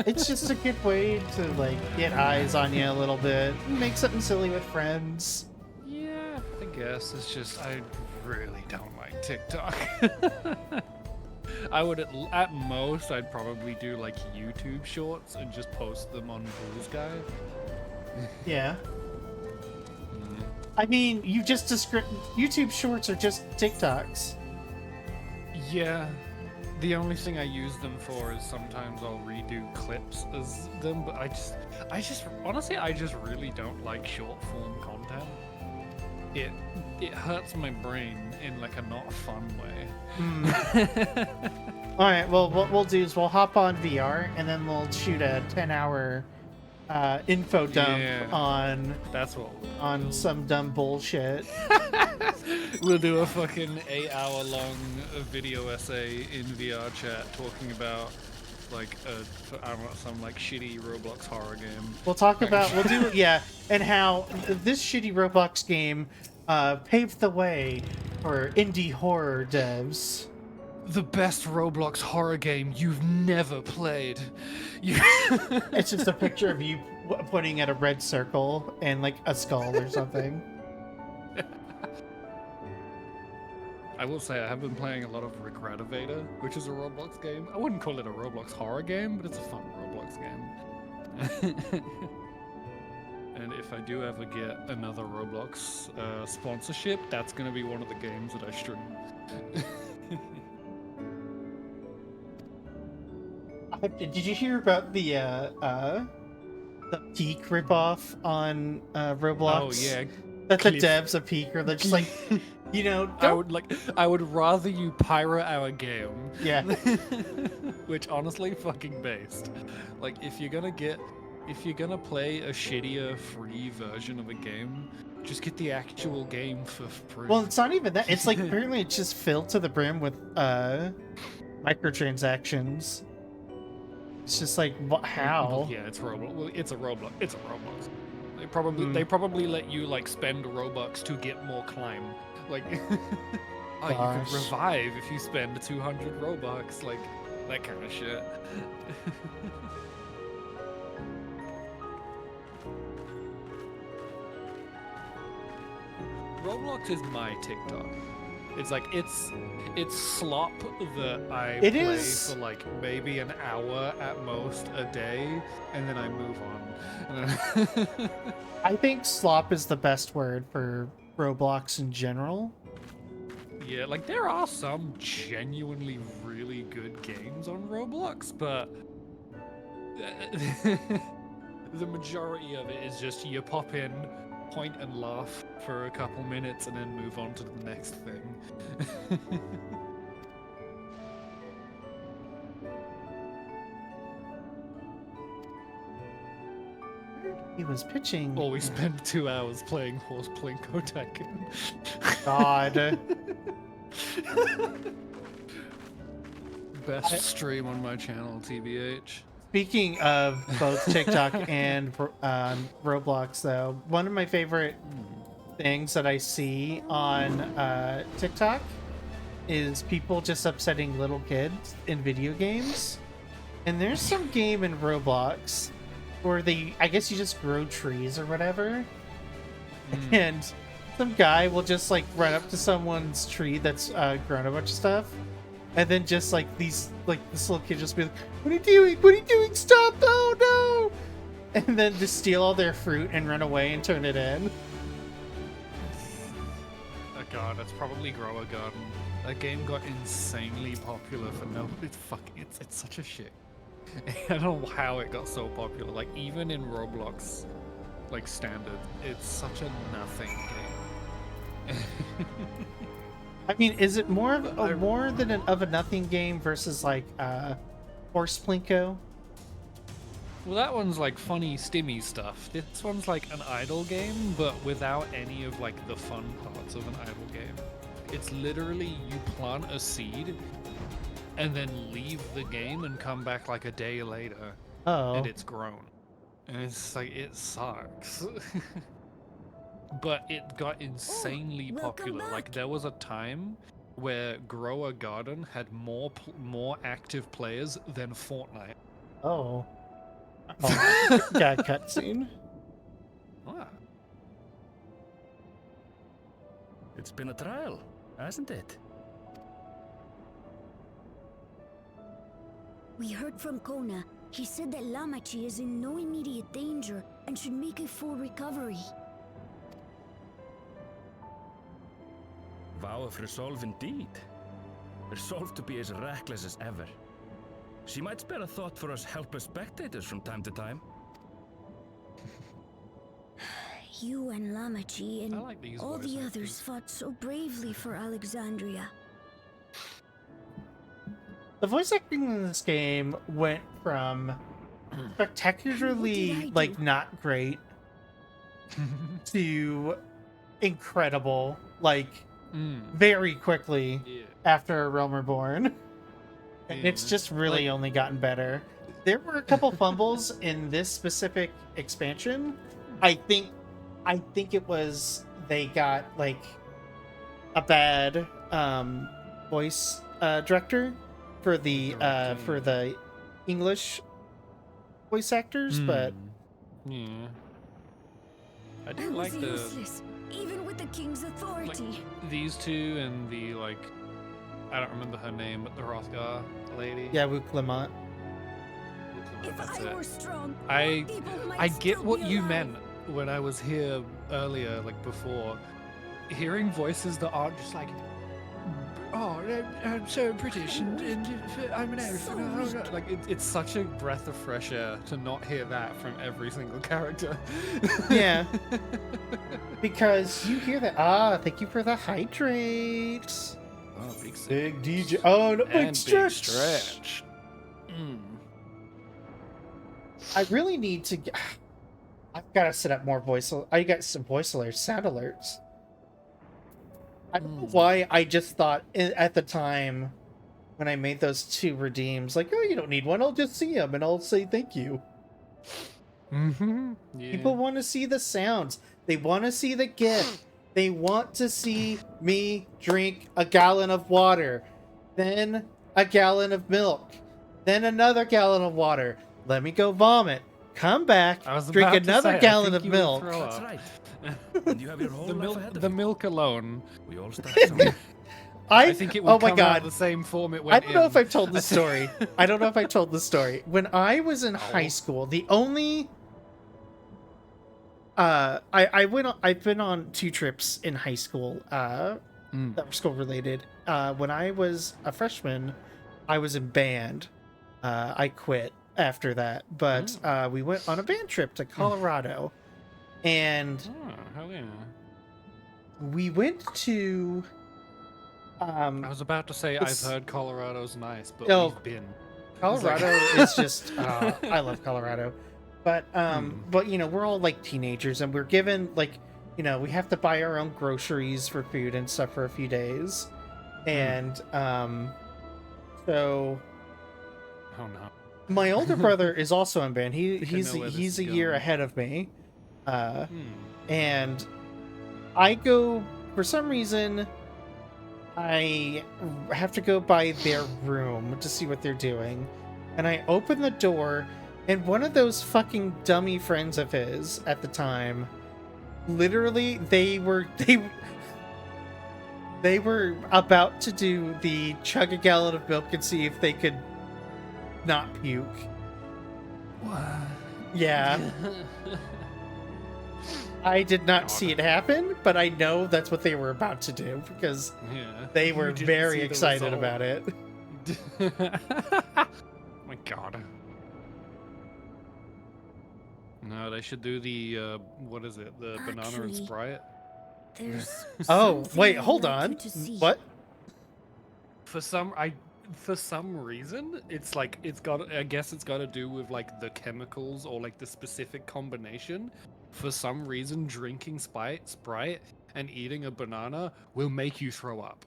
Speaker 1: It's just a good way to like get eyes on you a little bit, make something silly with friends.
Speaker 2: Yeah, I guess it's just I really don't like TikTok. I would at most I'd probably do like YouTube shorts and just post them on Blue Sky.
Speaker 1: Yeah. I mean, you just described YouTube shorts are just TikToks.
Speaker 2: Yeah. The only thing I use them for is sometimes I'll redo clips as them, but I just honestly I just really don't like short form content. It hurts my brain in like a not fun way.
Speaker 1: All right, well what we'll do is we'll hop on VR and then we'll shoot a 10-hour info dump on some dumb bullshit.
Speaker 2: We'll do a fucking 8-hour long video essay in VR chat talking about like I don't know, some like shitty Roblox horror game.
Speaker 1: We'll do and how this shitty Roblox game paved the way for indie horror devs.
Speaker 2: The best Roblox horror game you've never played.
Speaker 1: It's just a picture of you putting at a red circle and like a skull or something.
Speaker 2: I will say I have been playing a lot of Regretivator, which is a Roblox game. I wouldn't call it a Roblox horror game, but it's a fun Roblox game. And if I do ever get another Roblox sponsorship, that's going to be one of the games that I stream.
Speaker 1: Did you hear about the Peak ripoff on Roblox?
Speaker 2: Oh yeah,
Speaker 1: That the devs of Peak are just like, you know,
Speaker 2: I would rather you pirate our game.
Speaker 1: Yeah.
Speaker 2: Which honestly, fucking based. Like, if you're gonna play a shittier free version of a game, just get the actual game for free.
Speaker 1: Well, it's not even that. It's like apparently it's just filled to the brim with microtransactions. It's just like, how?
Speaker 2: Yeah, it's Roblox. Well, it's a Roblox. It's a Roblox. They probably let you like spend Robux to get more climb. Like, oh, you could revive if you spend 200 Robux. Like that kind of shit. Roblox is my TikTok. It's like it's slop that I play for like maybe an hour at most a day, and then I move on.
Speaker 1: I think slop is the best word for Roblox in general.
Speaker 2: Yeah, like there are some genuinely really good games on Roblox, but the majority of it is just you pop in, point and laugh for a couple minutes and then move on to the next thing.
Speaker 1: He was pitching.
Speaker 2: Or we spend 2 hours playing Horse Plinko Tycoon.
Speaker 1: God.
Speaker 2: Best stream on my channel, TBH.
Speaker 1: Speaking of both TikTok and Roblox, though, one of my favorite things that I see on TikTok is people just upsetting little kids in video games. And there's some game in Roblox where I guess you just grow trees or whatever. And some guy will just like run up to someone's tree that's grown a bunch of stuff. And then just like this little kid just be like, "What are you doing? What are you doing? Stop! Oh no!" And then just steal all their fruit and run away and turn it in.
Speaker 2: Oh god, that's probably Grow a Garden. That game got insanely popular for no. It's such a shit. I don't know how it got so popular. Like even in Roblox, like standard, it's such a nothing game.
Speaker 1: I mean, is it more of a nothing game versus like Horse Plinko?
Speaker 2: Well, that one's like funny, stimmy stuff. This one's like an idle game, but without any of like the fun parts of an idle game. It's literally you plant a seed and then leave the game and come back like a day later.
Speaker 1: Oh.
Speaker 2: And it's grown. And it's like, it sucks. But it got insanely popular. Like there was a time where Grow a Garden had more active players than Fortnite.
Speaker 1: Oh. Got a cutscene.
Speaker 2: Ah.
Speaker 19: It's been a trial, hasn't it?
Speaker 15: We heard from Kona. He said that Lamachi is in no immediate danger and should make a full recovery.
Speaker 19: Vow of resolve indeed. Resolved to be as reckless as ever. She might spare a thought for us helpless spectators from time to time.
Speaker 15: You and Lamachi and
Speaker 2: like
Speaker 15: all the others fought so bravely for Alexandria.
Speaker 1: The voice acting in this game went from spectacularly like not great to incredible, like very quickly after A Realm Reborn. And it's just really only gotten better. There were a couple fumbles in this specific expansion. I think it was they got like a bad voice director for the English voice actors, but
Speaker 2: yeah, I do like the
Speaker 15: even with the king's authority.
Speaker 2: These two and the, like, I don't remember her name, but the Hrothgar lady.
Speaker 1: Yeah, Luke Lamont.
Speaker 15: If
Speaker 2: That's
Speaker 15: I
Speaker 2: it.
Speaker 15: were strong,
Speaker 2: I
Speaker 15: people might
Speaker 2: I get
Speaker 15: still
Speaker 2: what
Speaker 15: be
Speaker 2: you
Speaker 15: alive.
Speaker 2: meant when I was here earlier, like before. Hearing voices that aren't just like, oh, I'm so British and I'm an elf.
Speaker 15: So
Speaker 2: and
Speaker 15: weak.
Speaker 2: like it's such a breath of fresh air to not hear that from every single character.
Speaker 1: Yeah. Because you hear that. Ah, thank you for the hydrates.
Speaker 2: Oh, big
Speaker 1: Big DJ. Oh, no, big
Speaker 2: and
Speaker 1: stretch.
Speaker 2: big stretch. Mm.
Speaker 1: I really need to get... I've got to set up more voice... I got some voice alerts, sound alerts. I don't know why I just thought at the time when I made those 2 redeems, like, oh, you don't need one, I'll just see them and I'll say thank you.
Speaker 2: Mm-hmm. Yeah.
Speaker 1: People want to see the sounds. They want to see the GIF. They want to see me drink a gallon of water, then a gallon of milk, then another gallon of water. Let me go vomit. Come back,
Speaker 2: I was
Speaker 1: drink
Speaker 2: about to
Speaker 1: another
Speaker 2: say, I
Speaker 1: gallon
Speaker 2: think
Speaker 1: of
Speaker 2: you will
Speaker 1: milk.
Speaker 2: throw
Speaker 19: That's
Speaker 2: up.
Speaker 19: right. And you have your whole
Speaker 2: The
Speaker 19: life
Speaker 2: milk,
Speaker 19: ahead of
Speaker 2: the
Speaker 19: you.
Speaker 2: milk alone.
Speaker 19: We all start somewhere.
Speaker 2: I think it would
Speaker 1: oh my
Speaker 2: come
Speaker 1: God.
Speaker 2: out the same form it
Speaker 1: I
Speaker 2: went
Speaker 1: don't know
Speaker 2: in.
Speaker 1: if I've told the story. I don't know if I told the story. When I was in high school, the only I've been on 2 trips in high school that were school related. When I was a freshman, I was in band. I quit after that, but we went on a band trip to Colorado, and
Speaker 2: Oh, hell yeah.
Speaker 1: we went to
Speaker 2: I was about to say
Speaker 1: it's-
Speaker 2: I've heard Colorado's nice, but
Speaker 1: Oh,
Speaker 2: we've been.
Speaker 1: Colorado is just I love Colorado. But but you know, we're all like teenagers and we're given like, you know, we have to buy our own groceries for food and stuff for a few days. And so
Speaker 2: Oh no.
Speaker 1: my older brother is also in band.
Speaker 2: I
Speaker 1: He's
Speaker 2: know where this
Speaker 1: he's a
Speaker 2: is
Speaker 1: year
Speaker 2: going.
Speaker 1: ahead of me. And I go for some reason I have to go by their room to see what they're doing. And I open the door, and one of those fucking dummy friends of his at the time, literally, they were about to do the chug a gallon of milk and see if they could not puke.
Speaker 2: What?
Speaker 1: Yeah. I did not see it happen, but I know that's what they were about to do because
Speaker 2: Yeah.
Speaker 1: they
Speaker 2: You
Speaker 1: were
Speaker 2: didn't
Speaker 1: very
Speaker 2: see the
Speaker 1: excited
Speaker 2: result.
Speaker 1: about it.
Speaker 2: My God. No, they should do the what is it? The banana and
Speaker 15: Actually,
Speaker 2: Sprite.
Speaker 15: There's
Speaker 1: Oh,
Speaker 15: something
Speaker 1: wait,
Speaker 15: I'd
Speaker 1: hold
Speaker 15: like
Speaker 1: on.
Speaker 15: you to see.
Speaker 1: What?
Speaker 2: For some reason, it's like I guess it's got to do with like the chemicals or like the specific combination. For some reason, drinking Sprite and eating a banana will make you throw up.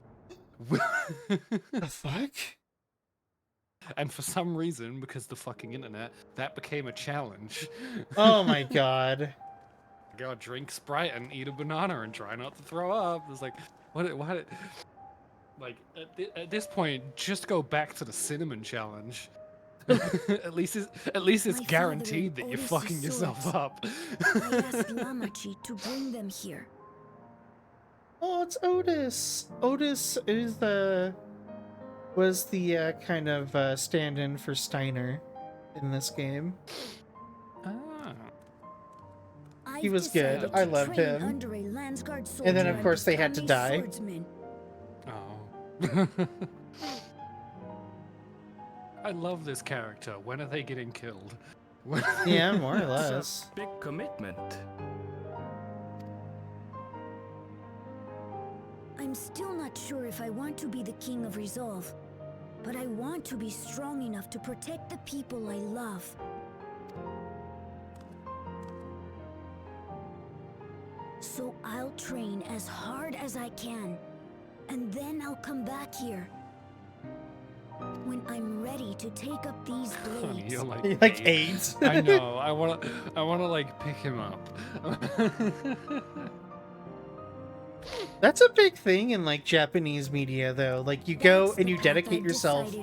Speaker 1: The fuck?
Speaker 2: And for some reason, because the fucking internet, that became a challenge.
Speaker 1: Oh my god.
Speaker 2: I gotta drink Sprite and eat a banana and try not to throw up. It's like, what? Like, at this point, just go back to the cinnamon challenge. at least it's
Speaker 15: My
Speaker 2: guaranteed
Speaker 15: father
Speaker 2: that you're
Speaker 15: and
Speaker 2: fucking
Speaker 15: Otis's
Speaker 2: yourself
Speaker 15: swords.
Speaker 2: up.
Speaker 15: I asked Lamachi to bring them here.
Speaker 1: Oh, it's Otis. Otis is was the kind of stand-in for Steiner in this game. He was good. I loved him.
Speaker 15: Under a Landsguard
Speaker 1: And then
Speaker 15: soldier
Speaker 1: of course they had to
Speaker 15: become a
Speaker 1: die.
Speaker 15: swordsman.
Speaker 2: Oh. I love this character. When are they getting killed?
Speaker 1: Yeah, more or
Speaker 19: It's
Speaker 1: less.
Speaker 19: a big commitment.
Speaker 15: I'm still not sure if I want to be the King of Resolve, but I want to be strong enough to protect the people I love. So I'll train as hard as I can, and then I'll come back here. When I'm ready to take up these blades.
Speaker 2: You're like,
Speaker 1: You're like AIDS.
Speaker 2: I know. I wanna like pick him up.
Speaker 1: That's a big thing in like Japanese media though. Like you go and you dedicate yourself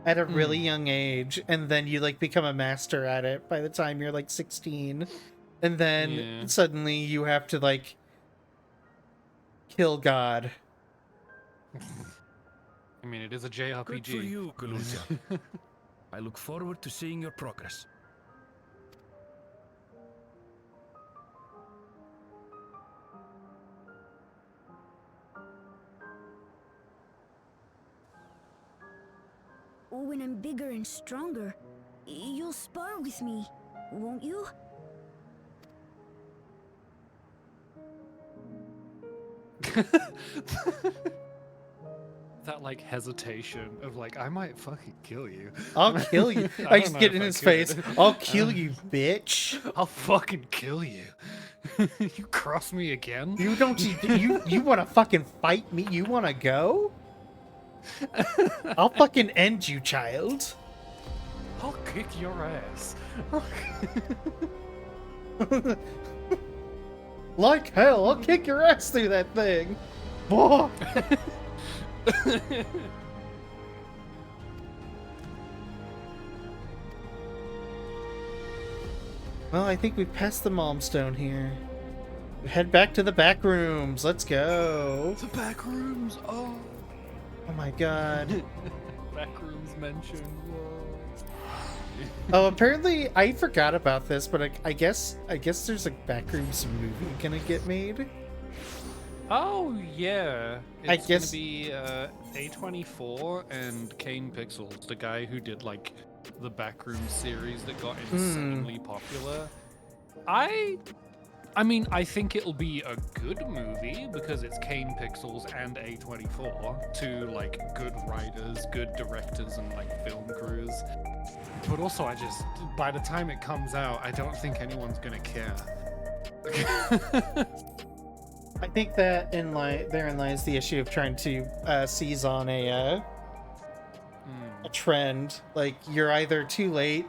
Speaker 1: at a really young age and then you like become a master at it by the time you're like 16. And then
Speaker 2: Yeah.
Speaker 1: suddenly you have to like kill God.
Speaker 2: I mean, it is a JRPG.
Speaker 19: Good for you, Galuja. I look forward to seeing your progress.
Speaker 15: When I'm bigger and stronger, you'll spar with me, won't you?
Speaker 2: That like hesitation of like, I might fucking kill you.
Speaker 1: I'll kill you. I just get in his face. I'll kill you, bitch.
Speaker 2: I'll fucking kill you. You cross me again?
Speaker 1: You don't. You want to fucking fight me? You want to go? I'll fucking end you, child.
Speaker 2: I'll kick your ass.
Speaker 1: Like hell, I'll kick your ass through that thing. Whoa. Well, I think we've passed the Malmstone here. Head back to the back rooms. Let's go.
Speaker 2: The back rooms. Oh.
Speaker 1: Oh my god.
Speaker 2: Back rooms mentioned. Whoa.
Speaker 1: Oh, apparently I forgot about this, but I guess there's a Backrooms movie gonna get made.
Speaker 2: Oh yeah, it's
Speaker 1: I guess
Speaker 2: gonna be A24 and Kane Pixels, the guy who did like the Backrooms series that got insanely popular. I mean, I think it'll be a good movie because it's Kane Pixels and A24, two like good writers, good directors, and like film crews. But also, by the time it comes out, I don't think anyone's gonna care.
Speaker 1: I think that therein lies the issue of trying to seize on a trend. Like, you're either too late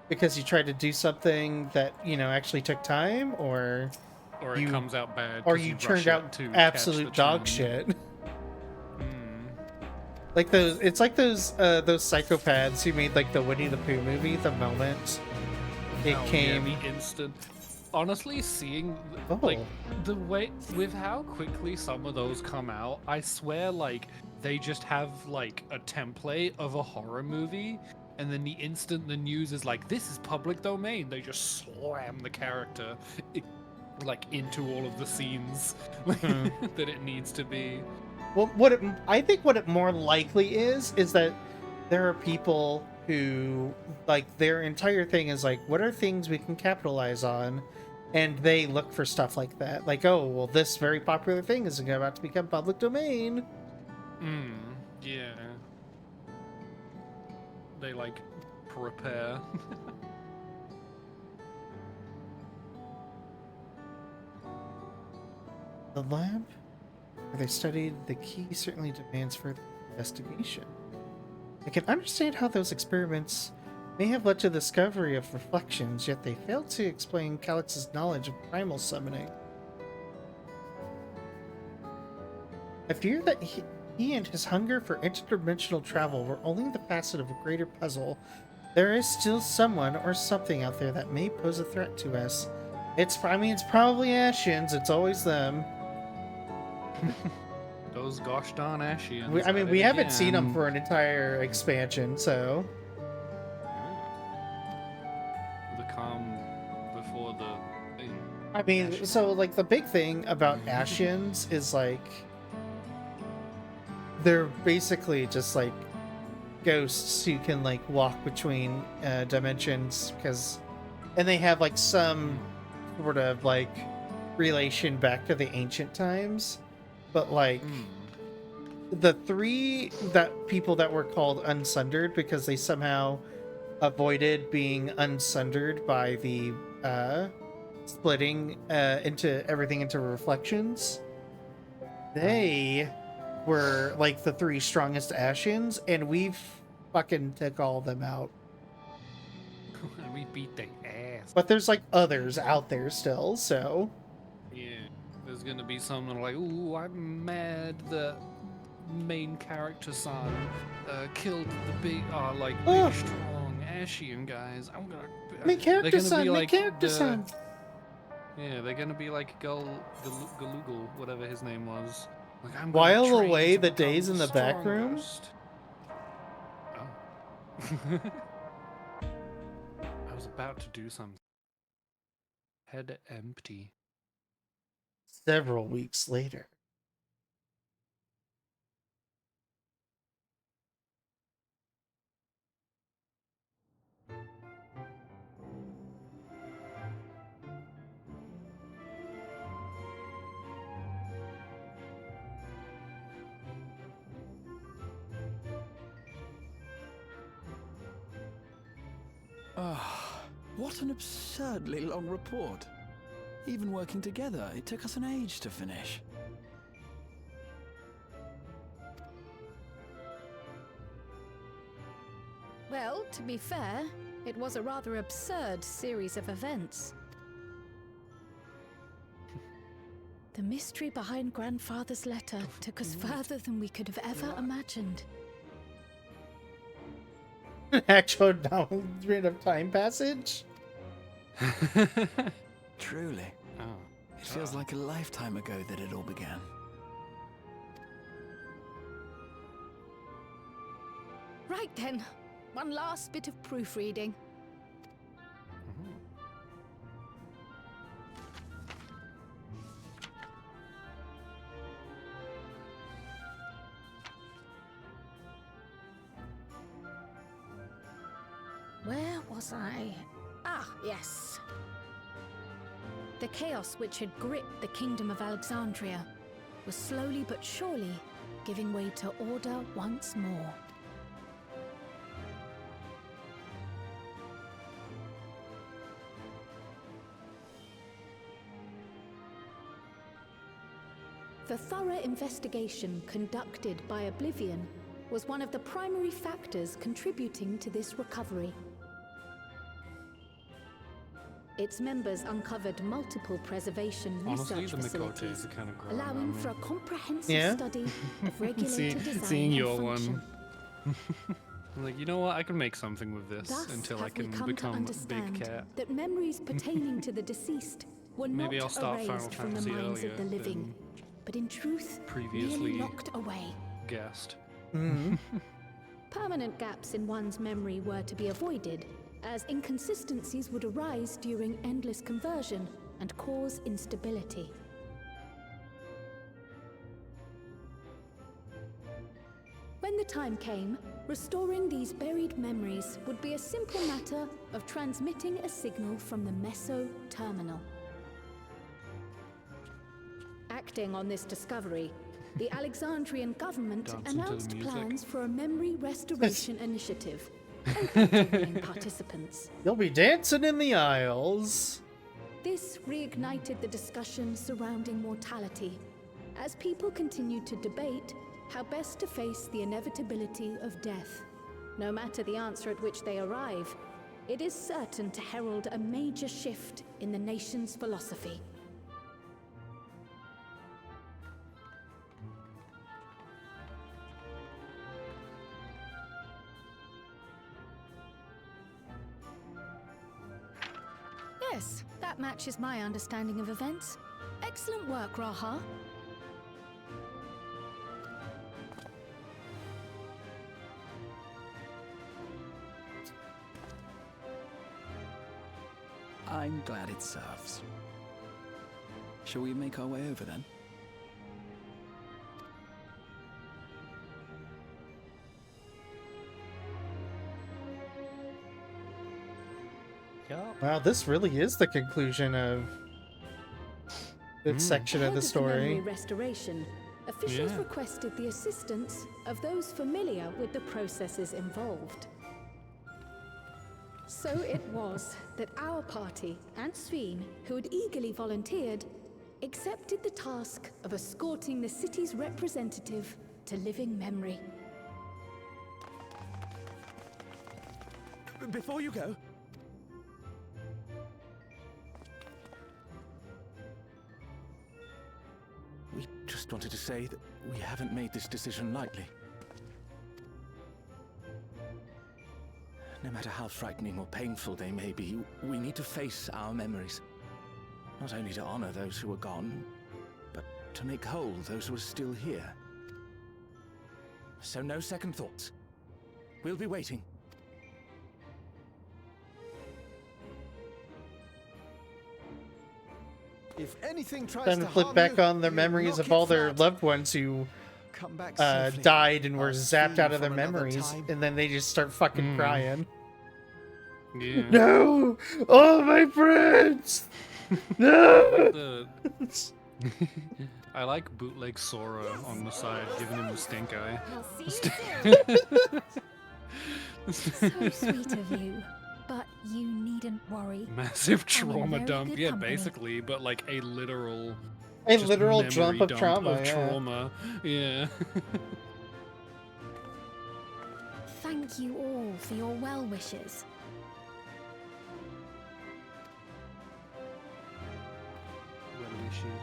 Speaker 1: because you tried to do something that, you know, actually took time, or
Speaker 2: it comes out bad,
Speaker 1: or
Speaker 2: 'cause
Speaker 1: you
Speaker 2: rush
Speaker 1: turned
Speaker 2: it
Speaker 1: out
Speaker 2: to catch
Speaker 1: absolute
Speaker 2: the
Speaker 1: dog
Speaker 2: trend.
Speaker 1: shit. Like it's like those psychopaths who made like the Winnie the Pooh movie the moment it came.
Speaker 2: Yeah, the instant. Honestly, seeing like the way with how quickly some of those come out, I swear like they just have like a template of a horror movie, and then the instant the news is like, this is public domain, they just slam the character like into all of the scenes that it needs to be.
Speaker 1: Well, I think what it more likely is that there are people who, like, their entire thing is like, what are things we can capitalize on? And they look for stuff like that. Like, oh, well, this very popular thing is about to become public domain.
Speaker 2: Yeah. They, like, prepare.
Speaker 1: The lab where they studied the key certainly demands further investigation. I can understand how those experiments may have led to the discovery of reflections, yet they failed to explain Calix's knowledge of primal summoning. I fear that he and his hunger for interdimensional travel were only the facet of a greater puzzle. There is still someone or something out there that may pose a threat to us. It's probably Ashians. It's always them.
Speaker 2: Those gosh darn Ashians.
Speaker 1: We haven't seen them for an entire expansion, so.
Speaker 2: The calm before the thing.
Speaker 1: I mean, so like the big thing about Ashians is like they're basically just like ghosts who can like walk between dimensions, and they have like some sort of like relation back to the ancient times, but like the three people that were called Unsundered because they somehow avoided being unsundered by the splitting into reflections. They were like the three strongest Ashians, and we've fucking took all of them out.
Speaker 2: We beat their ass.
Speaker 1: But there's like others out there still, so.
Speaker 2: Yeah, there's gonna be someone like, ooh, I'm mad that main character son killed the big strong Ashian guys. I'm gonna
Speaker 1: Main character son.
Speaker 2: Yeah, they're gonna be like Galugal, whatever his name was. Like, I'm gonna
Speaker 1: While
Speaker 2: train
Speaker 1: away
Speaker 2: to
Speaker 1: the
Speaker 2: become
Speaker 1: days in the back room.
Speaker 2: strongest. Oh. I was about to do something. Head empty.
Speaker 1: Several weeks later.
Speaker 19: Ah, what an absurdly long report. Even working together, it took us an age to finish.
Speaker 5: Well, to be fair, it was a rather absurd series of events. The mystery behind Grandfather's letter took us further than we could have ever imagined.
Speaker 1: Actual downgrade of time passage?
Speaker 19: Truly. It feels like a lifetime ago that it all began.
Speaker 5: Right then, one last bit of proofreading. Where was I? Ah, yes. The chaos which had gripped the kingdom of Alexandria was slowly but surely giving way to order once more. The thorough investigation conducted by Oblivion was one of the primary factors contributing to this recovery. Its members uncovered multiple preservation
Speaker 2: Honestly,
Speaker 5: research
Speaker 2: the Mikotes
Speaker 5: facilities,
Speaker 2: are kind of growing
Speaker 5: allowing
Speaker 2: on
Speaker 5: for a
Speaker 2: me.
Speaker 5: comprehensive study of regulator design
Speaker 2: Seeing
Speaker 5: and
Speaker 2: your
Speaker 5: function.
Speaker 2: one. I'm like, you know what? I can make something with this
Speaker 5: Thus
Speaker 2: until I
Speaker 5: have we
Speaker 2: can
Speaker 5: come to
Speaker 2: become
Speaker 5: understand
Speaker 2: Big Cat.
Speaker 5: that memories pertaining to the deceased were
Speaker 2: Maybe
Speaker 5: not
Speaker 2: I'll start Final
Speaker 5: erased from the
Speaker 2: Fantasy
Speaker 5: minds
Speaker 2: earlier
Speaker 5: of the living,
Speaker 2: than
Speaker 5: but in truth,
Speaker 2: previously
Speaker 5: merely locked away.
Speaker 2: guessed.
Speaker 5: Permanent gaps in one's memory were to be avoided, as inconsistencies would arise during endless conversion and cause instability. When the time came, restoring these buried memories would be a simple matter of transmitting a signal from the Meso Terminal. Acting on this discovery, the Alexandrian government
Speaker 2: Dance into the
Speaker 5: announced
Speaker 2: music.
Speaker 5: plans for a memory restoration initiative, open to willing participants.
Speaker 1: You'll be dancing in the aisles.
Speaker 5: This reignited the discussion surrounding mortality, as people continued to debate how best to face the inevitability of death. No matter the answer at which they arrive, it is certain to herald a major shift in the nation's philosophy. Yes, that matches my understanding of events. Excellent work, Raha.
Speaker 19: I'm glad it serves. Shall we make our way over then?
Speaker 1: Wow, this really is the conclusion of this section of
Speaker 5: Ahead
Speaker 1: the
Speaker 5: of
Speaker 1: story.
Speaker 5: memory restoration, officials
Speaker 1: Yeah.
Speaker 5: requested the assistance of those familiar with the processes involved. So it was that our party and Ffxiv, who had eagerly volunteered, accepted the task of escorting the city's representative to living memory.
Speaker 19: Before you go, we just wanted to say that we haven't made this decision lightly. No matter how frightening or painful they may be, we need to face our memories. Not only to honor those who are gone, but to make whole those who are still here. So no second thoughts. We'll be waiting.
Speaker 17: If anything tries
Speaker 1: Then
Speaker 17: to
Speaker 1: flip
Speaker 17: harm
Speaker 1: back
Speaker 17: you,
Speaker 1: on their
Speaker 17: you
Speaker 1: memories
Speaker 17: knock
Speaker 1: of
Speaker 17: it
Speaker 1: all their
Speaker 17: flat.
Speaker 1: loved ones who
Speaker 17: Come back safely.
Speaker 1: died and were
Speaker 17: I'll
Speaker 1: zapped
Speaker 17: see
Speaker 1: out
Speaker 17: you
Speaker 1: of their
Speaker 17: from another
Speaker 1: memories,
Speaker 17: time.
Speaker 1: and then they just start fucking crying.
Speaker 2: Yeah.
Speaker 1: No! All my friends! No!
Speaker 2: I like bootleg Sora on the side, giving him the stink eye.
Speaker 5: So sweet of you, but you needn't worry.
Speaker 2: Massive
Speaker 5: I'm in
Speaker 2: trauma
Speaker 5: very
Speaker 2: dump.
Speaker 5: good
Speaker 2: Yeah,
Speaker 5: company.
Speaker 2: basically, but like a literal.
Speaker 1: A
Speaker 2: just
Speaker 1: literal
Speaker 2: memory
Speaker 1: dump of
Speaker 2: dump
Speaker 1: trauma,
Speaker 2: of
Speaker 1: yeah.
Speaker 2: trauma. Yeah.
Speaker 5: Thank you all for your well wishes.
Speaker 2: Well wishes.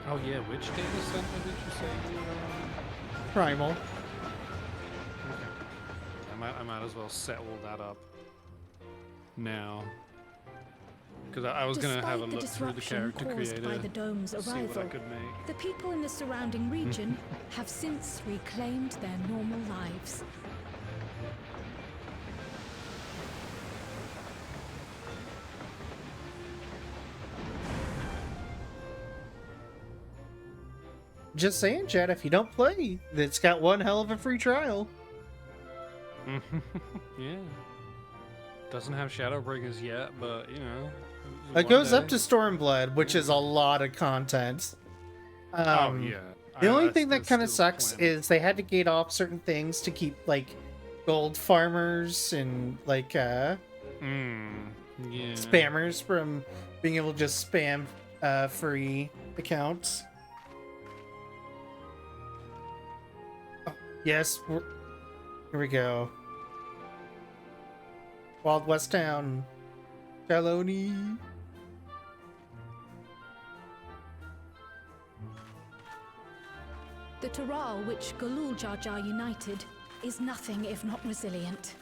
Speaker 2: Oh yeah, which data center did you say you were on?
Speaker 1: Primal.
Speaker 2: Okay. I might as well set all that up now. Because I was going to have a look through the character
Speaker 5: caused by
Speaker 2: creator,
Speaker 5: the dome's
Speaker 2: see what I
Speaker 5: arrival,
Speaker 2: could make.
Speaker 5: the people in the surrounding region have since reclaimed their normal lives.
Speaker 1: Just saying, Chad, if you don't play, it's got one hell of a free trial.
Speaker 2: Yeah. Doesn't have Shadowbringers yet, but you know.
Speaker 1: It goes up to Stormblood, which is a lot of content.
Speaker 2: Oh, yeah.
Speaker 1: The only thing that
Speaker 2: there's
Speaker 1: kind of
Speaker 2: still
Speaker 1: sucks is they had to gate off certain things to keep, like, gold farmers and, like,
Speaker 2: Yeah.
Speaker 1: spammers from being able to just spam free accounts. Oh, yes, here we go. Wild West Town. Jaloni.
Speaker 5: The Taral which Galul Jar Jar united is nothing if not resilient.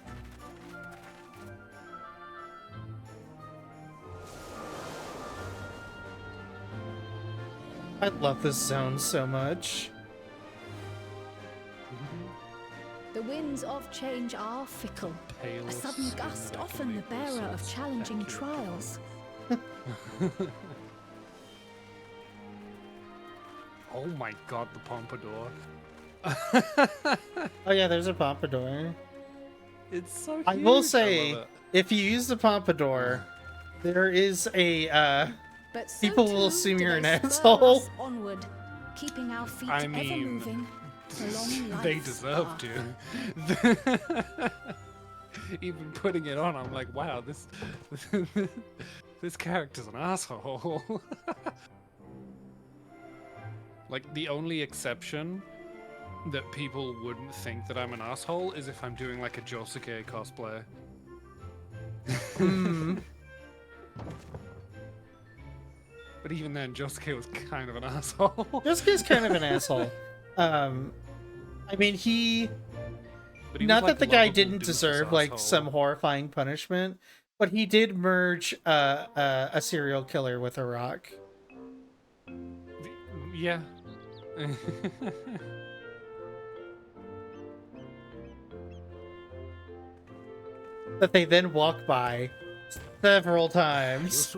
Speaker 1: I love this zone so much.
Speaker 5: The winds of change are fickle. A sudden gust often the bearer of challenging trials.
Speaker 2: Oh my god, the Pompadour.
Speaker 1: Oh yeah, there's a Pompadour.
Speaker 2: It's so huge.
Speaker 1: I will
Speaker 2: love
Speaker 1: say,
Speaker 2: it.
Speaker 1: if you use the Pompadour, there is a
Speaker 5: But so
Speaker 1: people will
Speaker 5: too
Speaker 1: assume
Speaker 5: do
Speaker 1: you're an
Speaker 5: they spur
Speaker 1: asshole.
Speaker 5: us onward, keeping our feet
Speaker 2: I
Speaker 5: ever
Speaker 2: mean,
Speaker 5: moving. Along
Speaker 2: they
Speaker 5: life's
Speaker 2: deserve
Speaker 5: path.
Speaker 2: to. Even putting it on, I'm like, wow, this character's an asshole. Like, the only exception that people wouldn't think that I'm an asshole is if I'm doing like a Josuke cosplay. But even then, Josuke was kind of an asshole.
Speaker 1: Josuke's kind of an asshole. I mean, he
Speaker 2: But he was,
Speaker 1: not
Speaker 2: like,
Speaker 1: that the guy
Speaker 2: lovable
Speaker 1: didn't
Speaker 2: doofus
Speaker 1: deserve like
Speaker 2: asshole.
Speaker 1: some horrifying punishment, but he did merge a serial killer with a rock.
Speaker 2: Yeah.
Speaker 1: That they then walk by several times.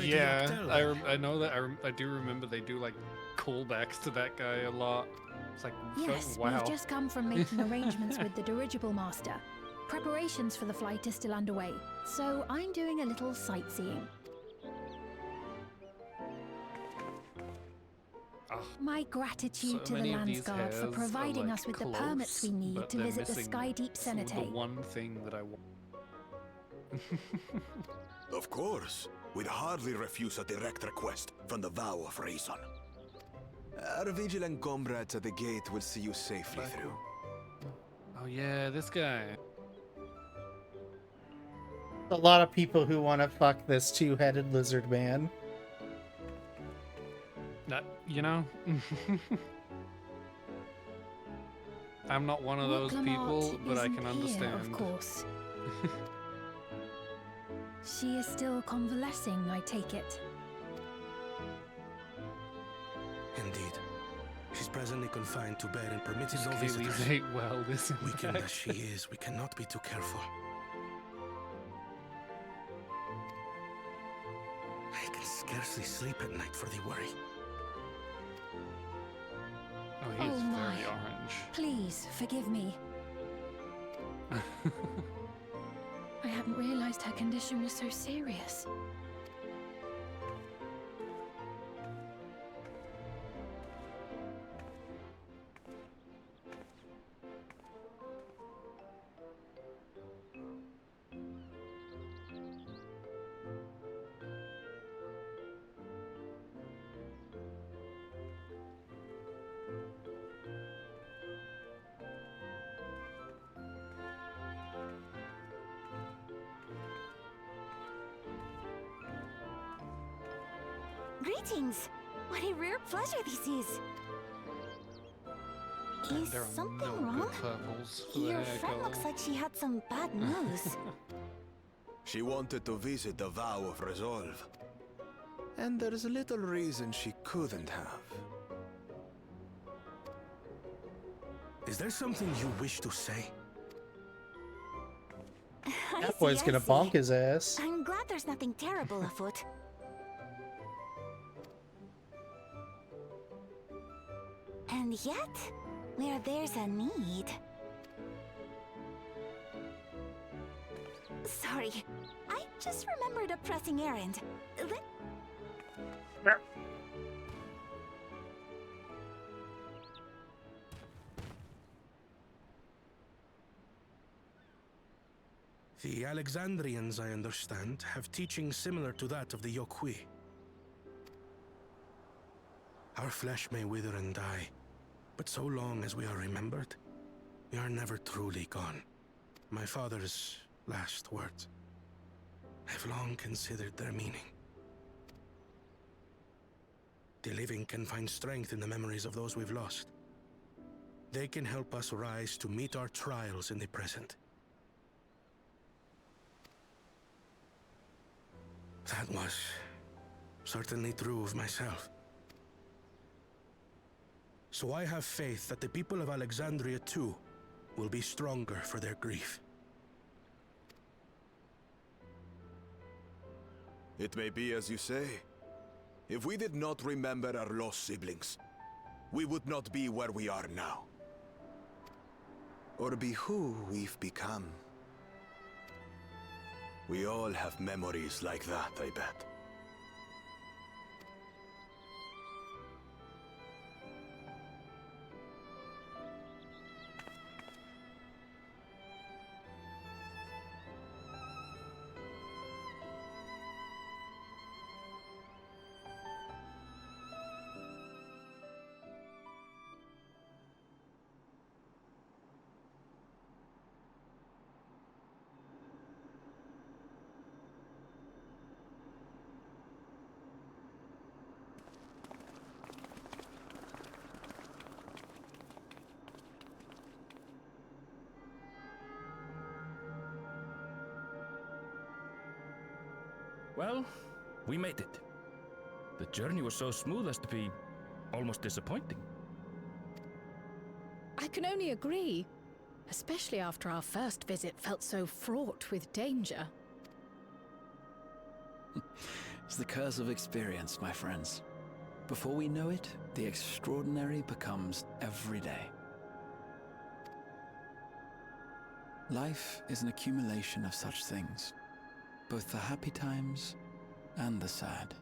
Speaker 2: Yeah, I know that. I do remember they do like callbacks to that guy a lot. It's like,
Speaker 5: Yes,
Speaker 2: wow.
Speaker 5: we've just come from making arrangements with the dirigible master. Preparations for the flight are still underway, so I'm doing a little sightseeing. My gratitude
Speaker 2: So
Speaker 5: to the
Speaker 2: many of these
Speaker 5: Landsguard for
Speaker 2: hairs are,
Speaker 5: providing
Speaker 2: like,
Speaker 5: us with
Speaker 2: close,
Speaker 5: the permits we need
Speaker 2: but
Speaker 5: to
Speaker 2: they're
Speaker 5: visit the
Speaker 2: missing
Speaker 5: Sky Deep
Speaker 2: some of the
Speaker 5: Cenotaph.
Speaker 2: one thing that I want.
Speaker 7: Of course. We'd hardly refuse a direct request from the vow of reason.
Speaker 4: Our vigilant comrades at the gate will see you safely through.
Speaker 2: Oh yeah, this guy.
Speaker 1: A lot of people who want to fuck this two-headed lizard man.
Speaker 2: You know, I'm not one of those people, but I can understand.
Speaker 13: Of course. She is still convalescing, I take it.
Speaker 19: Indeed. She's presently confined to bed and permitted no
Speaker 2: Achilles
Speaker 19: visitors.
Speaker 2: ate well this
Speaker 19: Weakened
Speaker 2: infection.
Speaker 19: as she is, we cannot be too careful. I can scarcely sleep at night for the worry.
Speaker 2: Oh, he is
Speaker 13: Oh my.
Speaker 2: very orange.
Speaker 13: Please, forgive me. I hadn't realized her condition was so serious.
Speaker 9: Greetings! What a rare pleasure this is! Is
Speaker 2: There are
Speaker 9: something
Speaker 2: no
Speaker 9: wrong?
Speaker 2: good purples for the
Speaker 9: Your
Speaker 2: hair
Speaker 9: friend
Speaker 2: color.
Speaker 9: looks like she had some bad news.
Speaker 7: She wanted to visit the Vow of Resolve.
Speaker 17: And there's little reason she couldn't have.
Speaker 19: Is there something you wish to say?
Speaker 1: That boy's gonna bonk his ass.
Speaker 9: I'm glad there's nothing terrible afoot. And yet, where there's a need... Sorry, I just remembered a pressing errand.
Speaker 19: The Alexandrians, I understand, have teaching similar to that of the Yokui. Our flesh may wither and die, but so long as we are remembered, we are never truly gone. My father's last words. I've long considered their meaning. The living can find strength in the memories of those we've lost. They can help us rise to meet our trials in the present. That was certainly true of myself. So I have faith that the people of Alexandria too will be stronger for their grief.
Speaker 7: It may be as you say. If we did not remember our lost siblings, we would not be where we are now.
Speaker 17: Or be who we've become.
Speaker 7: We all have memories like that, I bet.
Speaker 22: Well, we made it. The journey was so smooth as to be almost disappointing.
Speaker 13: I can only agree, especially after our first visit felt so fraught with danger.
Speaker 23: It's the curse of experience, my friends. Before we know it, the extraordinary becomes every day. Life is an accumulation of such things, both the happy times and the sad.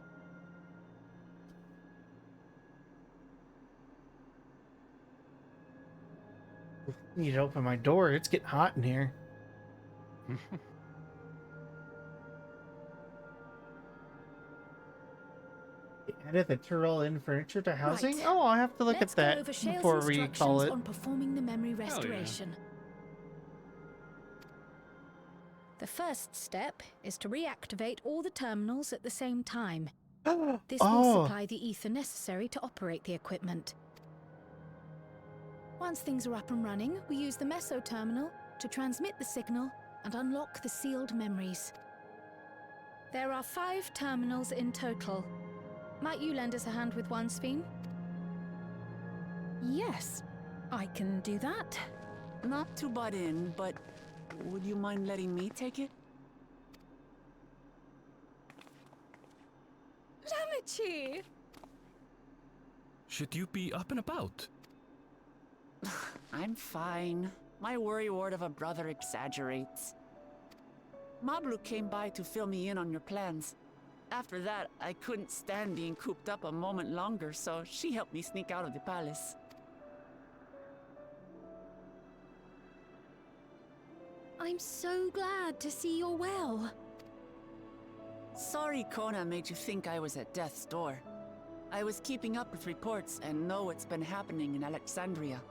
Speaker 1: Need to open my door. It's getting hot in here. Added the Tyrol furniture to housing?
Speaker 5: Right.
Speaker 1: Oh, I'll have to look
Speaker 5: Let's
Speaker 1: at
Speaker 5: go
Speaker 1: that
Speaker 5: over Shale's
Speaker 1: before we call
Speaker 5: instructions
Speaker 1: it.
Speaker 5: on performing the memory restoration. The first step is to reactivate all the terminals at the same time. This will supply the ether necessary to operate the equipment. Once things are up and running, we use the meso terminal to transmit the signal and unlock the sealed memories. There are 5 terminals in total. Might you lend us a hand with one, Ffxiv?
Speaker 13: Yes, I can do that.
Speaker 14: Not to butt in, but would you mind letting me take it?
Speaker 13: Ramichi!
Speaker 22: Should you be up and about?
Speaker 14: I'm fine. My worrywart of a brother exaggerates. Mablu came by to fill me in on your plans. After that, I couldn't stand being cooped up a moment longer, so she helped me sneak out of the palace.
Speaker 13: I'm so glad to see you're well.
Speaker 14: Sorry Kona made you think I was at death's door. I was keeping up with reports and know what's been happening in Alexandria.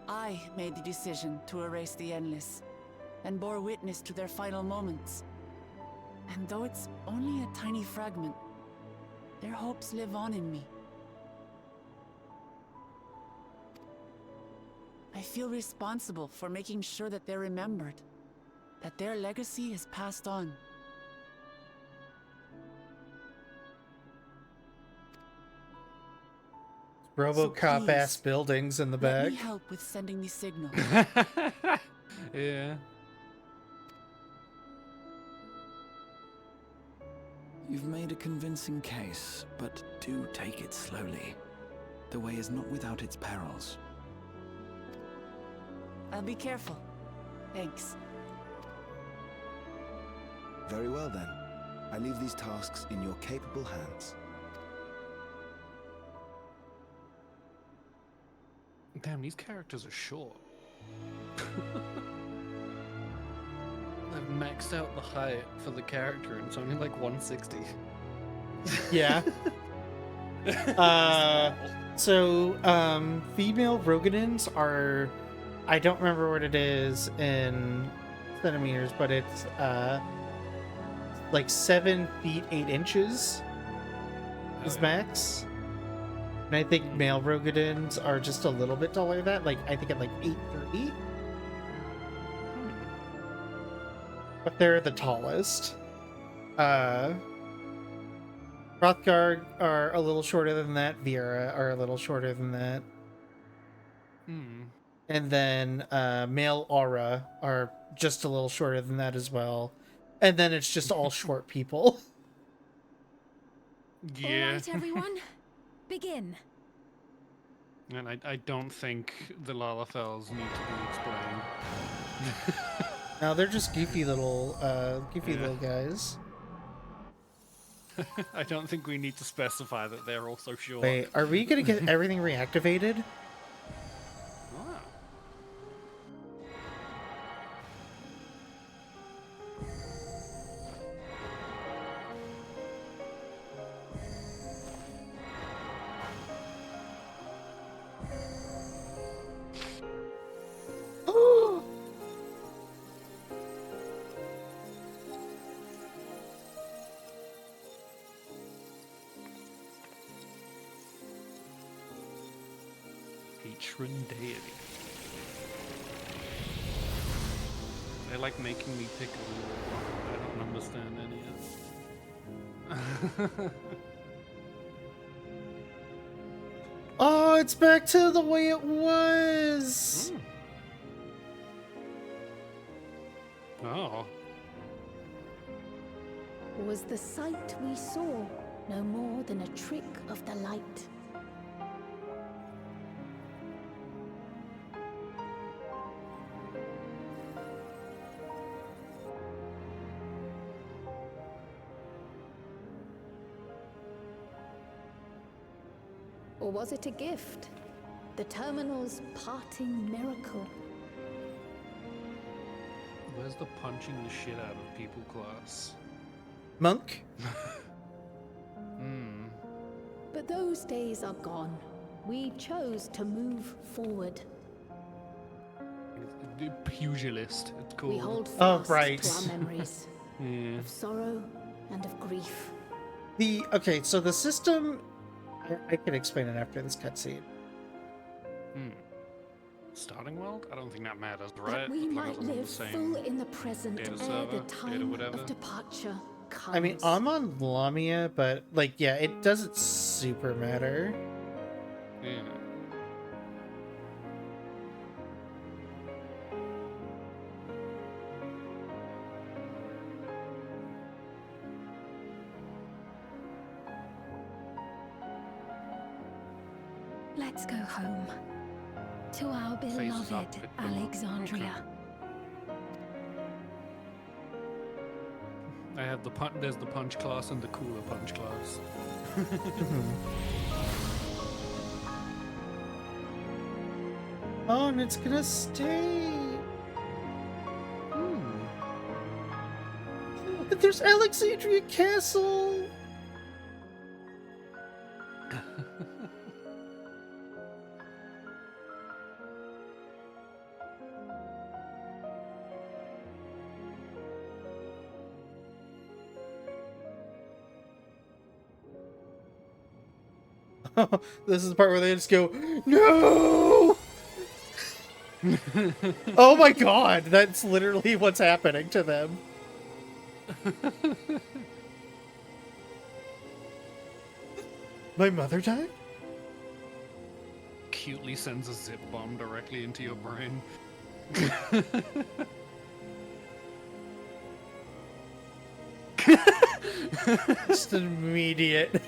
Speaker 14: I made the decision to erase the Endless, and bore witness to their final moments. And though it's only a tiny fragment, their hopes live on in me. I feel responsible for making sure that they're remembered, that their legacy is passed on.
Speaker 1: RoboCop-ass buildings in the
Speaker 14: Let
Speaker 1: back.
Speaker 14: me help with sending the signal.
Speaker 2: Yeah.
Speaker 23: You've made a convincing case, but do take it slowly. The way is not without its perils.
Speaker 14: I'll be careful. Thanks.
Speaker 4: Very well then. I leave these tasks in your capable hands.
Speaker 2: Damn, these characters are short. I've maxed out the height for the character and it's only like 160.
Speaker 1: Yeah. Female Roganins are, I don't remember what it is in centimeters, but it's like 7 feet 8 inches is max. And I think male Rogadins are just a little bit taller than that. Like, I think at like 8'3". But they're the tallest. Hrothgar are a little shorter than that. Viera are a little shorter than that. And then male Aura are just a little shorter than that as well. And then it's just all short people.
Speaker 2: Yeah.
Speaker 13: All right, everyone. Begin.
Speaker 2: And I don't think the Lalafels need to be explained.
Speaker 1: No, they're just goofy little guys.
Speaker 2: I don't think we need to specify that they're also short.
Speaker 1: Wait, are we gonna get everything reactivated?
Speaker 2: Ah. Patron deity. They like making me pick a rule. I don't understand any of it.
Speaker 1: Oh, it's back to the way it was.
Speaker 2: Oh.
Speaker 5: Was the sight we saw no more than a trick of the light? Or was it a gift? The terminal's parting miracle?
Speaker 2: Where's the punching the shit out of people class?
Speaker 1: Monk?
Speaker 5: But those days are gone. We chose to move forward.
Speaker 2: pugilist. It's called.
Speaker 5: We hold
Speaker 1: Oh,
Speaker 5: fast
Speaker 1: right.
Speaker 5: to our memories
Speaker 2: Yeah.
Speaker 5: of sorrow and of grief.
Speaker 1: Okay, so the system, I can explain it after this cutscene.
Speaker 2: Starting world? I don't think that matters, right?
Speaker 5: That we
Speaker 2: As long
Speaker 5: might
Speaker 2: as I'm on the
Speaker 5: live
Speaker 2: same
Speaker 5: full in the present
Speaker 2: data
Speaker 5: ere
Speaker 2: server,
Speaker 5: the
Speaker 2: data
Speaker 5: time
Speaker 2: whatever.
Speaker 5: of departure comes.
Speaker 1: I mean, I'm on Lamia, but like, yeah, it doesn't super matter.
Speaker 2: Yeah.
Speaker 13: Let's go home. To our
Speaker 2: Faces up
Speaker 13: beloved
Speaker 2: with them.
Speaker 13: Alexandria.
Speaker 2: I have there's the punch class and the cooler punch class.
Speaker 1: Oh, and it's gonna stay. But there's Alexandria Castle. This is the part where they just go, no! Oh my god, that's literally what's happening to them. My mother died?
Speaker 2: Cutely sends a zip bomb directly into your brain.
Speaker 1: Just immediate.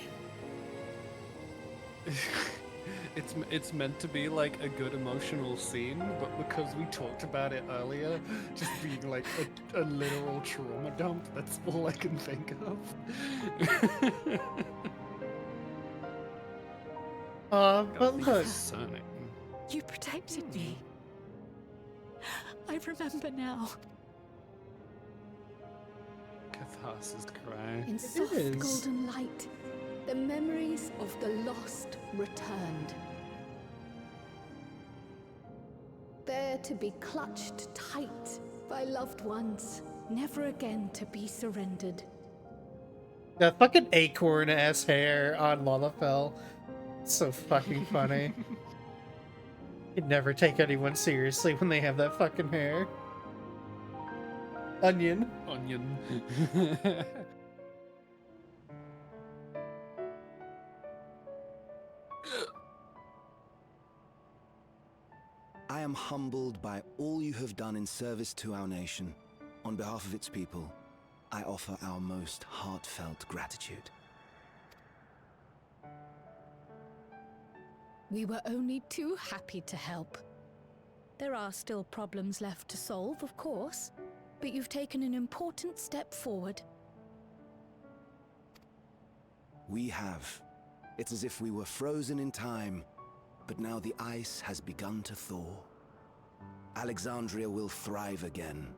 Speaker 2: It's meant to be like a good emotional scene, but because we talked about it earlier, just being like a literal trauma dump, that's all I can think of.
Speaker 1: But look.
Speaker 2: Concerning.
Speaker 18: You protected me. I remember now.
Speaker 2: Catharsis cry.
Speaker 5: In soft golden light, the memories of the lost returned. There to be clutched tight by loved ones, never again to be surrendered.
Speaker 1: That fucking acorn-ass hair on Lalafell. So fucking funny. You'd never take anyone seriously when they have that fucking hair. Onion.
Speaker 2: Onion.
Speaker 4: I am humbled by all you have done in service to our nation. On behalf of its people, I offer our most heartfelt gratitude.
Speaker 5: We were only too happy to help. There are still problems left to solve, of course, but you've taken an important step forward.
Speaker 4: We have. It's as if we were frozen in time, but now the ice has begun to thaw. Alexandria will thrive again.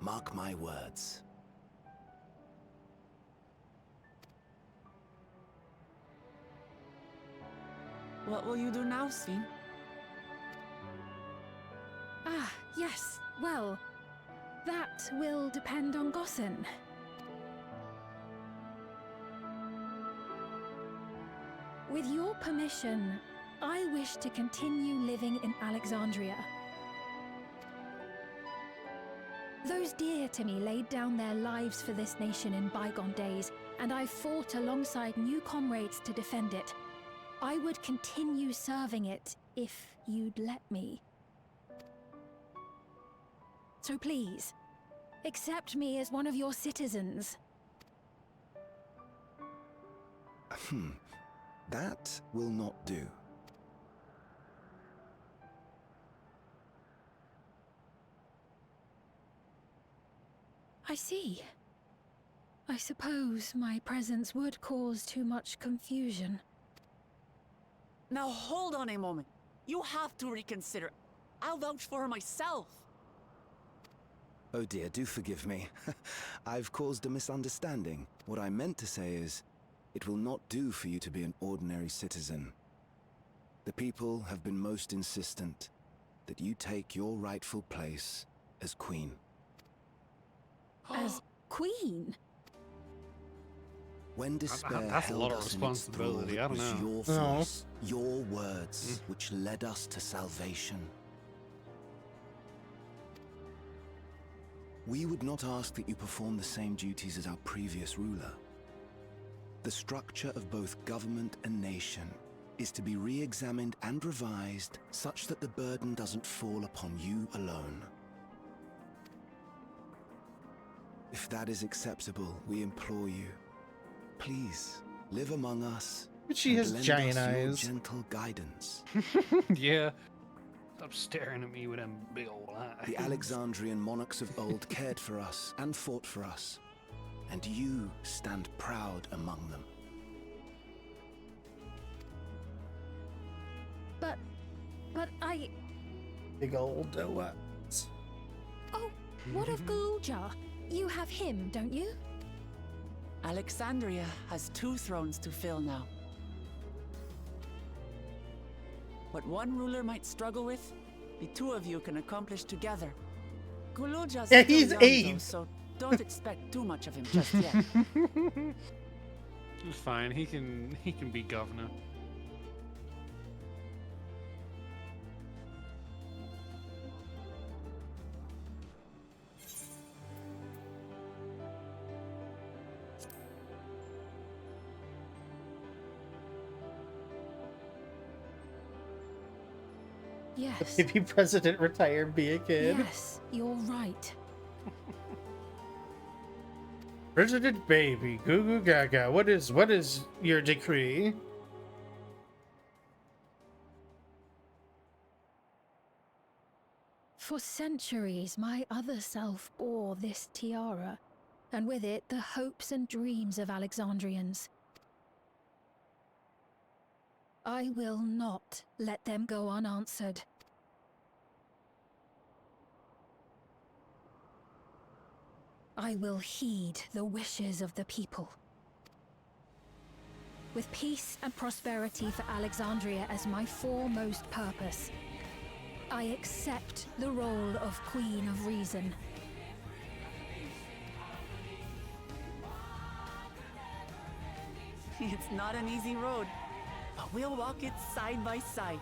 Speaker 4: Mark my words.
Speaker 18: What will you do now, Ffxiv?
Speaker 13: Ah, yes. Well, that will depend on Gossen. With your permission, I wish to continue living in Alexandria. Those dear to me laid down their lives for this nation in bygone days, and I fought alongside new comrades to defend it. I would continue serving it if you'd let me. So please, accept me as one of your citizens.
Speaker 4: That will not do.
Speaker 13: I see. I suppose my presence would cause too much confusion.
Speaker 14: Now hold on a moment. You have to reconsider. I'll vouch for her myself.
Speaker 4: Oh dear, do forgive me. I've caused a misunderstanding. What I meant to say is, it will not do for you to be an ordinary citizen. The people have been most insistent. that you take your rightful place as queen.
Speaker 13: As queen?
Speaker 4: When despair
Speaker 2: that's a lot
Speaker 4: held
Speaker 2: of
Speaker 4: us in its thrall,
Speaker 2: responsibility,
Speaker 4: it
Speaker 2: I don't
Speaker 4: was
Speaker 2: know.
Speaker 4: your
Speaker 1: No.
Speaker 4: voice, your words, which led us to salvation. We would not ask that you perform the same duties as our previous ruler. The structure of both government and nation is to be re-examined and revised such that the burden doesn't fall upon you alone. If that is acceptable, we implore you, please live among us.
Speaker 1: But she
Speaker 4: and
Speaker 1: has
Speaker 4: lend
Speaker 1: giant
Speaker 4: us your
Speaker 1: eyes.
Speaker 4: gentle guidance.
Speaker 2: Yeah. Stop staring at me with them big old eyes.
Speaker 4: The Alexandrian monarchs of old cared for us and fought for us, and you stand proud among them.
Speaker 13: But I...
Speaker 1: Big old what?
Speaker 13: Oh, what of Galuja? You have him, don't you?
Speaker 14: Alexandria has 2 thrones to fill now. What one ruler might struggle with, the 2 of you can accomplish together. Guluja's
Speaker 1: Yeah,
Speaker 14: still
Speaker 1: he's
Speaker 14: young,
Speaker 1: 8.
Speaker 14: though, so don't expect too much of him just yet.
Speaker 2: It's fine. He can be governor.
Speaker 13: Yes.
Speaker 1: Maybe president retire and be a kid.
Speaker 13: Yes, you're right.
Speaker 1: President baby, goo goo gaga. What is your decree?
Speaker 13: For centuries, my other self bore this tiara, and with it the hopes and dreams of Alexandrians. I will not let them go unanswered. I will heed the wishes of the people. With peace and prosperity for Alexandria as my foremost purpose, I accept the role of Queen of Reason.
Speaker 14: It's not an easy road, but we'll walk it side by side.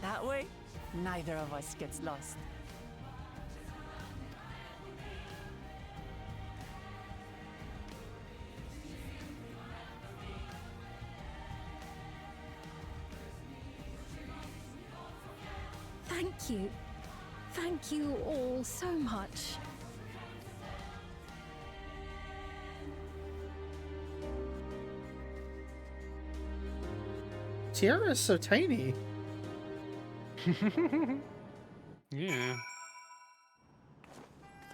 Speaker 14: That way, neither of us gets lost.
Speaker 13: Thank you. Thank you all so much.
Speaker 1: Tiara is so tiny.
Speaker 2: Yeah.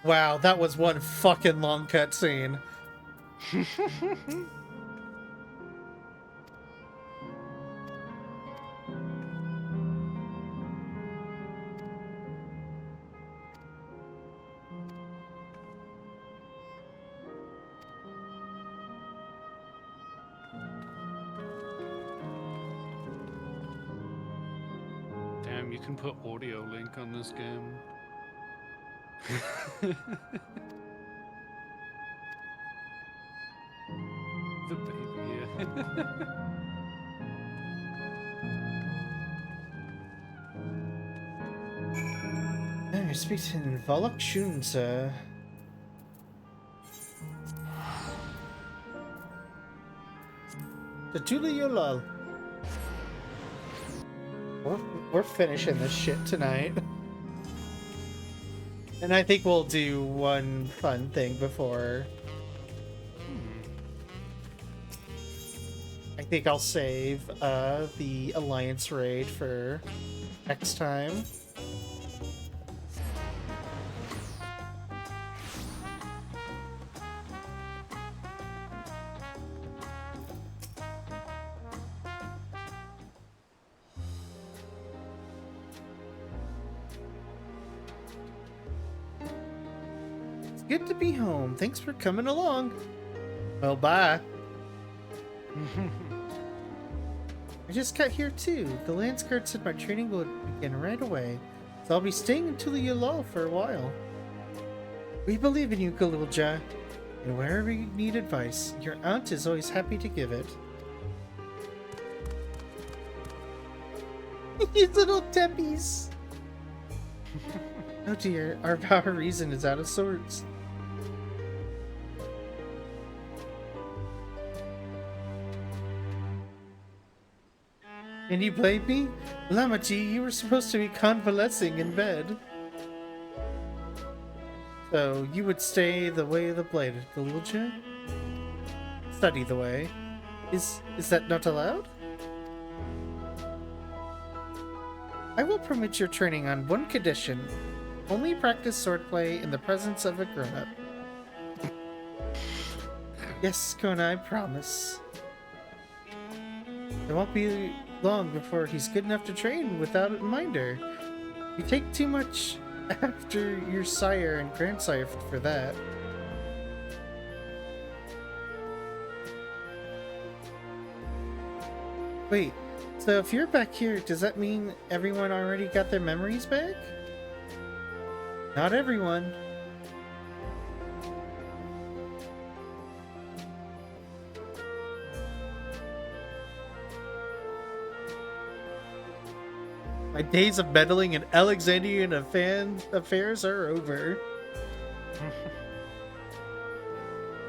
Speaker 1: Wow, that was one fucking long cutscene.
Speaker 2: Damn, you can put audio link on this game. The baby, yeah.
Speaker 1: I speak to Volok Shunza. The Tula Yolal. We're finishing this shit tonight. And I think we'll do one fun thing before. I think I'll save the Alliance raid for next time. Good to be home. Thanks for coming along. Well, bye. I just got here too. The Lance Guard said my training will begin right away, so I'll be staying in Tula Yulal for a while. We believe in you, Galulja, and wherever you need advice, your aunt is always happy to give it. You little teppies! Oh dear, our power reason is out of sorts. And you blame me? Lamaji, you were supposed to be convalescing in bed. So, you would stay the way of the blade, Galulja? Study the way. Is that not allowed? I will permit your training on one condition. Only practice swordplay in the presence of a grown-up. Yes, Kona, I promise. It won't be long before he's good enough to train without a reminder. You take too much after your sire and grandsire for that. Wait, so if you're back here, does that mean everyone already got their memories back? Not everyone. My days of meddling in Alexandrian affairs are over.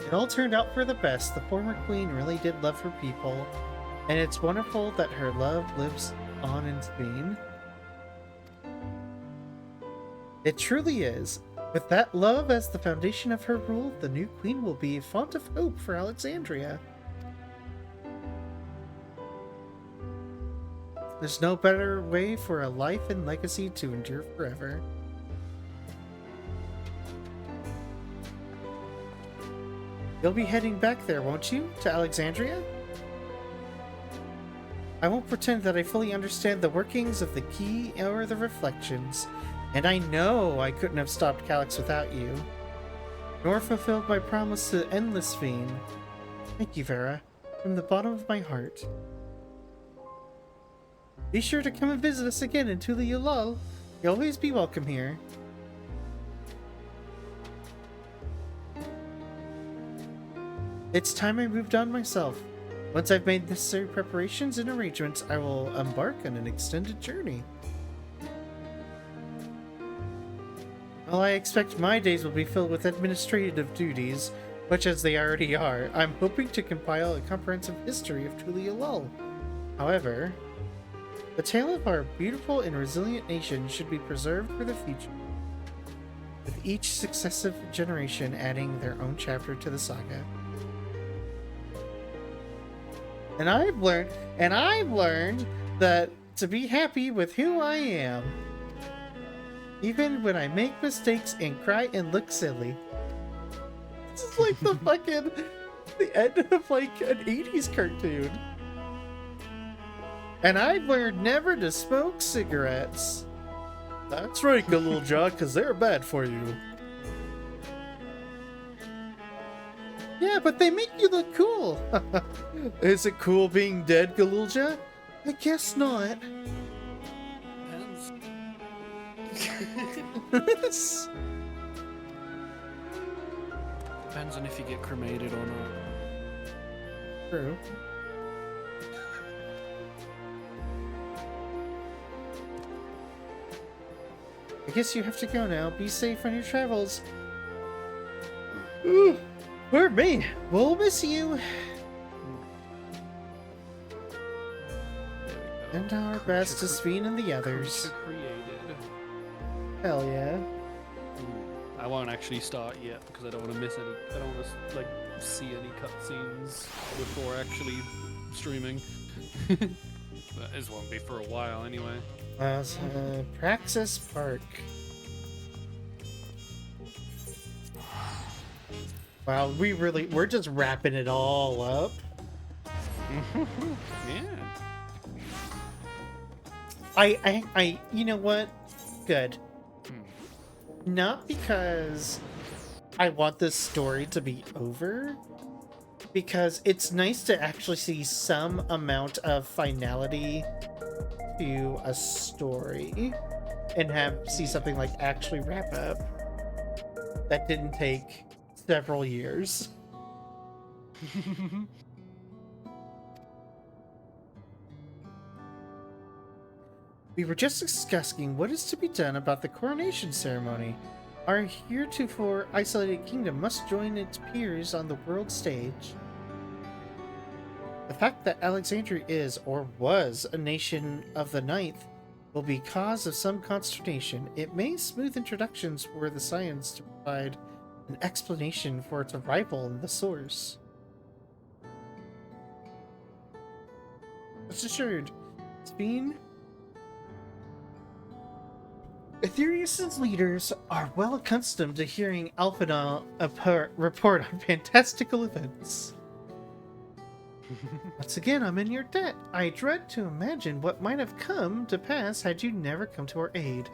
Speaker 1: It all turned out for the best. The former queen really did love her people, and it's wonderful that her love lives on in Spain. It truly is. With that love as the foundation of her rule, the new queen will be a font of hope for Alexandria. There's no better way for a life and legacy to endure forever. You'll be heading back there, won't you? To Alexandria? I won't pretend that I fully understand the workings of the key or the reflections, and I know I couldn't have stopped Calyx without you, nor fulfilled my promise to Endless Fiend. Thank you, Vera, from the bottom of my heart. Be sure to come and visit us again in Tula Yulal. You'll always be welcome here. It's time I moved on myself. Once I've made necessary preparations and arrangements, I will embark on an extended journey. Well, I expect my days will be filled with administrative duties, much as they already are. I'm hoping to compile a comprehensive history of Tula Yulal. However, the tale of our beautiful and resilient nation should be preserved for the future, with each successive generation adding their own chapter to the saga. And I've learned that to be happy with who I am, even when I make mistakes and cry and look silly. This is like the end of like an 80s cartoon. And I've learned never to smoke cigarettes. That's right, Galulja, because they're bad for you. Yeah, but they make you look cool. Is it cool being dead, Galulja? I guess not.
Speaker 2: Depends. Depends on if you get cremated or not.
Speaker 1: True. I guess you have to go now. Be safe on your travels. Ooh, poor me. We'll miss you. And our best to Sphene and the others. Hell yeah.
Speaker 2: I won't actually start yet because I don't want to miss any. I don't want to like see any cutscenes before actually streaming. But this won't be for a while anyway.
Speaker 1: Praxis Park. Wow, we're just wrapping it all up.
Speaker 2: Yeah.
Speaker 1: I you know what? Good. Not because I want this story to be over, because it's nice to actually see some amount of finality to a story and see something like actually wrap up that didn't take several years. We were just discussing what is to be done about the coronation ceremony. Our heretofore isolated kingdom must join its peers on the world stage. The fact that Alexandria is, or was, a nation of the Ninth will be cause of some consternation. It may smooth introductions were the science to provide an explanation for its arrival in the source. Rest assured, Speen Aetherius' leaders are well accustomed to hearing Alphinaud report on fantastical events. Once again, I'm in your debt. I dread to imagine what might have come to pass had you never come to our aid.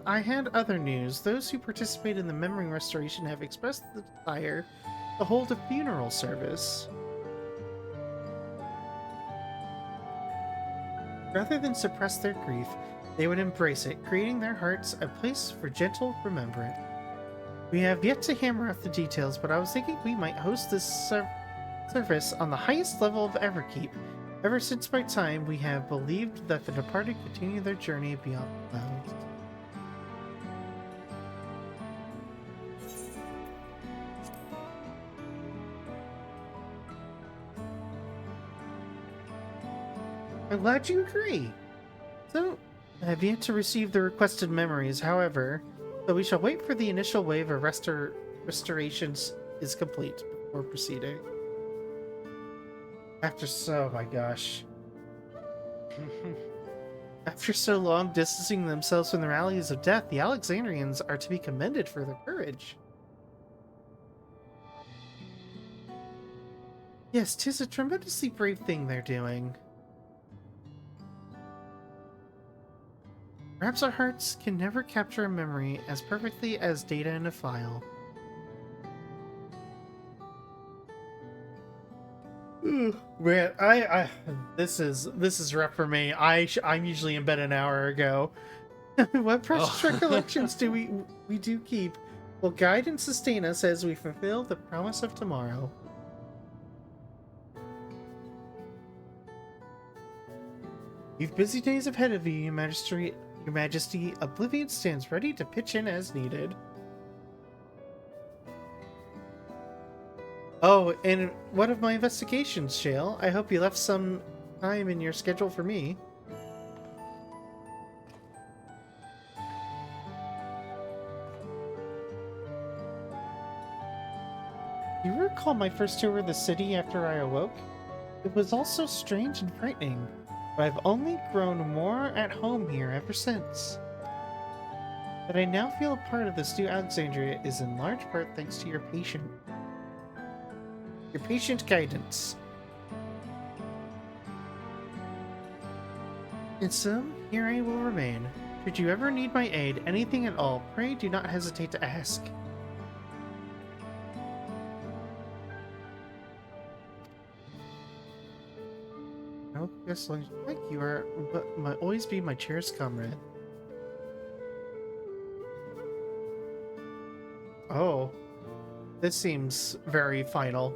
Speaker 1: I had other news. Those who participate in the memory restoration have expressed the desire to hold a funeral service. Rather than suppress their grief, they would embrace it, creating their hearts a place for gentle remembrance. We have yet to hammer out the details, but I was thinking we might host this service on the highest level of Everkeep. Ever since my time, we have believed that the departed continue their journey beyond the clouds. I'm glad you agree. So, I have yet to receive the requested memories, however, so we shall wait for the initial wave of restorations is complete before proceeding. Oh my gosh. After so long distancing themselves from the rallies of death, the Alexandrians are to be commended for their courage. Yes, 'tis a tremendously brave thing they're doing. Perhaps our hearts can never capture a memory as perfectly as data in a file. Man, this is rough for me. I'm usually in bed an hour ago. What precious recollections do we do keep? Will guide and sustain us as we fulfill the promise of tomorrow. You've busy days ahead of you, Your Majesty. Oblivion stands ready to pitch in as needed. Oh, and what of my investigations, Shale? I hope you left some time in your schedule for me. You recall my first tour of the city after I awoke? It was all so strange and frightening, but I've only grown more at home here ever since. That I now feel a part of this new Alexandria is in large part thanks to your patient guidance. And so, here I will remain. Should you ever need my aid, anything at all, pray do not hesitate to ask. Oh, yes, like you are, but might always be my cherished comrade. Oh, this seems very final.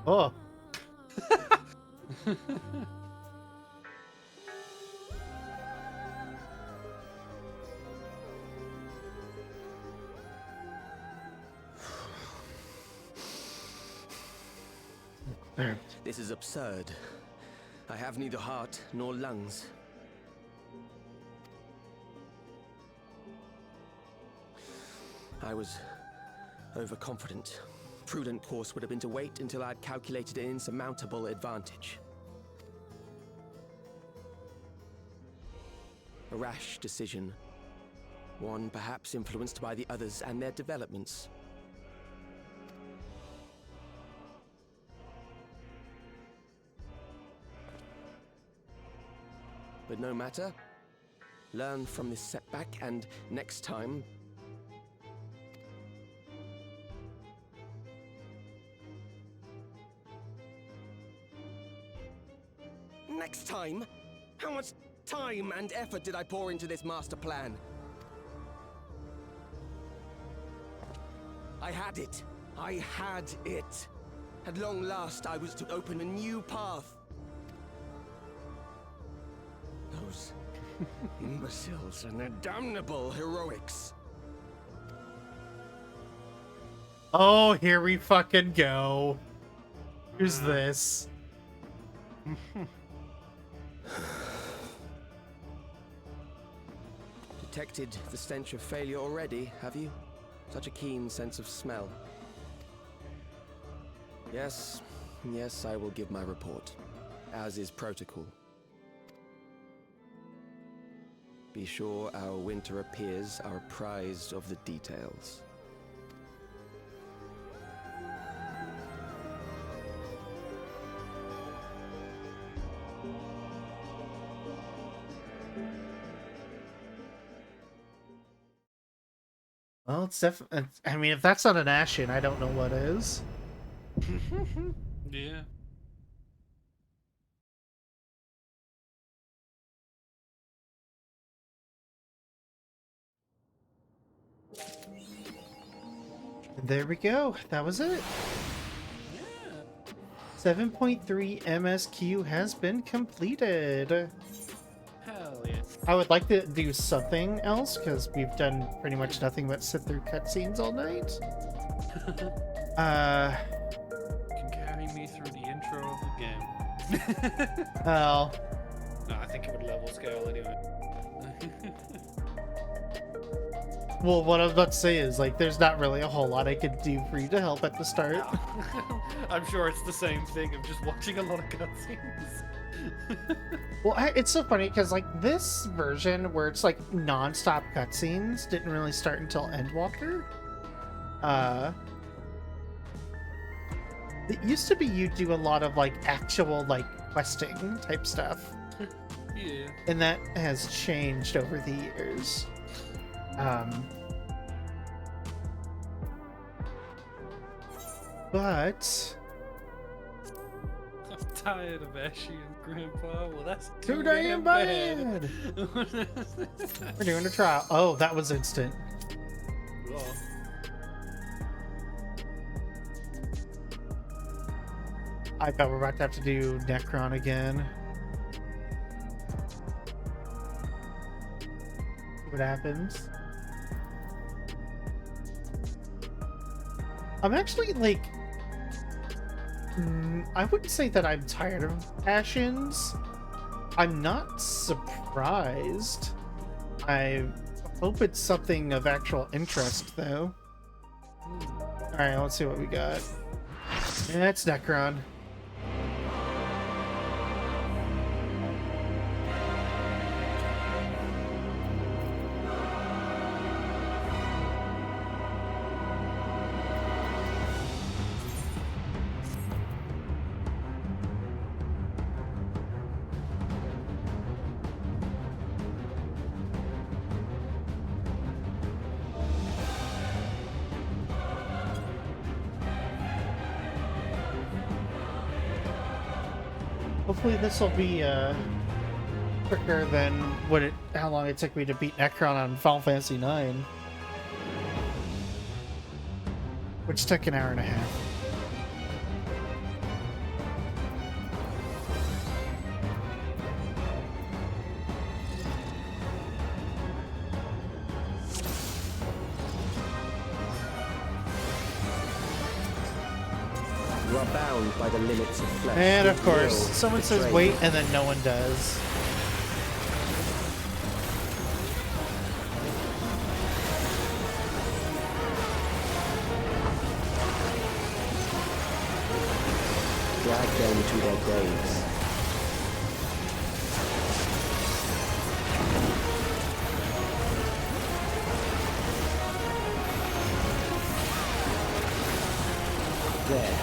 Speaker 1: Oh.
Speaker 6: This is absurd. I have neither heart nor lungs. I was overconfident. Prudent course would have been to wait until I'd calculated an insurmountable advantage. A rash decision. One perhaps influenced by the others and their developments. But no matter. Learn from this setback and next time... Next time? How much time and effort did I pour into this master plan? I had it. I had it. At long last, I was to open a new path. Those imbeciles and their damnable heroics.
Speaker 1: Oh, here we fucking go. Who's this?
Speaker 6: Detected the stench of failure already, have you? Such a keen sense of smell. Yes, I will give my report, as is protocol. Be sure our winter peers are apprised of the details.
Speaker 1: Well, it's definitely. I mean, if that's not an Ashen, I don't know what is.
Speaker 2: Yeah.
Speaker 1: There we go. That was it. 7.3 MSQ has been completed.
Speaker 2: Hell yeah.
Speaker 1: I would like to do something else because we've done pretty much nothing but sit through cutscenes all night.
Speaker 2: You can carry me through the intro of the game.
Speaker 1: Well.
Speaker 2: No, I think it would level scale anyway.
Speaker 1: Well, what I was about to say is, like, there's not really a whole lot I could do for you to help at the start.
Speaker 2: I'm sure it's the same thing of just watching a lot of cutscenes.
Speaker 1: Well, it's so funny because, like, this version where it's, like, non-stop cutscenes didn't really start until Endwalker. It used to be you do a lot of, like, actual, like, questing type stuff.
Speaker 2: Yeah.
Speaker 1: And that has changed over the years. But
Speaker 2: I'm tired of Ashy and Grandpa. Well, that's
Speaker 1: too damn bad. We're doing a trial. Oh, that was instant.
Speaker 2: Oh.
Speaker 1: I bet we're about to have to do Necron again. See what happens. I'm actually, like... I wouldn't say that I'm tired of Ashen's. I'm not surprised. I hope it's something of actual interest, though. Alright, let's see what we got. That's Necron. Hopefully this will be quicker than how long it took me to beat Necron on Final Fantasy IX. Which took an hour and a half.
Speaker 6: are bound by the limits of flesh.
Speaker 1: And of course,
Speaker 6: Will
Speaker 1: someone says
Speaker 6: betray
Speaker 1: wait,
Speaker 6: you.
Speaker 1: and then no one does.
Speaker 6: Drag them to their graves. There.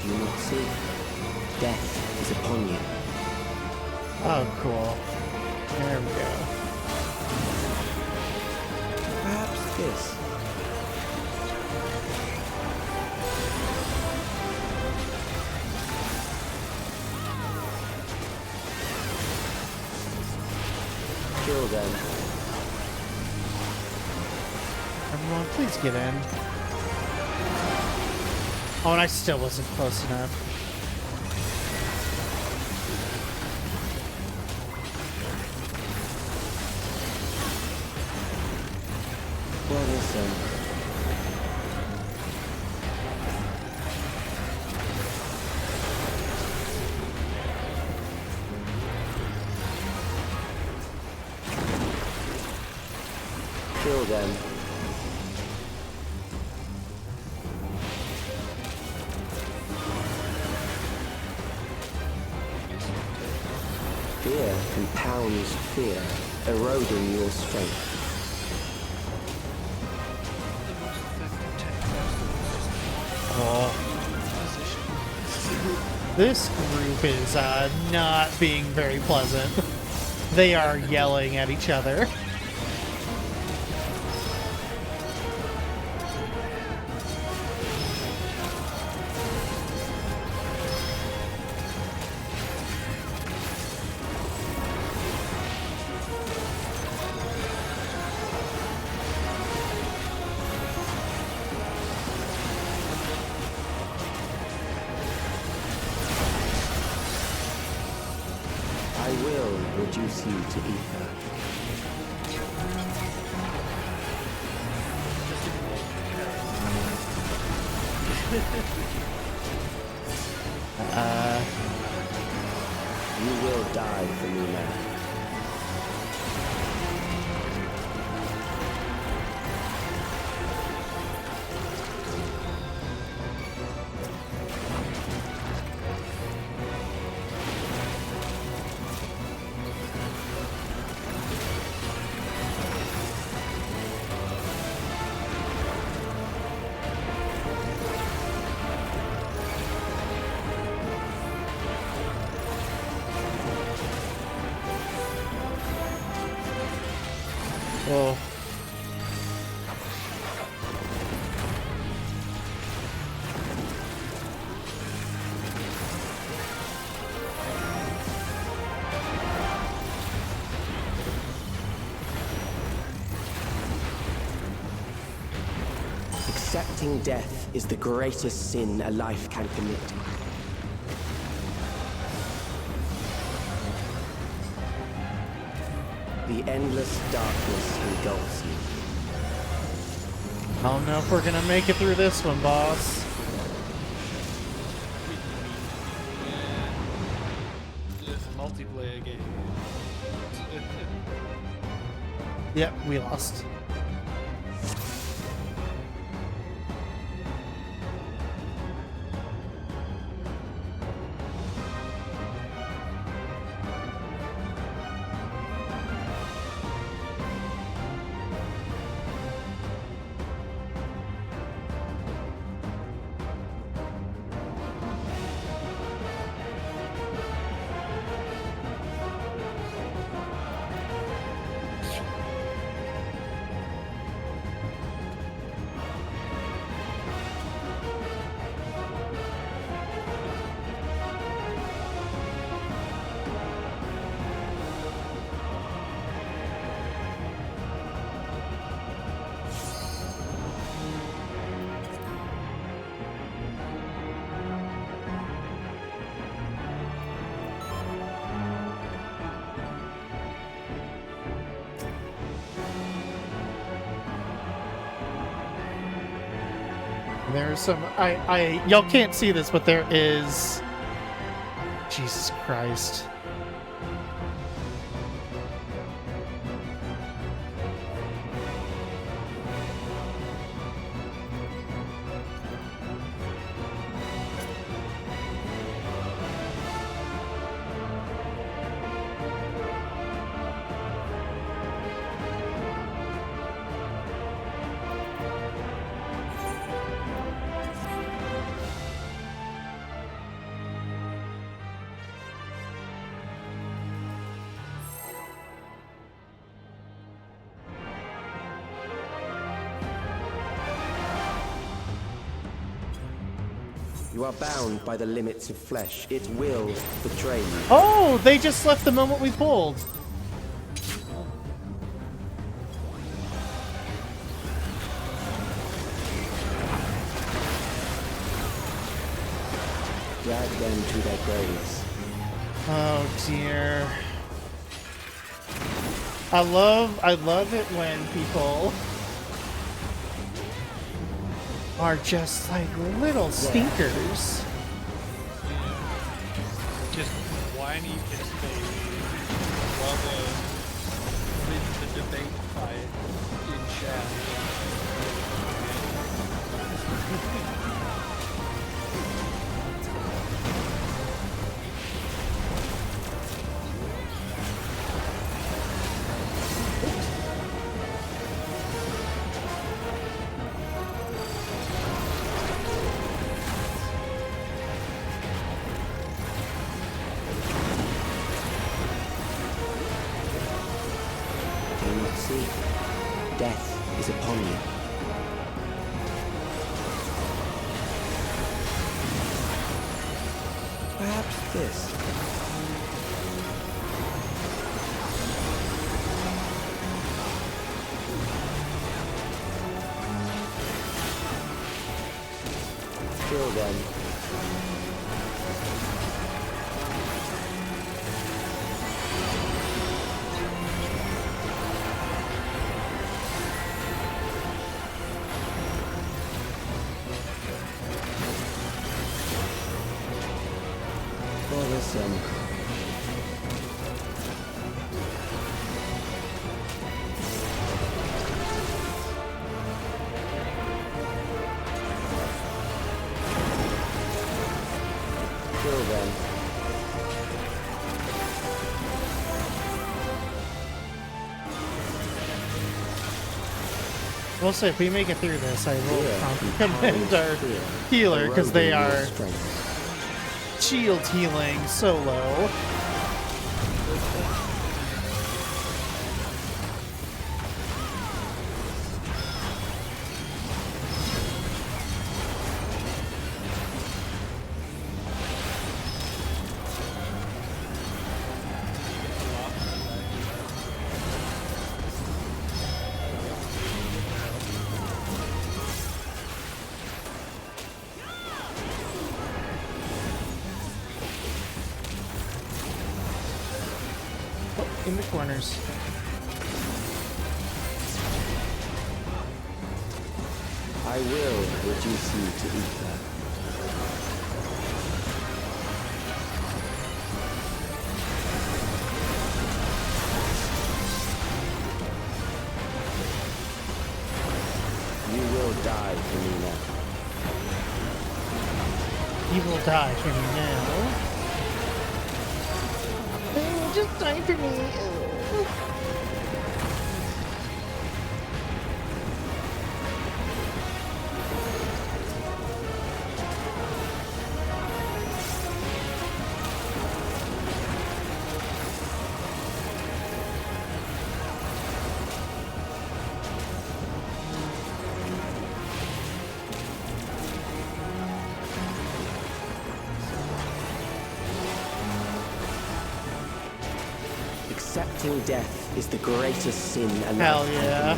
Speaker 6: Do you not see? Death is upon you.
Speaker 1: Oh, cool. There we go.
Speaker 6: Perhaps this. Kill them.
Speaker 1: Everyone, please get in. Oh, and I still wasn't close enough.
Speaker 6: Well, listen. Kill them. Fear compounds fear, eroding your strength.
Speaker 1: Oh. This group is not being very pleasant. They are yelling at each other.
Speaker 6: I will reduce you to ether. You will die for me now.
Speaker 1: Oh.
Speaker 6: Accepting death is the greatest sin a life can commit. The endless darkness engulfs you.
Speaker 1: I don't know if we're gonna make it through this one, boss.
Speaker 2: It's a multiplayer game.
Speaker 1: Yep, we lost. There's some y'all can't see this, but there is Jesus Christ.
Speaker 6: You are bound by the limits of flesh. It will betray you.
Speaker 1: Oh, they just left the moment we pulled.
Speaker 6: Drag them to their graves.
Speaker 1: Oh dear. I love it when people are just like little stinkers.
Speaker 2: Just whiny piss baby while the debate fight in chat.
Speaker 6: Death is upon you. Perhaps this. Kill them. Kill them.
Speaker 1: We'll say if we make it through this, I will commend our healer because they are shield healing so low. In the corners.
Speaker 6: I will reduce you to ether. You will die for me now.
Speaker 1: You will die for me now. Just die for me.
Speaker 6: Accepting death is the greatest sin a
Speaker 1: Hell
Speaker 6: life can
Speaker 1: yeah.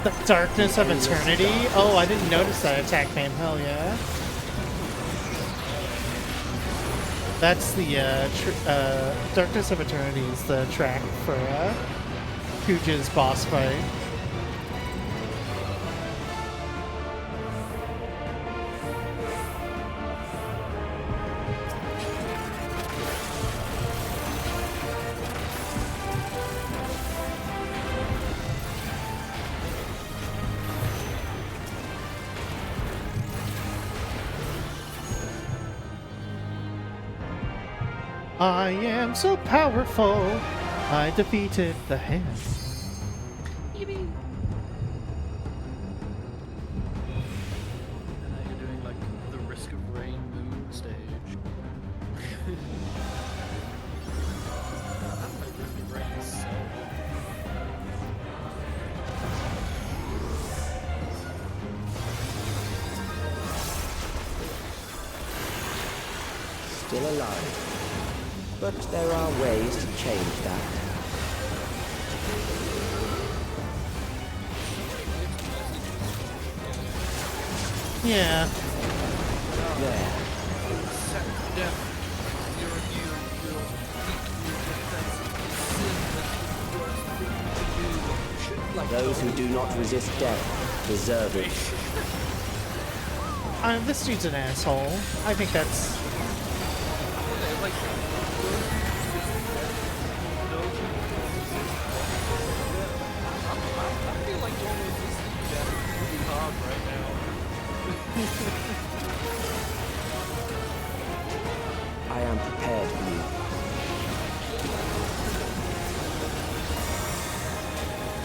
Speaker 6: commit.
Speaker 1: The darkness of eternity? Oh, I didn't notice that attack name. Hell yeah. That's the darkness of eternity is the track for Pooch's boss fight. I am so powerful. I defeated the hand.
Speaker 2: Yippee! And now you're doing like the Risk of Rain moon stage. Risk of Rain is so
Speaker 6: Still alive. But there are ways to change that.
Speaker 1: Yeah.
Speaker 6: There. Those who do not resist death deserve it.
Speaker 1: This dude's an asshole. I think that's...
Speaker 6: I am prepared for you.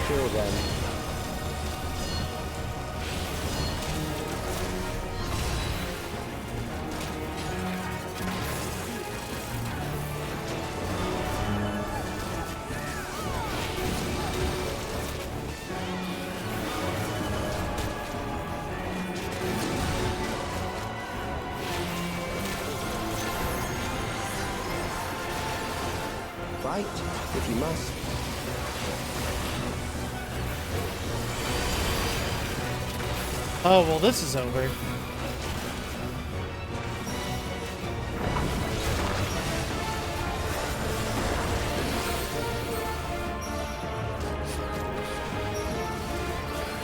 Speaker 6: Kill them. Fight, if you must.
Speaker 1: Oh, well, this is over.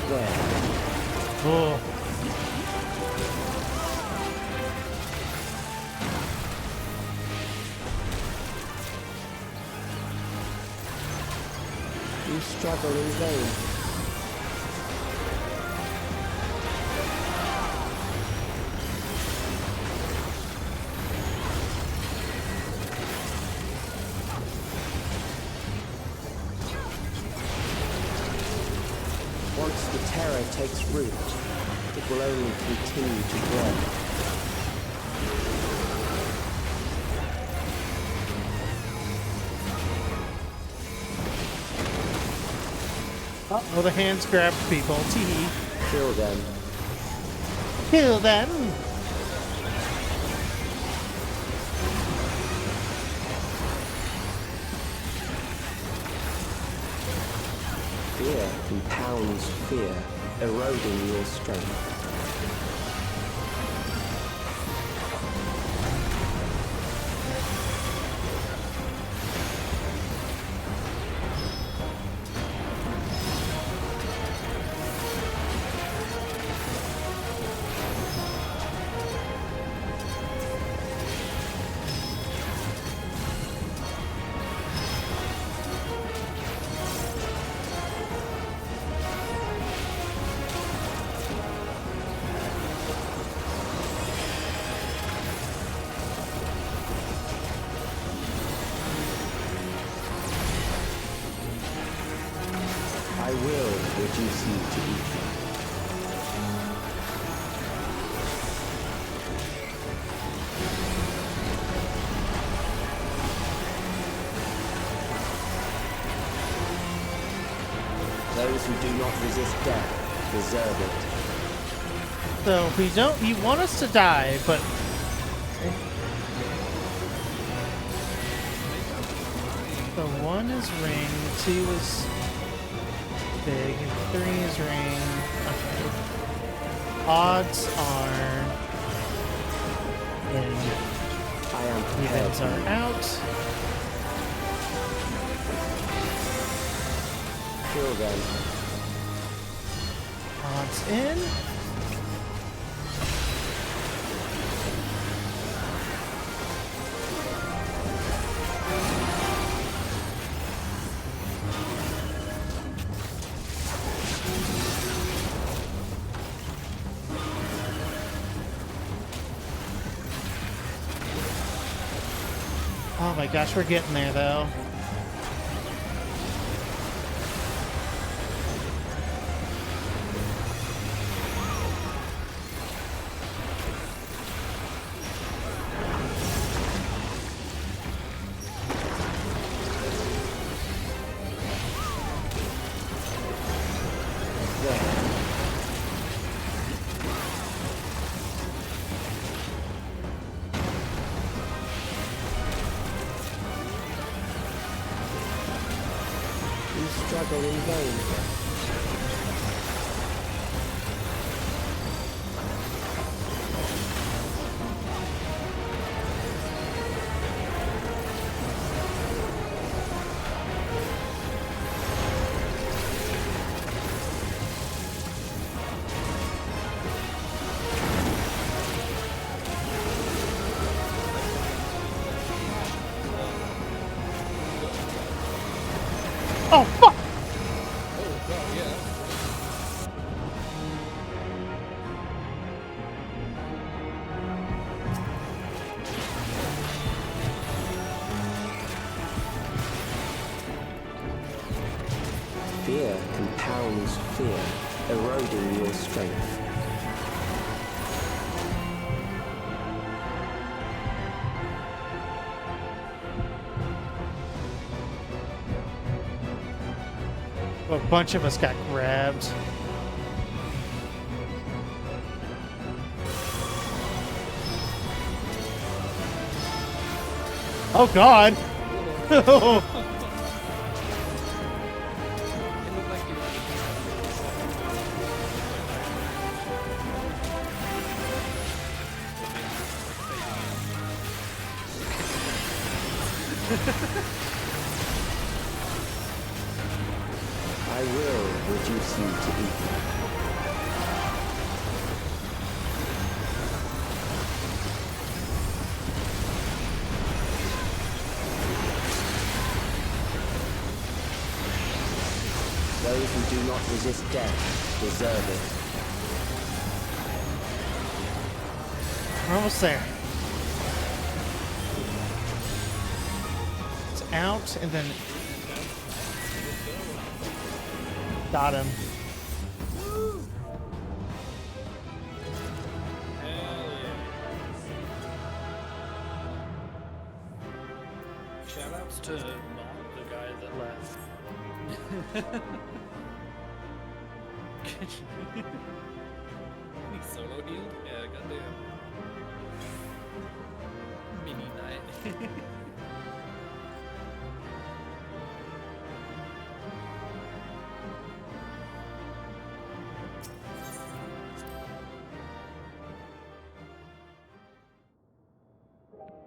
Speaker 6: There.
Speaker 1: Oh.
Speaker 6: You struggle in vain. Once the terror takes root, it will only continue to grow.
Speaker 1: Oh, the hands grabbed people. Tee.
Speaker 6: Kill them.
Speaker 1: Kill them!
Speaker 6: Fear compounds fear, eroding your strength. I will reduce you to ether. Those who do not resist death deserve it.
Speaker 1: So we don't... You want us to die, but... So 1 is ring, 2 is big, and 3 is ring. Okay. Odds are in.
Speaker 6: I am prepared.
Speaker 1: Events are out.
Speaker 6: gun.
Speaker 1: Odds in. Oh my gosh, we're getting there though.
Speaker 6: Struggle in vain.
Speaker 1: Oh fuck!
Speaker 6: Fear compounds fear, eroding your strength.
Speaker 1: A bunch of us got grabbed. Oh god!
Speaker 6: I will reduce you to ether. Those who do not resist death deserve it.
Speaker 1: We're almost there. It's out and then got him.
Speaker 2: Shoutouts to not the guy that left. He's solo healed? Yeah, goddamn. Mini knight.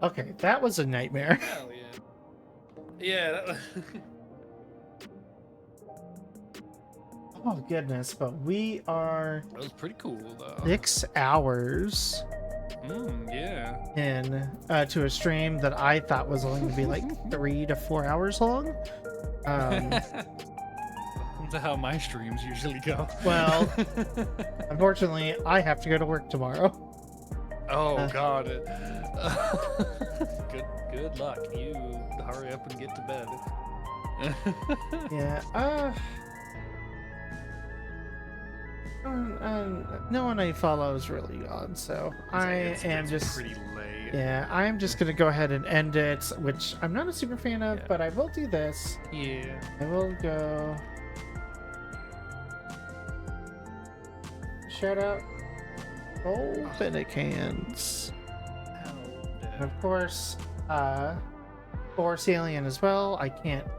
Speaker 1: Okay, that was a nightmare.
Speaker 2: Hell yeah. Yeah, that
Speaker 1: Oh goodness, but we are
Speaker 2: That was pretty cool though.
Speaker 1: 6 hours
Speaker 2: Yeah.
Speaker 1: in to a stream that I thought was only going to be like 3 to 4 hours long.
Speaker 2: That's how my streams usually go.
Speaker 1: Well, unfortunately, I have to go to work tomorrow.
Speaker 2: Oh god. Good luck. You hurry up and get to bed.
Speaker 1: Yeah. No one I follow is really gone, so
Speaker 2: It's pretty late.
Speaker 1: Yeah, I'm just gonna go ahead and end it, which I'm not a super fan of, but I will do this.
Speaker 2: Yeah.
Speaker 1: I will go. Shout out. Open cans. And of course, Force Alien as well.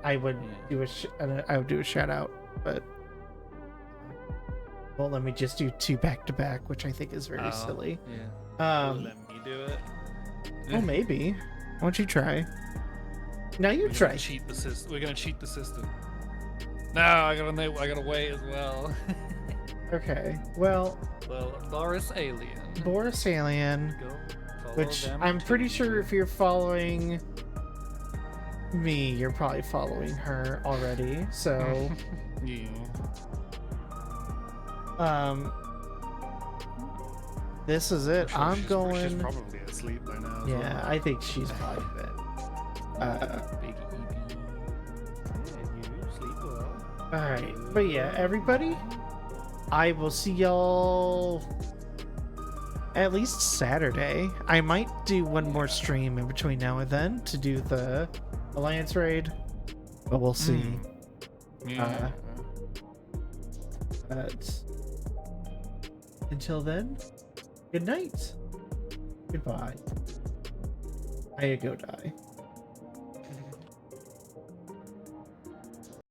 Speaker 1: I would do a shout out, but well, let me just do 2 back to back, which I think is very silly.
Speaker 2: Yeah. Let me do it.
Speaker 1: Oh, maybe. Why don't you try? Now you try.
Speaker 2: We're gonna cheat the system. No, I gotta wait as well.
Speaker 1: Okay, well,
Speaker 2: Boris Alien.
Speaker 1: Boris Alien,
Speaker 2: Follow
Speaker 1: which
Speaker 2: them
Speaker 1: I'm pretty
Speaker 2: too.
Speaker 1: sure if you're following me, you're probably following her already. So,
Speaker 2: Yeah.
Speaker 1: this is it. I'm
Speaker 2: She's
Speaker 1: going.
Speaker 2: probably asleep by now. As
Speaker 1: Yeah,
Speaker 2: well.
Speaker 1: I think she's probably bed.
Speaker 2: Big EP. Yeah, you sleep well.
Speaker 1: All right, but yeah, everybody, I will see y'all at least Saturday. I might do one more stream in between now and then to do the Alliance raid, but we'll see.
Speaker 2: Yeah.
Speaker 1: But until then, good night. Goodbye. I go die.